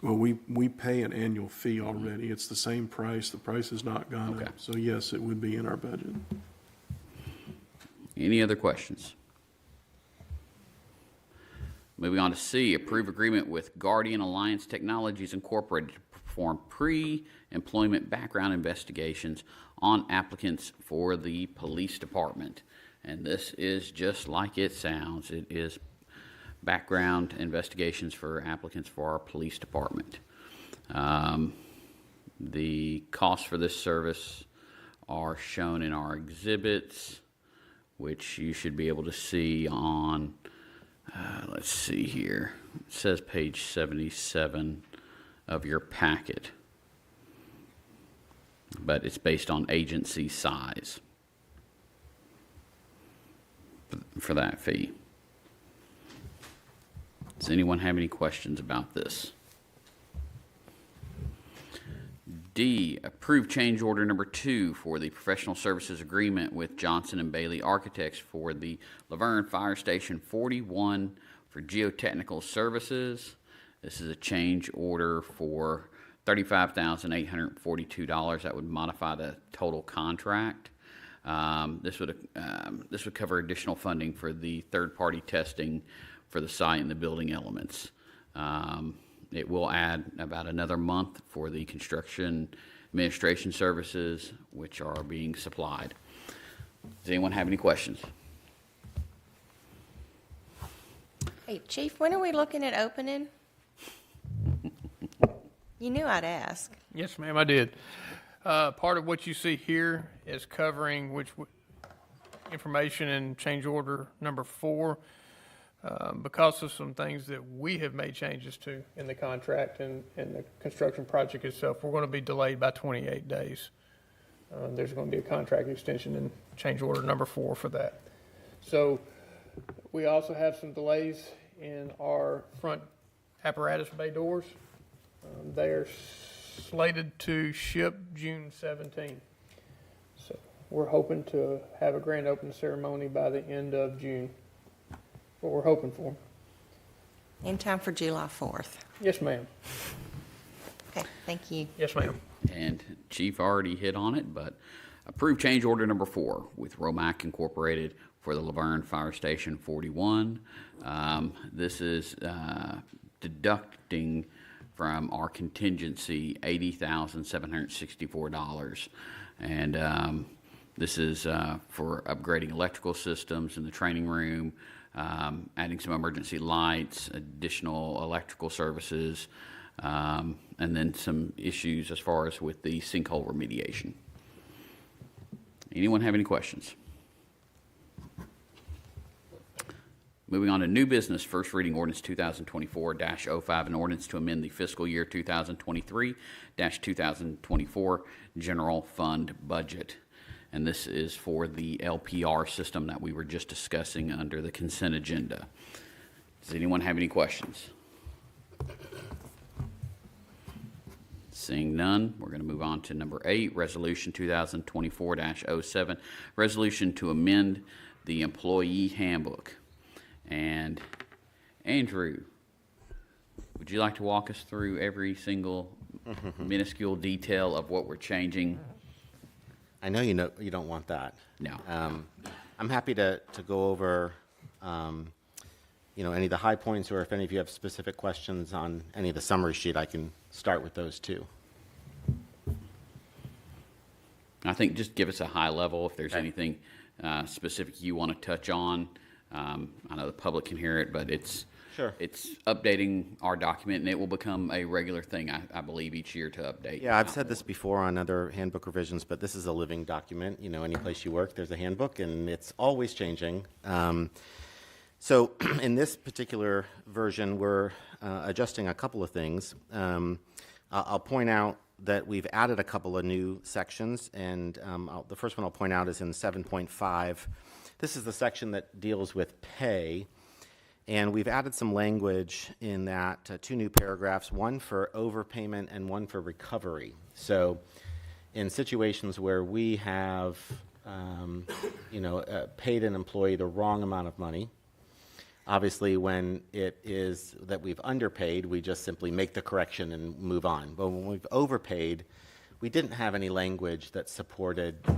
Well, we pay an annual fee already. It's the same price. The price has not gone up. So yes, it would be in our budget. Any other questions? Moving on to C, approve agreement with Guardian Alliance Technologies Incorporated to perform pre-employment background investigations on applicants for the police department. And this is just like it sounds. It is background investigations for applicants for our police department. The costs for this service are shown in our exhibits, which you should be able to see on, let's see here. It says page 77 of your packet, but it's based on agency size for that fee. Does anyone have any questions about this? D, approve change order number 2 for the professional services agreement with Johnson and Bailey Architects for the LaVergne Fire Station 41 for geotechnical services. This is a change order for $35,842. That would modify the total contract. This would cover additional funding for the third-party testing for the site and the building elements. It will add about another month for the construction administration services, which are being supplied. Does anyone have any questions? Hey, Chief, when are we looking at opening? You knew I'd ask. Yes, ma'am, I did. Part of what you see here is covering information in change order number 4. Because of some things that we have made changes to in the contract and the construction project itself, we're going to be delayed by 28 days. There's going to be a contract extension in change order number 4 for that. So we also have some delays in our front apparatus bay doors. They are slated to ship June 17th. So we're hoping to have a grand opening ceremony by the end of June. What we're hoping for. In time for July 4th. Yes, ma'am. Okay, thank you. Yes, ma'am. And Chief already hit on it, but approve change order number 4 with Romac Incorporated for the LaVergne Fire Station 41. This is deducting from our contingency $80,764. And this is for upgrading electrical systems in the training room, adding some emergency lights, additional electrical services, and then some issues as far as with the sinkhole remediation. Anyone have any questions? Moving on to new business, first reading ordinance 2024-05, an ordinance to amend the fiscal year 2023-2024 general fund budget. And this is for the LPR system that we were just discussing under the consent agenda. Does anyone have any questions? Seeing none, we're going to move on to number 8, resolution 2024-07, resolution to amend the employee handbook. And Andrew, would you like to walk us through every single minuscule detail of what we're changing? I know you don't want that. No. I'm happy to go over any of the high points, or if any of you have specific questions on any of the summary sheet, I can start with those too. I think just give us a high level if there's anything specific you want to touch on. I know the public can hear it, but it's updating our document, and it will become a regular thing, I believe, each year to update. Yeah, I've said this before on other handbook revisions, but this is a living document. Any place you work, there's a handbook, and it's always changing. So in this particular version, we're adjusting a couple of things. I'll point out that we've added a couple of new sections, and the first one I'll point out is in 7.5. This is the section that deals with pay, and we've added some language in that, 2 new paragraphs, one for overpayment and one for recovery. So in situations where we have paid an employee the wrong amount of money, obviously when it is that we've underpaid, we just simply make the correction and move on. But when we've overpaid, we didn't have any language that supported a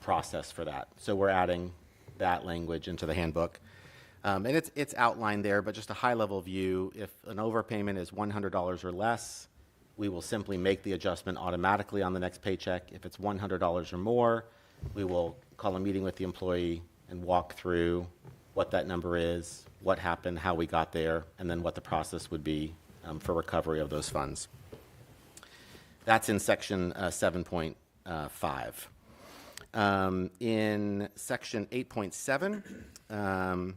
process for that. So we're adding that language into the handbook. And it's outlined there, but just a high-level view, if an overpayment is $100 or less, we will simply make the adjustment automatically on the next paycheck. If it's $100 or more, we will call a meeting with the employee and walk through what that number is, what happened, how we got there, and then what the process would be for recovery of those funds. That's in section 7.5. In section 8.7,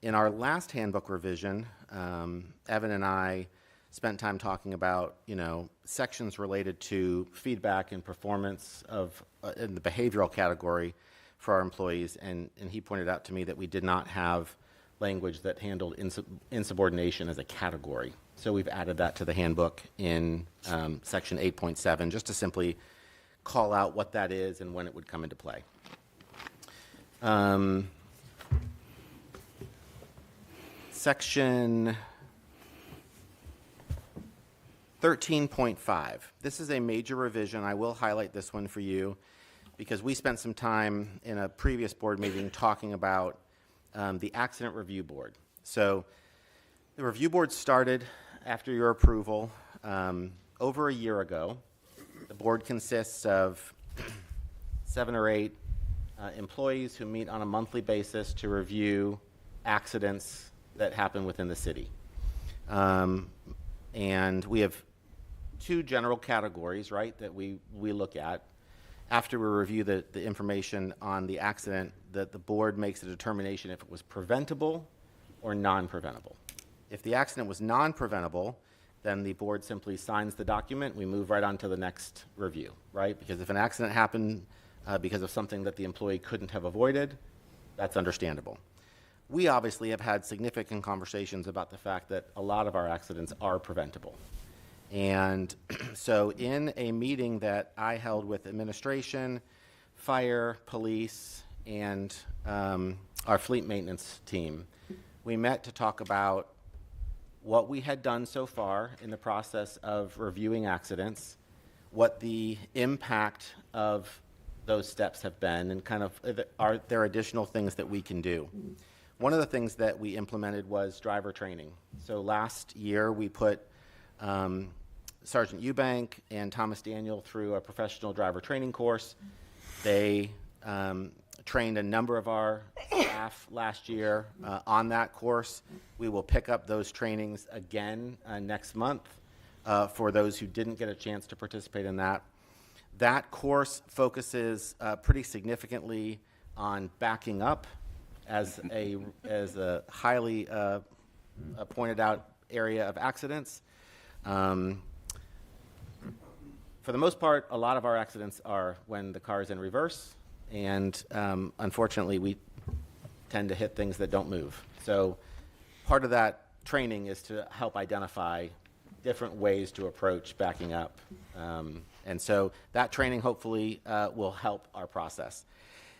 in our last handbook revision, Evan and I spent time talking about, sections related to feedback and performance in the behavioral category for our employees, and he pointed out to me that we did not have language that handled insubordination as a category. So we've added that to the handbook in section 8.7, just to simply call out what that is and when it would come into play. Section 13.5. This is a major revision. I will highlight this one for you because we spent some time in a previous board meeting talking about the accident review board. So the review board started after your approval over a year ago. The board consists of 7 or 8 employees who meet on a monthly basis to review accidents that happen within the city. And we have 2 general categories, right, that we look at. After we review the information on the accident, that the board makes a determination if it was preventable or non-preventable. If the accident was non-preventable, then the board simply signs the document. We move right on to the next review, right? Because if an accident happened because of something that the employee couldn't have avoided, that's understandable. We obviously have had significant conversations about the fact that a lot of our accidents are preventable. And so in a meeting that I held with administration, fire, police, and our fleet maintenance team, we met to talk about what we had done so far in the process of reviewing accidents, what the impact of those steps have been, and kind of are there additional things that we can do. One of the things that we implemented was driver training. So last year we put Sergeant Eubank and Thomas Daniel through a professional driver training course. They trained a number of our staff last year on that course. We will pick up those trainings again next month for those who didn't get a chance to participate in that. That course focuses pretty significantly on backing up as a highly pointed out area of accidents. For the most part, a lot of our accidents are when the car is in reverse, and unfortunately, we tend to hit things that don't move. So part of that training is to help identify different ways to approach backing up. And so that training hopefully will help our process.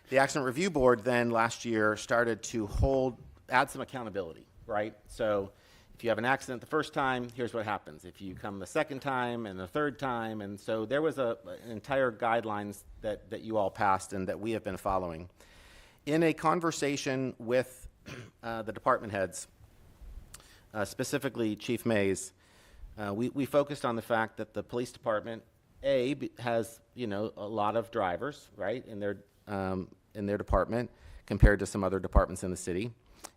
The Accident Review Board then last year started to add some accountability, right? So if you have an accident the first time, here's what happens. If you come the second time and the third time, and so there was an entire guidelines that you all passed and that we have been following. In a conversation with the department heads, specifically Chief Mays, we focused on the fact that the police department, has a lot of drivers, right, in their department compared to some other departments in the city,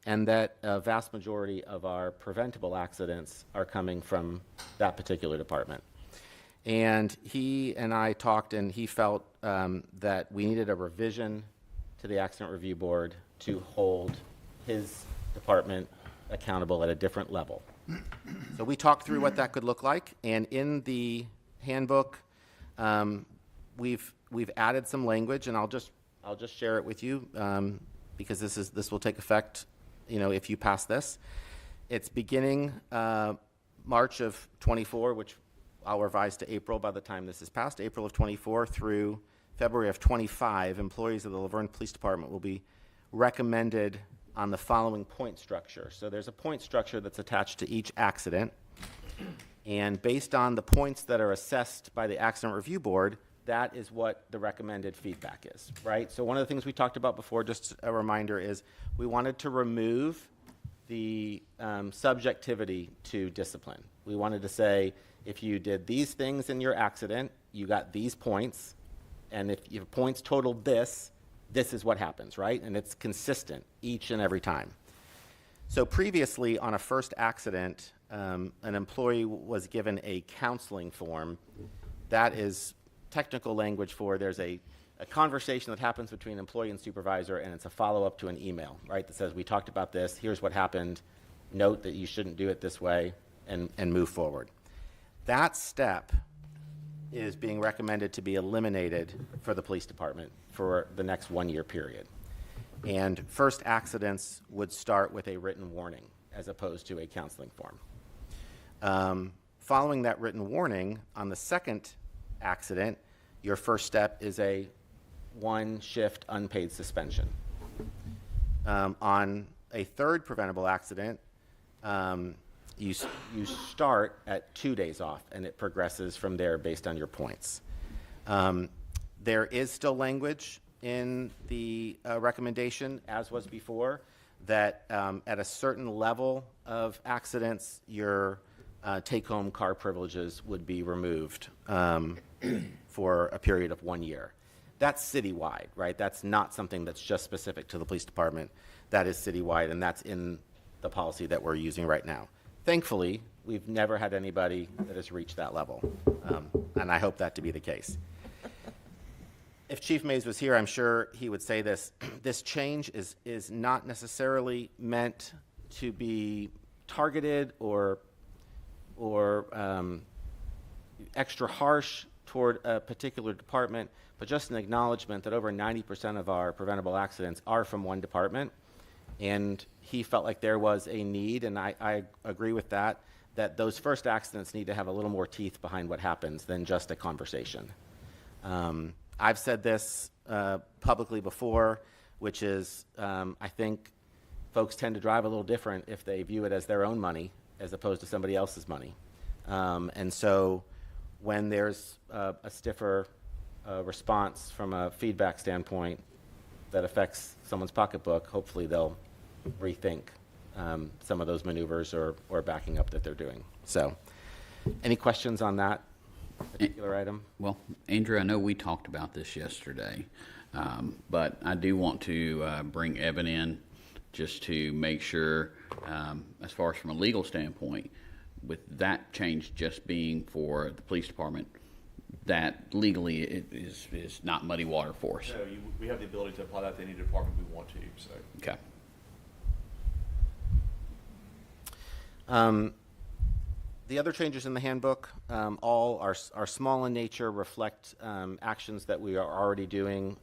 and that a vast majority of our preventable accidents are coming from that particular department. And he and I talked, and he felt that we needed a revision to the Accident Review Board to hold his department accountable at a different level. So we talked through what that could look like, and in the handbook, we've added some language, and I'll just share it with you because this will take effect, if you pass this. It's beginning March of 24, which I'll revise to April by the time this is passed. April of 24 through February of 25, employees of the LaVergne Police Department will be recommended on the following point structure. So there's a point structure that's attached to each accident, and based on the points that are assessed by the Accident Review Board, that is what the recommended feedback is, right? So one of the things we talked about before, just a reminder, is we wanted to remove the subjectivity to discipline. We wanted to say, if you did these things in your accident, you got these points, and if your points totaled this is what happens, right? And it's consistent each and every time. So previously, on a first accident, an employee was given a counseling form. That is technical language for there's a conversation that happens between employee and supervisor, and it's a follow-up to an email, right, that says, we talked about this, here's what happened, note that you shouldn't do it this way, and move forward. That step is being recommended to be eliminated for the police department for the next 1-year period. And first accidents would start with a written warning as opposed to a counseling form. Following that written warning, on the second accident, your first step is a 1-shift unpaid suspension. On a third preventable accident, you start at 2 days off, and it progresses from there based on your points. There is still language in the recommendation, as was before, that at a certain level of accidents, your take-home car privileges would be removed for a period of 1 year. That's citywide, right? That's not something that's just specific to the police department. That is citywide, and that's in the policy that we're using right now. Thankfully, we've never had anybody that has reached that level, and I hope that to be the case. If Chief Mays was here, I'm sure he would say this. This change is not necessarily meant to be targeted or extra harsh toward a particular department, but just an acknowledgement that over 90% of our preventable accidents are from one department. And he felt like there was a need, and I agree with that those first accidents need to have a little more teeth behind what happens than just a conversation. I've said this publicly before, which is I think folks tend to drive a little different if they view it as their own money as opposed to somebody else's money. And so when there's a stiffer response from a feedback standpoint that affects someone's pocketbook, hopefully they'll rethink some of those maneuvers or backing up that they're doing. So any questions on that particular item? Well, Andrew, I know we talked about this yesterday, but I do want to bring Evan in just to make sure, as far as from a legal standpoint, with that change just being for the police department, that legally it is not muddy water for us. No, we have the ability to apply that to any department we want to, so. Okay. The other changes in the handbook all are small in nature, reflect actions that we are already doing.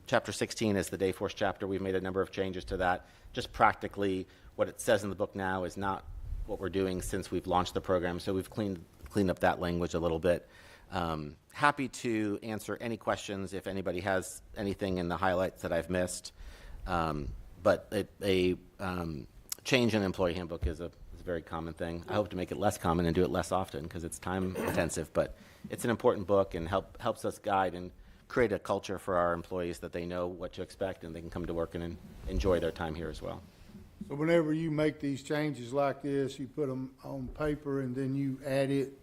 Chapter 16 is the Dayforce chapter. We've made a number of changes to that. Just practically, what it says in the book now is not what we're doing since we've launched the program, so we've cleaned up that language a little bit. Happy to answer any questions if anybody has anything in the highlights that I've missed. But a change in employee handbook is a very common thing. I hope to make it less common and do it less often because it's time intensive, but it's an important book and helps us guide and create a culture for our employees that they know what to expect and they can come to work and enjoy their time here as well. So whenever you make these changes like this, you put them on paper and then you add it,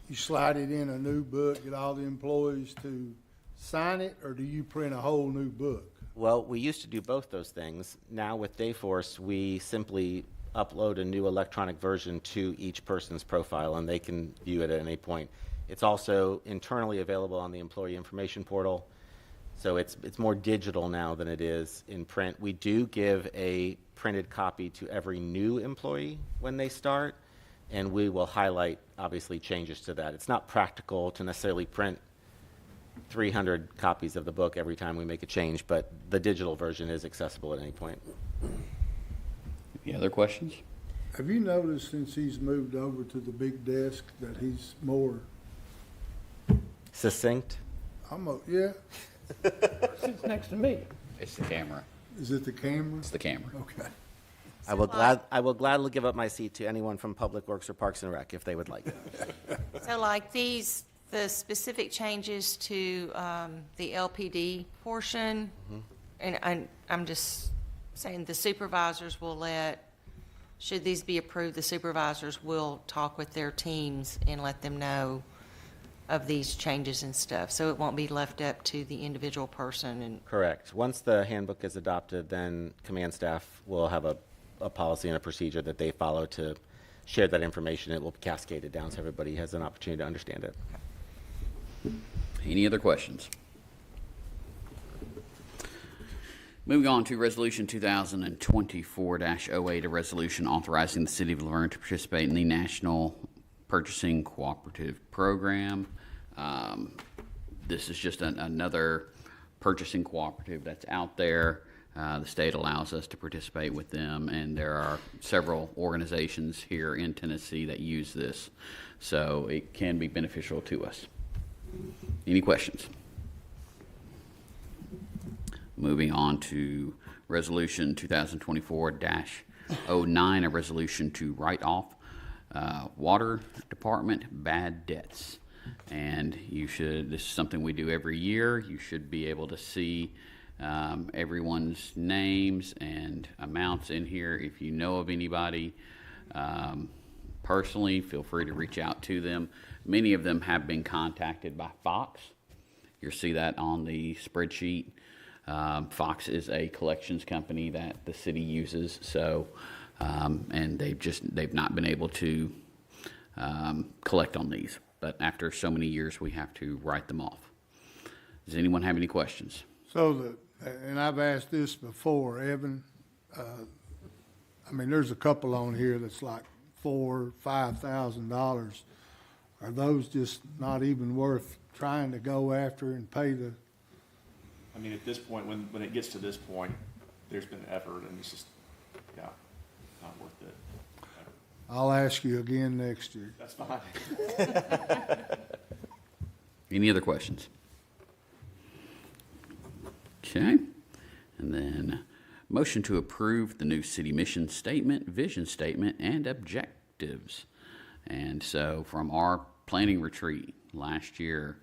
you slide it in a new book, get all the employees to sign it, or do you print a whole new book? Well, we used to do both those things. Now with Dayforce, we simply upload a new electronic version to each person's profile and they can view it at any point. It's also internally available on the employee information portal. So it's more digital now than it is in print. We do give a printed copy to every new employee when they start, and we will highlight, obviously, changes to that. It's not practical to necessarily print 300 copies of the book every time we make a change, but the digital version is accessible at any point. Any other questions? Have you noticed since he's moved over to the big desk that he's more succinct? Yeah. Sits next to me. It's the camera. Is it the camera? It's the camera. Okay. I will gladly give up my seat to anyone from Public Works or Parks and Rec if they would like it. So like the specific changes to the LPD portion, and I'm just saying the supervisors will should these be approved, the supervisors will talk with their teams and let them know of these changes and stuff. So it won't be left up to the individual person. Correct. Once the handbook is adopted, then command staff will have a policy and a procedure that they follow to share that information. It will be cascaded down so everybody has an opportunity to understand it. Any other questions? Moving on to Resolution 2024-08, a resolution authorizing the City of LaVergne to participate in the National Purchasing Cooperative Program. This is just another purchasing cooperative that's out there. The state allows us to participate with them, and there are several organizations here in Tennessee that use this, so it can be beneficial to us. Any questions? Moving on to Resolution 2024-09, a resolution to write off Water Department bad debts. And this is something we do every year. You should be able to see everyone's names and amounts in here. If you know of anybody personally, feel free to reach out to them. Many of them have been contacted by Fox. You'll see that on the spreadsheet. Fox is a collections company that the city uses, so and they've not been able to collect on these. But after so many years, we have to write them off. Does anyone have any questions? So and I've asked this before, Evan, I mean, there's a couple on here that's like $4,000-$5,000. Are those just not even worth trying to go after and pay the? I mean, at this point, when it gets to this point, there's been effort, and it's just, yeah, not worth it. I'll ask you again next year. That's fine. Any other questions? Okay. And then motion to approve the new city mission statement, vision statement, and objectives. And so from our planning retreat last year,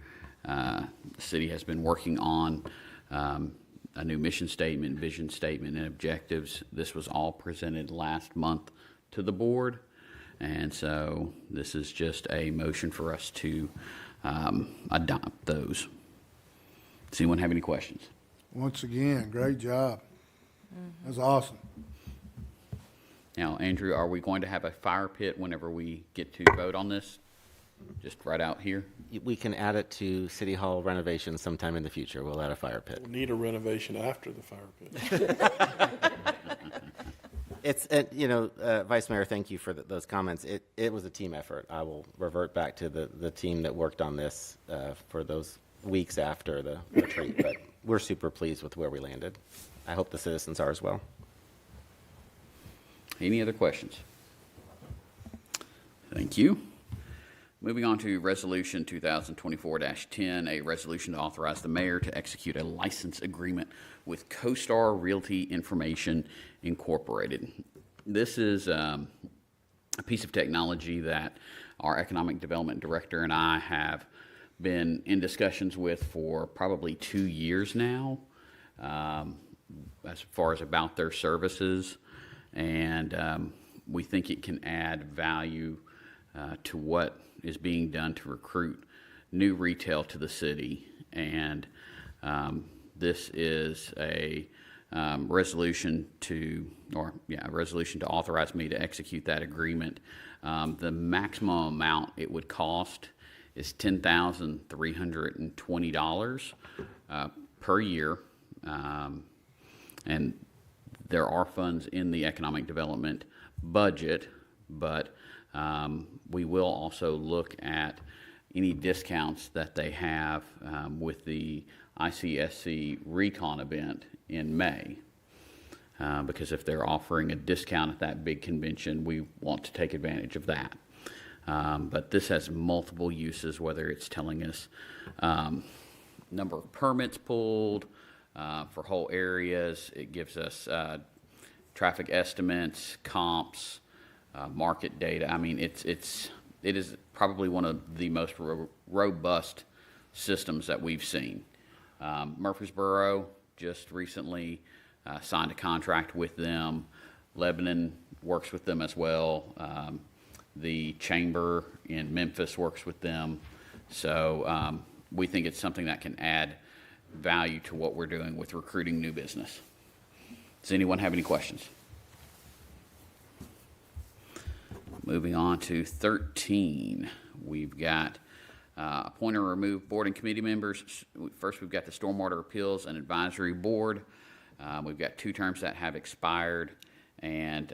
the city has been working on a new mission statement, vision statement, and objectives. This was all presented last month to the board. And so this is just a motion for us to adopt those. Does anyone have any questions? Once again, great job. That's awesome. Now, Andrew, are we going to have a fire pit whenever we get to vote on this? Just right out here? We can add it to City Hall renovations sometime in the future. We'll add a fire pit. We'll need a renovation after the fire pit. It's, Vice Mayor, thank you for those comments. It was a team effort. I will revert back to the team that worked on this for those weeks after the retreat, but we're super pleased with where we landed. I hope the citizens are as well. Any other questions? Thank you. Moving on to Resolution 2024-10, a resolution to authorize the mayor to execute a license agreement with CoStar Realty Information Incorporated. This is a piece of technology that our economic development director and I have been in discussions with for probably 2 years now, as far as about their services. And we think it can add value to what is being done to recruit new retail to the city. And this is a resolution to authorize me to execute that agreement. The maximum amount it would cost is $10,320 per year. And there are funds in the economic development budget, but we will also look at any discounts that they have with the ICSC Recon event in May. Because if they're offering a discount at that big convention, we want to take advantage of that. But this has multiple uses, whether it's telling us number of permits pulled for whole areas. It gives us traffic estimates, comps, market data. I mean, it is probably one of the most robust systems that we've seen. Murfreesboro just recently signed a contract with them. Lebanon works with them as well. The chamber in Memphis works with them. So we think it's something that can add value to what we're doing with recruiting new business. Does anyone have any questions? Moving on to 13, we've got appoint or remove board and committee members. First, we've got the Stormwater Appeals and Advisory Board. We've got 2 terms that have expired, and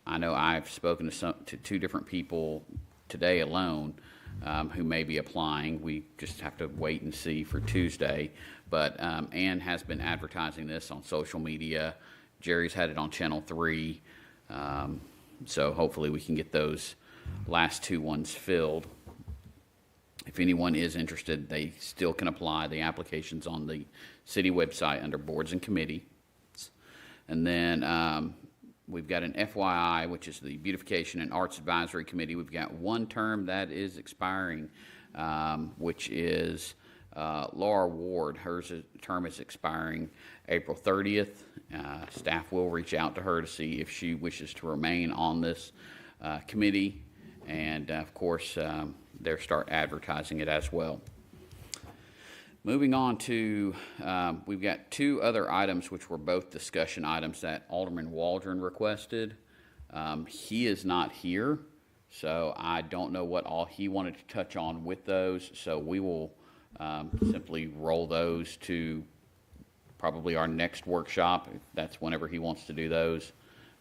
I know I've spoken to 2 different people today alone who may be applying. We just have to wait and see for Tuesday. But Ann has been advertising this on social media. Jerry's had it on Channel 3. So hopefully we can get those last 2 ones filled. If anyone is interested, they still can apply. The application's on the city website under boards and committees. And then we've got an FYI, which is the Beautification and Arts Advisory Committee. We've got one term that is expiring, which is Laura Ward. Her term is expiring April 30th. Staff will reach out to her to see if she wishes to remain on this committee. And of course, they'll start advertising it as well. Moving on to, we've got 2 other items which were both discussion items that Alderman Waldron requested. He is not here, so I don't know what all he wanted to touch on with those. So we will simply roll those to probably our next workshop. If that's whenever he wants to do those,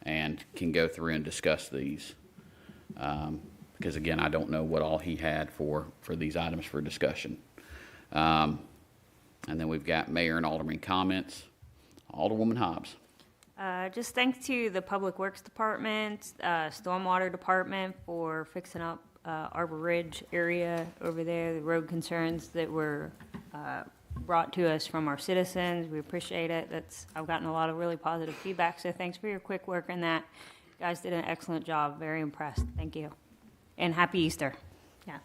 and can go through and discuss these. Because again, I don't know what all he had for these items for discussion. And then we've got mayor and alderman comments. Alderwoman Hobbs. Just thanks to the Public Works Department, Stormwater Department for fixing up Arbor Ridge area over there, the road concerns that were brought to us from our citizens. We appreciate it. I've gotten a lot of really positive feedback, so thanks for your quick work on that. You guys did an excellent job. Very impressed. Thank you. And happy Easter. Yeah.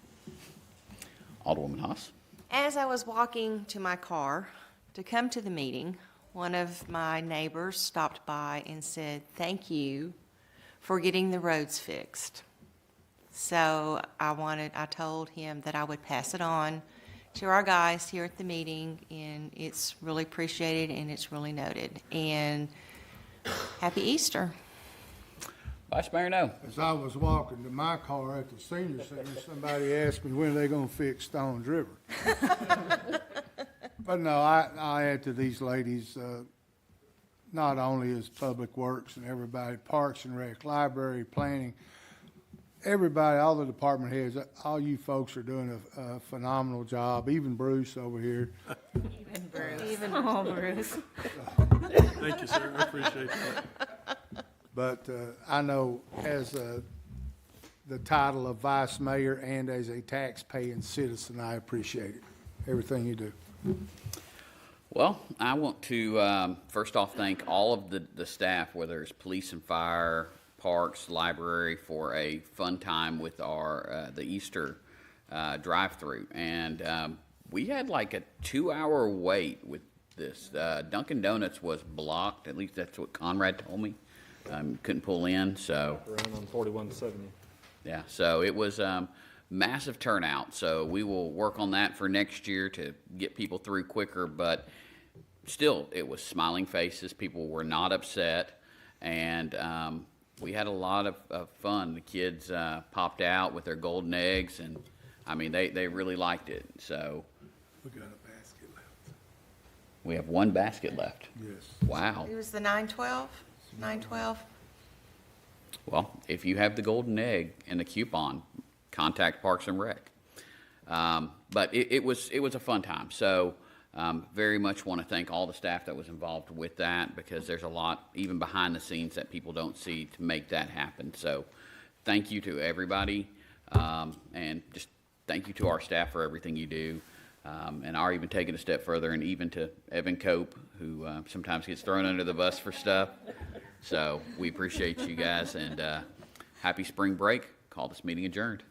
Alderwoman Haas. As I was walking to my car to come to the meeting, one of my neighbors stopped by and said, "Thank you for getting the roads fixed." So I told him that I would pass it on to our guys here at the meeting, and it's really appreciated and it's really noted. And happy Easter. Vice Mayor No. As I was walking to my car at the senior center, somebody asked me when are they gonna fix Stones River? But no, I add to these ladies, not only is Public Works and everybody, Parks and Rec, Library, Planning, everybody, all the department heads, all you folks are doing a phenomenal job, even Bruce over here. Even Bruce. Thank you, sir. I appreciate that. But I know as the title of vice mayor and as a tax-paying citizen, I appreciate it, everything you do. Well, I want to first off thank all of the staff, whether it's police and fire, parks, library, for a fun time with our the Easter drive-through. And we had like a 2-hour wait with this. Dunkin' Donuts was blocked, at least that's what Conrad told me. Couldn't pull in, so. Around on 4170. Yeah, so it was massive turnout. So we will work on that for next year to get people through quicker. But still, it was smiling faces. People were not upset, and we had a lot of fun. The kids popped out with their golden eggs, and I mean they really liked it. So We got a basket left. we have one basket left. Yes. Wow. It was the 912? 912? Well, if you have the golden egg and the coupon, contact Parks and Rec. But it was a fun time. So very much want to thank all the staff that was involved with that, because there's a lot even behind the scenes that people don't see to make that happen. So thank you to everybody, and just thank you to our staff for everything you do. And I'll even take it a step further, and even to Evan Cope, who sometimes gets thrown under the bus for stuff. So we appreciate you guys, and happy spring break. Call this meeting adjourned.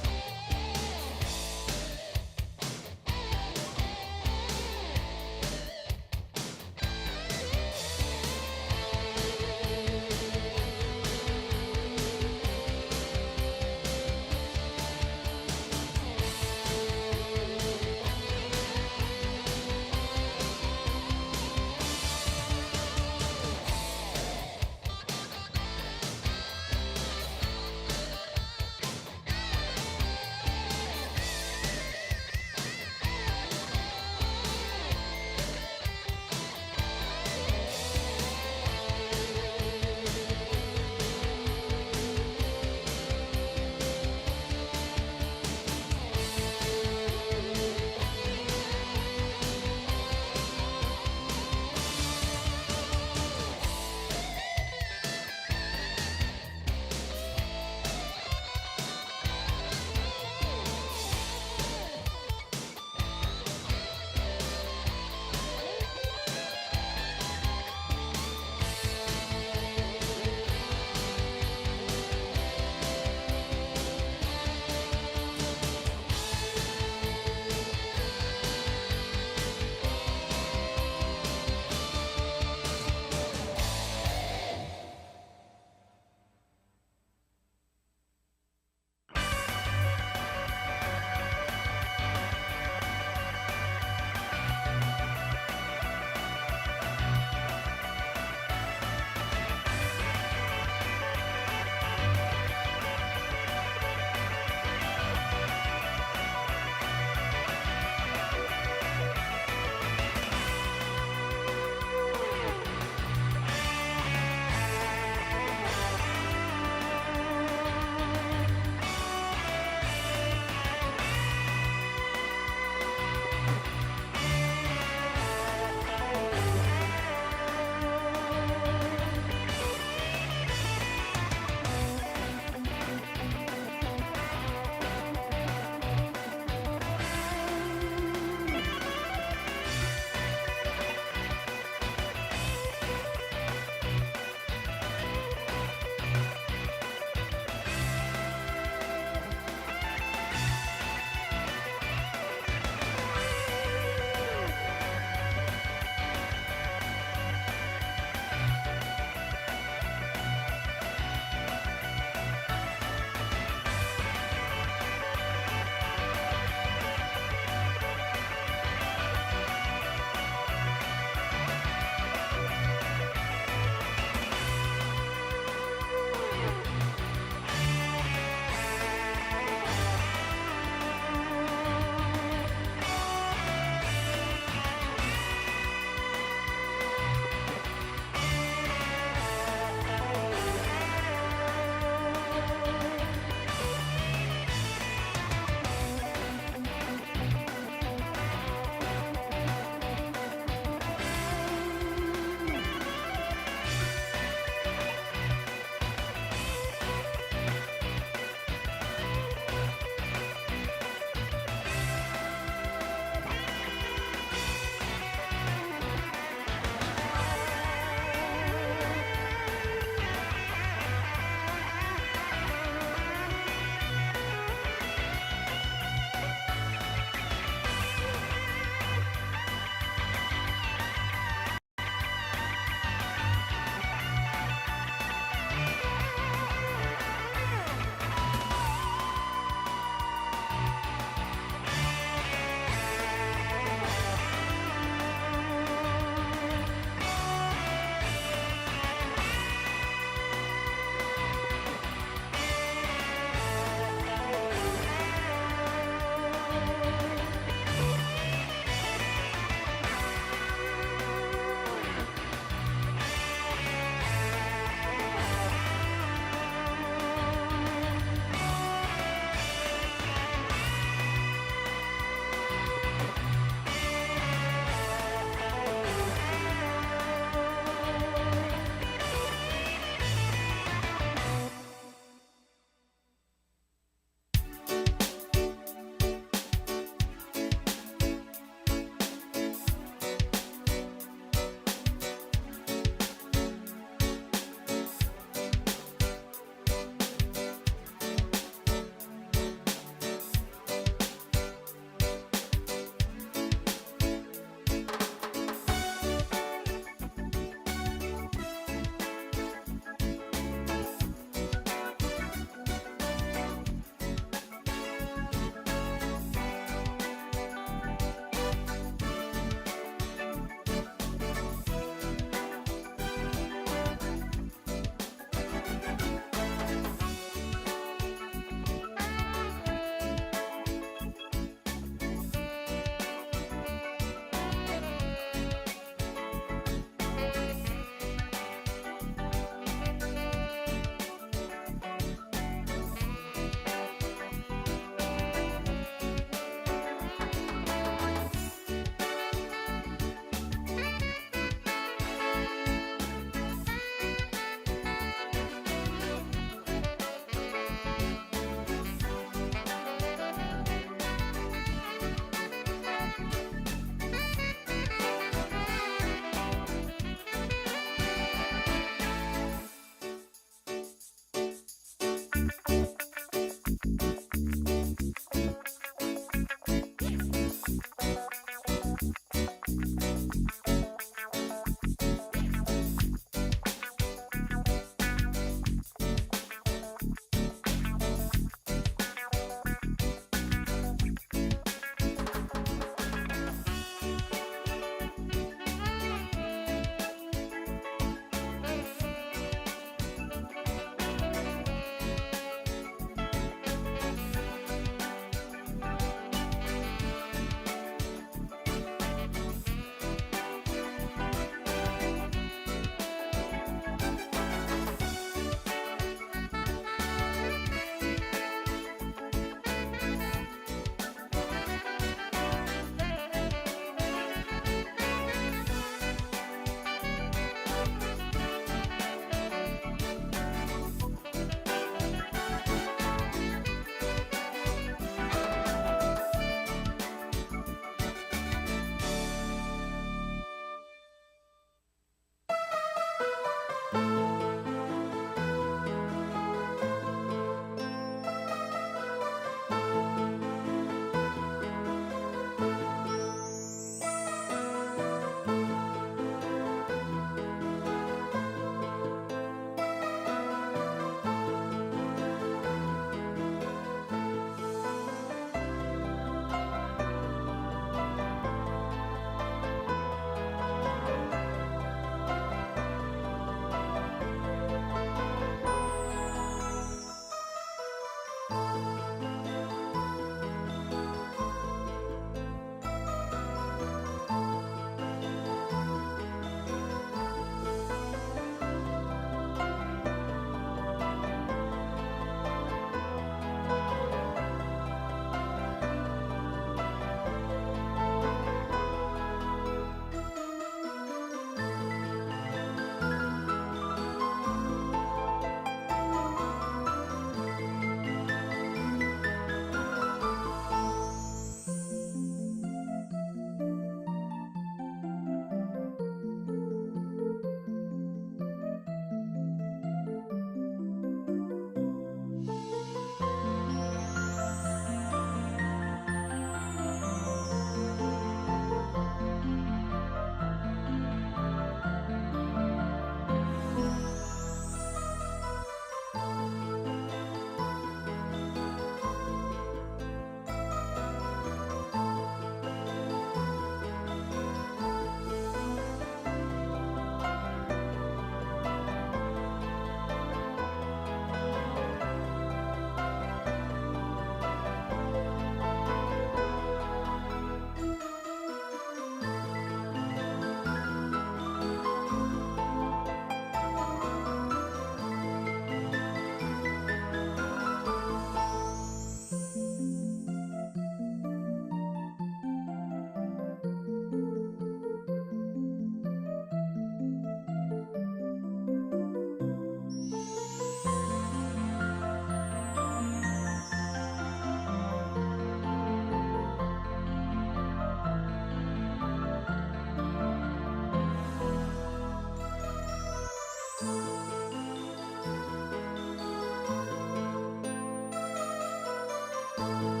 Bye.